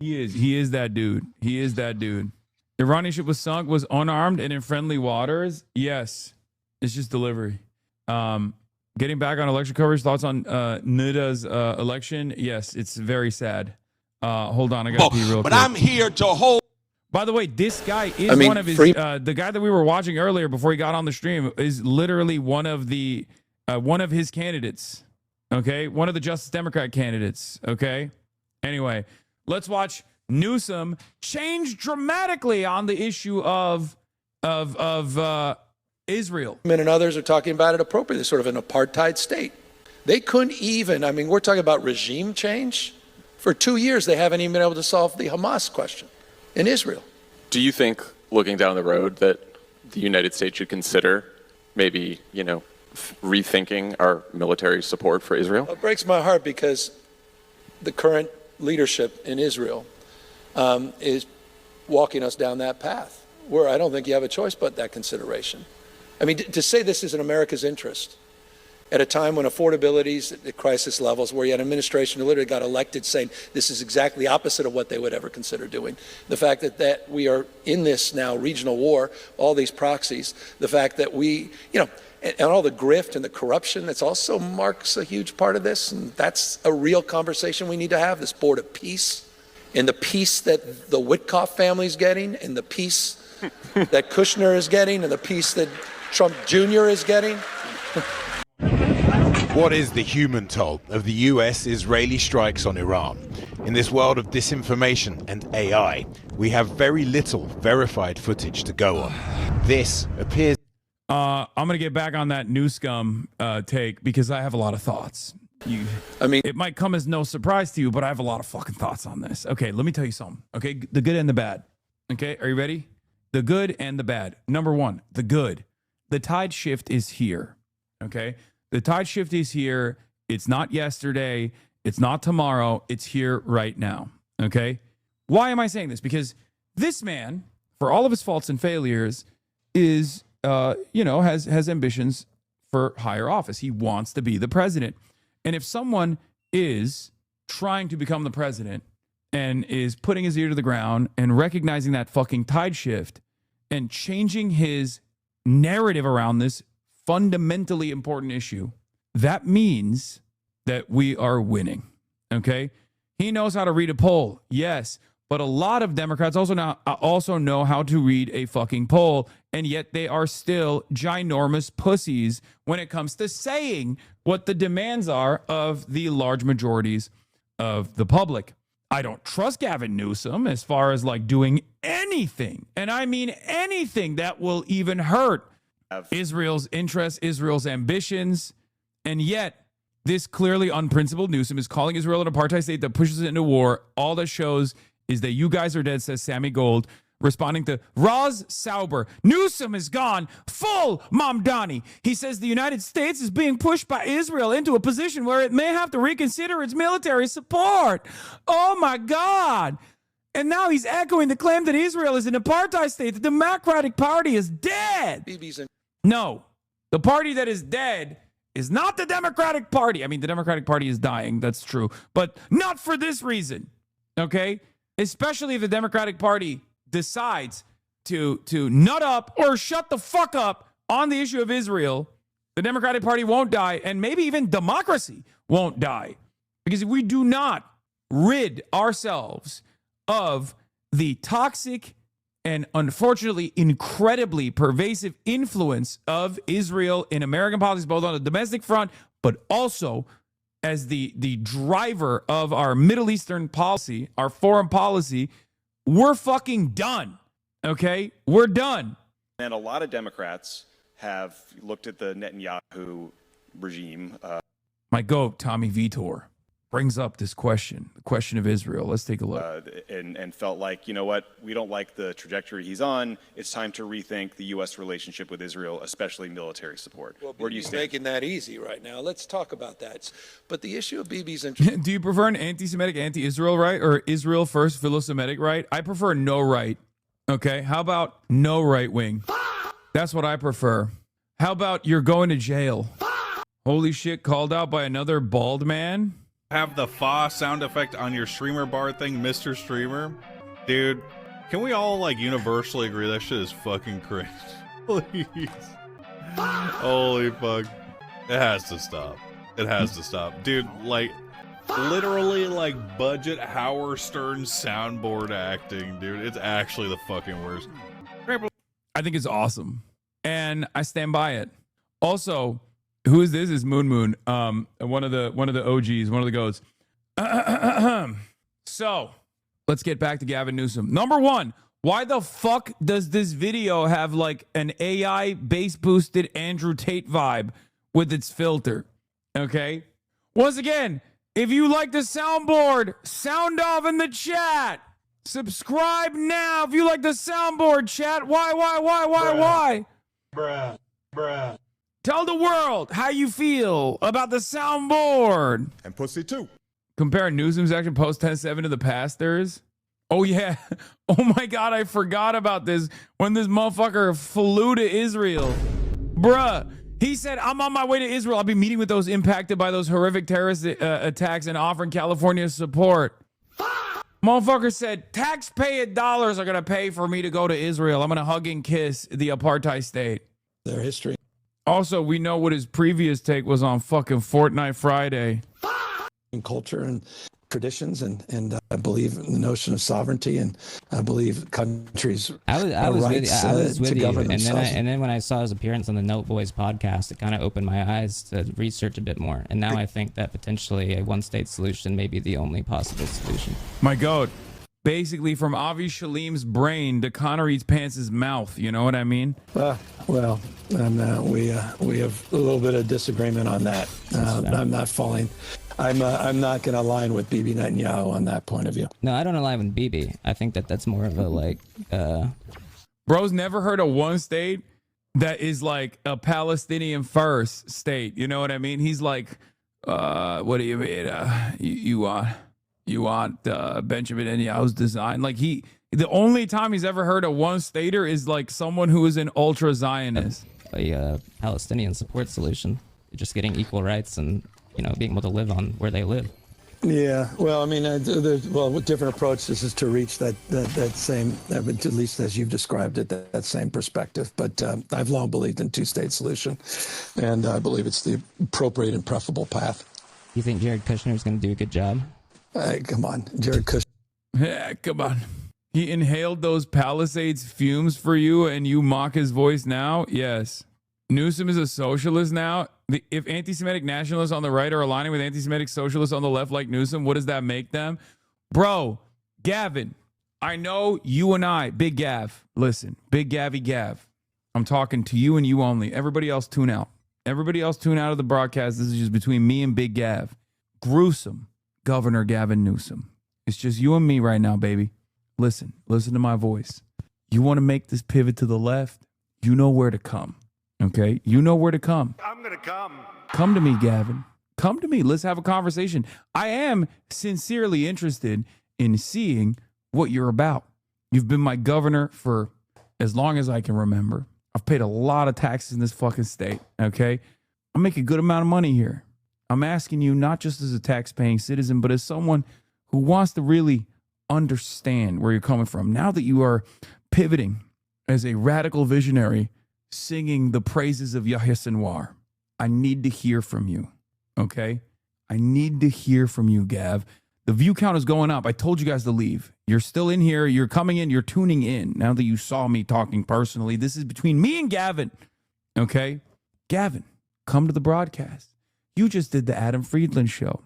He is that dude. He is that dude. Iranian ship was sunk, was unarmed and in friendly waters. Yes. It's just delivery. Getting back on election coverage, thoughts on Nuda's election? Yes, it's very sad. Hold on, I got to pee real quick. But I'm here to hold. By the way, this guy is one of his. The guy that we were watching earlier before he got on the stream is literally one of his candidates. Okay, one of the Justice Democrat candidates. Okay. Anyway, let's watch Newsom change dramatically on the issue of Israel. And others are talking about it appropriately, sort of an apartheid state. They couldn't even, I mean, we're talking about regime change. For 2 years, they haven't even been able to solve the Hamas question in Israel. Do you think, looking down the road, that the United States should consider maybe, rethinking our military support for Israel? It breaks my heart because the current leadership in Israel is walking us down that path, where I don't think you have a choice but that consideration. I mean, to say this is in America's interest at a time when affordability is at crisis levels, where you had an administration who literally got elected saying this is exactly the opposite of what they would ever consider doing. The fact that we are in this now regional war, all these proxies, the fact that we, and all the grift and the corruption, that's also marks a huge part of this. And that's a real conversation we need to have, this board of peace, and the peace that the Witkoff family is getting, and the peace that Kushner is getting, and the peace that Trump Jr. is getting. What is the human toll of the US-Israeli strikes on Iran? In this world of disinformation and AI, we have very little verified footage to go on. This appears... I'm going to get back on that new scum take because I have a lot of thoughts. It might come as no surprise to you, but I have a lot of fucking thoughts on this. Okay, let me tell you something. Okay, the good and the bad. Okay, are you ready? The good and the bad. Number one, the good. The tide shift is here. Okay, the tide shift is here. It's not yesterday. It's not tomorrow. It's here right now. Okay, why am I saying this? Because this man, for all of his faults and failures, is has ambitions for higher office. He wants to be the president. And if someone is trying to become the president and is putting his ear to the ground and recognizing that fucking tide shift and changing his narrative around this fundamentally important issue, that means that we are winning. Okay? He knows how to read a poll. Yes. But a lot of Democrats also know how to read a fucking poll, and yet they are still ginormous pussies when it comes to saying what the demands are of the large majorities of the public. I don't trust Gavin Newsom as far as like doing anything, and I mean anything that will even hurt Israel's interests, Israel's ambitions, and yet this clearly unprincipled Newsom is calling Israel an apartheid state that pushes it into war. All that shows is that you guys are dead, says Sammy Gold, responding to Roz Sauber. Newsom is gone full Mamdani. He says the United States is being pushed by Israel into a position where it may have to reconsider its military support. Oh my God. And now he's echoing the claim that Israel is an apartheid state. The Democratic Party is dead. No, the party that is dead is not the Democratic Party. I mean, the Democratic Party is dying. That's true. But not for this reason. Okay? Especially if the Democratic Party decides to nut up or shut the fuck up on the issue of Israel, the Democratic Party won't die, and maybe even democracy won't die. Because if we do not rid ourselves of the toxic and unfortunately incredibly pervasive influence of Israel in American politics, both on the domestic front, but also as the driver of our Middle Eastern policy, our foreign policy, we're fucking done. Okay? We're done. And a lot of Democrats have looked at the Netanyahu regime. My goat, Tommy Vitor, brings up this question, the question of Israel. Let's take a look. And felt like, you know what, we don't like the trajectory he's on. It's time to rethink the U.S. relationship with Israel, especially military support. Well, where do you Bibi's stand? making that easy right now. Let's talk about that. But the issue of Bibi's interest. Do you prefer an anti-Semitic, anti-Israel right, or Israel first, philo-Semitic right? I prefer no right. Okay, how about no right wing? That's what I prefer. How about you're going to jail? Holy shit, called out by another bald man? Have the fa sound effect on your streamer bar thing, Mr. Streamer. Dude, can we all like universally agree that shit is fucking crazy? Please. Holy fuck. It has to stop. It has to stop. Dude, like, literally, like, budget Howard Stern soundboard acting, dude. It's actually the fucking worst. I think it's awesome, and I stand by it. Also, who is this? Is Moon Moon? One of the OGs, one of the goats. So, let's get back to Gavin Newsom. Number one, why the fuck does this video have like an AI bass boosted Andrew Tate vibe with its filter? Okay. Once again, if you like the soundboard, sound off in the chat. Subscribe now if you like the soundboard, chat. Why? Bruh. Tell the world how you feel about the soundboard. And pussy too. Compare Newsom's action post 10-7 to the pastors. Oh, yeah. Oh, my God. I forgot about this. When this motherfucker flew to Israel. Bruh. He said, I'm on my way to Israel. I'll be meeting with those impacted by those horrific terrorist attacks and offering California support. Motherfucker said, taxpayer dollars are going to pay for me to go to Israel. I'm going to hug and kiss the apartheid state. Their history. Also, we know what his previous take was on fucking Fortnite Friday. And culture and traditions, and I believe in the notion of sovereignty, and I believe countries. I was with you, govern and themselves. then when I saw his appearance on the Note Boys podcast, it kind of opened my eyes to research a bit more. And now I think that potentially a one-state solution may be the only possible solution. My God, basically from Avi Shalim's brain to Connor Eats Pants' mouth. You know what I mean? Well, we have a little bit of disagreement on that. I'm not falling. I'm not going to align with Bibi Netanyahu on that point of view. No, I don't align with Bibi. I think that's more of a like. Bro's never heard of one state that is like a Palestinian first state. You know what I mean? He's like, what do you mean? You want Benjamin Netanyahu's design? Like the only time he's ever heard of one stater is like someone who is an ultra Zionist. A Palestinian support solution. You're just getting equal rights and being able to live on where they live. Yeah, well, I mean, with different approaches is to reach that same, at least as you've described it, that same perspective. But I've long believed in two-state solution, and I believe it's the appropriate and preferable path. You think Jared Kushner is going to do a good job? Come on, Jared Kushner. Yeah, come on. He inhaled those Palisades fumes for you, and you mock his voice now? Yes. Newsom is a socialist now. If anti-Semitic nationalists on the right are aligning with anti-Semitic socialists on the left like Newsom, what does that make them? Bro, Gavin, I know you and I, Big Gav, listen, Big Gavy Gav, I'm talking to you and you only. Everybody else tune out. Everybody else tune out of the broadcast. This is just between me and Big Gav. Gruesome Governor Gavin Newsom. It's just you and me right now, baby. Listen to my voice. You want to make this pivot to the left? You know where to come. Okay, you know where to come. I'm going to come. Come to me, Gavin. Come to me. Let's have a conversation. I am sincerely interested in seeing what you're about. You've been my governor for as long as I can remember. I've paid a lot of taxes in this fucking state, okay? I make a good amount of money here. I'm asking you not just as a tax-paying citizen, but as someone who wants to really understand where you're coming from. Now that you are pivoting as a radical visionary, singing the praises of Yahya Sinwar, I need to hear from you, okay? I need to hear from you, Gav. The view count is going up. I told you guys to leave. You're still in here. You're coming in. You're tuning in. Now that you saw me talking personally, this is between me and Gavin, okay? Gavin, come to the broadcast. You just did the Adam Friedland show.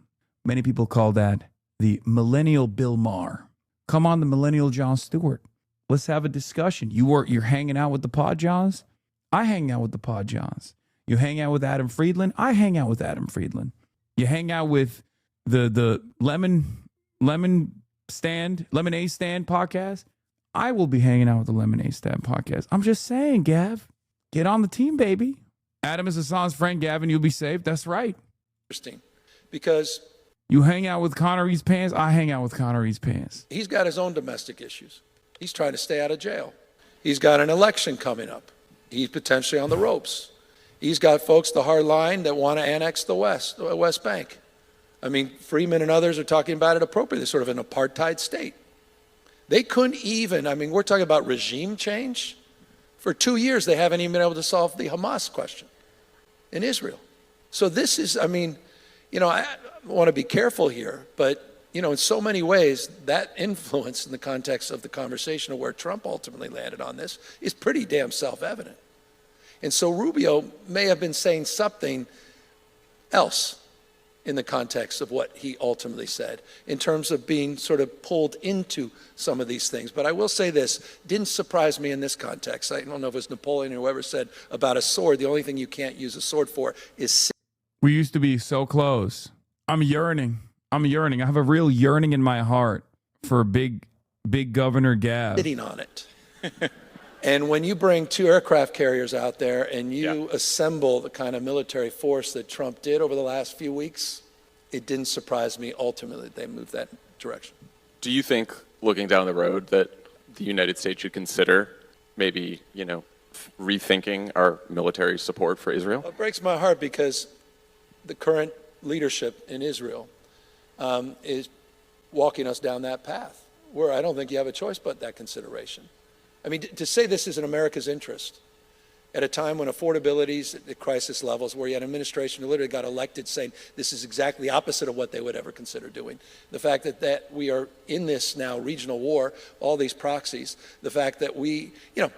Many people call that the Millennial Bill Maher. Come on, the Millennial Jon Stewart. Let's have a discussion. You're hanging out with the Pod Johns? I hang out with the Pod Johns. You hang out with Adam Friedland? I hang out with Adam Friedland. You hang out with the Lemonade Stand podcast? I will be hanging out with the Lemonade Stand podcast. I'm just saying, Gav, get on the team, baby. Adam is Hassan's friend, Gavin. You'll be safe. That's right. Interesting, because you hang out with Connor Eats Pants. I hang out with Connor Eats Pants. he's got his own domestic issues. He's trying to stay out of jail. He's got an election coming up. He's potentially on the ropes. He's got folks, the hard line, that want to annex the West Bank. I mean, Freeman and others are talking about it appropriately, sort of an apartheid state. They couldn't even, we're talking about regime change. For 2 years, they haven't even been able to solve the Hamas question in Israel. So this is, I mean, I want to be careful here, but, in so many ways, that influence in the context of the conversation of where Trump ultimately landed on this is pretty damn self-evident. And so Rubio may have been saying something else in the context of what he ultimately said in terms of being sort of pulled into some of these things. But I will say this, didn't surprise me in this context. I don't know if it was Napoleon or whoever said about a sword, the only thing you can't use a sword for is... We used to be so close. I'm yearning. I have a real yearning in my heart for big Governor Gab. Sitting on it. And when you bring 2 aircraft carriers out there and you assemble the kind of military force that Trump did over the last few weeks, it didn't surprise me ultimately they moved that direction. Do you think, looking down the road, that the United States should consider maybe, rethinking our military support for Israel? It breaks my heart because the current leadership in Israel is walking us down that path where I don't think you have a choice but that consideration. I mean, to say this is in America's interest at a time when affordability is at crisis levels, where you had an administration who literally got elected saying this is exactly the opposite of what they would ever consider doing. The fact that we are in this now regional war, all these proxies, the fact that we, and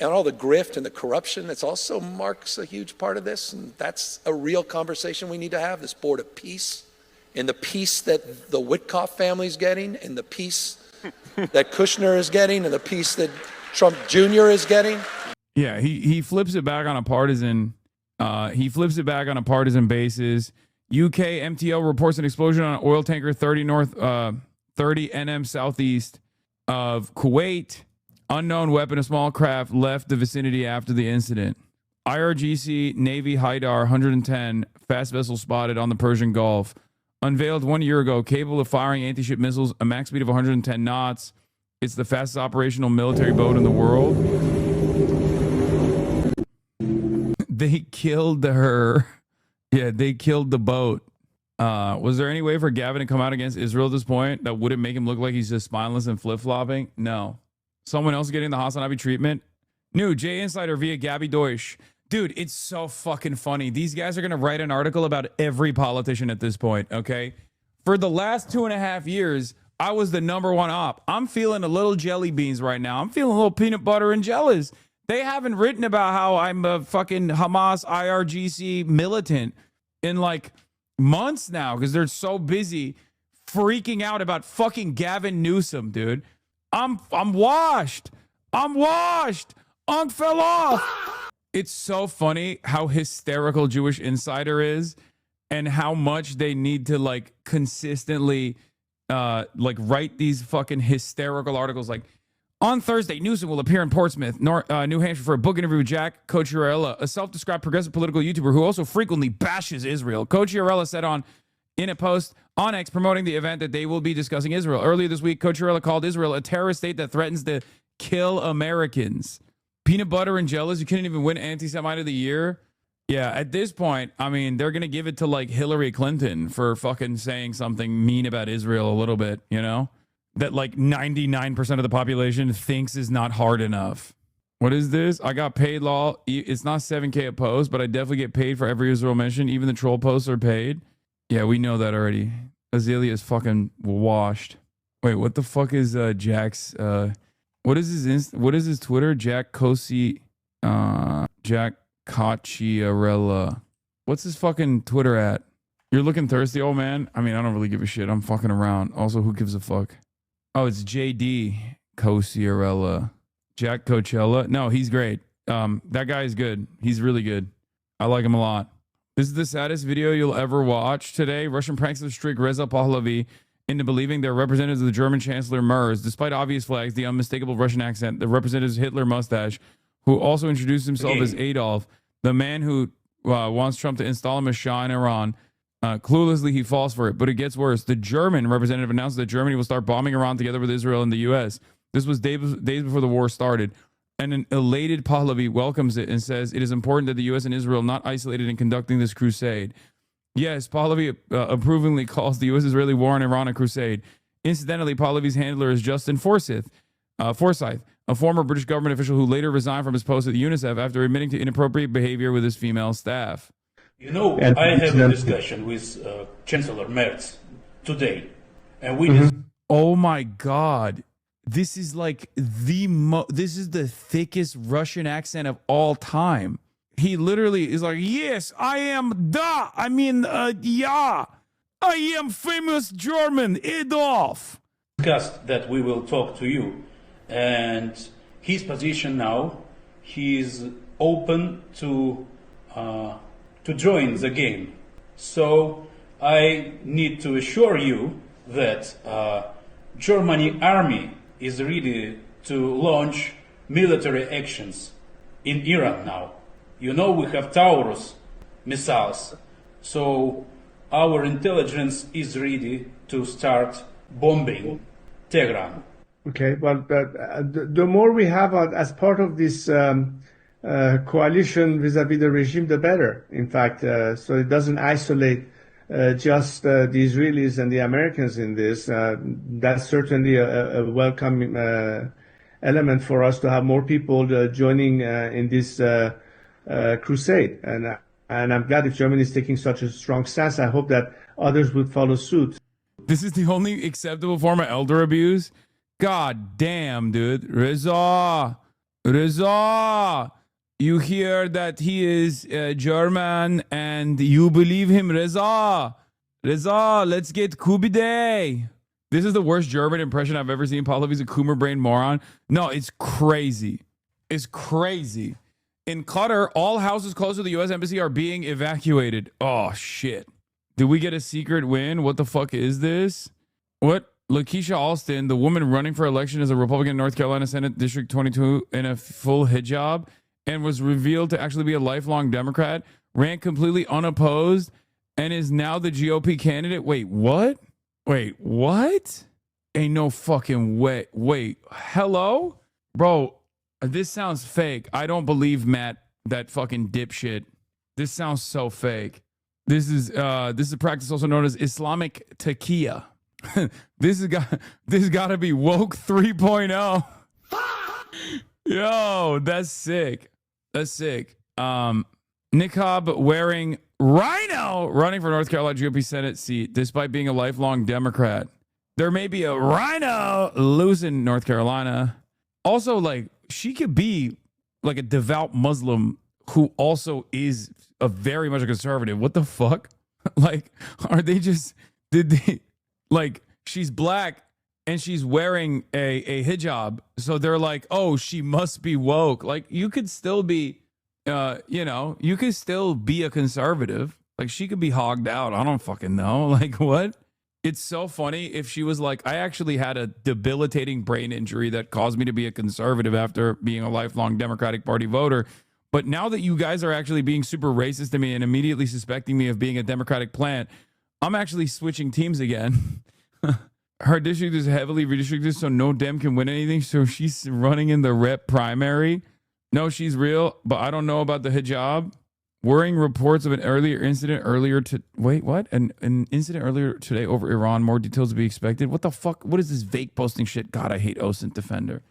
all the grift and the corruption, that's also marks a huge part of this. And that's a real conversation we need to have, this board of peace, and the peace that the Witkoff family is getting, and the peace that Kushner is getting, and the peace that Trump Jr. is getting. Yeah, he flips it back on a partisan. Basis. UK MTL reports an explosion on an oil tanker 30 NM southeast of Kuwait. Unknown weapon, a small craft, left the vicinity after the incident. IRGC Navy Haidar 110 fast vessel spotted on the Persian Gulf. Unveiled 1 year ago, capable of firing anti-ship missiles, a max speed of 110 knots. It's the fastest operational military boat in the world. They killed her. Yeah, they killed the boat. Was there any way for Gavin to come out against Israel at this point that wouldn't make him look like he's just spineless and flip-flopping? No. Someone else getting the Hassan Abi treatment? New J Insider via Gabby Deutsch. Dude, it's so fucking funny. These guys are going to write an article about every politician at this point, okay? For the last 2.5 years, I was the #1 op. I'm feeling a little jelly beans right now. I'm feeling a little peanut butter and jealous. They haven't written about how I'm a fucking Hamas IRGC militant in like months now because they're so busy freaking out about fucking Gavin Newsom, dude. I'm washed. Unk fell off. It's so funny how hysterical Jewish Insider is and how much they need to like consistently write these fucking hysterical articles like, on Thursday, Newsom will appear in Portsmouth, New Hampshire for a book interview with Jack Cochiarella, a self-described progressive political YouTuber who also frequently bashes Israel. Cochiarella said in a post on X promoting the event that they will be discussing Israel. Earlier this week, Cochiarella called Israel a terrorist state that threatens to kill Americans. Peanut butter and jealous, you couldn't even win Anti-Semite of the Year. Yeah, at this point, I mean, they're going to give it to like Hillary Clinton for fucking saying something mean about Israel a little bit, that like 99% of the population thinks is not hard enough. What is this? I got paid law. It's not 7K a post, but I definitely get paid for every Israel mention. Even the troll posts are paid. Yeah, we know that already. Azealia is fucking washed. Wait, what the fuck is Jack's what is his Twitter? Jack Cocchiarella. What's his fucking Twitter at? You're looking thirsty, old man? I mean, I don't really give a shit. I'm fucking around. Also, who gives a fuck? Oh, it's JD Cocchiarella. Jack Coachella. No, he's great. That guy is good. He's really good. I like him a lot. This is the saddest video you'll ever watch today. Russian pranksters trick Reza Pahlavi into believing they're representatives of the German Chancellor Merz. Despite obvious flags, the unmistakable Russian accent, the representative's Hitler mustache, who also introduced himself as Adolf, the man who wants Trump to install him as Shah in Iran. Cluelessly, he falls for it. But it gets worse. The German representative announced that Germany will start bombing Iran together with Israel and the U.S. This was days before the war started. And an elated Pahlavi welcomes it and says it is important that the U.S. and Israel not isolated in conducting this crusade. Yes, Pahlavi approvingly calls the U.S.-Israeli war in Iran a crusade. Incidentally, Pahlavi's handler is Justin Forsyth, a former British government official who later resigned from his post at UNICEF after admitting to inappropriate behavior with his female staff. You know, And I had a discussion with Chancellor Merz today, and we Oh my God. This is like this is the thickest Russian accent of all time. He literally is like, yes, I am yeah. I am famous German Adolf. discussed that we will talk to you, and his position now, he's open to join the game. So I need to assure you that Germany army is ready to launch military actions in Iran now. You know, we have Taurus missiles, so our intelligence is ready to start bombing Tehran. Okay, well, the more we have as part of this coalition vis-à-vis the regime, the better. In fact, so it doesn't isolate just the Israelis and the Americans in this. That's certainly a welcome element for us to have more people joining in this crusade. And I'm glad if Germany is taking such a strong stance. I hope that others would follow suit. This is the only acceptable form of elder abuse. God damn, dude. Reza. You hear that he is German and you believe him, Reza. Let's get Kubide. This is the worst German impression I've ever seen. Pahlavi's a Coomer brain moron. No, it's crazy. It's crazy. In Qatar, all houses close to the U.S. Embassy are being evacuated. Oh, shit. Did we get a secret win? What the fuck is this? What? Lakeisha Alston, the woman running for election as a Republican in North Carolina Senate District 22 in a full hijab and was revealed to actually be a lifelong Democrat, ran completely unopposed and is now the GOP candidate. Wait, what? Ain't no fucking way. Wait, hello? Bro, this sounds fake. I don't believe Matt, that fucking dipshit. This sounds so fake. This is a practice also known as Islamic taqiyya. This has got to be woke 3.0. Yo, that's sick. Niqab wearing rhino running for North Carolina GOP Senate seat despite being a lifelong Democrat. There may be a rhino loose in North Carolina. Also, like, she could be like a devout Muslim who also is a very much a conservative. What the fuck? Like, are they just, did they, like, she's black and she's wearing a hijab. So they're like, oh, she must be woke. Like, you could still be, you could still be a conservative. Like, she could be hogged out. I don't fucking know. Like, what? It's so funny if she was like, I actually had a debilitating brain injury that caused me to be a conservative after being a lifelong Democratic Party voter. But now that you guys are actually being super racist to me and immediately suspecting me of being a Democratic plant, I'm actually switching teams again. Her district is heavily redistricted, so no Dem can win anything. So she's running in the rep primary. No, she's real, but I don't know about the hijab. Worrying reports of an incident earlier today over Iran. More details to be expected. What the fuck? What is this vague posting shit? God, I hate OSINT Defender.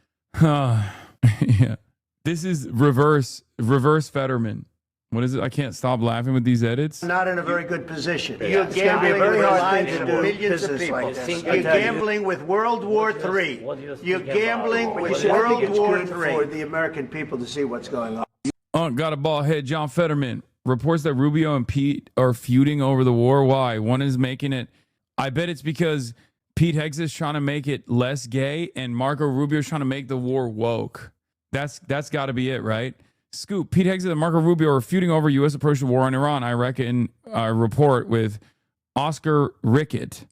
Yeah. This is reverse Fetterman. What is it? I can't stop laughing with these edits. Not in a very good position. You're gambling with the lives of millions of people. You're gambling with World War III. You're gambling with World War III. For the American people to see what's going on. Got a bald head. John Fetterman reports that Rubio and Pete are feuding over the war. Why? One is making it. I bet it's because Pete Hegseth is trying to make it less gay, and Marco Rubio is trying to make the war woke. That's got to be it, right? Scoop. Pete Hegseth and Marco Rubio are feuding over U.S. approach to war on Iran. I reckon a report with Oscar Rickett.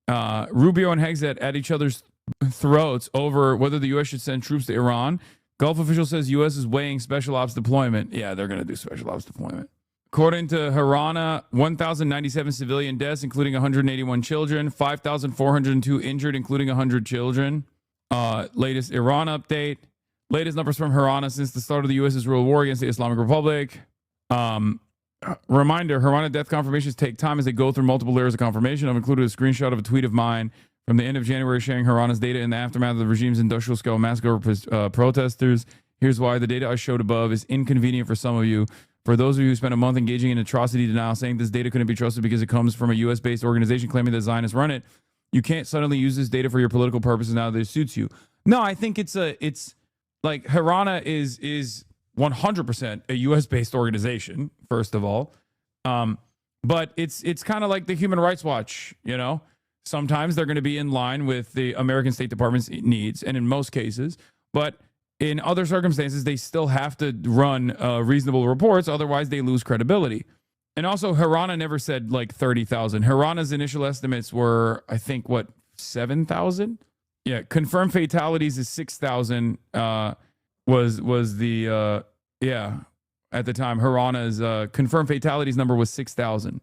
Rubio and Hegseth at each other's throats over whether the U.S. should send troops to Iran. Gulf official says U.S. is weighing special ops deployment. Yeah, they're going to do special ops deployment. According to Harana, 1,097 civilian deaths, including 181 children, 5,402 injured, including 100 children. Latest Iran update. Latest numbers from Harana since the start of the U.S. Israel war against the Islamic Republic. Reminder, Harana death confirmations take time as they go through multiple layers of confirmation. I've included a screenshot of a tweet of mine from the end of January sharing Harana's data in the aftermath of the regime's industrial scale massacre of protesters. Here's why. The data I showed above is inconvenient for some of you. For those of you who spent a month engaging in atrocity denial, saying this data couldn't be trusted because it comes from a U.S.-based organization claiming that Zionists run it, you can't suddenly use this data for your political purposes now that it suits you. No, I think it's like Hirana is 100% a U.S.-based organization, first of all. But it's kind of like the Human Rights Watch, you know? Sometimes they're going to be in line with the American State Department's needs, and in most cases. But in other circumstances, they still have to run reasonable reports, otherwise they lose credibility. And also, Hirana never said like 30,000. Hirana's initial estimates were, I think, what, 7,000? Yeah, confirmed fatalities is 6,000. Was the at the time Hirana's confirmed fatalities number was 6,000,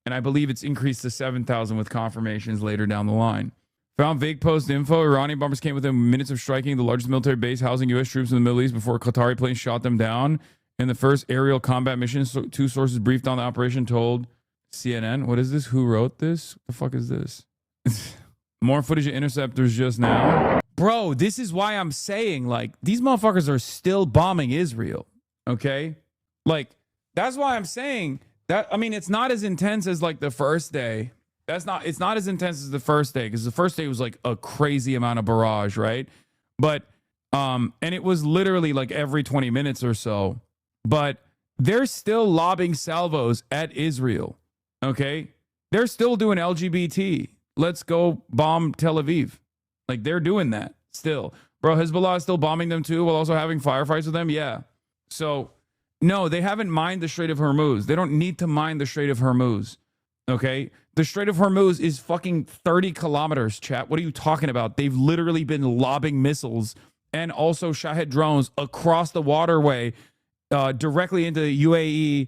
and I believe it's increased to 7,000 with confirmations later down the line. Found vague post info. Iranian bombers came within minutes of striking the largest military base housing U.S. troops in the Middle East before Qatari planes shot them down. In the first aerial combat mission, two sources briefed on the operation told CNN. What is this? Who wrote this? What the fuck is this? More footage of interceptors just now. Bro, this is why I'm saying, like, these motherfuckers are still bombing Israel. Okay? Like, that's why I'm saying that. I mean, it's not as intense as like the first day. It's not as intense as the first day, because the first day was like a crazy amount of barrage, right? But and it was literally like every 20 minutes or so. But they're still lobbing salvos at Israel. Okay? They're still doing LGBT. Let's go bomb Tel Aviv. Like, they're doing that still. Bro, Hezbollah is still bombing them too while also having firefights with them? Yeah. So, no, they haven't mined the Strait of Hormuz. They don't need to mine the Strait of Hormuz. Okay? The Strait of Hormuz is fucking 30 kilometers, chat. What are you talking about? They've literally been lobbing missiles and also Shahed drones across the waterway directly into the UAE,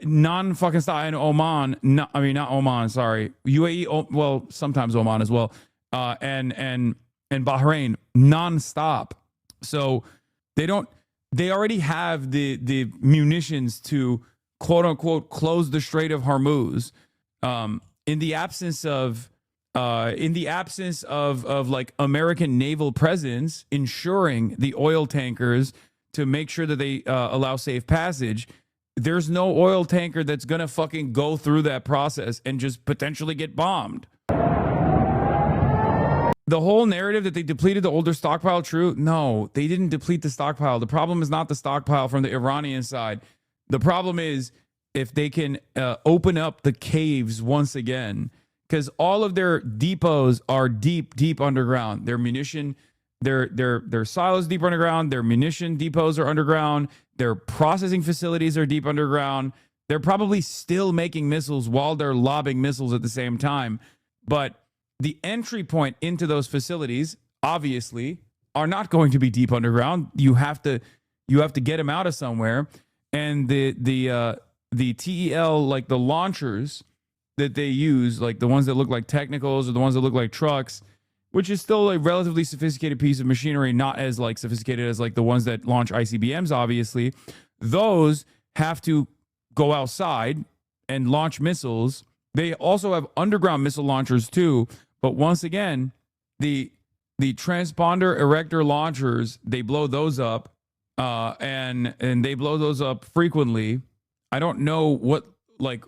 non-fucking style, and Oman. Not Oman, sorry. UAE, well, sometimes Oman as well. And Bahrain non-stop. So they already have the munitions to quote unquote close the Strait of Hormuz. In the absence of like American naval presence ensuring the oil tankers to make sure that they allow safe passage, there's no oil tanker that's gonna fucking go through that process and just potentially get bombed. The whole narrative that they depleted the older stockpile, true? No, they didn't deplete the stockpile. The problem is not the stockpile from the Iranian side. The problem is if they can open up the caves once again, because all of their depots are deep underground. Their munition, their silos deep underground. Their munition depots are underground. Their processing facilities are deep underground. They're probably still making missiles while they're lobbing missiles at the same time. But the entry point into those facilities, obviously, are not going to be deep underground. You have to get them out of somewhere. And the TEL, like the launchers that they use, like the ones that look like Technicals or the ones that look like trucks, which is still a relatively sophisticated piece of machinery, not as like sophisticated as like the ones that launch ICBMs, obviously. Those have to go outside and launch missiles. They also have underground missile launchers too. But once again, the transponder erector launchers, they blow those up, and they blow those up frequently. I don't know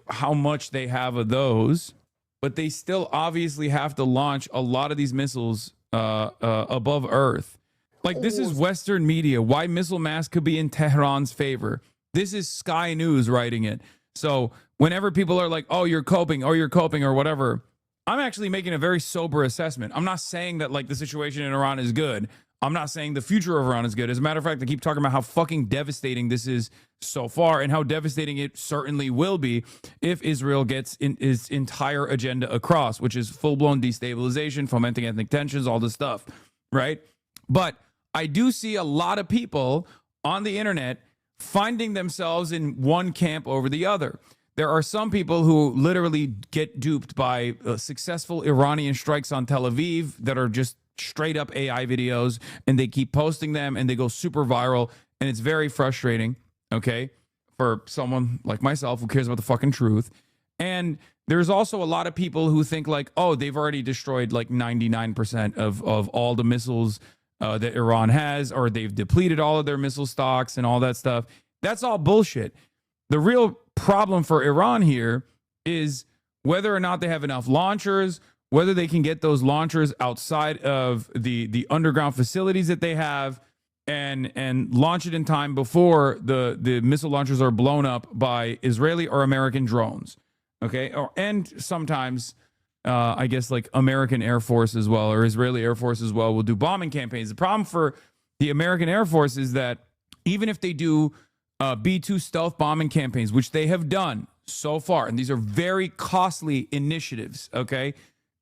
how much they have of those, but they still obviously have to launch a lot of these missiles above Earth. Like, this is Western media. Why missile mass could be in Tehran's favor. This is Sky News writing it. So whenever people are like, oh, you're coping, or whatever, I'm actually making a very sober assessment. I'm not saying that like the situation in Iran is good. I'm not saying the future of Iran is good. As a matter of fact, I keep talking about how fucking devastating this is so far and how devastating it certainly will be if Israel gets its entire agenda across, which is full-blown destabilization, fomenting ethnic tensions, all this stuff, right? But I do see a lot of people on the internet finding themselves in one camp over the other. There are some people who literally get duped by successful Iranian strikes on Tel Aviv that are just straight up AI videos, and they keep posting them and they go super viral, and it's very frustrating, okay, for someone like myself who cares about the fucking truth. And there's also a lot of people who think like, oh, they've already destroyed like 99% of all the missiles that Iran has, or they've depleted all of their missile stocks and all that stuff. That's all bullshit. The real problem for Iran here is whether or not they have enough launchers, whether they can get those launchers outside of the underground facilities that they have and launch it in time before the missile launchers are blown up by Israeli or American drones. Okay. And sometimes, I guess, like American Air Force as well, or Israeli Air Force as well, will do bombing campaigns. The problem for the American Air Force is that even if they do B-2 stealth bombing campaigns, which they have done so far, and these are very costly initiatives, okay?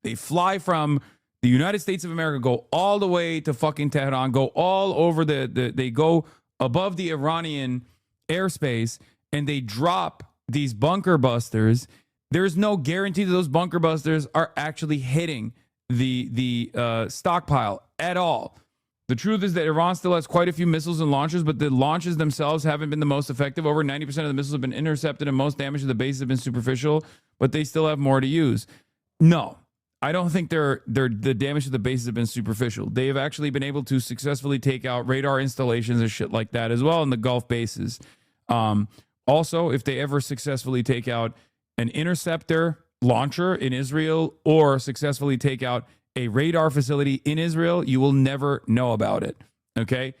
They fly from the United States of America, go all the way to fucking Tehran, go all over they go above the Iranian airspace, and they drop these bunker busters. There's no guarantee that those bunker busters are actually hitting the stockpile at all. The truth is that Iran still has quite a few missiles and launchers, but the launches themselves haven't been the most effective. Over 90% of the missiles have been intercepted, and most damage to the base have been superficial, but they still have more to use. No, I don't think the damage to the bases have been superficial. They have actually been able to successfully take out radar installations and shit like that as well in the Gulf bases. Also, if they ever successfully take out an interceptor launcher in Israel or successfully take out a radar facility in Israel, you will never know about it. Okay?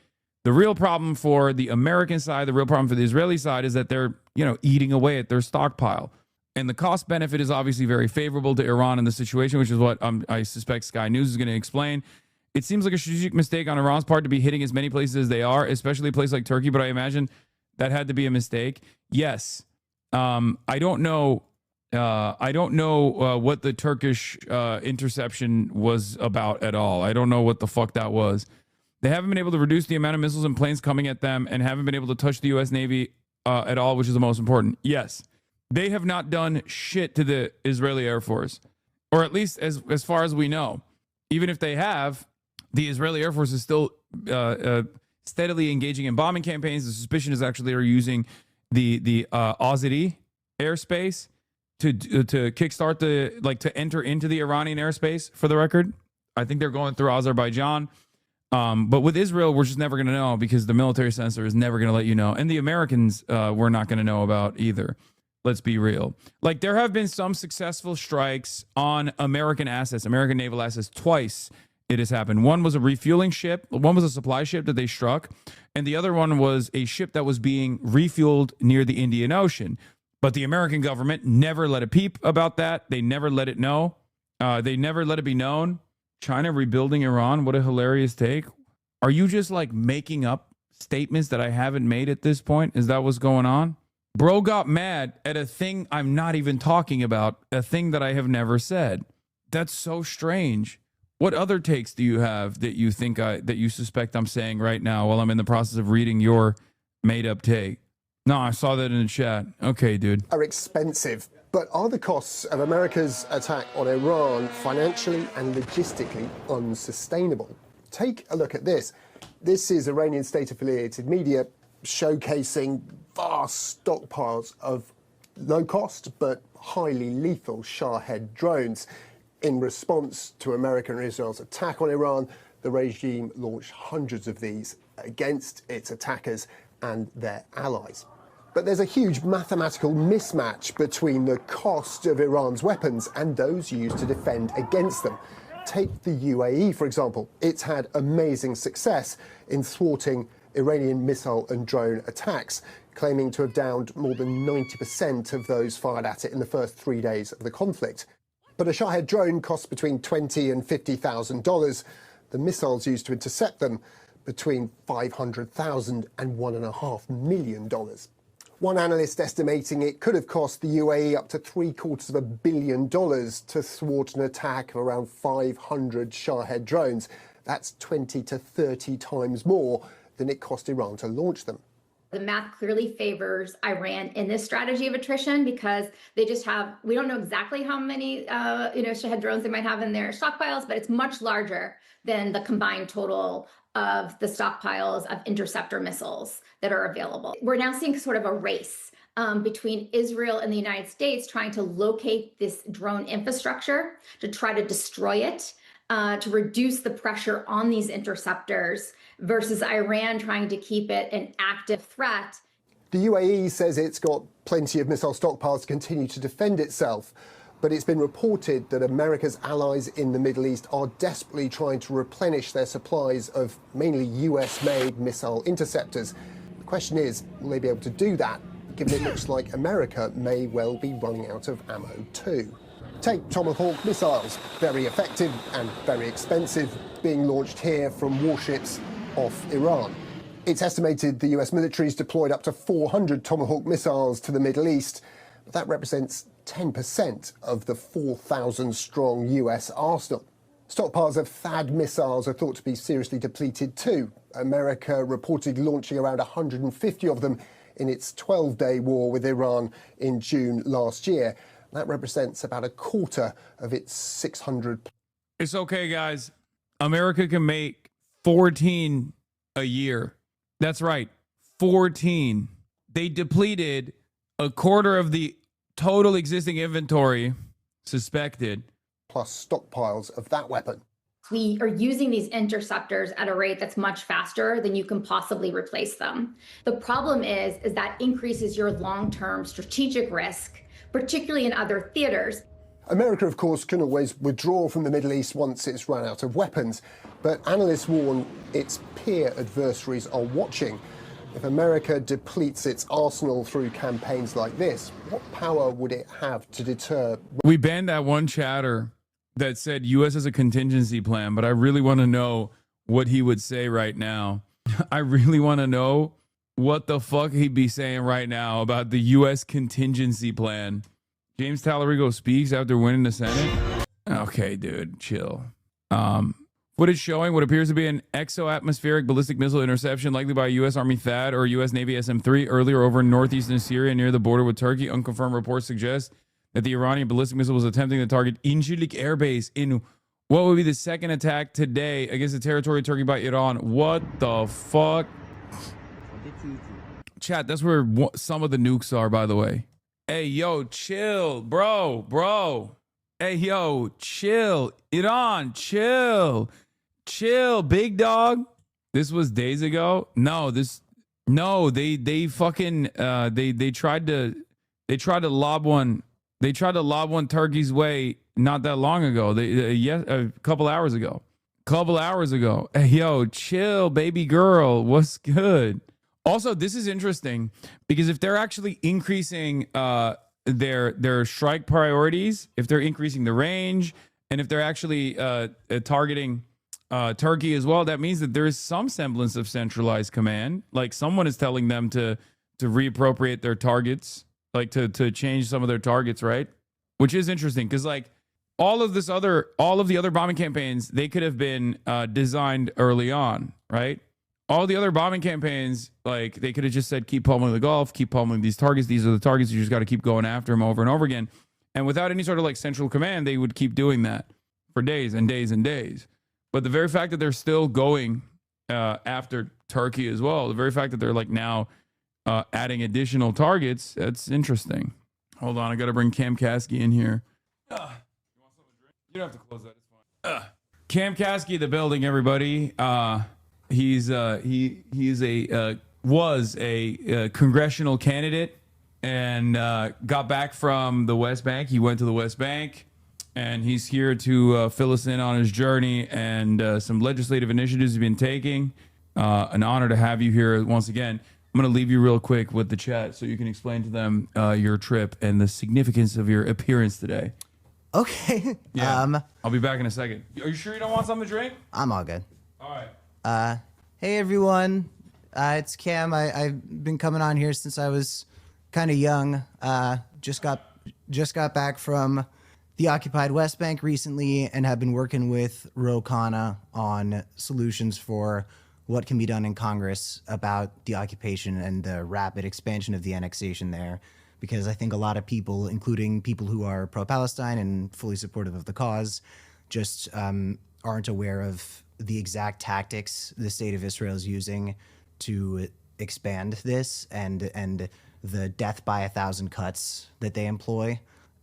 The real problem for the American side, the real problem for the Israeli side is that they're, eating away at their stockpile. And the cost benefit is obviously very favorable to Iran in the situation, which is what I suspect Sky News is going to explain. It seems like a strategic mistake on Iran's part to be hitting as many places as they are, especially a place like Turkey, but I imagine that had to be a mistake. Yes. I don't know what the Turkish interception was about at all. I don't know what the fuck that was. They haven't been able to reduce the amount of missiles and planes coming at them and haven't been able to touch the U.S. Navy at all, which is the most important. Yes, they have not done shit to the Israeli Air Force, or at least as far as we know. Even if they have, the Israeli Air Force is still steadily engaging in bombing campaigns. The suspicion is actually they're using the Azeri airspace to kickstart to enter into the Iranian airspace. For the record, I think they're going through Azerbaijan. But with Israel, we're just never going to know because the military censor is never going to let you know. And the Americans, we're not going to know about either. Let's be real. Like, there have been some successful strikes on American assets, American naval assets. Twice it has happened. One was a refueling ship. One was a supply ship that they struck. And the other one was a ship that was being refueled near the Indian Ocean. But the American government never let a peep about that. They never let it know. They never let it be known. China rebuilding Iran. What a hilarious take. Are you just like making up statements that I haven't made at this point? Is that what's going on? Bro got mad at a thing I'm not even talking about, a thing that I have never said. That's so strange. What other takes do you have that you think that you suspect I'm saying right now while I'm in the process of reading your made up take? No, I saw that in the chat. Okay, dude. Are expensive, but are the costs of America's attack on Iran financially and logistically unsustainable? Take a look at this. This is Iranian state-affiliated media showcasing vast stockpiles of low-cost but highly lethal Shahed drones. In response to America and Israel's attack on Iran, the regime launched hundreds of these against its attackers and their allies. But there's a huge mathematical mismatch between the cost of Iran's weapons and those used to defend against them. Take the UAE, for example. It's had amazing success in thwarting Iranian missile and drone attacks, claiming to have downed more than 90% of those fired at it in the first 3 days of the conflict. But a Shahed drone costs between $20,000 and $50,000. The missiles used to intercept them between $500,000 and $1.5 million. One analyst estimating it could have cost the UAE up to $750 million to thwart an attack of around 500 Shahed drones. That's 20 to 30 times more than it cost Iran to launch them. The math clearly favors Iran in this strategy of attrition because they just have, we don't know exactly how many, Shahed drones they might have in their stockpiles, but it's much larger than the combined total of the stockpiles of interceptor missiles that are available. We're now seeing sort of a race between Israel and the United States trying to locate this drone infrastructure, to try to destroy it, to reduce the pressure on these interceptors, versus Iran trying to keep it an active threat. The UAE says it's got plenty of missile stockpiles to continue to defend itself, but it's been reported that America's allies in the Middle East are desperately trying to replenish their supplies of mainly US-made missile interceptors. The question is, will they be able to do that, given it looks like America may well be running out of ammo too? Take Tomahawk missiles, very effective and very expensive, being launched here from warships off Iran. It's estimated the US military's deployed up to 400 Tomahawk missiles to the Middle East, but that represents 10% of the 4,000-strong US arsenal. Stockpiles of THAAD missiles are thought to be seriously depleted too. America reported launching around 150 of them in its 12-day war with Iran in June last year. That represents about a quarter of its 600. It's okay, guys. America can make 14 a year. That's right, 14. They depleted a quarter of the total existing inventory suspected. Plus stockpiles of that weapon. We are using these interceptors at a rate that's much faster than you can possibly replace them. The problem is that increases your long-term strategic risk, particularly in other theaters. America, of course, can always withdraw from the Middle East once it's run out of weapons, but analysts warn its peer adversaries are watching. If America depletes its arsenal through campaigns like this, what power would it have to deter? We banned that one chatter that said U.S. has a contingency plan, but I really want to know what he would say right now. I really want to know what the fuck he'd be saying right now about the U.S. contingency plan. James Talarico speaks after winning the Senate. Okay, dude, chill. Footage showing what appears to be an exo-atmospheric ballistic missile interception, likely by a U.S. Army THAAD or U.S. Navy SM-3 earlier over in northeastern Syria near the border with Turkey. Unconfirmed reports suggest that the Iranian ballistic missile was attempting to target Incirlik Air Base in what would be the second attack today against the territory of Turkey by Iran. What the fuck? Chat, that's where some of the nukes are, by the way. Hey, yo, chill, bro. Hey, yo, chill. Iran, chill. Chill, big dog. This was days ago. They fucking they tried to lob one. They tried to lob one Turkey's way not that long ago. A couple hours ago. Hey, yo, chill, baby girl. What's good? Also, this is interesting because if they're actually increasing their strike priorities, if they're increasing the range, and if they're actually targeting Turkey as well, that means that there is some semblance of centralized command. Like someone is telling them to reappropriate their targets, like to change some of their targets, right? Which is interesting because like all of the other bombing campaigns, they could have been designed early on, right? All the other bombing campaigns, like they could have just said, keep pummeling the Gulf, keep pummeling these targets. These are the targets. You just got to keep going after them over and over again. And without any sort of like central command, they would keep doing that for days and days and days. But the very fact that they're still going after Turkey as well, the very fact that they're like now adding additional targets, that's interesting. Hold on, I got to bring Cam Caskey in here. You want something to drink? You don't have to close that. It's fine. Cam Caskey, the building, everybody. Was a congressional candidate and got back from the West Bank. He went to the West Bank, and he's here to fill us in on his journey and some legislative initiatives he's been taking. An honor to have you here once again. I'm going to leave you real quick with the chat so you can explain to them your trip and the significance of your appearance today. Okay. Yeah. I'll be back in a second. Are you sure you don't want something to drink? I'm all good. All right. Hey everyone, it's Cam. I've been coming on here since I was kind of young. Just got back from the occupied West Bank recently and have been working with Ro Khanna on solutions for what can be done in Congress about the occupation and the rapid expansion of the annexation there. Because I think a lot of people, including people who are pro-Palestine and fully supportive of the cause, just aren't aware of the exact tactics the state of Israel is using to expand this and the death by 1,000 cuts that they employ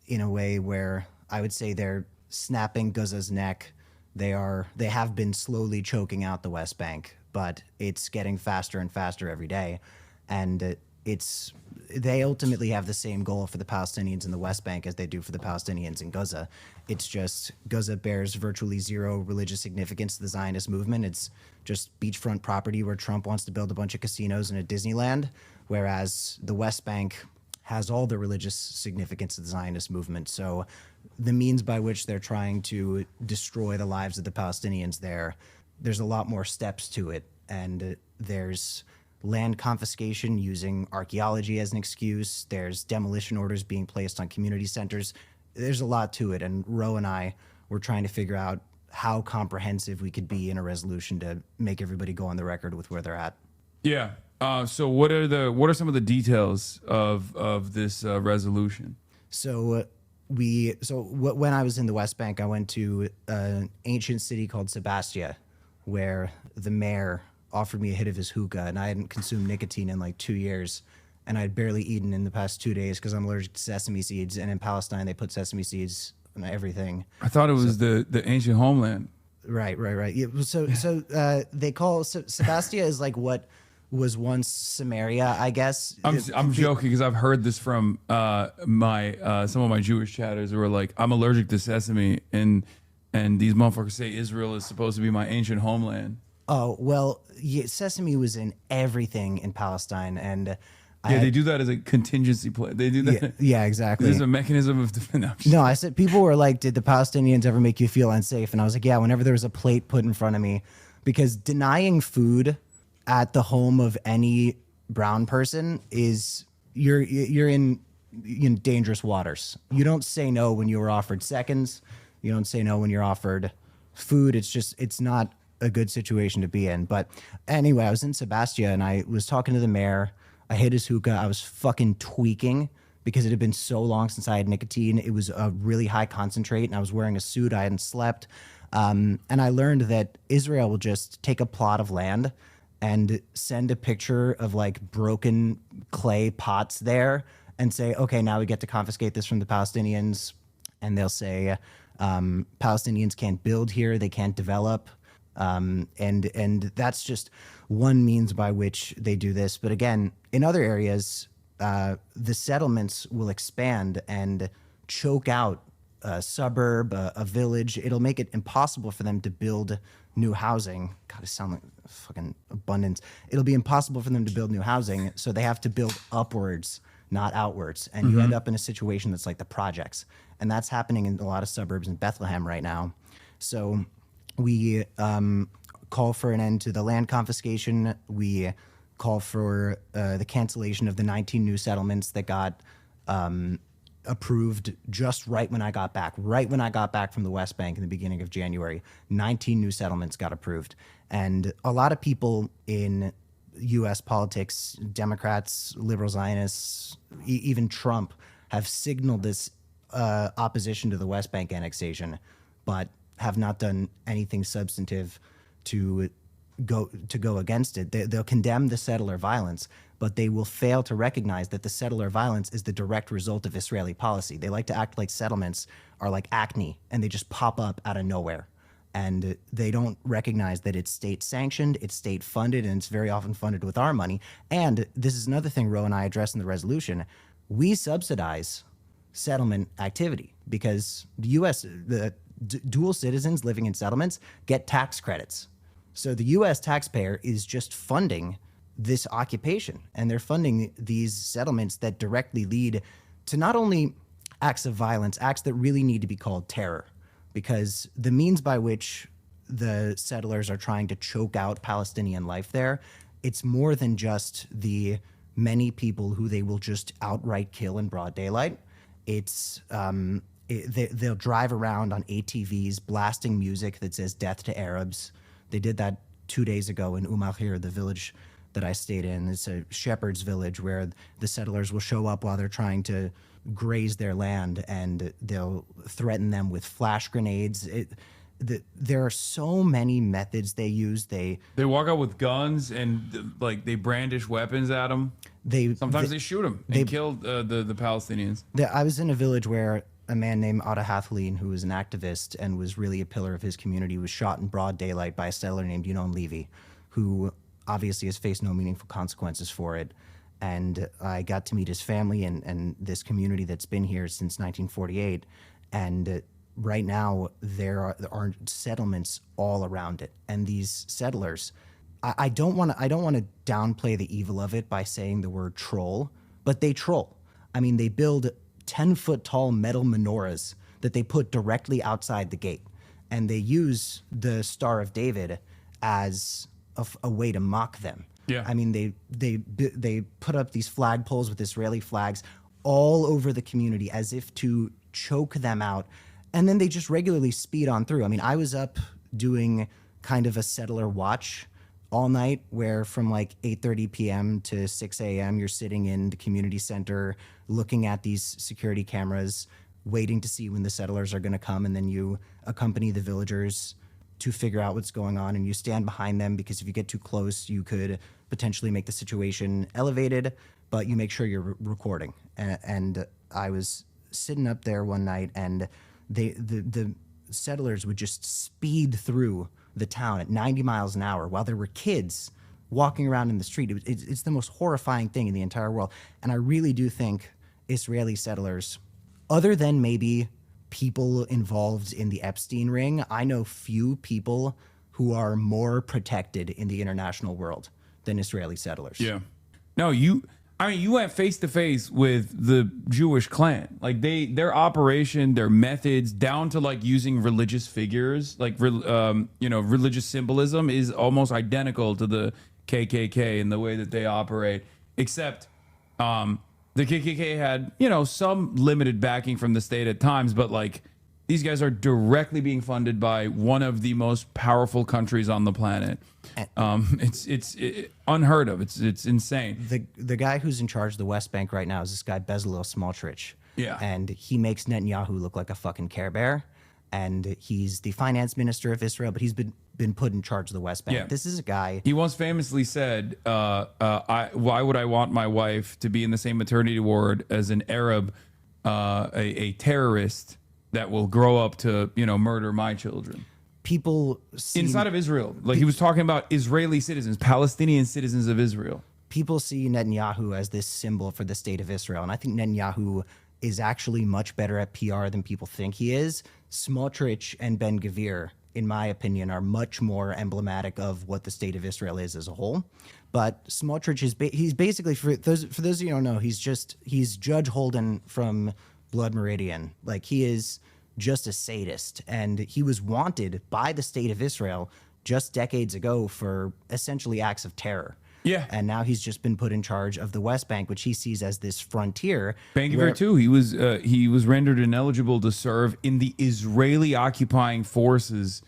in a way where I would say they're snapping Gaza's neck. They have been slowly choking out the West Bank, but it's getting faster and faster every day. And they ultimately have the same goal for the Palestinians in the West Bank as they do for the Palestinians in Gaza. It's just Gaza bears virtually zero religious significance to the Zionist movement. It's just beachfront property where Trump wants to build a bunch of casinos and a Disneyland, whereas the West Bank has all the religious significance of the Zionist movement. So the means by which they're trying to destroy the lives of the Palestinians there's a lot more steps to it. And there's land confiscation using archaeology as an excuse. There's demolition orders being placed on community centers. There's a lot to it. And Ro and I were trying to figure out how comprehensive we could be in a resolution to make everybody go on the record with where they're at. Yeah. So what are some of the details of this resolution? So when I was in the West Bank, I went to an ancient city called Sebastia, where the mayor offered me a hit of his hookah, and I hadn't consumed nicotine in like 2 years, and I'd barely eaten in the past 2 days because I'm allergic to sesame seeds, and in Palestine they put sesame seeds on everything. I thought it was the ancient homeland. Right. Yeah, so they call Sebastia is like what was once Samaria, I guess. I'm joking because I've heard this from some of my Jewish chatters who are like, I'm allergic to sesame, and these motherfuckers say Israel is supposed to be my ancient homeland. Oh, well, yeah, sesame was in everything in Palestine, and they do that as a contingency plan. They do that. Yeah, exactly. There's a mechanism of defense. No, I said, people were like, did the Palestinians ever make you feel unsafe? And I was like, yeah, whenever there was a plate put in front of me, because denying food at the home of any brown person is you're in dangerous waters. You don't say no when you were offered seconds. You don't say no when you're offered food. It's not a good situation to be in. But anyway, I was in Sebastia and I was talking to the mayor. I hit his hookah. I was fucking tweaking because it had been so long since I had nicotine. It was a really high concentrate and I was wearing a suit. I hadn't slept. And I learned that Israel will just take a plot of land and send a picture of like broken clay pots there and say, okay, now we get to confiscate this from the Palestinians. And they'll say, Palestinians can't build here. They can't develop. And that's just one means by which they do this. But again, in other areas, the settlements will expand and choke out a suburb, a village. It'll make it impossible for them to build new housing. God, it sounds like fucking abundance. It'll be impossible for them to build new housing, so they have to build upwards, not outwards. And you end up in a situation that's like the projects. And that's happening in a lot of suburbs in Bethlehem right now. So we call for an end to the land confiscation. We call for the cancellation of the 19 new settlements that got approved just right when I got back. Right when I got back from the West Bank in the beginning of January, 19 new settlements got approved. And a lot of people in U.S. politics, Democrats, liberal Zionists, even Trump, have signaled this opposition to the West Bank annexation, but have not done anything substantive to go against it. They'll condemn the settler violence, but they will fail to recognize that the settler violence is the direct result of Israeli policy. They like to act like settlements are like acne, and they just pop up out of nowhere. And they don't recognize that it's state sanctioned, it's state funded, and it's very often funded with our money. And this is another thing Ro and I address in the resolution. We subsidize settlement activity because the U.S., the dual citizens living in settlements get tax credits. So the U.S. taxpayer is just funding this occupation, and they're funding these settlements that directly lead to not only acts of violence, acts that really need to be called terror, because the means by which the settlers are trying to choke out Palestinian life there, it's more than just the many people who they will just outright kill in broad daylight. It's they'll drive around on ATVs blasting music that says death to Arabs. They did that 2 days ago in Ahir, the village that I stayed in. It's a shepherd's village where the settlers will show up while they're trying to graze their land, and they'll threaten them with flash grenades. There are so many methods they use. They walk out with guns and like they brandish weapons at them. Sometimes they shoot them and kill the Palestinians. I was in a village where a man named Ada Hathlin, who was an activist and was really a pillar of his community, was shot in broad daylight by a settler named Yunon Levy, who obviously has faced no meaningful consequences for it. and I got to meet his family and this community that's been here since 1948. And right now there are settlements all around it, and these settlers, I don't want to downplay the evil of it by saying the word troll, but they troll. I mean, they build 10-foot tall metal menorahs that they put directly outside the gate, and they use the Star of David as a way to mock them. Yeah. I mean, they put up these flagpoles with Israeli flags all over the community as if to choke them out, and then they just regularly speed on through. I mean, I was up doing kind of a settler watch all night, where from like 8:30 p.m. to 6 a.m. you're sitting in the community center looking at these security cameras, waiting to see when the settlers are going to come, and then you accompany the villagers to figure out what's going on, and you stand behind them because if you get too close, you could potentially make the situation elevated, but you make sure you're recording. And I was sitting up there one night, and the settlers would just speed through the town at 90 miles an hour while there were kids walking around in the street. It's the most horrifying thing in the entire world. And I really do think Israeli settlers, other than maybe people involved in the Epstein ring, I know few people who are more protected in the international world than Israeli settlers. Yeah. No, you went face to face with the Jewish clan. Like their operation, their methods, down to like using religious figures, like religious symbolism is almost identical to the KKK in the way that they operate. Except, the KKK had some limited backing from the state at times, but like these guys are directly being funded by one of the most powerful countries on the planet. It's unheard of. It's insane. The guy who's in charge of the West Bank right now is this guy Bezalel Smotrich. Yeah. And he makes Netanyahu look like a fucking Care Bear. And he's the finance minister of Israel, but he's been put in charge of the West Bank. Yeah. This is a guy. He once famously said, why would I want my wife to be in the same maternity ward as an Arab, a terrorist that will grow up to, murder my children? People inside of Israel. Like he was talking about Israeli citizens, Palestinian citizens of Israel. People see Netanyahu as this symbol for the state of Israel. And I think Netanyahu is actually much better at PR than people think he is. Smotrich and Ben-Gvir, in my opinion, are much more emblematic of what the state of Israel is as a whole. But Smotrich he's basically, for those of you who don't know, he's Judge Holden from Blood Meridian. Like he is just a sadist, and he was wanted by the state of Israel just decades ago for essentially acts of terror. Yeah. And now he's just been put in charge of the West Bank, which he sees as this frontier. Ben-Gvir too. He was rendered ineligible to serve in the Israeli occupying forces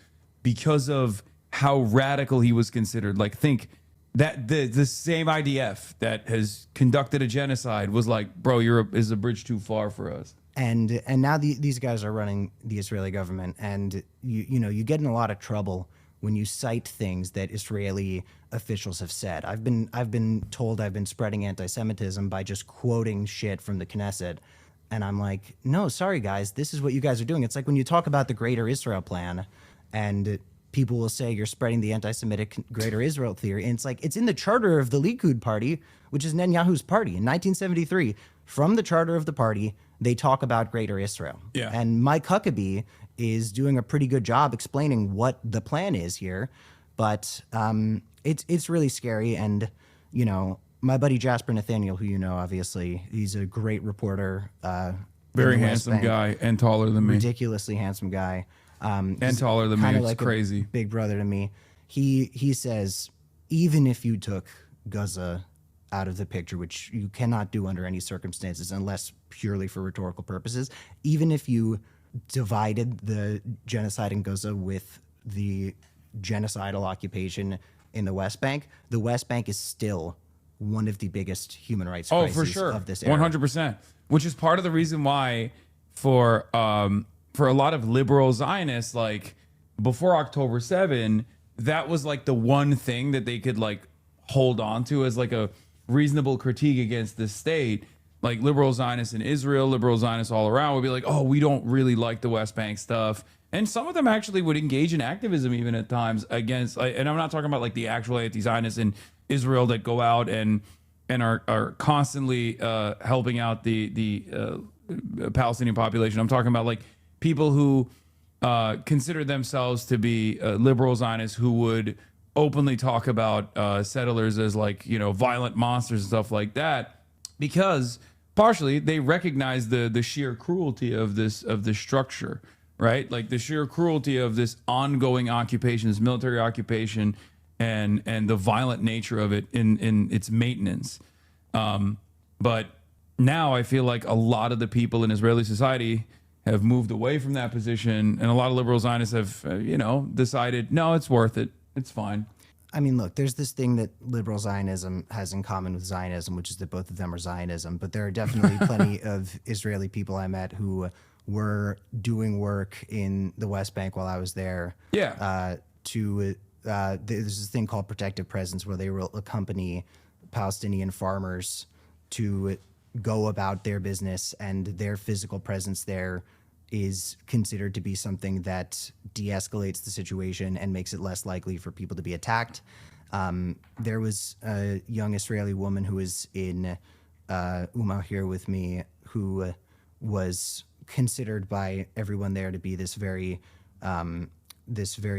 because of how radical he was considered. Like, think that the same IDF that has conducted a genocide was like, bro, Europe is a bridge too far for us. And now these guys are running the Israeli government, and you get in a lot of trouble when you cite things that Israeli officials have said. I've been told I've been spreading anti-Semitism by just quoting shit from the Knesset, and I'm like, no, sorry guys, this is what you guys are doing. It's like when you talk about the Greater Israel Plan, and people will say you're spreading the anti-Semitic Greater Israel theory, and it's like it's in the charter of the Likud party, which is Netanyahu's party, in 1973. From the charter of the party, they talk about Greater Israel. Yeah. And Mike Huckabee is doing a pretty good job explaining what the plan is here, but it's really scary. And my buddy Jasper Nathaniel, who obviously, he's a great reporter, very handsome guy and taller than me, ridiculously handsome guy, and taller than me. It's like crazy. Big brother to me. He says even if you took Gaza out of the picture, which you cannot do under any circumstances unless purely for rhetorical purposes, even if you divided the genocide in Gaza with the genocidal occupation in the West Bank is still one of the biggest human rights crises for sure. of this era. 100%. Which is part of the reason why for a lot of liberal Zionists, like before October 7, that was like the one thing that they could like hold on to as like a reasonable critique against the state. Like liberal Zionists in Israel, liberal Zionists all around would be like, oh, we don't really like the West Bank stuff. And some of them actually would engage in activism even at times against, and I'm not talking about like the actual anti-Zionists in Israel that go out and and are constantly helping out the Palestinian population. I'm talking about like people who consider themselves to be liberal Zionists who would openly talk about settlers as like, you know, violent monsters and stuff like that, because partially they recognize the sheer cruelty of this structure, right? Like the sheer cruelty of this ongoing occupation, this military occupation, and the violent nature of it in its maintenance. But now I feel like a lot of the people in Israeli society have moved away from that position, and a lot of liberal Zionists have, you know, decided, no, it's worth it. It's fine. I mean, look, there's this thing that liberal Zionism has in common with Zionism, which is that both of them are Zionism. But there are definitely plenty of Israeli people I met who were doing work in the West Bank while I was there. Yeah. There's this thing called Protective Presence, where they will accompany Palestinian farmers to go about their business, and their physical presence there is considered to be something that de-escalates the situation and makes it less likely for people to be attacked. There was a young Israeli woman who was in Umah here with me, who was considered by everyone there to be this very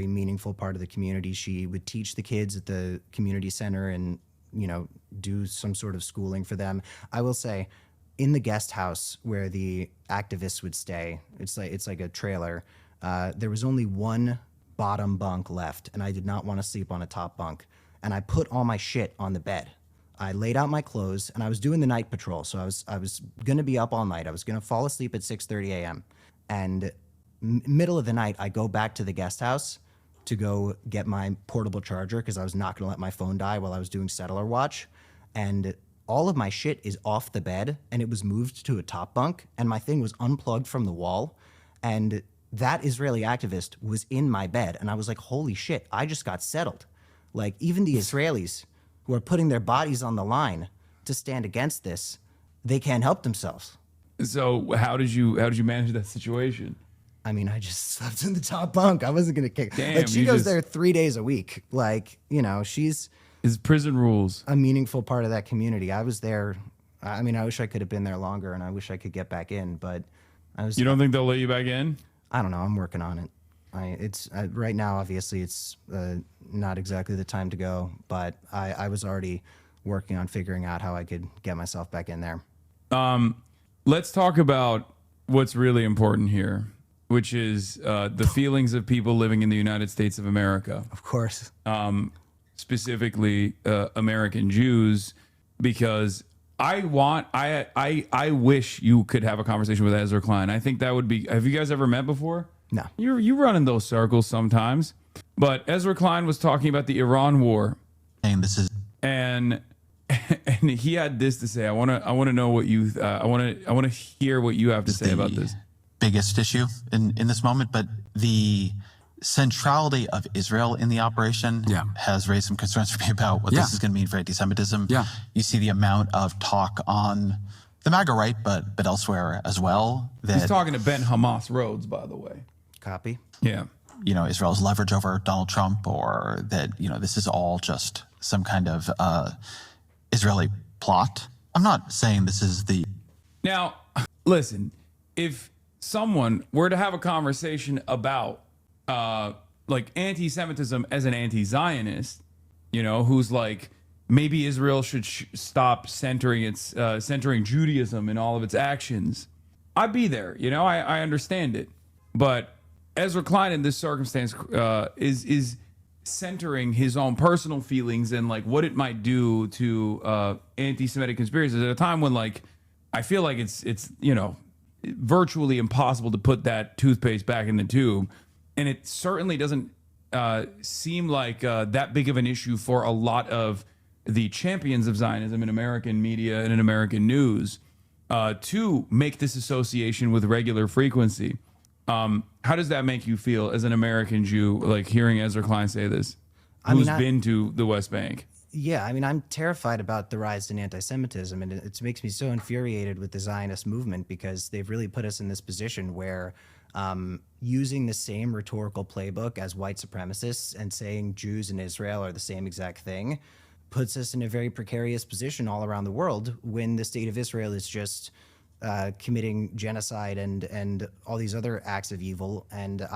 meaningful part of the community. She would teach the kids at the community center and, you know, do some sort of schooling for them. I will say, in the guest house where the activists would stay, it's like a trailer, there was only one bottom bunk left, and I did not want to sleep on a top bunk. And I put all my shit on the bed. I laid out my clothes, and I was doing the night patrol, so I was going to be up all night. I was going to fall asleep at 6:30 a.m. And middle of the night, I go back to the guest house to go get my portable charger because I was not going to let my phone die while I was doing settler watch. And all of my shit is off the bed, and it was moved to a top bunk, and my thing was unplugged from the wall. And that Israeli activist was in my bed, and I was like, holy shit, I just got settled. Like, even the Israelis who are putting their bodies on the line to stand against this, they can't help themselves. So how did you manage that situation? I mean, I just slept in the top bunk. I wasn't going to kick. Damn, like, she goes there 3 days a week. Like, you know, she's... It's prison rules. A meaningful part of that community. I was there. I mean, I wish I could have been there longer, and I wish I could get back in, but I was... You don't think they'll let you back in? I don't know. I'm working on it. Right now, obviously, it's not exactly the time to go, but I was already working on figuring out how I could get myself back in there. Let's talk about what's really important here, which is the feelings of people living in the United States of America. Of course. Specifically American Jews, because I wish you could have a conversation with Ezra Klein. I think that would be... Have you guys ever met before? No. You run in those circles sometimes. But Ezra Klein was talking about the Iran war. And this is... And he had this to say. I want to know what you... I want to hear what you have to say about this. Biggest issue in this moment, but the centrality of Israel in the operation has raised some concerns for me about what this is going to mean for anti-Semitism. Yeah. You see the amount of talk on the MAGA right, but elsewhere as well. He's talking to Ben Hamas Rhodes, by the way. Copy. Yeah. You know, Israel's leverage over Donald Trump, or that, you know, this is all just some kind of Israeli plot. I'm not saying this is the... Now, listen, if someone were to have a conversation about like anti-Semitism as an anti-Zionist, you know, who's like, maybe Israel should stop centering Judaism in all of its actions, I'd be there. You know, I understand it. But Ezra Klein in this circumstance is centering his own personal feelings and like what it might do to anti-Semitic conspiracies at a time when, like, I feel like it's you know, virtually impossible to put that toothpaste back in the tube. And it certainly doesn't seem like that big of an issue for a lot of the champions of Zionism in American media and in American news to make this association with regular frequency. How does that make you feel as an American Jew, like hearing Ezra Klein say this, who's been to the West Bank? Yeah, I mean, I'm terrified about the rise in anti-Semitism, and it makes me so infuriated with the Zionist movement because they've really put us in this position where using the same rhetorical playbook as white supremacists and saying Jews and Israel are the same exact thing puts us in a very precarious position all around the world when the state of Israel is just committing genocide and all these other acts of evil. And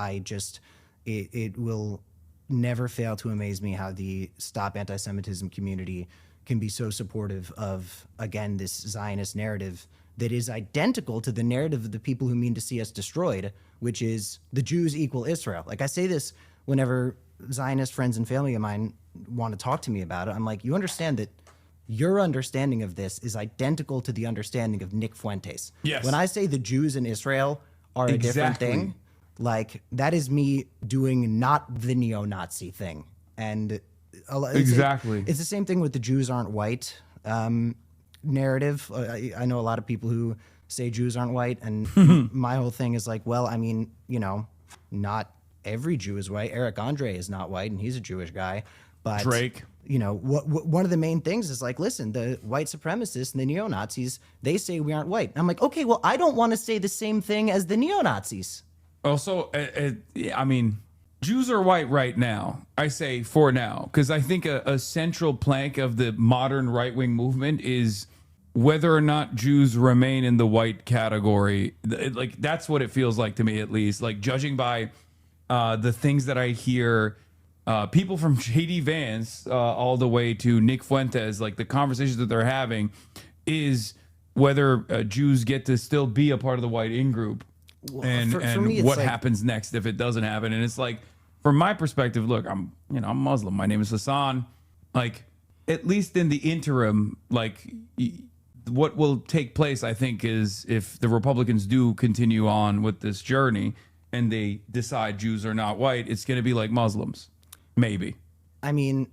it will never fail to amaze me how the Stop Anti-Semitism community can be so supportive of, again, this Zionist narrative that is identical to the narrative of the people who mean to see us destroyed, which is the Jews equal Israel. Like, I say this whenever Zionist friends and family of mine want to talk to me about it. I'm like, you understand that your understanding of this is identical to the understanding of Nick Fuentes. Yes. When I say the Jews in Israel are a different thing, like, that is me doing not the neo-Nazi thing. And Exactly. it's the same thing with the Jews aren't white narrative. I know a lot of people who say Jews aren't white, and my whole thing is like, well, I mean, you know, not every Jew is white. Eric Andre is not white, and he's a Jewish guy. But Drake. You know, one of the main things is like, listen, the white supremacists and the neo-Nazis, they say we aren't white. And I'm like, okay, well, I don't want to say the same thing as the neo-Nazis. Also, I mean, Jews are white right now. I say for now, because I think a central plank of the modern right-wing movement is whether or not Jews remain in the white category. Like, that's what it feels like to me, at least. Like, judging by the things that I hear, people from J.D. Vance all the way to Nick Fuentes, like the conversations that they're having is whether Jews get to still be a part of the white in-group. And for me, what like, happens next if it doesn't happen. And it's like, from my perspective, look, I'm Muslim. My name is Hassan. Like, at least in the interim, like, what will take place, I think, is if the Republicans do continue on with this journey and they decide Jews are not white, it's going to be like Muslims. Maybe. I mean,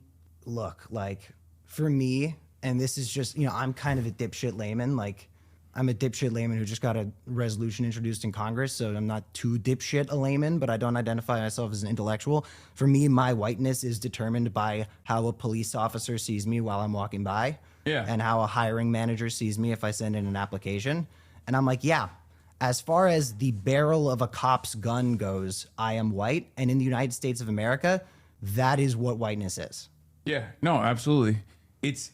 look, like, for me, and this is just, you know, I'm kind of a dipshit layman. Like, I'm a dipshit layman who just got a resolution introduced in Congress, so I'm not too dipshit a layman, but I don't identify myself as an intellectual. For me, my whiteness is determined by how a police officer sees me while I'm walking by, and how a hiring manager sees me if I send in an application. And I'm like, yeah, as far as the barrel of a cop's gun goes, I am white, and in the United States of America, that is what whiteness is. Yeah, no, absolutely. It's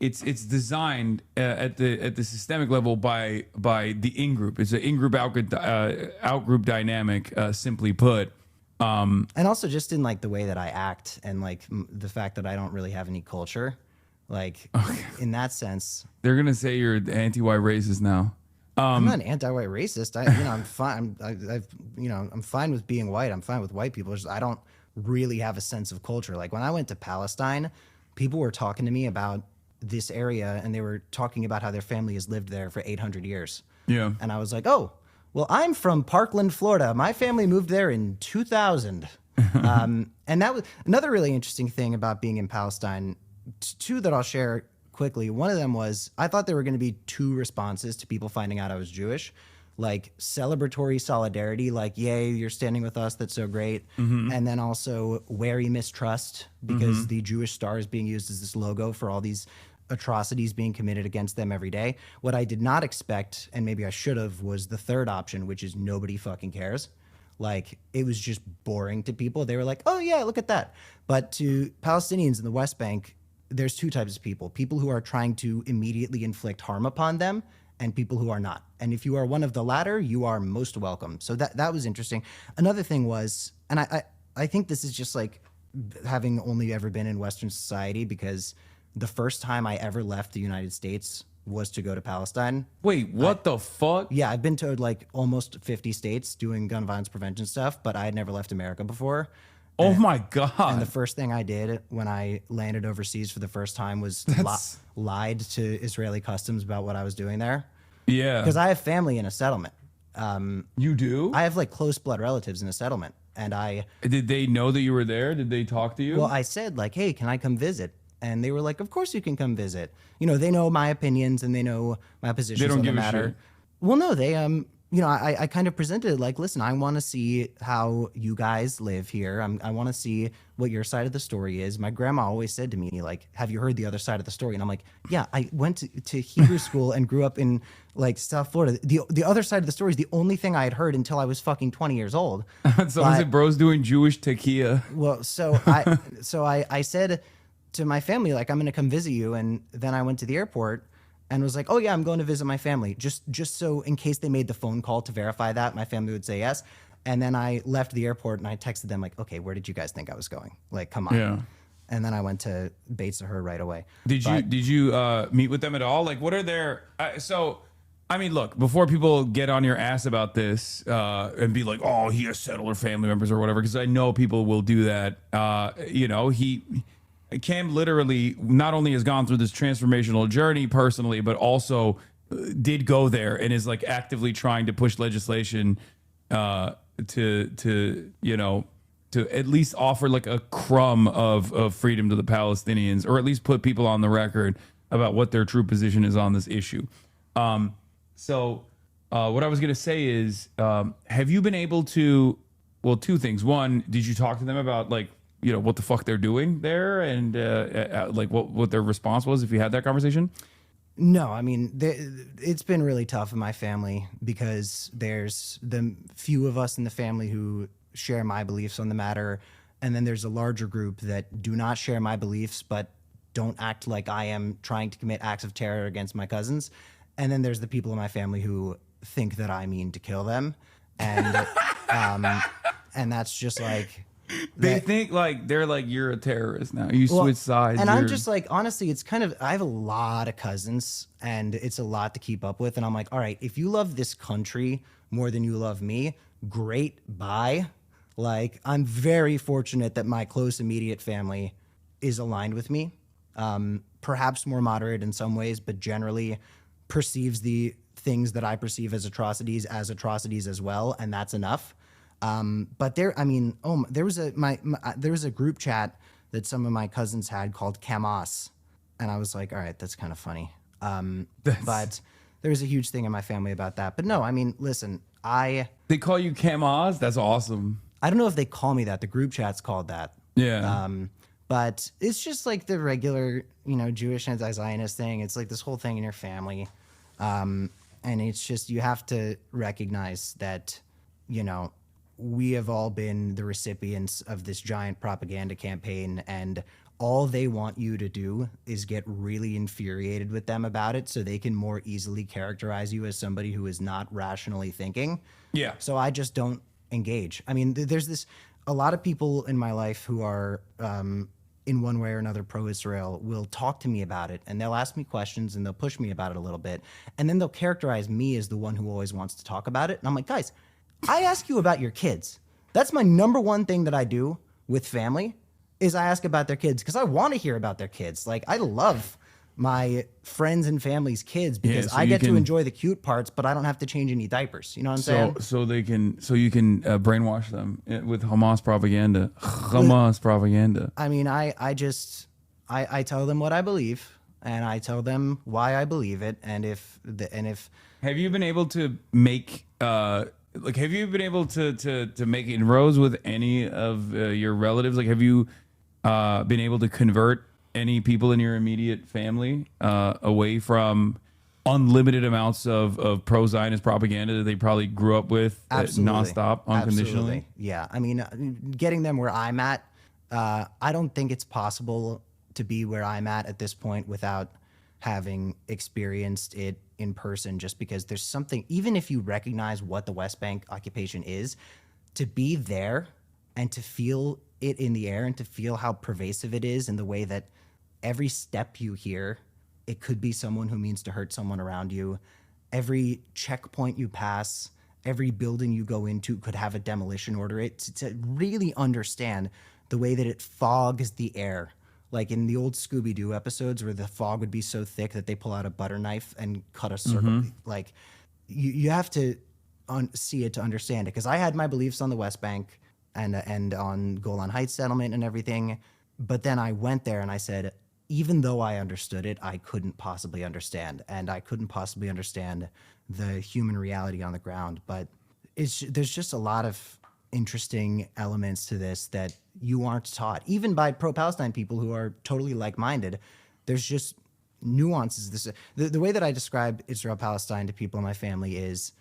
designed at the systemic level by the in-group. It's an in-group out-group dynamic, simply put. And also just in like the way that I act and like the fact that I don't really have any culture, like in that sense. They're gonna say you're anti-white racist now. I'm not an anti-white racist. I'm fine. I'm fine with being white. I'm fine with white people. Just, I don't really have a sense of culture. Like when I went to Palestine, people were talking to me about this area and they were talking about how their family has lived there for 800 years. Yeah. And I was like, oh, well, I'm from Parkland, Florida. My family moved there in 2000. And that was another really interesting thing about being in Palestine. Two that I'll share quickly. One of them was I thought there were going to be two responses to people finding out I was Jewish, like celebratory solidarity, like, yay, you're standing with us. That's so great. Mm-hmm. And then also wary mistrust because the Jewish star is being used as this logo for all these atrocities being committed against them every day. What I did not expect, and maybe I should have, was the third option, which is nobody fucking cares. Like, it was just boring to people. They were like, oh yeah, look at that. But to Palestinians in the West Bank, there's two types of people who are trying to immediately inflict harm upon them and people who are not. And if you are one of the latter, you are most welcome. So that was interesting. Another thing was, and I think this is just like having only ever been in Western society, because the first time I ever left the United States was to go to Palestine. Wait, what the fuck? Yeah, I've been to like almost 50 states doing gun violence prevention stuff, but I had never left America before. Oh my God. And the first thing I did when I landed overseas for the first time was lied to Israeli customs about what I was doing there. Yeah. Because I have family in a settlement. You do? I have like close blood relatives in a settlement. And Did they know that you were there? Did they talk to you? Well, I said like, hey, can I come visit? And they were like, of course you can come visit. You know, they know my opinions and they know my positions They don't on the give a matter. shit. Well, no, they you know, I kind of presented it like, listen, I want to see how you guys live here. I want to see what your side of the story is. My grandma always said to me, like, have you heard the other side of the story? And I'm like, yeah, I went to Hebrew school and grew up in like South Florida. The other side of the story is the only thing I had heard until I was fucking 20 years old. Someone said bro's doing Jewish tequila. Well, so I said, to my family, like, I'm going to come visit you. And then I went to the airport and was like, oh yeah, I'm going to visit my family. Just so in case they made the phone call to verify that, my family would say yes. And then I left the airport and I texted them like, okay, where did you guys think I was going? Like, come on. Yeah. And then I went to Beit Zahor right away. Did you meet with them at all? Like, what are their I mean, look, before people get on your ass about this and be like, oh, he has settler family members or whatever, because I know people will do that. Cam literally not only has gone through this transformational journey personally, but also did go there and is like actively trying to push legislation to at least offer like a crumb of freedom to the Palestinians, or at least put people on the record about what their true position is on this issue. So what I was going to say is, have you been able to, well, two things. One, did you talk to them about like, what the fuck they're doing there and like what their response was if you had that conversation? No, I mean, it's been really tough in my family because there's the few of us in the family who share my beliefs on the matter. And then there's a larger group that do not share my beliefs, but don't act like I am trying to commit acts of terror against my cousins. And then there's the people in my family who think that I mean to kill them. And, and that's just like, they think like they're like, you're a terrorist now. You switch sides. And I'm just like, honestly, it's kind of, I have a lot of cousins and it's a lot to keep up with. And I'm like, all right, if you love this country more than you love me, great, bye. Like, I'm very fortunate that my close immediate family is aligned with me. Perhaps more moderate in some ways, but generally perceives the things that I perceive as atrocities as well. And that's enough. But there was a group chat that some of my cousins had called Camas, and I was like, all right, that's kind of funny. But there was a huge thing in my family about that. But no, I mean, listen, they call you Camas? That's awesome. I don't know if they call me that. The group chat's called that. Yeah. But it's just like the regular, Jewish anti-Zionist thing. It's like this whole thing in your family. And it's just, you have to recognize that, we have all been the recipients of this giant propaganda campaign, and all they want you to do is get really infuriated with them about it so they can more easily characterize you as somebody who is not rationally thinking. Yeah. So I just don't engage. I mean, there's a lot of people in my life who are in one way or another pro-Israel will talk to me about it, and they'll ask me questions and they'll push me about it a little bit, and then they'll characterize me as the one who always wants to talk about it. And I'm like, guys, I ask you about your kids. That's my number one thing that I do with family is I ask about their kids because I want to hear about their kids. Like, I love my friends and family's kids because I get to enjoy the cute parts, but I don't have to change any diapers. You know what I'm saying? So you can brainwash them with Hamas propaganda. Hamas propaganda. I mean, I tell them what I believe, and I tell them why I believe it, and if have you been able to make have you been able to make inroads with any of your relatives? Like, have you been able to convert any people in your immediate family away from unlimited amounts of pro-Zionist propaganda that they probably grew up with nonstop, unconditionally? Absolutely. Yeah. I mean, getting them where I'm at, I don't think it's possible to be where I'm at this point without having experienced it in person, just because there's something, even if you recognize what the West Bank occupation is, to be there and to feel it in the air and to feel how pervasive it is in the way that every step you hear, it could be someone who means to hurt someone around you. Every checkpoint you pass, every building you go into could have a demolition order. To really understand the way that it fogs the air. Like in the old Scooby-Doo episodes where the fog would be so thick that they pull out a butter knife and cut a circle. Mm-hmm. Like, you have to see it to understand it. Because I had my beliefs on the West Bank and on Golan Heights settlement and everything. But then I went there and I said, even though I understood it, I couldn't possibly understand. And I couldn't possibly understand the human reality on the ground. But there's just a lot of interesting elements to this that you aren't taught, even by pro-Palestine people who are totally like-minded. There's just nuances. The way that I describe Israel-Palestine to people in my family is,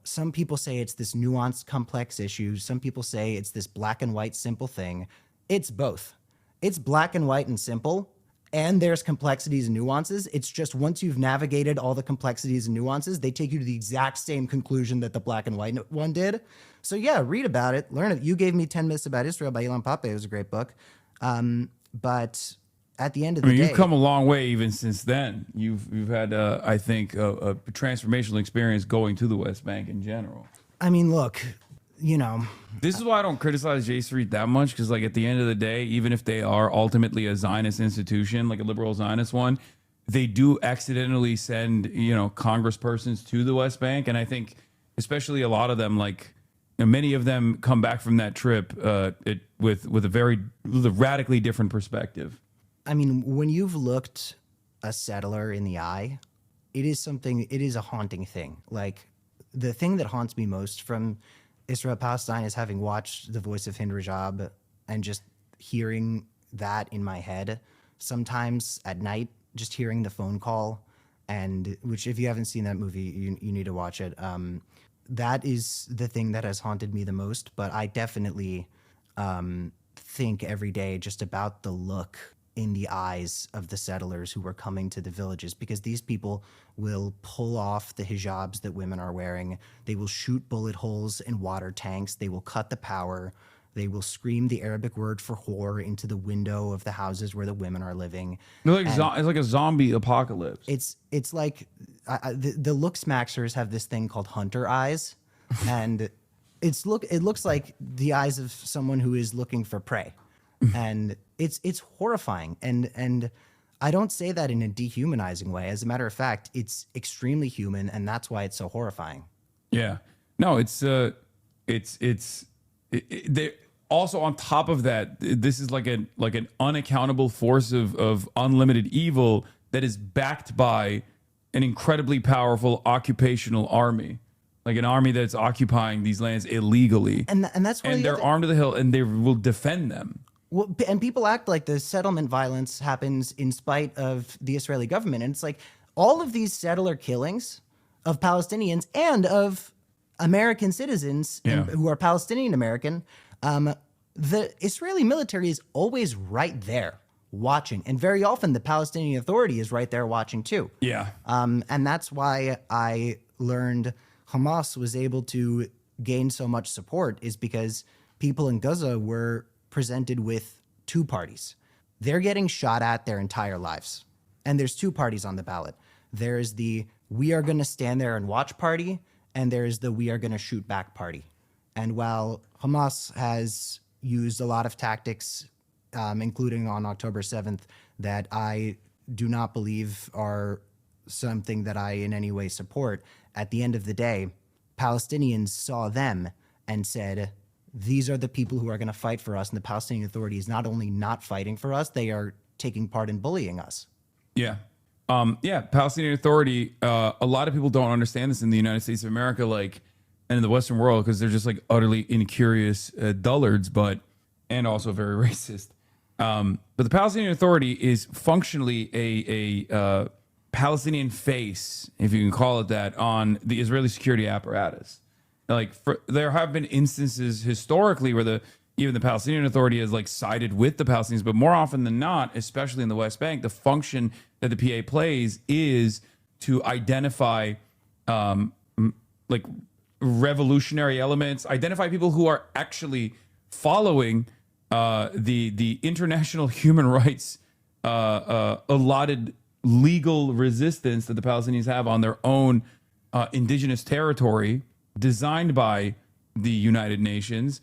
some people say it's this nuanced, complex issue. Some people say it's this black and white, simple thing. It's both. it's black and white and simple. And there's complexities and nuances. It's just once you've navigated all the complexities and nuances, they take you to the exact same conclusion that the black and white one did. So yeah, read about it, learn it. You gave me 10 Myths About Israel by Elon Pape. It was a great book. But at the end of the day, you've come a long way even since then. You've had, I think, a transformational experience going to the West Bank in general. I mean, look, you know, this is why I don't criticize J Street that much, because like at the end of the day, even if they are ultimately a Zionist institution, like a liberal Zionist one, they do accidentally send, you know, congresspersons to the West Bank. And I think especially a lot of them, like, you know, many of them come back from that trip with a radically different perspective. I mean, when you've looked a settler in the eye, it is a haunting thing. Like, the thing that haunts me most from Israel Palestine is having watched The Voice of Hind Rajab and just hearing that in my head sometimes at night, just hearing the phone call, and which, if you haven't seen that movie, you need to watch it. That is the thing that has haunted me the most. But I definitely think every day just about the look in the eyes of the settlers who were coming to the villages, because these people will pull off the hijabs that women are wearing. They will shoot bullet holes in water tanks. They will cut the power. They will scream the Arabic word for whore into the window of the houses where the women are living. It's like a zombie apocalypse. It's like the looks maxers have this thing called hunter eyes, and it looks like the eyes of someone who is looking for prey. And it's horrifying. And I don't say that in a dehumanizing way. As a matter of fact, it's extremely human, and that's why it's so horrifying. Yeah. No, also on top of that, this is like an unaccountable force of unlimited evil that is backed by an incredibly powerful occupational army. Like an army that's occupying these lands illegally. And that's where they're armed to the hill, and they will defend them. Well, and people act like the settlement violence happens in spite of the Israeli government. And it's like all of these settler killings of Palestinians and of American citizens who are Palestinian American, the Israeli military is always right there watching. And very often the Palestinian Authority is right there watching too. Yeah. And that's why I learned Hamas was able to gain so much support, is because people in Gaza were presented with two parties. They're getting shot at their entire lives. And there's two parties on the ballot. There's the we are going to stand there and watch party, and there's the we are going to shoot back party. And while Hamas has used a lot of tactics, including on October 7th, that I do not believe are something that I in any way support, at the end of the day, Palestinians saw them and said, these are the people who are going to fight for us. And the Palestinian Authority is not only not fighting for us, they are taking part in bullying us. Yeah. Palestinian Authority. A lot of people don't understand this in the United States of America, like, and in the Western world, because they're just like utterly incurious dullards, and also very racist. But the Palestinian Authority is functionally a Palestinian face, if you can call it that, on the Israeli security apparatus. Like, there have been instances historically where even the Palestinian Authority has like sided with the Palestinians, but more often than not, especially in the West Bank, the function that the PA plays is to identify like revolutionary elements, identify people who are actually following the international human rights allotted legal resistance that the Palestinians have on their own indigenous territory, designed by the United Nations,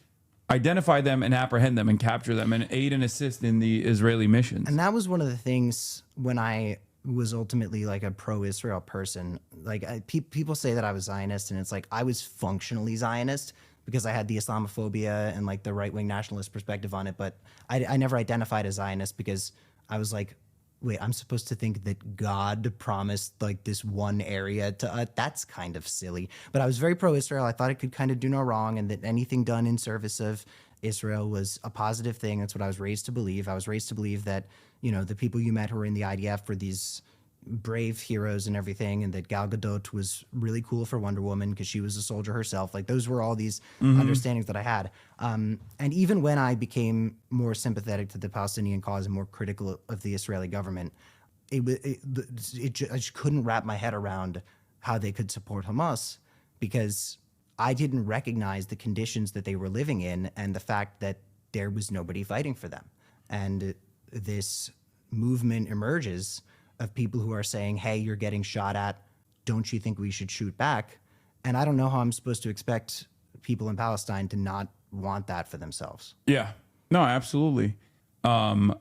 identify them and apprehend them and capture them and aid and assist in the Israeli missions. And that was one of the things when I was ultimately like a pro-Israel person. Like people say that I was Zionist, and it's like I was functionally Zionist because I had the Islamophobia and like the right-wing nationalist perspective on it. But I never identified as Zionist because I was like, wait, I'm supposed to think that God promised like this one area to us? That's kind of silly. But I was very pro-Israel. I thought it could kind of do no wrong, and that anything done in service of Israel was a positive thing. That's what I was raised to believe. I was raised to believe that, you know, the people you met who were in the IDF were these brave heroes and everything, and that Gal Gadot was really cool for Wonder Woman because she was a soldier herself. Like those were all these understandings that I had. And even when I became more sympathetic to the Palestinian cause and more critical of the Israeli government, I just couldn't wrap my head around how they could support Hamas, because I didn't recognize the conditions that they were living in and the fact that there was nobody fighting for them. And this movement emerges of people who are saying, hey, you're getting shot at. Don't you think we should shoot back? And I don't know how I'm supposed to expect people in Palestine to not want that for themselves. Yeah, no, absolutely. All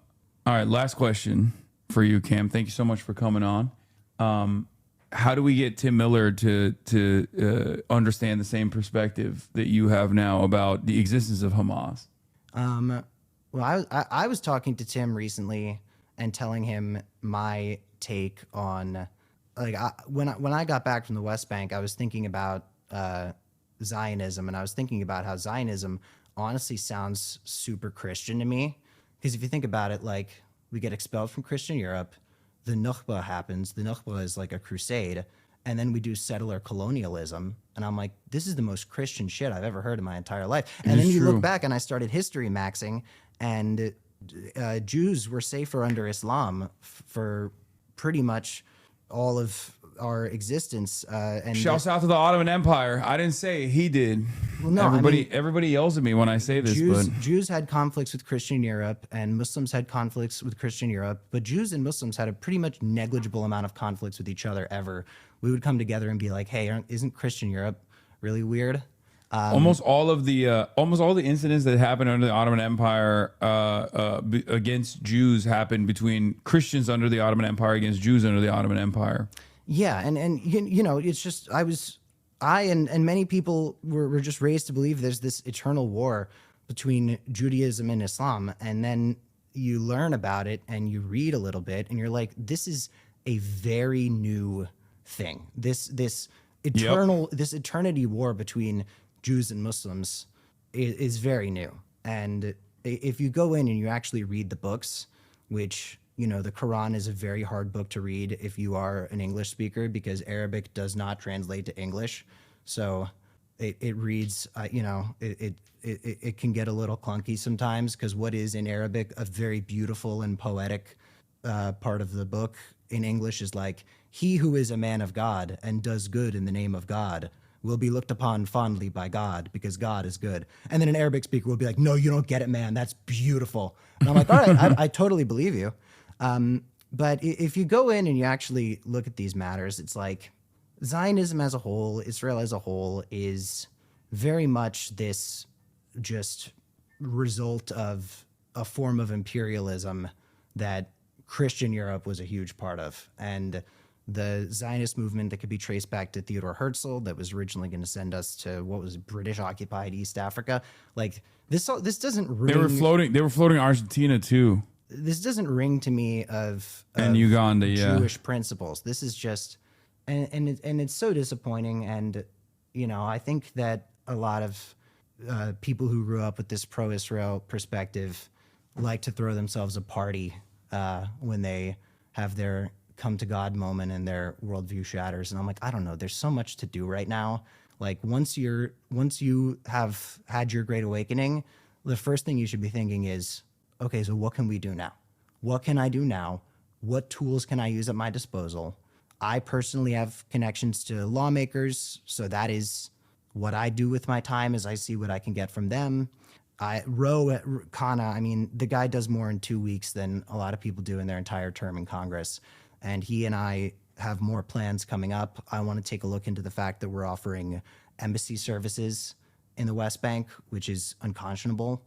right, last question for you, Cam. Thank you so much for coming on. How do we get Tim Miller to understand the same perspective that you have now about the existence of Hamas? Well, I was talking to Tim recently and telling him my take on, like, when I got back from the West Bank, I was thinking about Zionism, and I was thinking about how Zionism honestly sounds super Christian to me. Because if you think about it, like, we get expelled from Christian Europe, the Nukhba happens. The Nukhba is like a crusade, and then we do settler colonialism. And I'm like, this is the most Christian shit I've ever heard in my entire life. And then you look back, and I started history maxing, and Jews were safer under Islam for pretty much all of our existence. And shouts out to the Ottoman Empire. I didn't say it, he did. Well, no, everybody yells at me when I say this. Jews had conflicts with Christian Europe, and Muslims had conflicts with Christian Europe. But Jews and Muslims had a pretty much negligible amount of conflicts with each other ever. We would come together and be like, "Hey, isn't Christian Europe really weird?" Almost all the incidents that happened under the Ottoman Empire against Jews happened between Christians under the Ottoman Empire against Jews under the Ottoman Empire. Yeah, and you know, it's just I and many people were just raised to believe there's this eternal war between Judaism and Islam, and then you learn about it and you read a little bit, and you're like, this is a very new thing. This eternity war between Jews and Muslims is very new. And if you go in and you actually read the books, which, you know, the Quran is a very hard book to read if you are an English speaker, because Arabic does not translate to English. So it reads, it can get a little clunky sometimes, because what is in Arabic a very beautiful and poetic part of the book in English is like, he who is a man of God and does good in the name of God will be looked upon fondly by God, because God is good. And then an Arabic speaker will be like, no, you don't get it, man. That's beautiful. And I'm like, all right, I totally believe you. But if you go in and you actually look at these matters, it's like Zionism as a whole, Israel as a whole, is very much this just result of a form of imperialism that Christian Europe was a huge part of. And the Zionist movement that could be traced back to Theodore Herzl, that was originally going to send us to what was British occupied East Africa. Like this doesn't ring. They were floating Argentina too. This doesn't ring to me of Uganda, Jewish principles. This is just, and it's so disappointing. And, you know, I think that a lot of people who grew up with this pro-Israel perspective like to throw themselves a party when they have their come to God moment and their worldview shatters. And I'm like, I don't know, there's so much to do right now. Like once you have had your great awakening, the first thing you should be thinking is, okay, so what can we do now? What can I do now? What tools can I use at my disposal? I personally have connections to lawmakers, so that is what I do with my time, is I see what I can get from them. Ro at Kana, I mean, the guy does more in 2 weeks than a lot of people do in their entire term in Congress. And he and I have more plans coming up. I want to take a look into the fact that we're offering embassy services in the West Bank, which is unconscionable.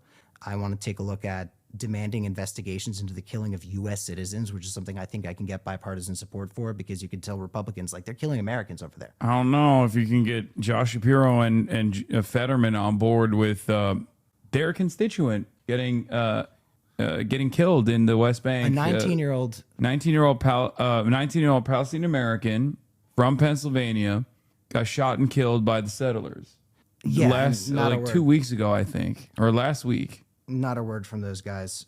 I want to take a look at demanding investigations into the killing of U.S. citizens, which is something I think I can get bipartisan support for, because you can tell Republicans, like, they're killing Americans over there. I don't know if you can get Josh Shapiro and Fetterman on board with their constituent getting killed in the West Bank. A 19-year-old Palestinian American from Pennsylvania got shot and killed by the settlers. Yeah, last 2 weeks ago, I think, or last week. not a word from those guys.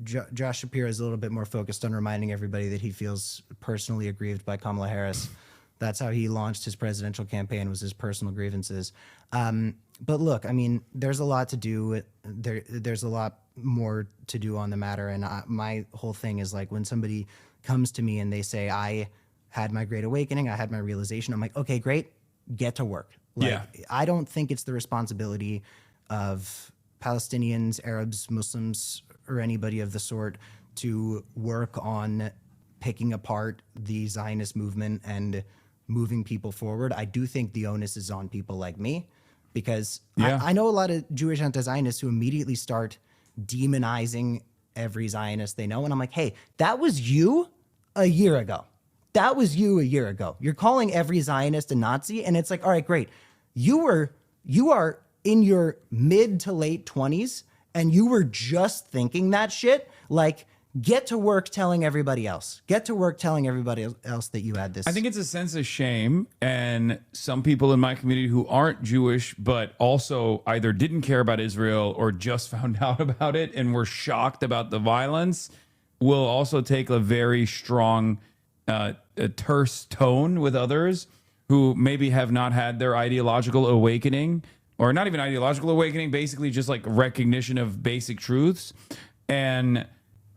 Josh Shapiro is a little bit more focused on reminding everybody that he feels personally aggrieved by Kamala Harris. That's how he launched his presidential campaign, was his personal grievances. But look, I mean, there's a lot to do. There's a lot more to do on the matter. And my whole thing is like, when somebody comes to me and they say, I had my great awakening, I had my realization, I'm like, okay, great, get to work. Like, I don't think it's the responsibility of Palestinians, Arabs, Muslims, or anybody of the sort to work on picking apart the Zionist movement and moving people forward. I do think the onus is on people like me, because I know a lot of Jewish anti-Zionists who immediately start demonizing every Zionist they know. And I'm like, hey, that was you a year ago. That was you a year ago. You're calling every Zionist a Nazi. And it's like, all right, great. You are in your mid to late 20s and you were just thinking that shit. Like, get to work telling everybody else. Get to work telling everybody else that you had this. I think it's a sense of shame. And some people in my community who aren't Jewish, but also either didn't care about Israel or just found out about it and were shocked about the violence, will also take a very strong, a terse tone with others who maybe have not had their ideological awakening, or not even ideological awakening, basically just like recognition of basic truths. And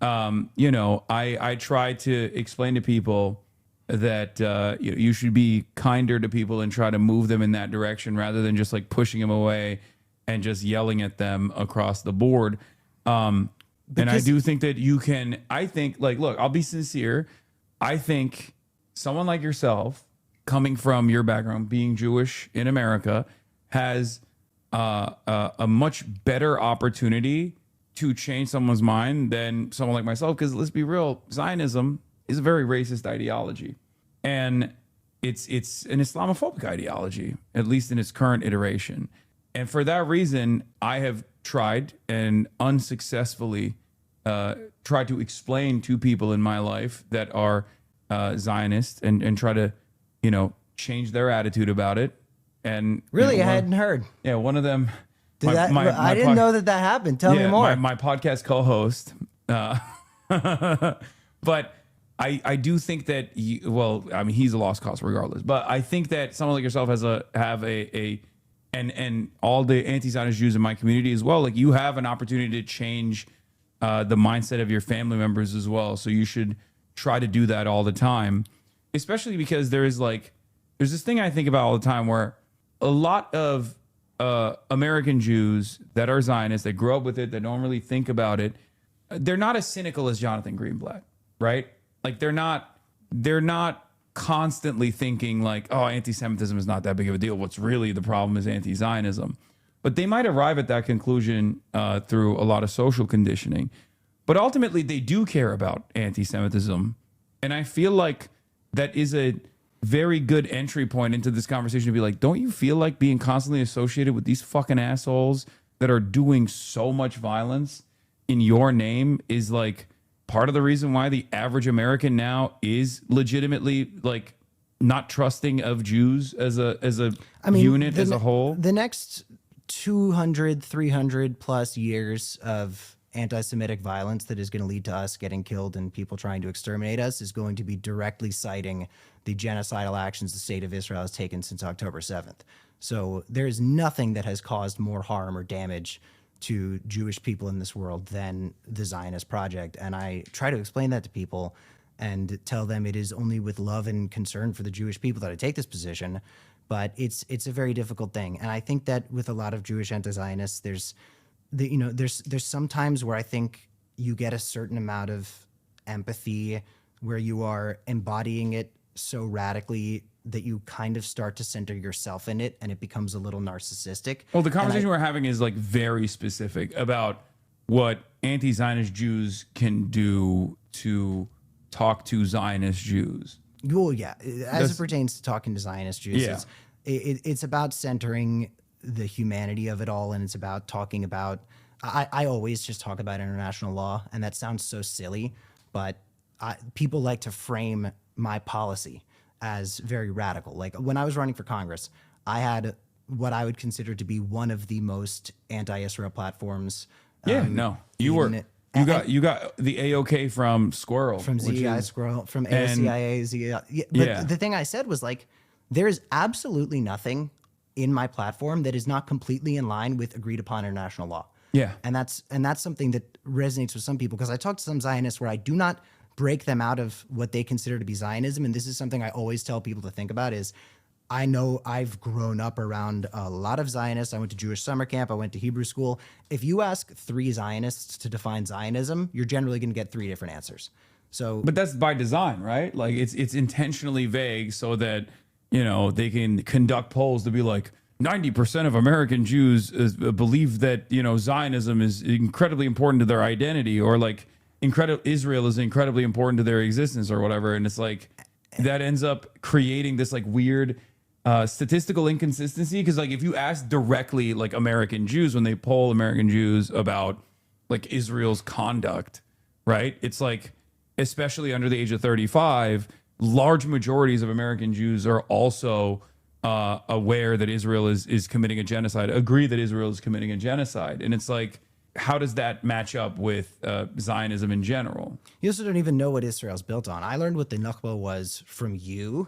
I try to explain to people that you should be kinder to people and try to move them in that direction rather than just like pushing them away and just yelling at them across the board. And I do think that you can, I think, like, look, I'll be sincere. I think someone like yourself, coming from your background, being Jewish in America, has a much better opportunity to change someone's mind than someone like myself. Because let's be real, Zionism is a very racist ideology, and it's an Islamophobic ideology, at least in its current iteration. And for that reason, I have tried and unsuccessfully tried to explain to people in my life that are Zionists and try to, change their attitude about it. And really, I hadn't heard. Yeah, one of them. I didn't know that happened. Tell me more. My podcast co-host. But I do think that he's a lost cause regardless. But I think that someone like yourself and all the anti-Zionist Jews in my community as well. Like, you have an opportunity to change the mindset of your family members as well. So you should try to do that all the time, especially because there's this thing I think about all the time where a lot of American Jews that are Zionists, that grow up with it, that don't really think about it, they're not as cynical as Jonathan Greenblatt, right? Like, they're not constantly thinking like, oh, anti-Semitism is not that big of a deal. What's really the problem is anti-Zionism. But they might arrive at that conclusion through a lot of social conditioning. But ultimately, they do care about anti-Semitism. And I feel like that is a very good entry point into this conversation to be like, don't you feel like being constantly associated with these fucking assholes that are doing so much violence in your name is like part of the reason why the average American now is legitimately like not trusting of Jews as a unit, as a whole? The next 200, 300 plus years of anti-Semitic violence that is going to lead to us getting killed and people trying to exterminate us is going to be directly citing the genocidal actions the state of Israel has taken since October 7th. So there is nothing that has caused more harm or damage to Jewish people in this world than the Zionist project. And I try to explain that to people and tell them it is only with love and concern for the Jewish people that I take this position. But it's a very difficult thing. And I think that with a lot of Jewish anti-Zionists, there's some times where I think you get a certain amount of empathy where you are embodying it so radically that you kind of start to center yourself in it and it becomes a little narcissistic. Well, the conversation we're having is like very specific about what anti-Zionist Jews can do to talk to Zionist Jews. Well, yeah, as it pertains to talking to Zionist Jews, it's about centering the humanity of it all, and it's about talking about, I always just talk about international law, and that sounds so silly, but people like to frame my policy as very radical. Like, when I was running for Congress, I had what I would consider to be one of the most anti-Israel platforms Yeah, no, you got the AOK from Squirrel, from which ZEI is- Squirrel, from and- AOCIA, ZEI. Yeah, but the thing I said was like, there is absolutely nothing in my platform that is not completely in line with agreed upon international law. Yeah. And that's something that resonates with some people, because I talk to some Zionists where I do not break them out of what they consider to be Zionism. And this is something I always tell people to think about is, I know I've grown up around a lot of Zionists. I went to Jewish summer camp. I went to Hebrew school. If you ask 3 Zionists to define Zionism, you're generally going to get 3 different answers. So, but that's by design, right? Like it's intentionally vague so that, you know, they can conduct polls to be like 90% of American Jews believe that, you know, Zionism is incredibly important to their identity, or like Israel is incredibly important to their existence or whatever. And it's like that ends up creating this like weird statistical inconsistency, because like if you ask directly like American Jews, when they poll American Jews about like Israel's conduct, right, it's like, especially under the age of 35, large majorities of American Jews are also aware that Israel is committing a genocide, agree that Israel is committing a genocide. And it's like, how does that match up with Zionism in general? you also don't even know what Israel's built on. I learned what the Nakba was from you,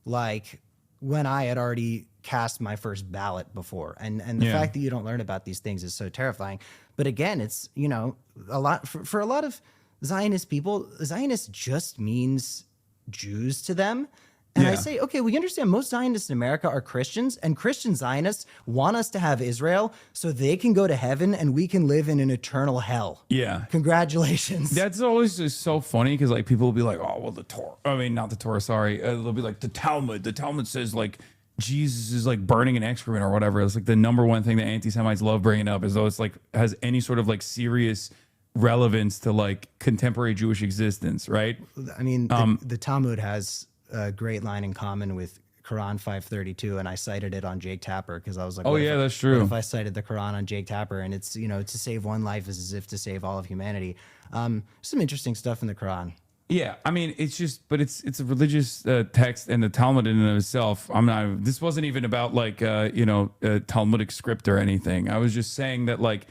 like when I had already cast my first ballot before. And the fact that you don't learn about these things is so terrifying. But again, it's, you know, a lot for a lot of Zionist people, Zionist just means Jews to them. And I say, okay, we understand most Zionists in America are Christians, and Christian Zionists want us to have Israel so they can go to heaven and we can live in an eternal hell. Yeah. Congratulations. That's always just so funny, because like people will be like, oh, well, the Torah, I mean, not the Torah, sorry. They'll be like, the Talmud says like Jesus is like burning an excrement or whatever. It's like the number one thing that anti-Semites love bringing up, as though it's like has any sort of like serious relevance to like contemporary Jewish existence, right? I mean, the Talmud has a great line in common with Quran 532, and I cited it on Jake Tapper because I was like, oh what yeah, if, that's true. What if I cited the Quran on Jake Tapper? And it's, you know, to save one life is as if to save all of humanity. Some interesting stuff in the Quran. Yeah, I mean, it's just, but it's a religious text, and the Talmud in and of itself. This wasn't even about like Talmudic script or anything. I was just saying that like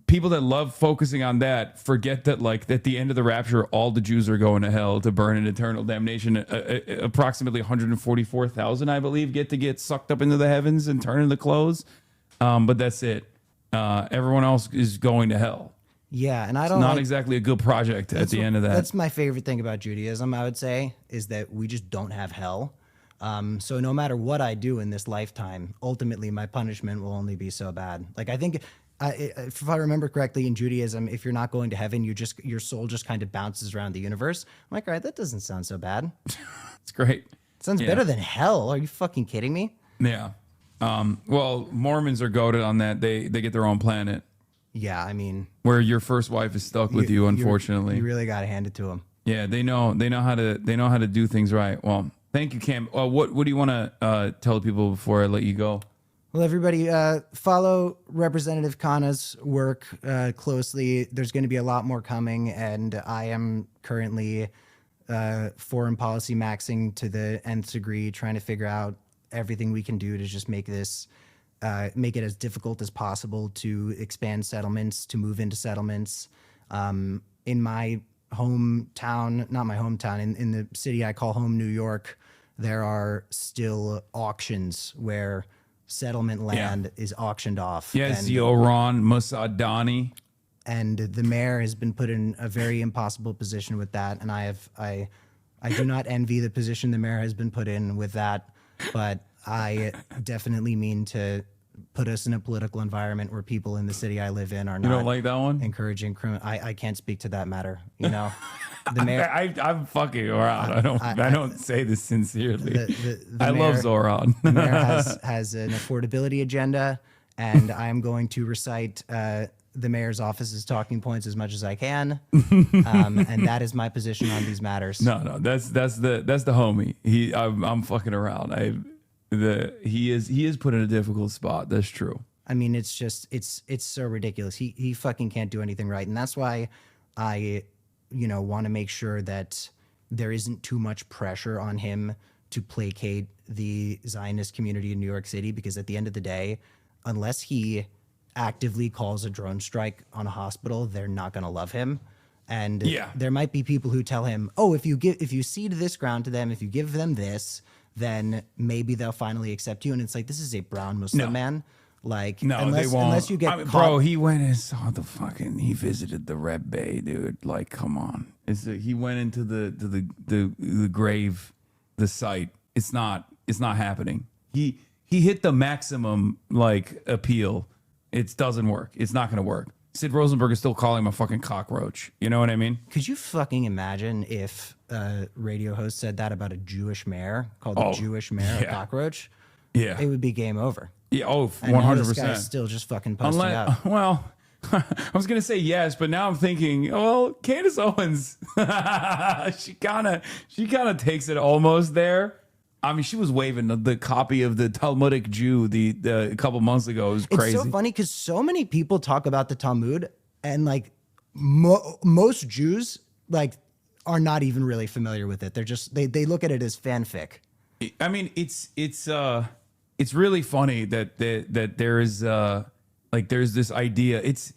people that love focusing on that forget that like at the end of the rapture, all the Jews are going to hell to burn in eternal damnation. Approximately 144,000, I believe, get sucked up into the heavens and turn into clothes. But that's it. Everyone else is going to hell. Yeah, and I It's don't. not exactly a good project at the end of that. That's my favorite thing about Judaism, I would say, is that we just don't have hell. So no matter what I do in this lifetime, ultimately my punishment will only be so bad. Like I think, if I remember correctly, in Judaism, if you're not going to heaven, your soul just kind of bounces around the universe. I'm like, all right, that doesn't sound so bad. It's great. Sounds better than hell. Are you fucking kidding me? Yeah. Well, Mormons are goated on that. They get their own planet. Yeah, I mean, where your first wife is stuck with you, unfortunately. You really got to hand it to them. Yeah, they know how to do things right. Well, thank you, Cam. What do you want to tell people before I let you go? Well, everybody, follow Representative Khanna's work closely. There's going to be a lot more coming, and I am currently foreign policy maxing to the nth degree, trying to figure out everything we can do to just make this, make it as difficult as possible to expand settlements, to move into settlements. In my hometown, not my hometown, in the city I call home, New York, there are still auctions where settlement land is auctioned off. Yes, Yoron Musadani. And the mayor has been put in a very impossible position with that. And I do not envy the position the mayor has been put in with that, but I definitely mean to put us in a political environment where people in the city I live in are not. You don't like that one? Encouraging criminal. I can't speak to that matter. You know, the mayor. I'm fucking around. I don't say this sincerely. The I mayor, love Zoran. The mayor has an affordability agenda, and I am going to recite the mayor's office's talking points as much as I can, and that is my position on these matters. No, that's the homie. I'm fucking around. He is put in a difficult spot. That's true. I mean, it's just it's so ridiculous. He fucking can't do anything right, and that's why I want to make sure that there isn't too much pressure on him to placate the Zionist community in New York City, because at the end of the day, unless he actively calls a drone strike on a hospital, they're not going to love him. And Yeah. there might be people who tell him, oh, if you cede this ground to them, if you give them this, then maybe they'll finally accept you. And it's like, this is a brown Muslim man. Like, No, unless, they won't. unless you get I mean, caught. bro, he went and saw he visited the Rebbe, dude. Like, come on. He went into the grave, the site. It's not happening. He hit the maximum like appeal. It doesn't work. It's not going to work. Sid Rosenberg is still calling him a fucking cockroach. You know what I mean? Could you fucking imagine if a radio host said that about a Jewish mayor, called the Jewish mayor a cockroach? Yeah. It would be game over. Yeah. Oh, And now 100%. this guy's still just fucking posting up. Well, I was gonna say yes, but now I'm thinking, well, Candace Owens, she kind of takes it almost there. I mean, she was waving the copy of the Talmudic Jew the a couple months ago. It was crazy. It's so funny because so many people talk about the Talmud, and like most Jews like are not even really familiar with it. They're just they look at it as fanfic. I mean, it's really funny that there is like there's this idea. It's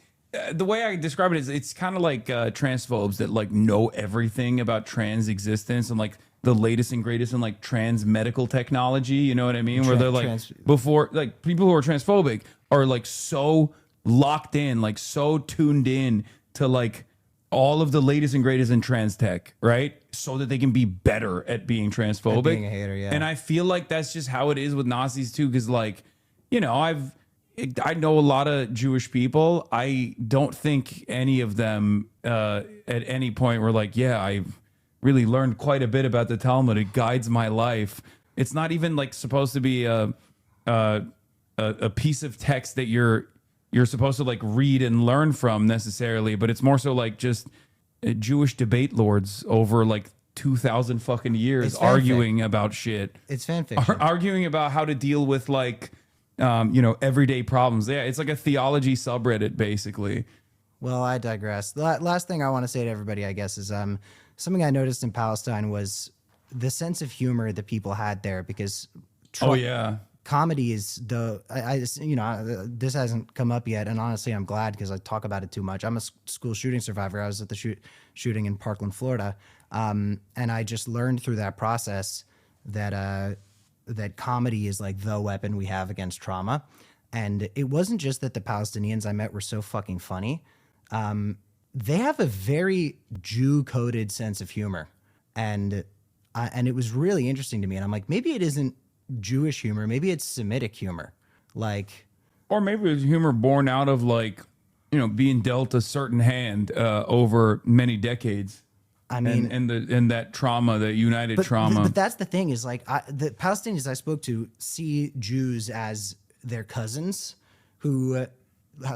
the way I describe it is it's kind of like transphobes that like know everything about trans existence and like the latest and greatest in like trans medical technology. You know what I mean? Where they're like before, like people who are transphobic are like so locked in, like so tuned in to like all of the latest and greatest in trans tech, right? So that they can be better at being transphobic. At being a hater, yeah. And I feel like that's just how it is with Nazis too, because like, you know, I know a lot of Jewish people. I don't think any of them at any point were like, yeah, I've really learned quite a bit about the Talmud. It guides my life. It's not even like supposed to be a piece of text that you're supposed to like read and learn from necessarily, but it's more so like just Jewish debate lords over like 2,000 fucking years arguing about shit. It's fan fiction. Arguing about how to deal with like, you know, everyday problems. Yeah, it's like a theology subreddit basically. Well, I digress. The last thing I want to say to everybody, I guess, is something I noticed in Palestine was the sense of humor that people had there, because comedy is this hasn't come up yet, and honestly, I'm glad because I talk about it too much. I'm a school shooting survivor. I was at the shooting in Parkland, Florida, and I just learned through that process that that comedy is like the weapon we have against trauma. And it wasn't just that the Palestinians I met were so fucking funny. They have a very Jew-coded sense of humor, and it was really interesting to me. And I'm like, maybe it isn't Jewish humor, maybe it's Semitic humor, like, or maybe it's humor born out of like, you know, being dealt a certain hand over many decades. I mean, and that trauma, that united trauma. But that's the thing is like the Palestinians I spoke to see Jews as their cousins who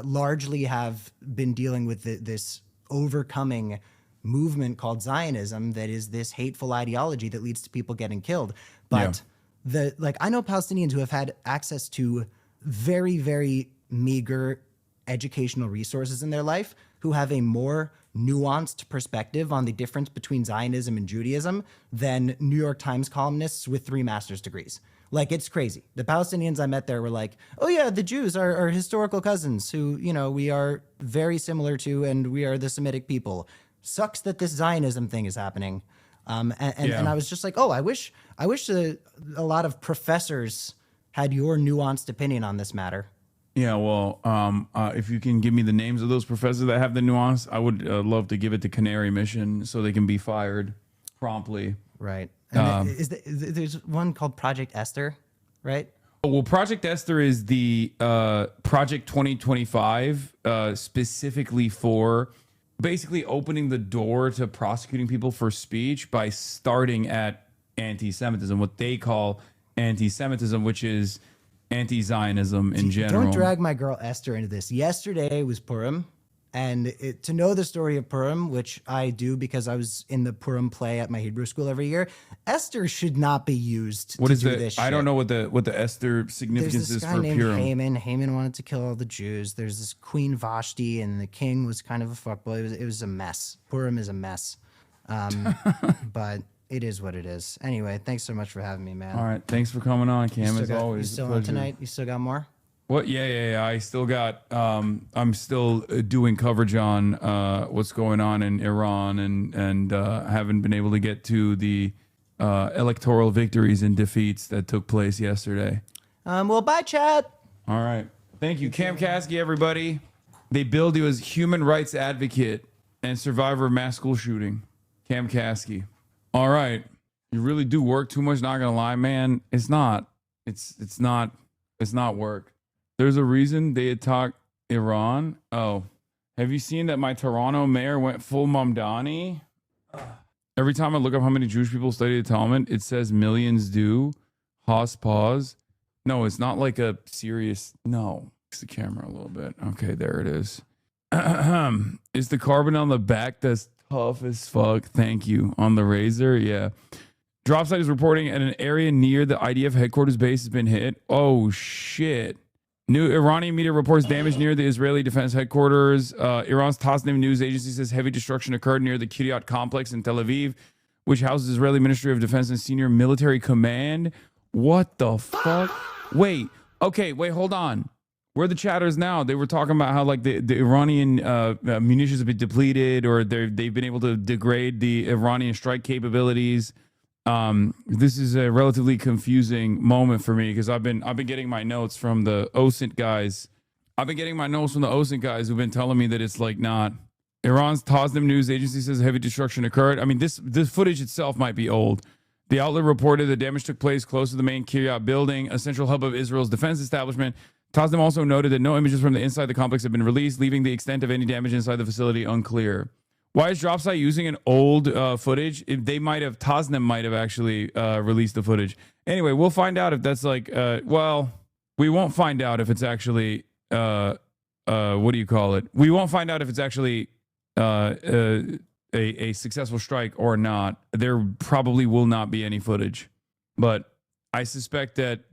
largely have been dealing with this overcoming movement called Zionism that is this hateful ideology that leads to people getting killed. But I know Palestinians who have had access to very, very meager educational resources in their life who have a more nuanced perspective on the difference between Zionism and Judaism than New York Times columnists with 3 master's degrees. Like, it's crazy. The Palestinians I met there were like, oh yeah, the Jews are historical cousins who, you know, we are very similar to, and we are the Semitic people. Sucks that this Zionism thing is happening. And I was just like, oh, I wish a lot of professors had your nuanced opinion on this matter. Yeah, well, if you can give me the names of those professors that have the nuance, I would love to give it to Canary Mission so they can be fired promptly. Right. And there's one called Project Esther, right? Well, Project Esther is the Project 2025 specifically for basically opening the door to prosecuting people for speech by starting at anti-Semitism, what they call anti-Semitism, which is anti-Zionism in general. Don't drag my girl Esther into this. Yesterday was Purim, and to know the story of Purim, which I do because I was in the Purim play at my Hebrew school every year, Esther should not be used to do this shit. I don't know what the Esther significance is for Purim. There's this guy named Haman. Haman wanted to kill all the Jews. There's this Queen Vashti, and the king was kind of a fuckboy. It was a mess. Purim is a mess. But it is what it is. Anyway, thanks so much for having me, man. All right. Thanks for coming on, Cam, as always. You still on tonight? You still got more? What? Yeah. I still got. I'm still doing coverage on what's going on in Iran, and haven't been able to get to the electoral victories and defeats that took place yesterday. Well, bye, chat. All right. Thank you, Cam Kasky, everybody. They billed you as human rights advocate and survivor of mass school shooting. Cam Kasky. All right. You really do work too much. Not gonna lie, man. It's not. It's not work. There's a reason they attacked Iran. Oh, have you seen that my Toronto mayor went full Mamdani? Every time I look up how many Jewish people study the Talmud, it says millions do. Haas pause. No, it's not like a serious. No, fix the camera a little bit. Okay, there it is. Is the carbon on the back that's tough as fuck? Thank you. On the Razor, yeah. Drop site is reporting at an area near the IDF headquarters base has been hit. Oh shit. New Iranian media reports damage near the Israeli defense headquarters. Iran's Tasnim news agency says heavy destruction occurred near the Kiryat complex in Tel Aviv, which houses Israeli Ministry of Defense and senior military command. What the fuck? Wait. Okay, wait, hold on. Where are the chatters now? They were talking about how like the Iranian munitions have been depleted, or they've been able to degrade the Iranian strike capabilities. This is a relatively confusing moment for me because I've been getting my notes from the OSINT guys. I've been getting my notes from the OSINT guys who've been telling me that it's like not. Iran's Tasnim news agency says heavy destruction occurred. I mean, this footage itself might be old. The outlet reported the damage took place close to the main Kiryat building, a central hub of Israel's defense establishment. Tasnim also noted that no images from the inside the complex have been released, leaving the extent of any damage inside the facility unclear. Why is DropSite using an old footage? Tasnim might have actually released the footage. Anyway, we'll find out if that's like, we won't find out if it's actually, what do you call it? We won't find out if it's actually a successful strike or not. There probably will not be any footage, but I suspect that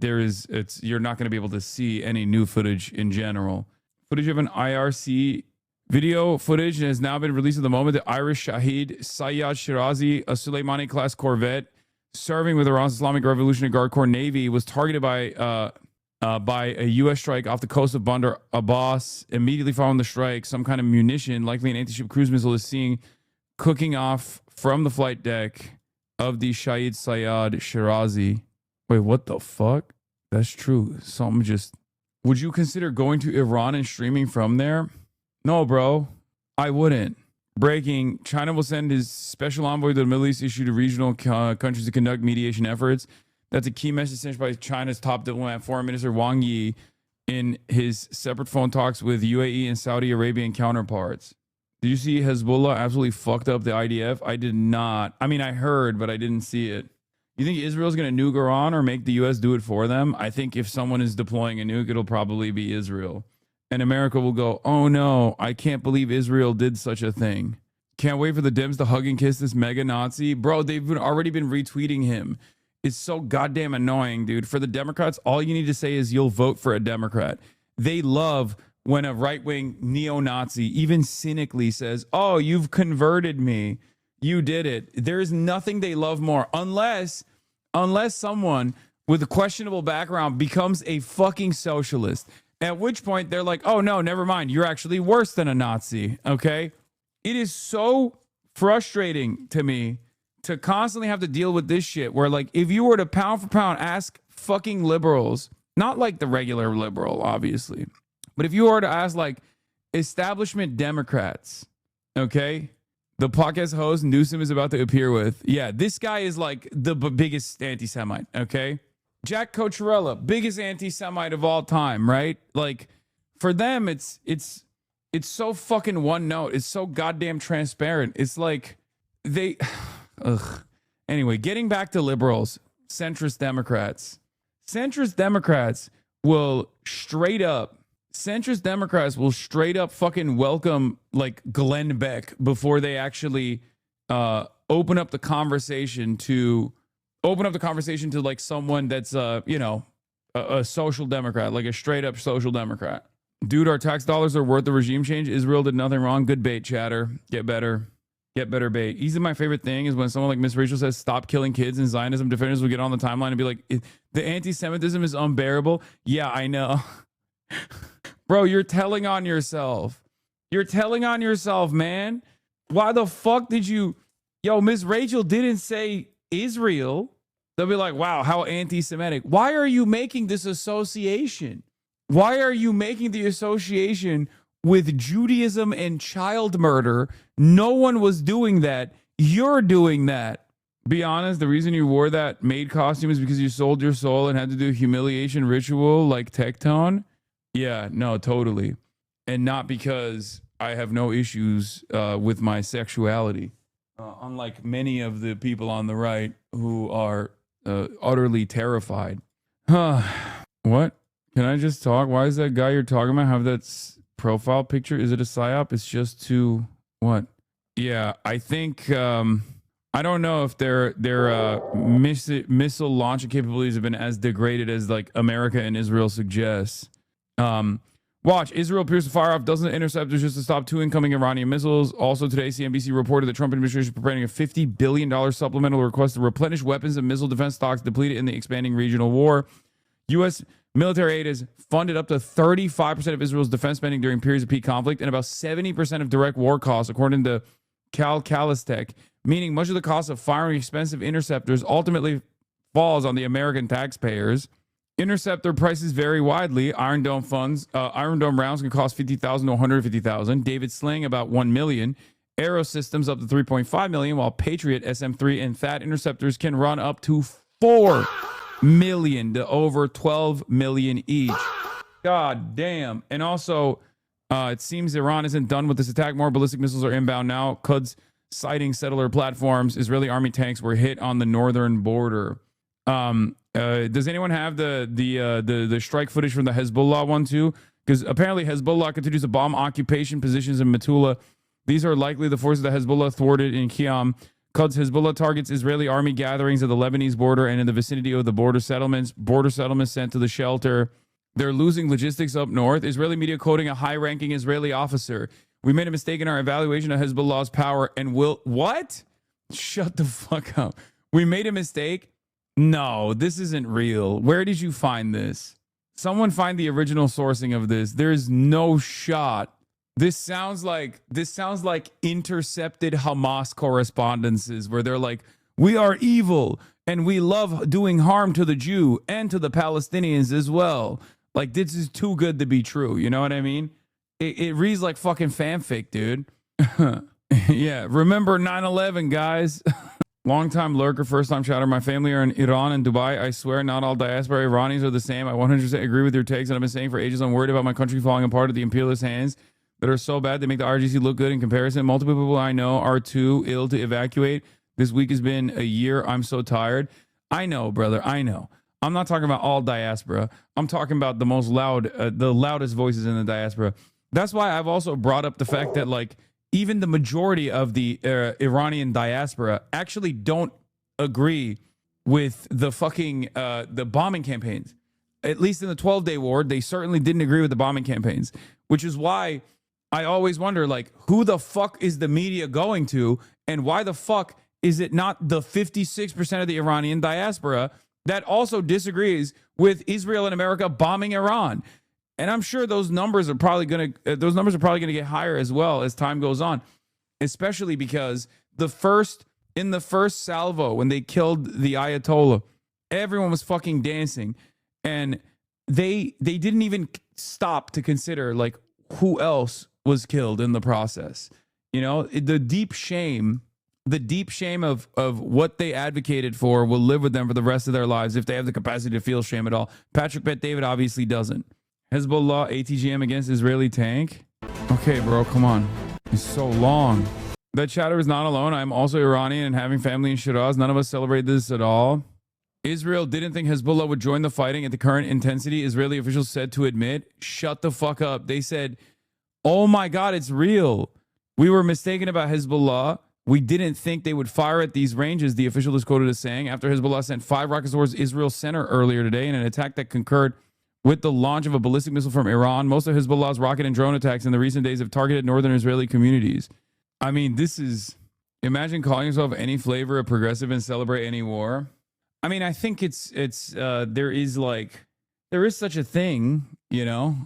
you're not going to be able to see any new footage in general. Footage of an IRC video footage has now been released at the moment. The Irish Shahid Sayyad Shirazi, a Soleimani-class corvette serving with Iran's Islamic Revolutionary Guard Corps Navy, was targeted by a U.S. strike off the coast of Bandar Abbas. Immediately following the strike, some kind of munition, likely an anti-ship cruise missile, is seen cooking off from the flight deck of the Shahid Sayyad Shirazi. Wait, what the fuck? That's true. Would you consider going to Iran and streaming from there? No, bro, I wouldn't. Breaking, China will send his special envoy to the Middle East issue to regional countries to conduct mediation efforts. That's a key message sent by China's top diplomat, Foreign Minister Wang Yi, in his separate phone talks with UAE and Saudi Arabian counterparts. Did you see Hezbollah absolutely fucked up the IDF? I did not. I mean, I heard, but I didn't see it. You think Israel's going to nuke Iran or make the U.S. do it for them? I think if someone is deploying a nuke, it'll probably be Israel. And America will go, oh no, I can't believe Israel did such a thing. Can't wait for the Dems to hug and kiss this mega Nazi. Bro, they've already been retweeting him. It's so goddamn annoying, dude. For the Democrats, all you need to say is you'll vote for a Democrat. They love when a right-wing neo-Nazi even cynically says, oh, you've converted me. You did it. There's nothing they love more unless someone with a questionable background becomes a fucking socialist. At which point they're like, oh, no, never mind. You're actually worse than a Nazi. Okay. It is so frustrating to me to constantly have to deal with this shit where, like, if you were to pound for pound ask fucking liberals, not like the regular liberal, obviously, but if you were to ask like establishment Democrats, okay, the podcast host Newsom is about to appear with, yeah, this guy is like the biggest anti-Semite. Okay. Jack Cocherella, biggest anti-Semite of all time, right? Like, for them, it's so fucking one note. It's so goddamn transparent. It's like they, ugh. Anyway, getting back to liberals, centrist Democrats will straight up fucking welcome like Glenn Beck before they actually open up the conversation to like someone that's a social democrat, like a straight up social democrat. Dude, our tax dollars are worth the regime change. Israel did nothing wrong. Good bait, chatter. Get better bait. Easy. My favorite thing is when someone like Miss Rachel says stop killing kids, and Zionism defenders will get on the timeline and be like, the anti-Semitism is unbearable. Yeah, I know. Bro, you're telling on yourself. You're telling on yourself, man. Why the fuck did you... Yo, Miss Rachel didn't say Israel. They'll be like, wow, how anti-Semitic. Why are you making this association? Why are you making the association with Judaism and child murder? No one was doing that. You're doing that. Be honest, the reason you wore that maid costume is because you sold your soul and had to do a humiliation ritual like Tectone? Yeah, no, totally. And not because I have no issues with my sexuality. Unlike many of the people on the right who are utterly terrified. What? Can I just talk? Why is that guy you're talking about have that profile picture? Is it a psyop? It's just to what? Yeah, I think I don't know if their missile launching capabilities have been as degraded as like America and Israel suggests. Watch, Israel appears to fire off dozens of interceptors just to stop 2 incoming Iranian missiles. Also today, CNBC reported the Trump administration is preparing a $50 billion supplemental request to replenish weapons and missile defense stocks depleted in the expanding regional war. U.S. military aid has funded up to 35% of Israel's defense spending during periods of peak conflict and about 70% of direct war costs, according to Cal Kalistech, meaning much of the cost of firing expensive interceptors ultimately falls on the American taxpayers. Interceptor prices vary widely. Iron Dome rounds can cost $50,000 to $150,000. David Sling about $1 million. Aero Systems up to $3.5 million, while Patriot SM-3 and THAAD interceptors can run up to $4 million to over $12 million each. God damn. And also, it seems Iran isn't done with this attack. More ballistic missiles are inbound now. Quds sighting settler platforms. Israeli army tanks were hit on the northern border. Does anyone have the strike footage from the Hezbollah one too? Because apparently Hezbollah continues to bomb occupation positions in Metula. These are likely the forces that Hezbollah thwarted in Qiyam. Quds Hezbollah targets Israeli army gatherings at the Lebanese border and in the vicinity of the border settlements. Border settlements sent to the shelter. They're losing logistics up north. Israeli media quoting a high-ranking Israeli officer. We made a mistake in our evaluation of Hezbollah's power and will... What? Shut the fuck up. We made a mistake? No, this isn't real. Where did you find this? Someone find the original sourcing of this. There's no shot. This sounds like intercepted Hamas correspondences where they're like, we are evil and we love doing harm to the Jew and to the Palestinians as well. Like, this is too good to be true. You know what I mean? It reads like fucking fanfic, dude. Yeah, remember 9/11, guys. Long-time lurker, first-time chatter. My family are in Iran and Dubai. I swear not all diaspora Iranians are the same. I 100% agree with your takes, and I've been saying for ages I'm worried about my country falling apart at the imperialist hands that are so bad they make the RGC look good in comparison. Multiple people I know are too ill to evacuate. This week has been a year. I'm so tired. I know, brother. I know. I'm not talking about all diaspora. I'm talking about the most the loudest voices in the diaspora. That's why I've also brought up the fact that, like, even the majority of the Iranian diaspora actually don't agree with the fucking the bombing campaigns. At least in the 12-day war, they certainly didn't agree with the bombing campaigns, which is why I always wonder, like, who the fuck is the media going to, and why the fuck is it not the 56% of the Iranian diaspora that also disagrees with Israel and America bombing Iran? And I'm sure those numbers are probably going to get higher as well as time goes on, especially because in the first salvo, when they killed the Ayatollah, everyone was fucking dancing, and they didn't even stop to consider, like, who else was killed in the process. You know, the deep shame of what they advocated for will live with them for the rest of their lives if they have the capacity to feel shame at all. Patrick Bet David obviously doesn't. Hezbollah ATGM against Israeli tank. Okay, bro, come on. It's so long. That chatter is not alone. I'm also Iranian and having family in Shiraz. None of us celebrate this at all. Israel didn't think Hezbollah would join the fighting at the current intensity, Israeli officials said to admit. Shut the fuck up. They said, oh my God, it's real. We were mistaken about Hezbollah. We didn't think they would fire at these ranges, the official is quoted as saying, after Hezbollah sent 5 rockets towards Israel's center earlier today in an attack that concurred with the launch of a ballistic missile from Iran. Most of Hezbollah's rocket and drone attacks in the recent days have targeted northern Israeli communities. I mean, imagine calling yourself any flavor of progressive and celebrate any war. I mean, I think there is such a thing, you know?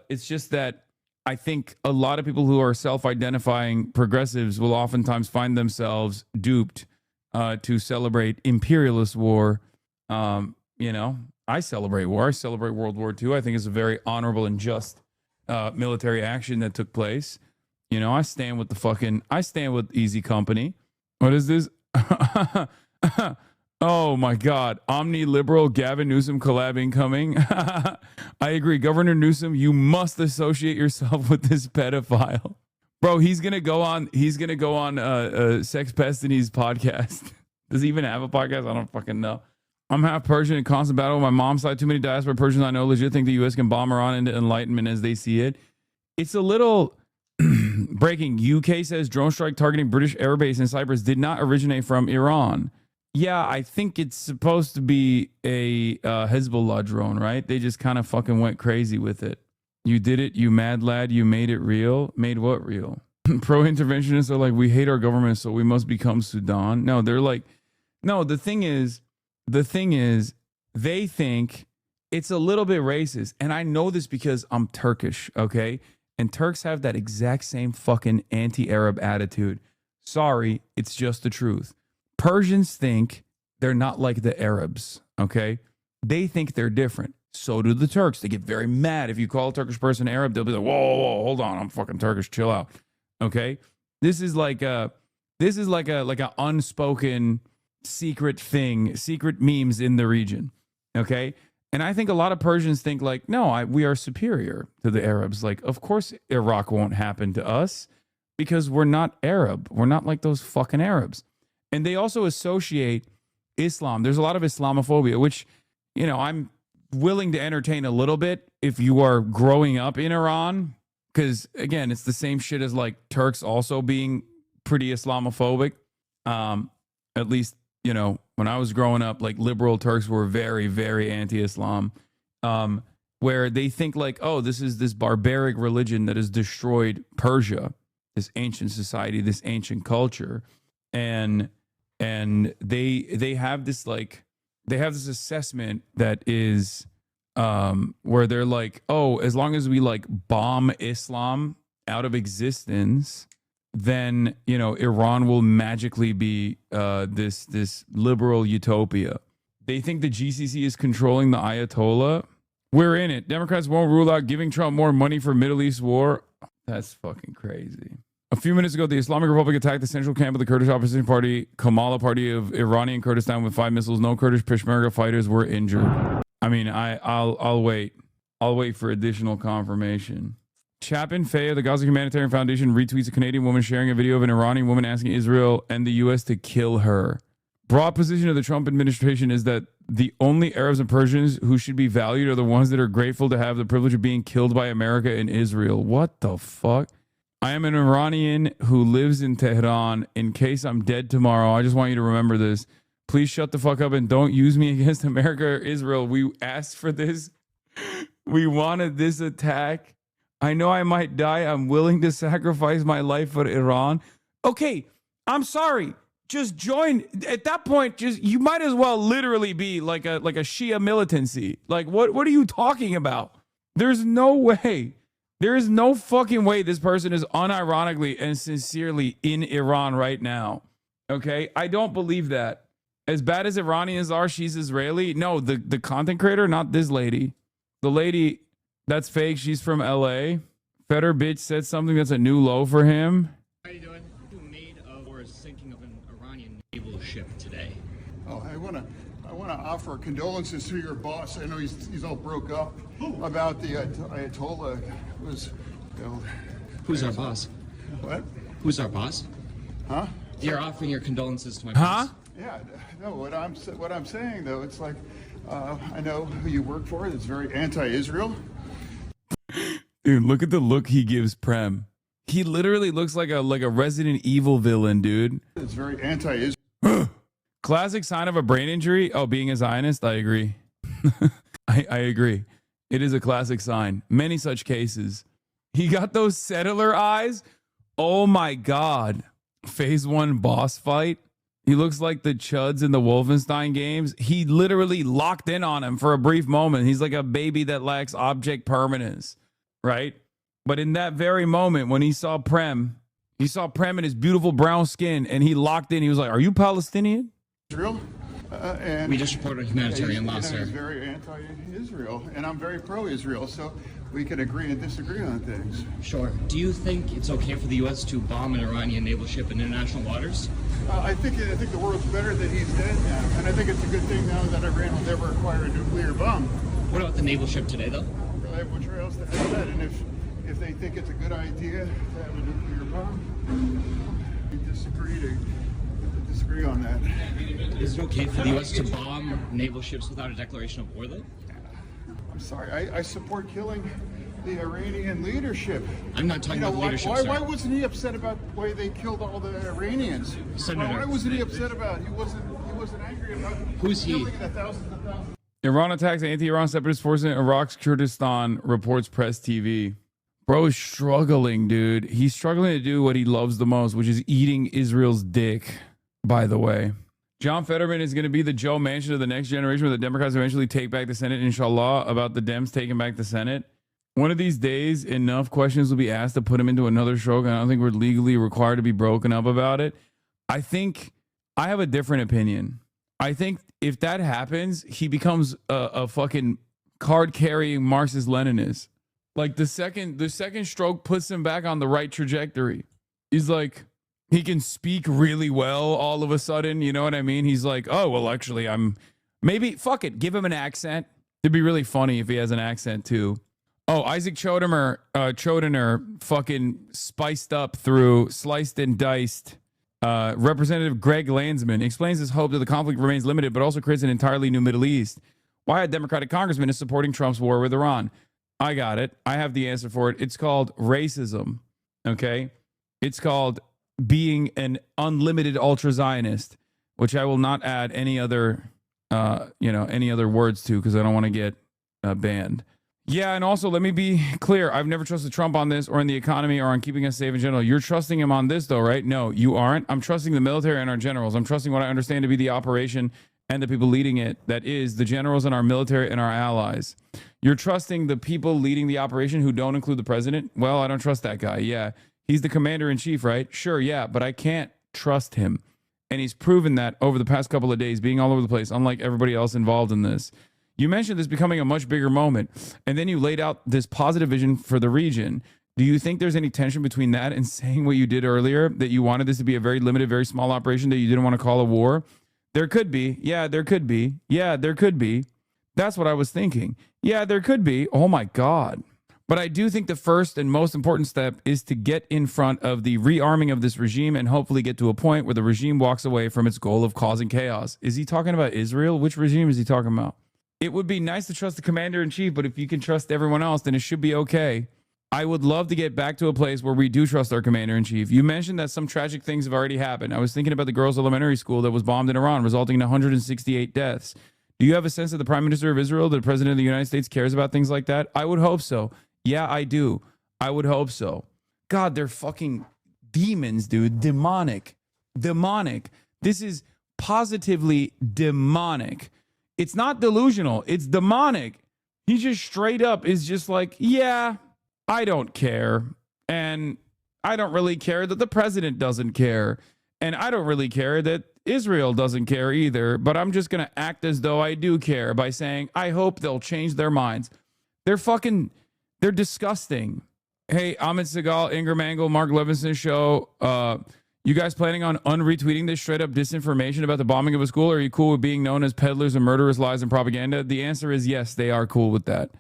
It's just that I think a lot of people who are self-identifying progressives will oftentimes find themselves duped to celebrate imperialist war. You know, I celebrate war. I celebrate World War II. I think it's a very honorable and just military action that took place. You know, I stand with Easy Company. What is this? Oh my God. Omni-liberal Gavin Newsom collab incoming. I agree. Governor Newsom, you must associate yourself with this pedophile. Bro, he's going to go on Sex Pestini's podcast. Does he even have a podcast? I don't fucking know. I'm half Persian in constant battle with my mom's side. Too many diaspora Persians I know legit think the U.S. can bomb Iran into enlightenment as they see it. It's a little breaking. UK says drone strike targeting British air base in Cyprus did not originate from Iran. Yeah, I think it's supposed to be a Hezbollah drone, right? They just kind of fucking went crazy with it. You did it, you mad lad. You made it real. Made what real? Pro-interventionists are like, we hate our government, so we must become Sudan. No, they're like, no, the thing is, they think it's a little bit racist. And I know this because I'm Turkish, okay? And Turks have that exact same fucking anti-Arab attitude. Sorry, it's just the truth. Persians think they're not like the Arabs, okay? They think they're different. So do the Turks. They get very mad if you call a Turkish person Arab. They'll be like, whoa, hold on, I'm fucking Turkish. Chill out, okay? This is like a unspoken secret thing, secret memes in the region, okay? And I think a lot of Persians think like, no, we are superior to the Arabs. Like, of course Iraq won't happen to us because we're not Arab. We're not like those fucking Arabs. And they also associate Islam. There's a lot of Islamophobia, which, you know, I'm willing to entertain a little bit if you are growing up in Iran. Because, again, it's the same shit as like Turks also being pretty Islamophobic. At least, you know, when I was growing up, like liberal Turks were very, very anti-Islam. Where they think like, oh, this is this barbaric religion that has destroyed Persia, this ancient society, this ancient culture. And they have this like, they have this assessment that is where they're like, oh, as long as we like bomb Islam out of existence, then, you know, Iran will magically be this liberal utopia. They think the GCC is controlling the Ayatollah. We're in it. Democrats won't rule out giving Trump more money for Middle East war. That's fucking crazy. A few minutes ago, the Islamic Republic attacked the central camp of the Kurdish opposition party, Kamala Party of Iranian Kurdistan, with 5 missiles. No Kurdish Peshmerga fighters were injured. I mean, I'll wait. I'll wait for additional confirmation. Chapin Faye of the Gaza Humanitarian Foundation retweets a Canadian woman sharing a video of an Iranian woman asking Israel and the U.S. to kill her. Broad position of the Trump administration is that the only Arabs and Persians who should be valued are the ones that are grateful to have the privilege of being killed by America and Israel. What the fuck? I am an Iranian who lives in Tehran. In case I'm dead tomorrow, I just want you to remember this. Please shut the fuck up and don't use me against America or Israel. We asked for this. We wanted this attack. I know I might die. I'm willing to sacrifice my life for Iran. Okay, I'm sorry. Just join. At that point, just you might as well literally be like a Shia militancy. Like, what are you talking about? There's no way. There is no fucking way this person is unironically and sincerely in Iran right now. Okay? I don't believe that. As bad as Iranians are, she's Israeli. No, the content creator, not this lady. The lady, that's fake. She's from LA. Feder bitch said something that's a new low for him. How are you doing? Who made of or is sinking of an Iranian naval ship today? Oh, I want to offer condolences to your boss. I know he's all broke up about the Ayatollah. Was, you know, Who's our boss? What? Who's our boss? Huh? You're offering your condolences to my boss. Yeah. No. What I'm saying though, it's like I know who you work for. It's very anti-Israel. Dude, look at the look he gives Prem. He literally looks like a Resident Evil villain, dude. It's very anti-Israel. Classic sign of a brain injury. Oh, being a Zionist? I agree. I agree. It is a classic sign. Many such cases. He got those settler eyes. Oh my God. Phase 1 boss fight. He looks like the Chuds in the Wolfenstein games. He literally locked in on him for a brief moment. He's like a baby that lacks object permanence, right? But in that very moment, when he saw Prem in his beautiful brown skin, and he locked in. He was like, "Are you Palestinian?" Israel. And we just supported a humanitarian law, sir. He's very anti-Israel, and I'm very pro-Israel, so we can agree and disagree on things. Sure. Do you think it's okay for the U.S. to bomb an Iranian naval ship in international waters? I think the world's better that he's dead now, and I think it's a good thing now that Iran will never acquire a nuclear bomb. What about the naval ship today, though? I have which else to have that, and if they think it's a good idea to have a nuclear bomb, we disagree on that. Is it okay for the U.S. to bomb naval ships without a declaration of war, though? I'm sorry. I support killing the Iranian leadership. I'm not talking about leadership, sir. Why wasn't he upset about the way they killed all the Iranians? Senator. Why wasn't he upset about it? He wasn't angry about Who's he? killing the thousands and thousands. Iran attacks anti-Iran separatist forces in Iraq's Kurdistan, reports Press TV. Bro is struggling, dude. He's struggling to do what he loves the most, which is eating Israel's dick, by the way. John Fetterman is going to be the Joe Manchin of the next generation, where the Democrats eventually take back the Senate, inshallah, about the Dems taking back the Senate. One of these days, enough questions will be asked to put him into another stroke, and I don't think we're legally required to be broken up about it. I think I have a different opinion. I think if that happens, he becomes a fucking card-carrying Marxist-Leninist. Like the second stroke puts him back on the right trajectory. He's like, he can speak really well all of a sudden. You know what I mean? He's like, oh, well, actually, fuck it. Give him an accent. It'd be really funny if he has an accent too. Oh, Isaac Chodener fucking spiced up through sliced and diced. Representative Greg Landsman explains his hope that the conflict remains limited, but also creates an entirely new Middle East. Why a Democratic congressman is supporting Trump's war with Iran. I got it. I have the answer for it. It's called racism. Okay? It's called being an unlimited ultra-Zionist, which I will not add any other words to because I don't want to get banned. Yeah, and also let me be clear. I've never trusted Trump on this or in the economy or on keeping us safe in general. You're trusting him on this though, right? No, you aren't. I'm trusting the military and our generals. I'm trusting what I understand to be the operation and the people leading it. That is the generals and our military and our allies. You're trusting the people leading the operation who don't include the president? Well, I don't trust that guy. Yeah, he's the commander in chief, right? Sure, yeah, but I can't trust him. And he's proven that over the past couple of days, being all over the place, unlike everybody else involved in this. You mentioned this becoming a much bigger moment, and then you laid out this positive vision for the region. Do you think there's any tension between that and saying what you did earlier, that you wanted this to be a very limited, very small operation that you didn't want to call a war? There could be. Yeah, there could be. Yeah, there could be. That's what I was thinking. Yeah, there could be. Oh my God. But I do think the first and most important step is to get in front of the rearming of this regime and hopefully get to a point where the regime walks away from its goal of causing chaos. Is he talking about Israel? Which regime is he talking about? It would be nice to trust the commander in chief, but if you can trust everyone else, then it should be okay. I would love to get back to a place where we do trust our commander in chief. You mentioned that some tragic things have already happened. I was thinking about the girls' elementary school that was bombed in Iran, resulting in 168 deaths. Do you have a sense that the Prime Minister of Israel, the President of the United States, cares about things like that? I would hope so. Yeah, I do. I would hope so. God, they're fucking demons, dude. Demonic. This is positively demonic. It's not delusional. It's demonic. He just straight up is just like, yeah, I don't care. And I don't really care that the president doesn't care. And I don't really care that Israel doesn't care either. But I'm just going to act as though I do care by saying, I hope they'll change their minds. They're disgusting. Hey, Ahmed Segal, Ingram Angle, Mark Levinson show. You guys planning on unretweeting this straight up disinformation about the bombing of a school? Or are you cool with being known as peddlers of murderous lies and propaganda? The answer is yes, they are cool with that.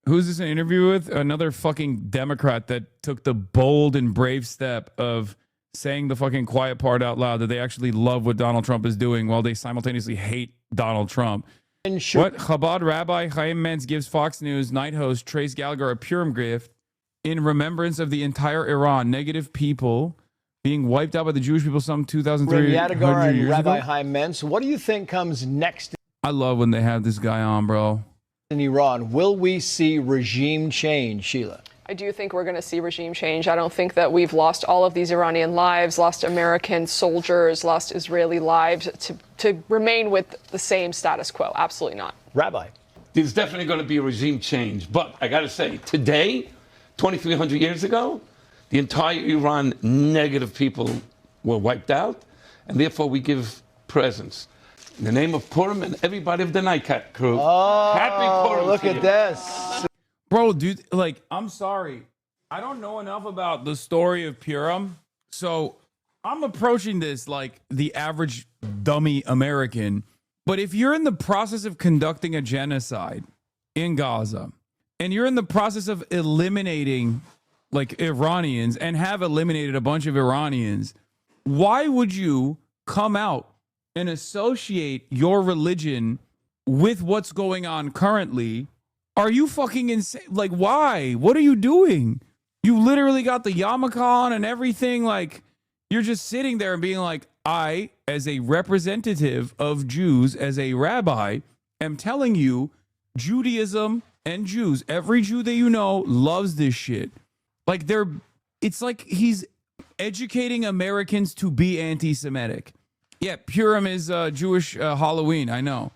Who's this an interview with? Another fucking Democrat that took the bold and brave step of saying the fucking quiet part out loud, that they actually love what Donald Trump is doing while they simultaneously hate Donald Trump. What? Chabad Rabbi Chaim Mentz gives Fox News night host Trace Gallagher a Purim gift in remembrance of the entire Iran. Negative people being wiped out by the Jewish people some 2,300 Yadigar and years Rabbi ago. Chaim Mentz. What do you think comes next I love when they have this guy on, bro. in Iran? Will we see regime change, Sheila? I do think we're going to see regime change. I don't think that we've lost all of these Iranian lives, lost American soldiers, lost Israeli lives to remain with the same status quo. Absolutely not. Rabbi. There's definitely going to be a regime change. But I got to say, today, 2,300 years ago, the entire Iran negative people were wiped out. And therefore, we give presents. In the name of Purim and everybody of the Nightcat crew. Oh, Happy Purim. look at this. Bro, dude, like, I'm sorry. I don't know enough about the story of Purim. So I'm approaching this like the average dummy American. But if you're in the process of conducting a genocide in Gaza, and you're in the process of eliminating like Iranians and have eliminated a bunch of Iranians, why would you come out and associate your religion with what's going on currently? Are you fucking insane? Like, why? What are you doing? You literally got the yarmulke on and everything. Like, you're just sitting there and being like, I, as a representative of Jews, as a rabbi, am telling you Judaism and Jews, every Jew that you know loves this shit. Like, it's like he's educating Americans to be anti-Semitic. Yeah, Purim is Jewish Halloween, I know.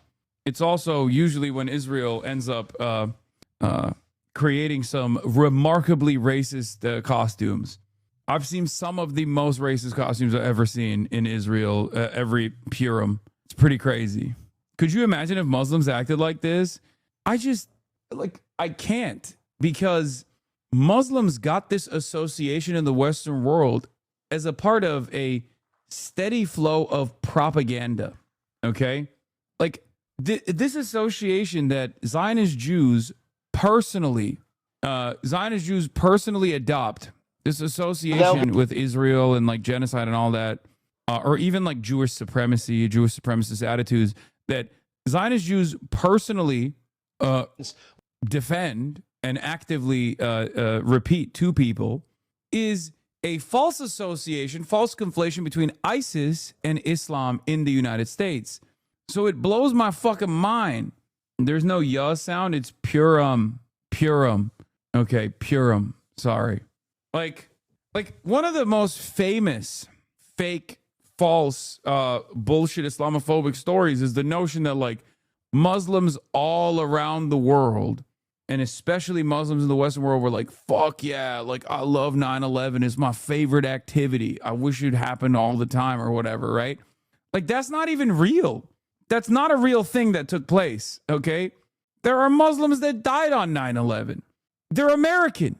It's also usually when Israel ends up creating some remarkably racist costumes. I've seen some of the most racist costumes I've ever seen in Israel every Purim. It's pretty crazy. Could you imagine if Muslims acted like this? I can't, because Muslims got this association in the Western world as a part of a steady flow of propaganda, okay? Like, this association that Zionist Jews personally adopt, this association with Israel and like genocide and all that, or even like Jewish supremacy, Jewish supremacist attitudes that Zionist Jews personally defend and actively repeat to people, is a false association, false conflation between ISIS and Islam in the United States. So it blows my fucking mind. There's no ya sound. It's Purim. Okay, Purim. Sorry. Like one of the most famous fake, false, bullshit Islamophobic stories is the notion that like Muslims all around the world, and especially Muslims in the Western world, were like, fuck yeah, like I love 9/11. It's my favorite activity. I wish it happened all the time or whatever, right? Like, that's not even real. That's not a real thing that took place, okay? There are Muslims that died on 9/11. They're American.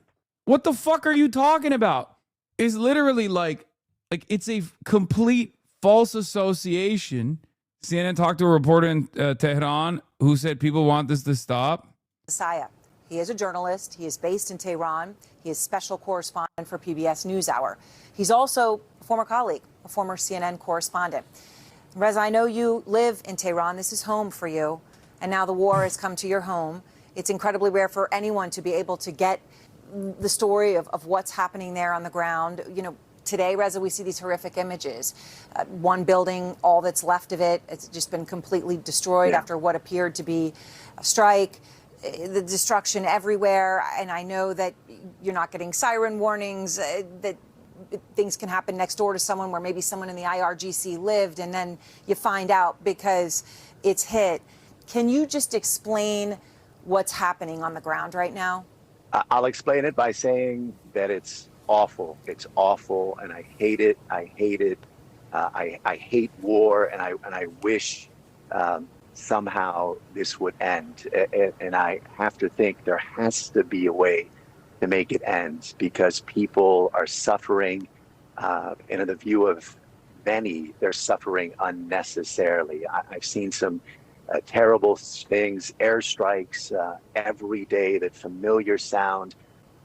What the fuck are you talking about? It's literally like it's a complete false association. CNN talked to a reporter in Tehran who said people want this to stop. Messiah. He is a journalist. He is based in Tehran. He is special correspondent for PBS NewsHour. He's also a former colleague, a former CNN correspondent. Reza, I know you live in Tehran. This is home for you. And now the war has come to your home. It's incredibly rare for anyone to be able to get the story of what's happening there on the ground. You know, today, Reza, we see these horrific images. One building, all that's left of it, it's just been completely destroyed after what appeared to be a strike. The destruction everywhere. And I know that you're not getting siren warnings, that things can happen next door to someone where maybe someone in the IRGC lived, and then you find out because it's hit. Can you just explain what's happening on the ground right now? I'll explain it by saying that it's awful. It's awful, and I hate it. I hate it. I hate war, and I wish somehow this would end. And I have to think there has to be a way to make it end, because people are suffering, and in the view of many, they're suffering unnecessarily. I've seen some terrible things, airstrikes every day, that familiar sound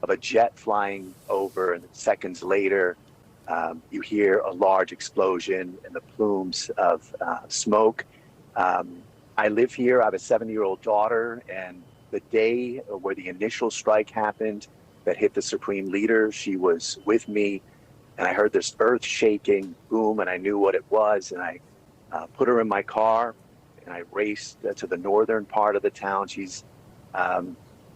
of a jet flying over, and seconds later, you hear a large explosion and the plumes of smoke. I live here. I have a 7-year-old daughter, and the day where the initial strike happened that hit the supreme leader, she was with me, and I heard this earth shaking, boom, and I knew what it was, and I put her in my car, and I raced to the northern part of the town. She's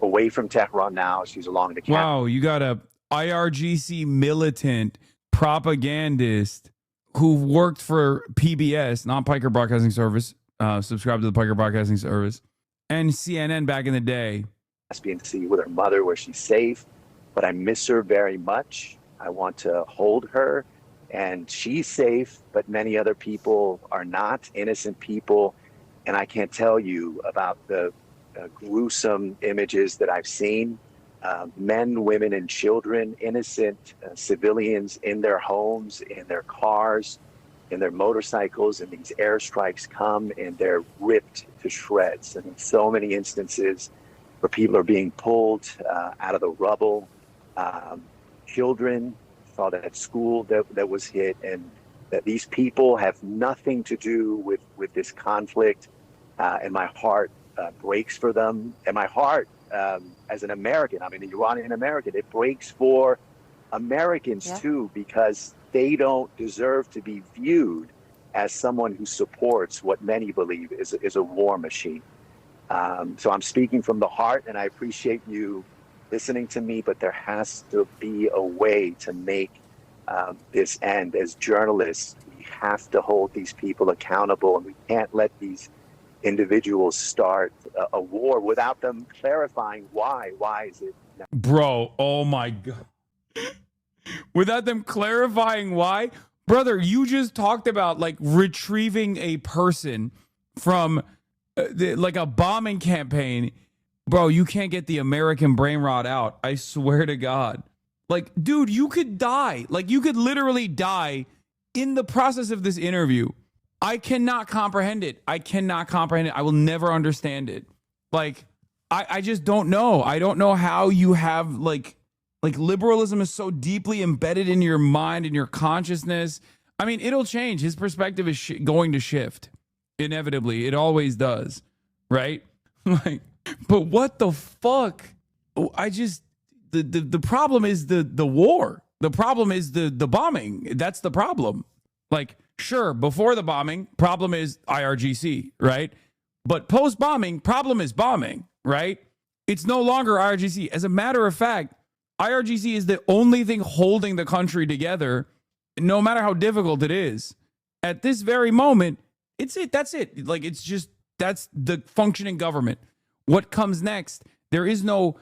away from Tehran now. She's along the capital. Wow, you got a IRGC militant propagandist who worked for PBS, not Piker Broadcasting Service, subscribed to the Piker Broadcasting Service, and CNN back in the day. To see with her mother where she's safe, but I miss her very much. I want to hold her, and she's safe, but many other people are not, innocent people. And I can't tell you about the gruesome images that I've seen. Men, women, and children, innocent civilians in their homes, in their cars, in their motorcycles, and these airstrikes come and they're ripped to shreds. And in so many instances where people are being pulled out of the rubble, children, saw that school that was hit, and that these people have nothing to do with this conflict. And my heart breaks for them. And my heart, as an American, I'm an Iranian American, it breaks for Americans too, because they don't deserve to be viewed as someone who supports what many believe is a war machine. So I'm speaking from the heart, and I appreciate you listening to me, but there has to be a way to make this end. As journalists, we have to hold these people accountable, and we can't let these individuals start a war without them clarifying why. Why is it? Bro, oh my God. Without them clarifying why? Brother, you just talked about like retrieving a person from like a bombing campaign. Bro, you can't get the American brain rot out. I swear to God. Like, dude, you could die. Like, you could literally die in the process of this interview. I cannot comprehend it. I cannot comprehend it. I will never understand it. Like, I just don't know. I don't know how you have like liberalism is so deeply embedded in your mind and your consciousness. I mean, it'll change. His perspective is going to shift inevitably. It always does, right? Like, but what the fuck? I just the problem is the war. The problem is the bombing. That's the problem. Like, sure, before the bombing, problem is IRGC, right? But post-bombing, problem is bombing, right? It's no longer IRGC. As a matter of fact, IRGC is the only thing holding the country together, no matter how difficult it is. At this very moment, it's it. That's it. Like, it's just, that's the functioning government. What comes next? There's no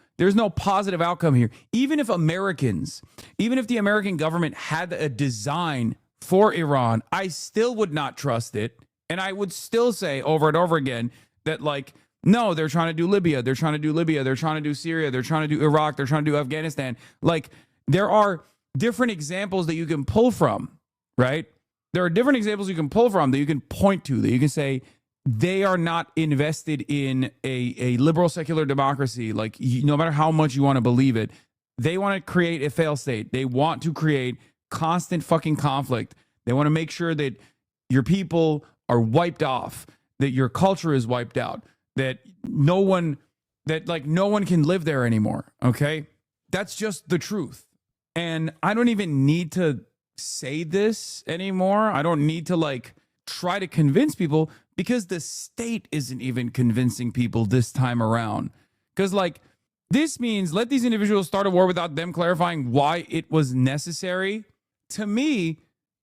positive outcome here. Even if the American government had a design for Iran, I still would not trust it. And I would still say over and over again that, like, no, they're trying to do Libya. They're trying to do Libya. They're trying to do Syria. They're trying to do Iraq. They're trying to do Afghanistan. Like, there are different examples that you can pull from, right? There are different examples you can pull from that you can point to, that you can say they are not invested in a liberal secular democracy. Like, no matter how much you want to believe it, they want to create a fail state. They want to create constant fucking conflict. They want to make sure that your people are wiped off, that your culture is wiped out, that no one can live there anymore. Okay. That's just the truth. And I don't even need to say this anymore. I don't need to like try to convince people, because the state isn't even convincing people this time around. Because like, this means let these individuals start a war without them clarifying why it was necessary. To me,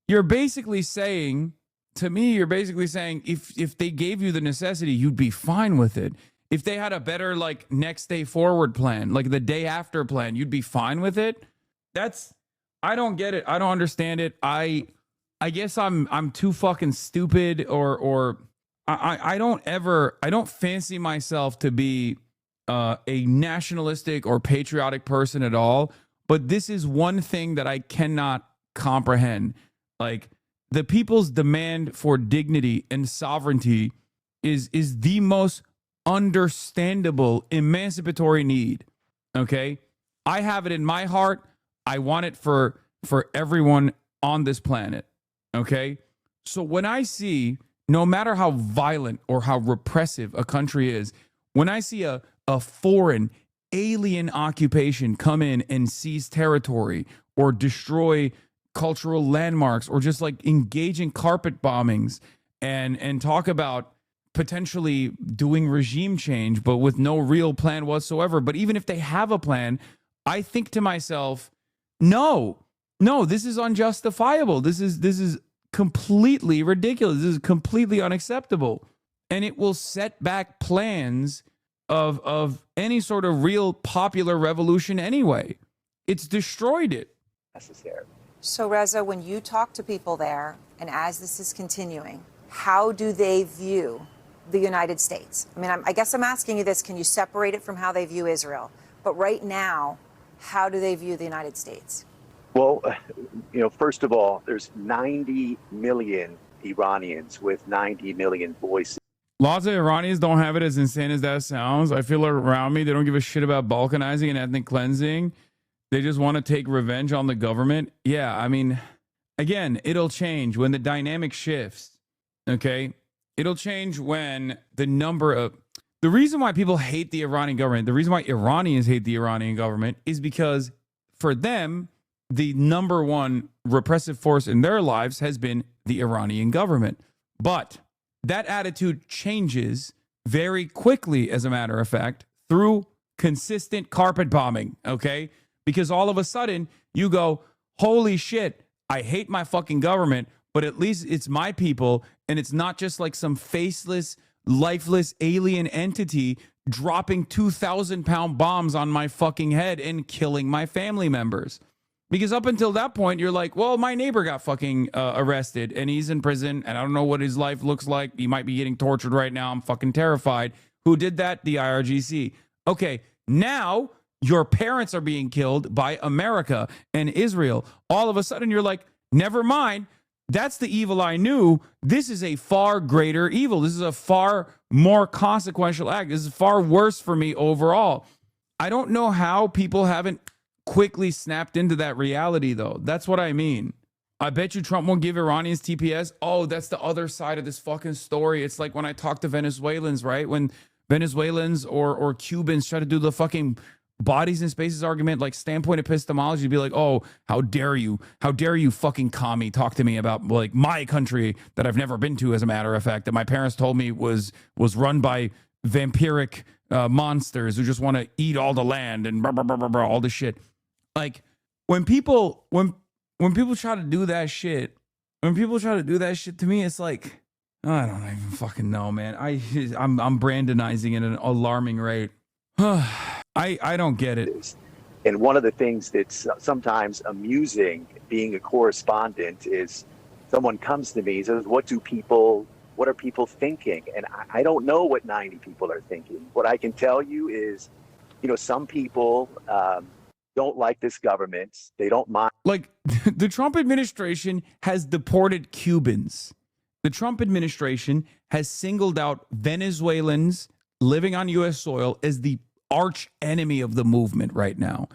you're basically saying if they gave you the necessity, you'd be fine with it. If they had a better like next day forward plan, like the day after plan, you'd be fine with it. I don't get it. I don't understand it. I guess I'm too fucking stupid, or I don't fancy myself to be a nationalistic or patriotic person at all. But this is one thing that I cannot comprehend. Like, the people's demand for dignity and sovereignty is the most understandable emancipatory need. Okay? I have it in my heart. I want it for everyone on this planet. Okay? So when I see, no matter how violent or how repressive a country is, when I see a foreign alien occupation come in and seize territory or destroy cultural landmarks, or just like engage in carpet bombings and talk about potentially doing regime change, but with no real plan whatsoever. But even if they have a plan, I think to myself, no, this is unjustifiable. This is completely ridiculous. This is completely unacceptable. And it will set back plans of any sort of real popular revolution anyway. It's destroyed it. Necessary. So, Reza, when you talk to people there, and as this is continuing, how do they view the United States? I mean, I guess I'm asking you this. Can you separate it from how they view Israel? But right now, how do they view the United States? Well, first of all, there's 90 million Iranians with 90 million voices. Lots of Iranians don't have it as insane as that sounds. I feel around me, they don't give a shit about balkanizing and ethnic cleansing. They just want to take revenge on the government. Yeah, I mean, again, it'll change when the dynamic shifts, okay? It'll change when the number of... The reason why people hate the Iranian government, the reason why Iranians hate the Iranian government is because for them, the number one repressive force in their lives has been the Iranian government. But that attitude changes very quickly, as a matter of fact, through consistent carpet bombing, okay? Because all of a sudden you go, holy shit, I hate my fucking government, but at least it's my people, and it's not just like some faceless, lifeless alien entity dropping 2,000-pound bombs on my fucking head and killing my family members. Because up until that point, you're like, well, my neighbor got fucking arrested and he's in prison and I don't know what his life looks like. He might be getting tortured right now. I'm fucking terrified. Who did that? The IRGC. Okay, now your parents are being killed by America and Israel. All of a sudden, you're like, never mind. That's the evil I knew. This is a far greater evil. This is a far more consequential act. This is far worse for me overall. I don't know how people haven't quickly snapped into that reality, though. That's what I mean. I bet you Trump won't give Iranians TPS. Oh, that's the other side of this fucking story. It's like when I talk to Venezuelans, right? When Venezuelans or Cubans try to do the fucking bodies and spaces argument, like standpoint epistemology, be like, oh, how dare you fucking commie talk to me about like my country that I've never been to, as a matter of fact, that my parents told me was run by vampiric monsters who just want to eat all the land and blah, blah, blah, blah, blah, all this shit. Like when people try to do that shit, to me, it's like, I don't even fucking know, man. I'm Brandonizing at an alarming rate. I don't get it. And one of the things that's sometimes amusing being a correspondent is someone comes to me and says, what are people thinking? And I don't know what 90 people are thinking. What I can tell you is, some people don't like this government. They don't mind. Like the Trump administration has deported Cubans. The Trump administration has singled out Venezuelans living on U.S. soil as the arch enemy of the movement right now.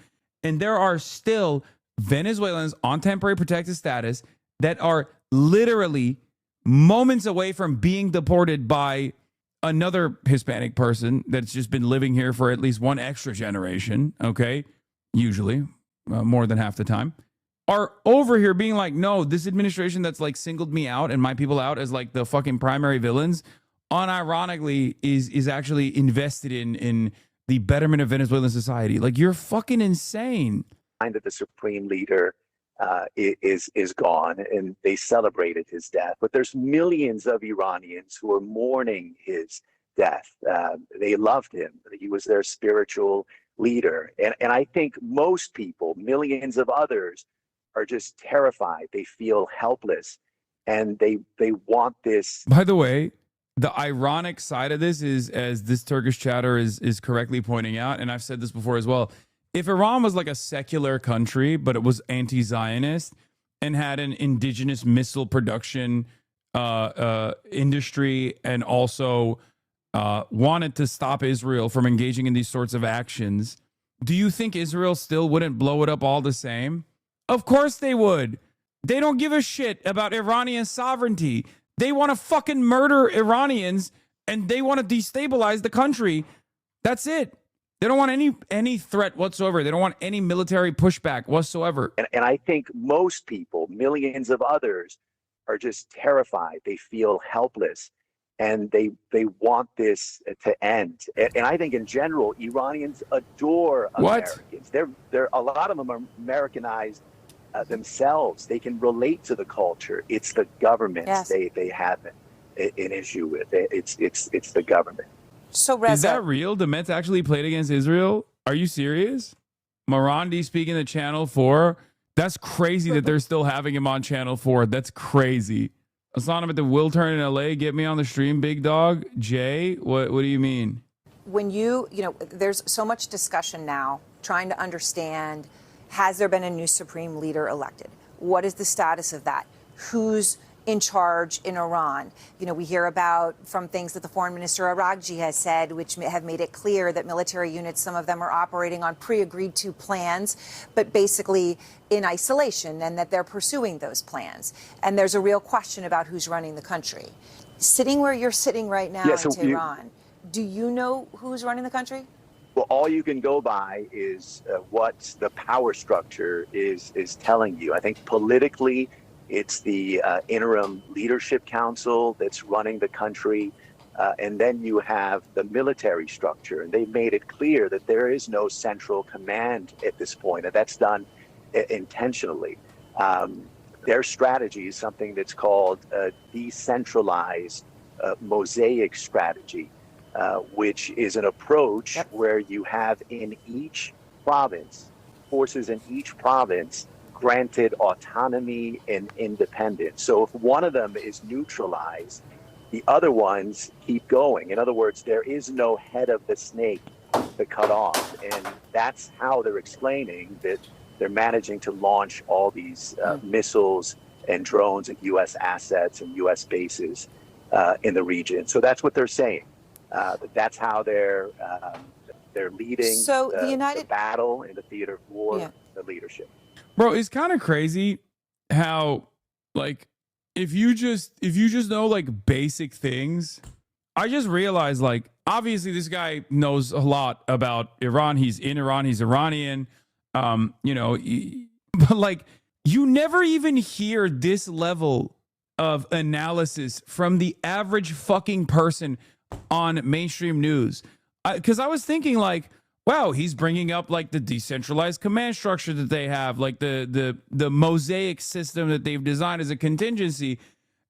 And there are still Venezuelans on temporary protected status that are literally moments away from being deported by another Hispanic person that's just been living here for at least one extra generation, okay? Usually, more than half the time, are over here being like, no, this administration that's like singled me out and my people out as like the fucking primary villains, unironically is actually invested in the betterment of Venezuelan society. Like, you're fucking insane. That the supreme leader is gone, and they celebrated his death. But there's millions of Iranians who are mourning his death. They loved him. He was their spiritual leader. And I think most people, millions of others, are just terrified. They feel helpless, and they want this. By the way, the ironic side of this is, as this Turkish chatter is correctly pointing out, and I've said this before as well, if Iran was like a secular country, but it was anti-Zionist and had an indigenous missile production industry and also wanted to stop Israel from engaging in these sorts of actions, do you think Israel still wouldn't blow it up all the same? Of course they would. They don't give a shit about Iranian sovereignty. They want to fucking murder Iranians and they want to destabilize the country. That's it. They don't want any threat whatsoever. They don't want any military pushback whatsoever. And I think most people, millions of others, are just terrified. They feel helpless, and they want this to end. And I think in general, Iranians adore Americans. They're a lot of them are Americanized themselves. They can relate to the culture. It's the government they have an issue with. It's the government. So Reza, is that real? The Mets actually played against Israel? Are you serious? Morandi speaking to Channel 4. That's crazy that they're still having him on Channel 4. That's crazy. I saw him at the Will Turn in LA. Get me on the stream, big dog. Jay, what do you mean? When you know, there's so much discussion now trying to understand, has there been a new supreme leader elected? What is the status of that? Who's in charge in Iran? You know, we hear about from things that the foreign minister Araghchi has said, which have made it clear that military units, some of them are operating on pre-agreed to plans, but basically in isolation, and that they're pursuing those plans. And there's a real question about who's running the country. Sitting where you're sitting right now in Tehran, do you know who's running the country? Well, all you can go by is what the power structure is telling you. I think politically, it's the interim leadership council that's running the country. And then you have the military structure. And they've made it clear that there is no central command at this point. And that's done intentionally. Their strategy is something that's called a decentralized mosaic strategy, which is an approach where you have in each province, forces in each province granted autonomy and independence. So if one of them is neutralized, the other ones keep going. In other words, there is no head of the snake to cut off. And that's how they're explaining that they're managing to launch all these missiles and drones and U.S. assets and U.S. bases in the region. So that's what they're saying. That's how they're leading the battle in the theater of war, the leadership. Bro, it's kind of crazy how, like, if you just know like basic things. I just realized, like, obviously this guy knows a lot about Iran. He's in Iran. He's Iranian. You know, but like, you never even hear this level of analysis from the average fucking person on mainstream news. Because I was thinking, like, wow, he's bringing up like the decentralized command structure that they have, like the mosaic system that they've designed as a contingency.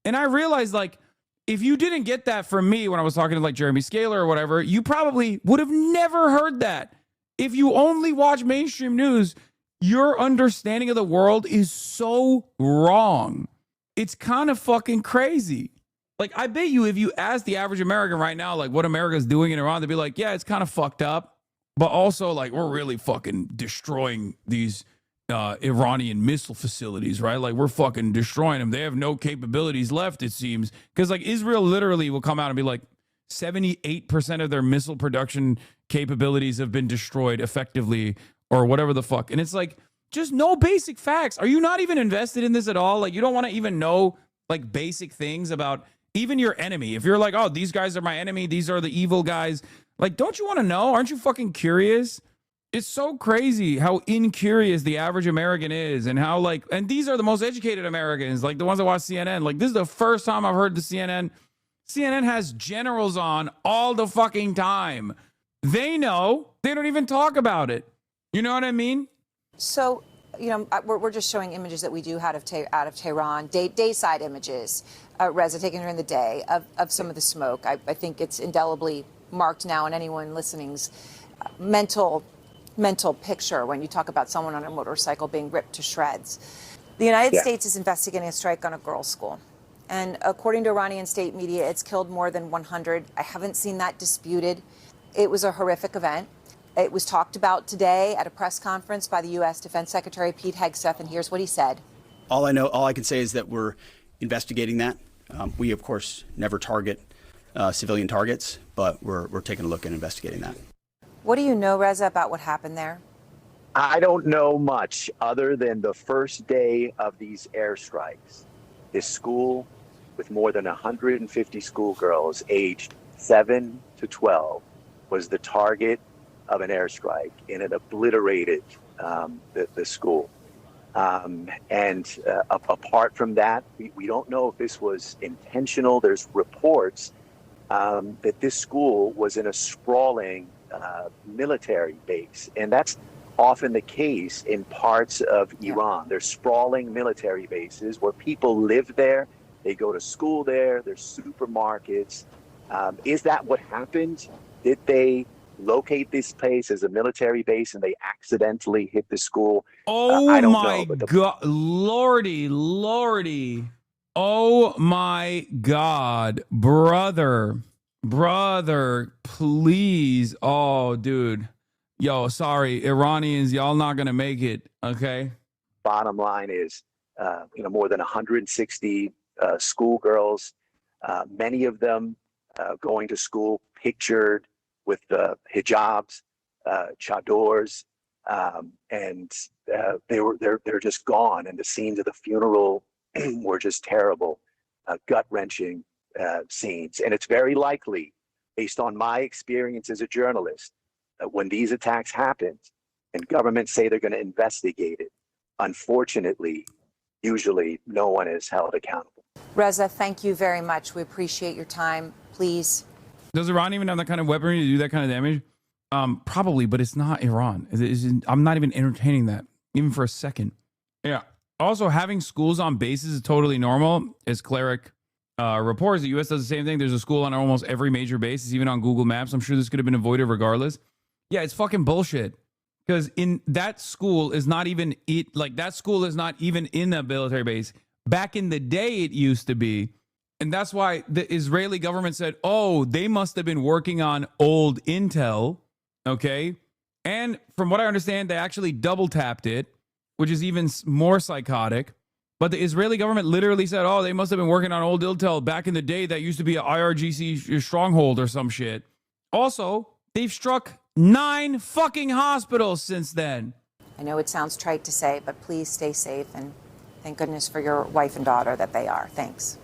And I realized, like, if you didn't get that from me when I was talking to like Jeremy Scaler or whatever, you probably would have never heard that. If you only watch mainstream news, your understanding of the world is so wrong. It's kind of fucking crazy. Like, I bet you if you ask the average American right now, like, what America's doing in Iran, they'd be like, yeah, it's kind of fucked up. But also, like, we're really fucking destroying these Iranian missile facilities, right? Like, we're fucking destroying them. They have no capabilities left, it seems. Because, like, Israel literally will come out and be like, 78% of their missile production capabilities have been destroyed effectively, or whatever the fuck. And it's like, just no basic facts. Are you not even invested in this at all? Like, you don't want to even know, like, basic things about even your enemy. If you're like, oh, these guys are my enemy, these are the evil guys. Like, don't you want to know? Aren't you fucking curious? It's so crazy how incurious the average American is, and how, like, and these are the most educated Americans, like the ones that watch CNN. Like, this is the first time I've heard the CNN. CNN has generals on all the fucking time. They know. They don't even talk about it. You know what I mean? So, you know, we're just showing images that we do out of Tehran, dayside images, Reza, taken during the day of some of the smoke. I think it's indelibly marked now in anyone listening's mental picture when you talk about someone on a motorcycle being ripped to shreds. The United States is investigating a strike on a girls' school. And according to Iranian state media, it's killed more than 100. I haven't seen that disputed. It was a horrific event. It was talked about today at a press conference by the U.S. Defense Secretary Pete Hegseth, and here's what he said. All I can say is that we're investigating that. We, of course, never target civilian targets, but we're taking a look at investigating that. What do you know, Reza, about what happened there? I don't know much other than the first day of these airstrikes. This school with more than 150 schoolgirls aged 7 to 12 was the target of an airstrike, and it obliterated the school. Apart from that, we don't know if this was intentional. There's reports that this school was in a sprawling military base. And that's often the case in parts of Iran. There's sprawling military bases where people live there, they go to school there, there's supermarkets. Is that what happened? Did they locate this place as a military base and they accidentally hit the school? Oh I don't my know, God, Lordy. Oh my God, brother, please. Oh, dude. Yo, sorry, Iranians, y'all not gonna make it, okay? Bottom line is, more than 160 schoolgirls, many of them going to school pictured with hijabs, chadors, and they're just gone. And the scenes of the funeral were just terrible, gut-wrenching scenes. And it's very likely, based on my experience as a journalist, that when these attacks happen and governments say they're going to investigate it, unfortunately, usually no one is held accountable. Reza, thank you very much. We appreciate your time. Please. Does Iran even have that kind of weaponry to do that kind of damage? Probably, but it's not Iran. I'm not even entertaining that, even for a second. Yeah. Also, having schools on bases is totally normal. As Cleric reports, the U.S. does the same thing. There's a school on almost every major base. It's even on Google Maps. I'm sure this could have been avoided regardless. Yeah, it's fucking bullshit. Because in that school is not even that school is not even in a military base. Back in the day, it used to be. And that's why the Israeli government said, oh, they must have been working on old intel. Okay. And from what I understand, they actually double tapped it, which is even more psychotic. But the Israeli government literally said, oh, they must have been working on old intel back in the day that used to be an IRGC stronghold or some shit. Also, they've struck 9 fucking hospitals since then. I know it sounds trite to say, but please stay safe, and thank goodness for your wife and daughter that they are. Thanks.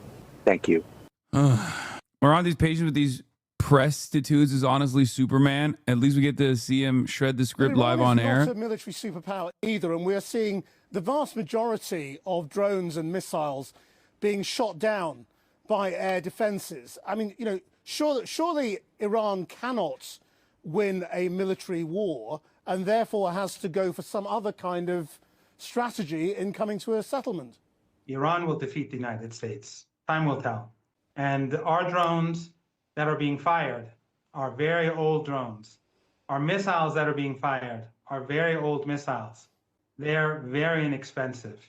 Thank you. We're on these pages with these prostitutes is honestly Superman. At least we get to see him shred the script live on air. Iran is not a military superpower either, and we're seeing the vast majority of drones and missiles being shot down by air defenses. I mean, surely Iran cannot win a military war and therefore has to go for some other kind of strategy in coming to a settlement. Iran will defeat the United States. Time will tell. And our drones that are being fired are very old drones. Our missiles that are being fired are very old missiles. They're very inexpensive.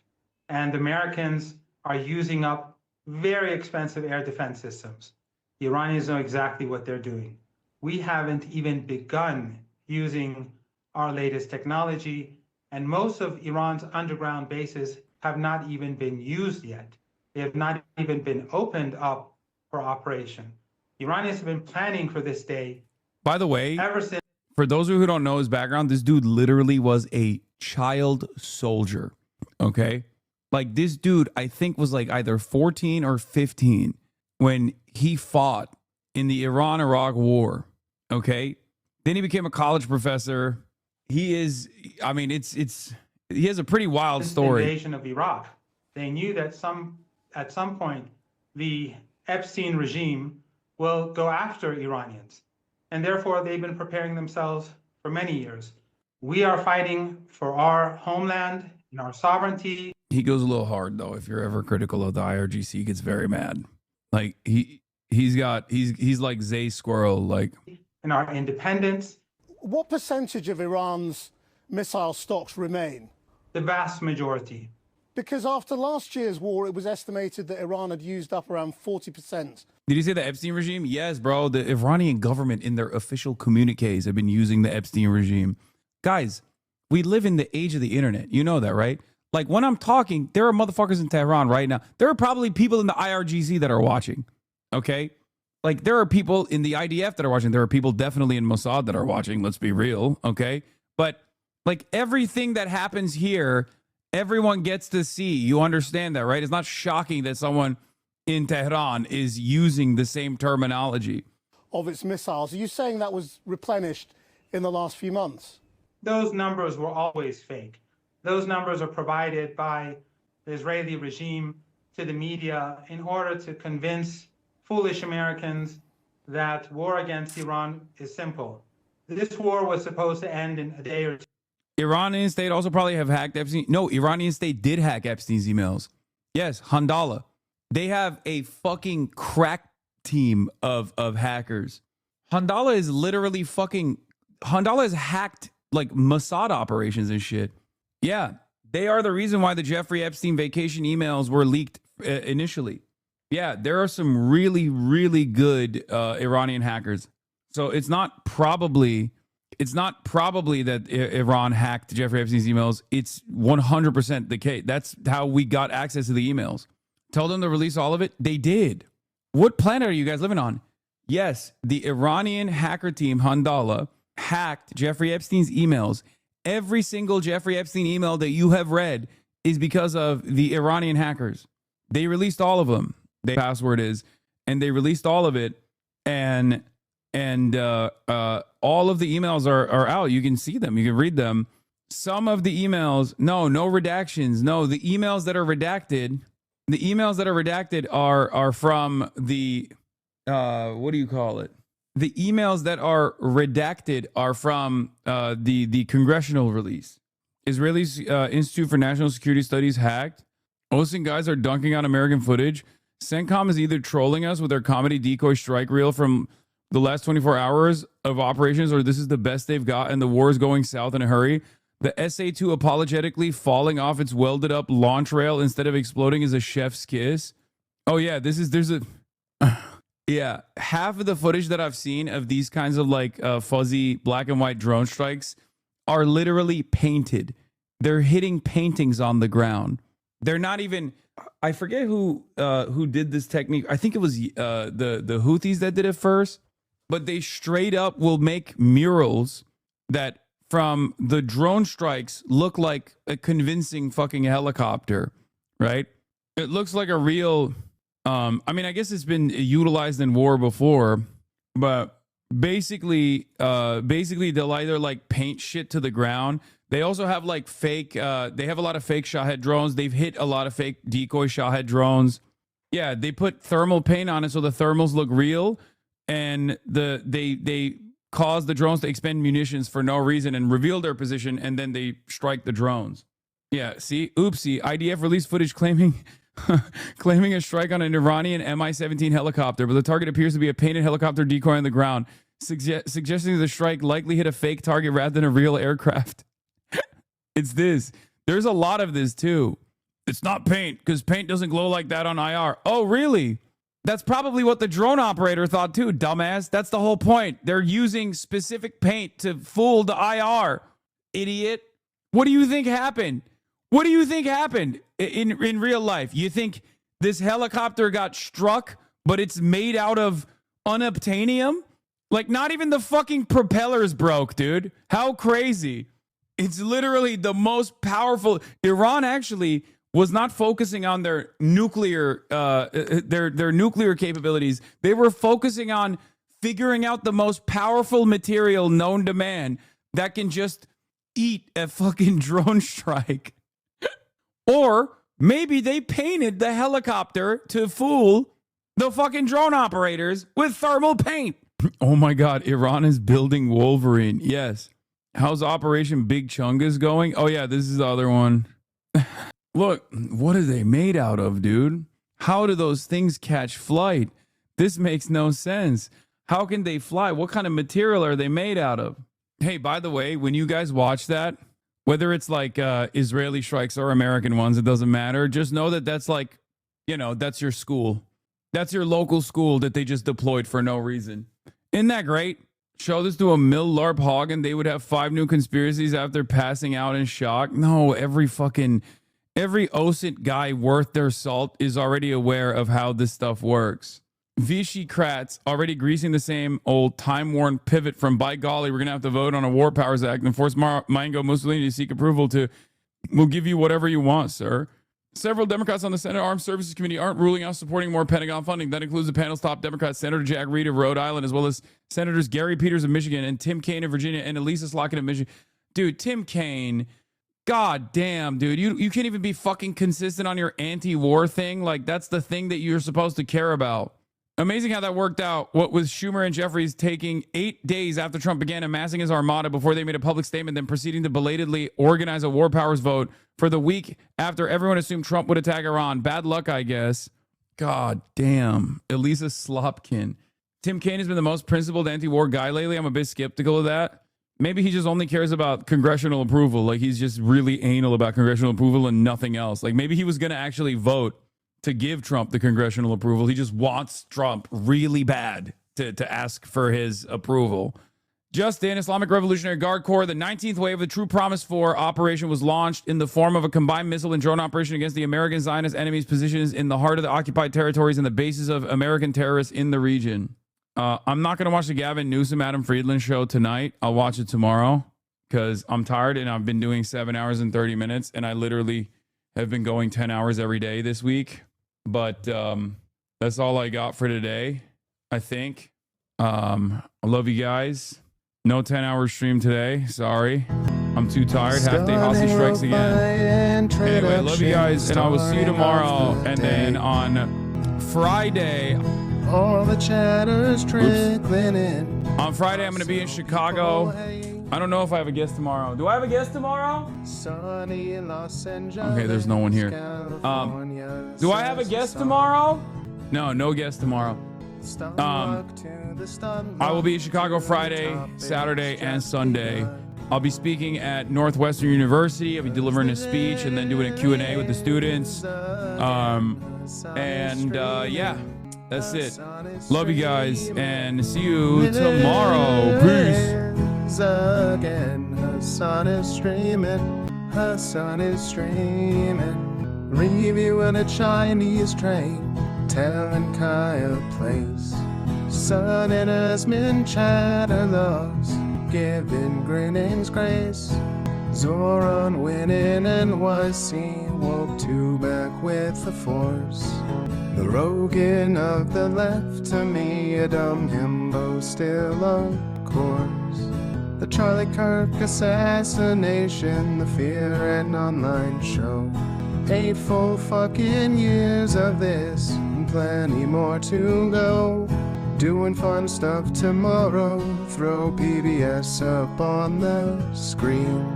And Americans are using up very expensive air defense systems. The Iranians know exactly what they're doing. We haven't even begun using our latest technology, and most of Iran's underground bases have not even been used yet. They have not even been opened up for operation. The Iranians have been planning for this day. By the way, ever since. For those who don't know his background, this dude literally was a child soldier. Okay? Like, this dude, I think, was like either 14 or 15 when he fought in the Iran-Iraq war. Okay? Then he became a college professor. He is, I mean, he has a pretty wild story. Invasion of Iraq. They knew that at some point, the Epstein regime will go after Iranians. And therefore, they've been preparing themselves for many years. We are fighting for our homeland and our sovereignty. He goes a little hard, though. If you're ever critical of the IRGC, he gets very mad. Like, he's like Zay Squirrel, like. And our independence. What percentage of Iran's missile stocks remain? The vast majority. Because after last year's war, it was estimated that Iran had used up around 40%. Did you say the Epstein regime? Yes, bro. The Iranian government in their official communiques have been using the Epstein regime. Guys, we live in the age of the internet. You know that, right? Like, when I'm talking, there are motherfuckers in Tehran right now. There are probably people in the IRGC that are watching, okay? Like, there are people in the IDF that are watching. There are people definitely in Mossad that are watching. Let's be real, okay? But, like, everything that happens here, everyone gets to see. You understand that, right? It's not shocking that someone in Tehran is using the same terminology. Of its missiles. Are you saying that was replenished in the last few months? Those numbers were always fake. Those numbers are provided by the Israeli regime to the media in order to convince foolish Americans that war against Iran is simple. This war was supposed to end in a day or two. Iranian state also probably have hacked Epstein. No, Iranian state did hack Epstein's emails. Yes, Handala. They have a fucking crack team of hackers. Handala is literally fucking... Handala has hacked like Mossad operations and shit. Yeah, they are the reason why the Jeffrey Epstein vacation emails were leaked initially. Yeah, there are some really, really good Iranian hackers. So it's not probably that Iran hacked Jeffrey Epstein's emails. It's 100% the case. That's how we got access to the emails. Tell them to release all of it. They did. What planet are you guys living on? Yes, the Iranian hacker team, Handala, hacked Jeffrey Epstein's emails. Every single Jeffrey Epstein email that you have read is because of the Iranian hackers. They released all of them. The password is, and they released all of it, and all of the emails are out. You can see them. You can read them. Some of the emails, no redactions. No, the emails that are redacted, are from the what do you call it? The emails that are redacted are from the congressional release. Israeli's Institute for National Security Studies hacked. OSINT guys are dunking on American footage. CENTCOM is either trolling us with their comedy decoy strike reel from the last 24 hours of operations, or this is the best they've got and the war is going south in a hurry. The SA-2 apologetically falling off its welded up launch rail instead of exploding is a chef's kiss. Oh yeah, yeah, half of the footage that I've seen of these kinds of like fuzzy black and white drone strikes are literally painted. They're hitting paintings on the ground. They're not even... I forget who did this technique. I think it was the Houthis that did it first, but they straight up will make murals that from the drone strikes look like a convincing fucking helicopter, right? It looks like a real... I mean, I guess it's been utilized in war before, but basically they'll either like paint shit to the ground. They also have like fake, they have a lot of fake Shahed drones. They've hit a lot of fake decoy Shahed drones. Yeah, they put thermal paint on it so the thermals look real, and they cause the drones to expend munitions for no reason and reveal their position, and then they strike the drones. Yeah, see? Oopsie. IDF released footage claiming a strike on an Iranian Mi-17 helicopter, but the target appears to be a painted helicopter decoy on the ground, suggesting the strike likely hit a fake target rather than a real aircraft. It's this. There's a lot of this too. It's not paint because paint doesn't glow like that on IR. Oh, really? That's probably what the drone operator thought too, dumbass. That's the whole point. They're using specific paint to fool the IR, idiot. What do you think happened? What do you think happened in real life? You think this helicopter got struck, but it's made out of unobtainium? Like, not even the fucking propellers broke, dude. How crazy. It's literally the most powerful. Iran actually was not focusing on their nuclear their nuclear capabilities. They were focusing on figuring out the most powerful material known to man that can just eat a fucking drone strike. Or maybe they painted the helicopter to fool the fucking drone operators with thermal paint. Oh my God, Iran is building Wolverine. Yes. How's Operation Big Chungus going? Oh yeah, this is the other one. Look, what are they made out of, dude? How do those things catch flight? This makes no sense. How can they fly? What kind of material are they made out of? Hey, by the way, when you guys watch that, whether it's like Israeli strikes or American ones, it doesn't matter. Just know that that's like, you know, that's your school. That's your local school that they just deployed for no reason. Isn't that great? Show this to a Mill LARP hog and they would have 5 new conspiracies after passing out in shock. No, every OSINT guy worth their salt is already aware of how this stuff works. Vichy Kratz already greasing the same old time-worn pivot from, by golly, we're going to have to vote on a War Powers Act and force Mango Mussolini to seek approval to, we'll give you whatever you want, sir. Several Democrats on the Senate Armed Services Committee aren't ruling out supporting more Pentagon funding. That includes the panel's top Democrats, Senator Jack Reed of Rhode Island, as well as Senators Gary Peters of Michigan and Tim Kaine of Virginia and Elisa Slotkin of Michigan. Dude, Tim Kaine, god damn, dude. You can't even be fucking consistent on your anti-war thing. Like, that's the thing that you're supposed to care about. Amazing how that worked out. What with Schumer and Jeffries taking 8 days after Trump began amassing his armada before they made a public statement, then proceeding to belatedly organize a war powers vote for the week after everyone assumed Trump would attack Iran. Bad luck, I guess. God damn. Elisa Slopkin. Tim Kaine has been the most principled anti-war guy lately. I'm a bit skeptical of that. Maybe he just only cares about congressional approval. Like he's just really anal about congressional approval and nothing else. Like maybe he was going to actually vote to give Trump the congressional approval. He just wants Trump really bad to ask for his approval. Justin, Islamic Revolutionary Guard Corps, the 19th wave of the True Promise 4 operation was launched in the form of a combined missile and drone operation against the American Zionist enemies' positions in the heart of the occupied territories and the bases of American terrorists in the region. I'm not going to watch the Gavin Newsom, Adam Friedland show tonight. I'll watch it tomorrow because I'm tired and I've been doing 7 hours and 30 minutes and I literally have been going 10 hours every day this week. But that's all I got for today, I think. I love you guys. No 10-hour stream today. Sorry. I'm too tired. Half day hostage strikes again. Anyway, love you guys, and I will see you tomorrow. And then on Friday, all the chatter's trickling in. On Friday, I'm going to be in Chicago. I don't know if I have a guest tomorrow. Do I have a guest tomorrow? Okay, there's no one here. Do I have a guest tomorrow? No guest tomorrow. I will be in Chicago Friday, Saturday, and Sunday. I'll be speaking at Northwestern University. I'll be delivering a speech and then doing a Q&A with the students. Yeah, that's it. Love you guys, and see you tomorrow. Peace. Again, her sun is streaming, her sun is streaming. Reviewing a Chinese train, telling Kaya place. Sun and Esmond chatter loves, giving Grinning's grace. Zoran winning and was seen, woke to back with the force. The Rogan of the left to me, a dumb himbo still of course. The Charlie Kirk assassination, the Fear and Online show. 8 full fucking years of this, and plenty more to go. Doing fun stuff tomorrow, throw PBS up on the screen.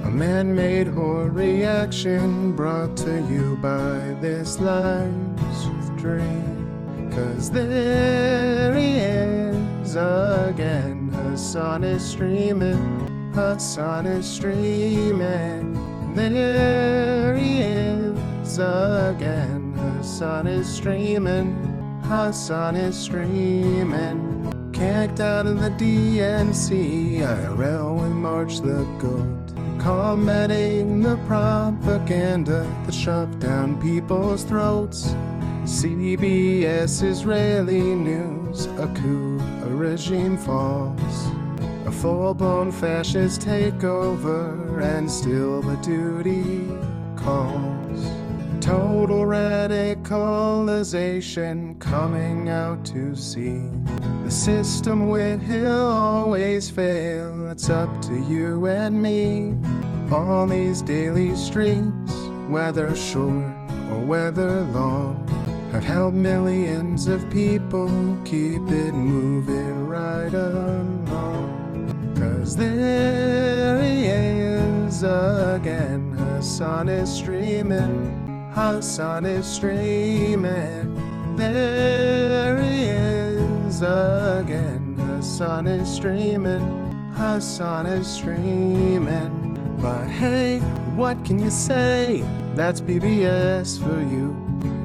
A man-made horror reaction brought to you by this live stream. 'Cause there he is again. Hassan is streaming, Hassan is streaming. There he is again. Hassan is streaming, Hassan is streaming. Kicked out of the DNC, IRL with March the Goat. Combating the propaganda that shoved down people's throats. CBS Israeli news, a coup, a regime falls. A full-blown fascist takeover, and still the duty calls. Total radicalization coming out to see. The system will always fail, it's up to you and me. On these daily streams, whether short or whether long, have helped millions of people keep it moving right along. 'Cause there he is again. Hassan is streaming, Hassan is streaming. There he is again. Hassan is streaming, Hassan is streaming. But hey, what can you say? That's PBS for you.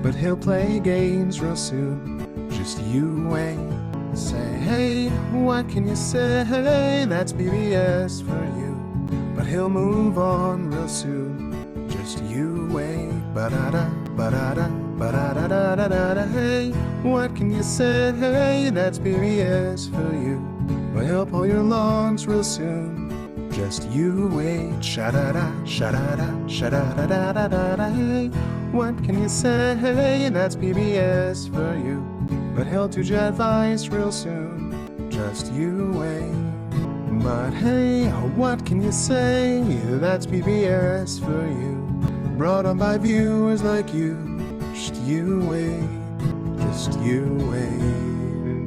But he'll play games real soon, just you wait. Say, hey, what can you say? That's PBS for you. But he'll move on real soon, just you wait. Ba-da-da, ba-da-da, ba-da-da-da-da-da. Hey, what can you say? That's PBS for you. But he'll pull your lungs real soon, just you wait. Sha-da-da, sha-da-da, sha-da-da-da-da-da. Hey, what can you say? That's PBS for you. But he'll do Jet Vice real soon, just you wait. But hey, what can you say? That's PBS for you. Brought on by viewers like you, just you wait, just you wait.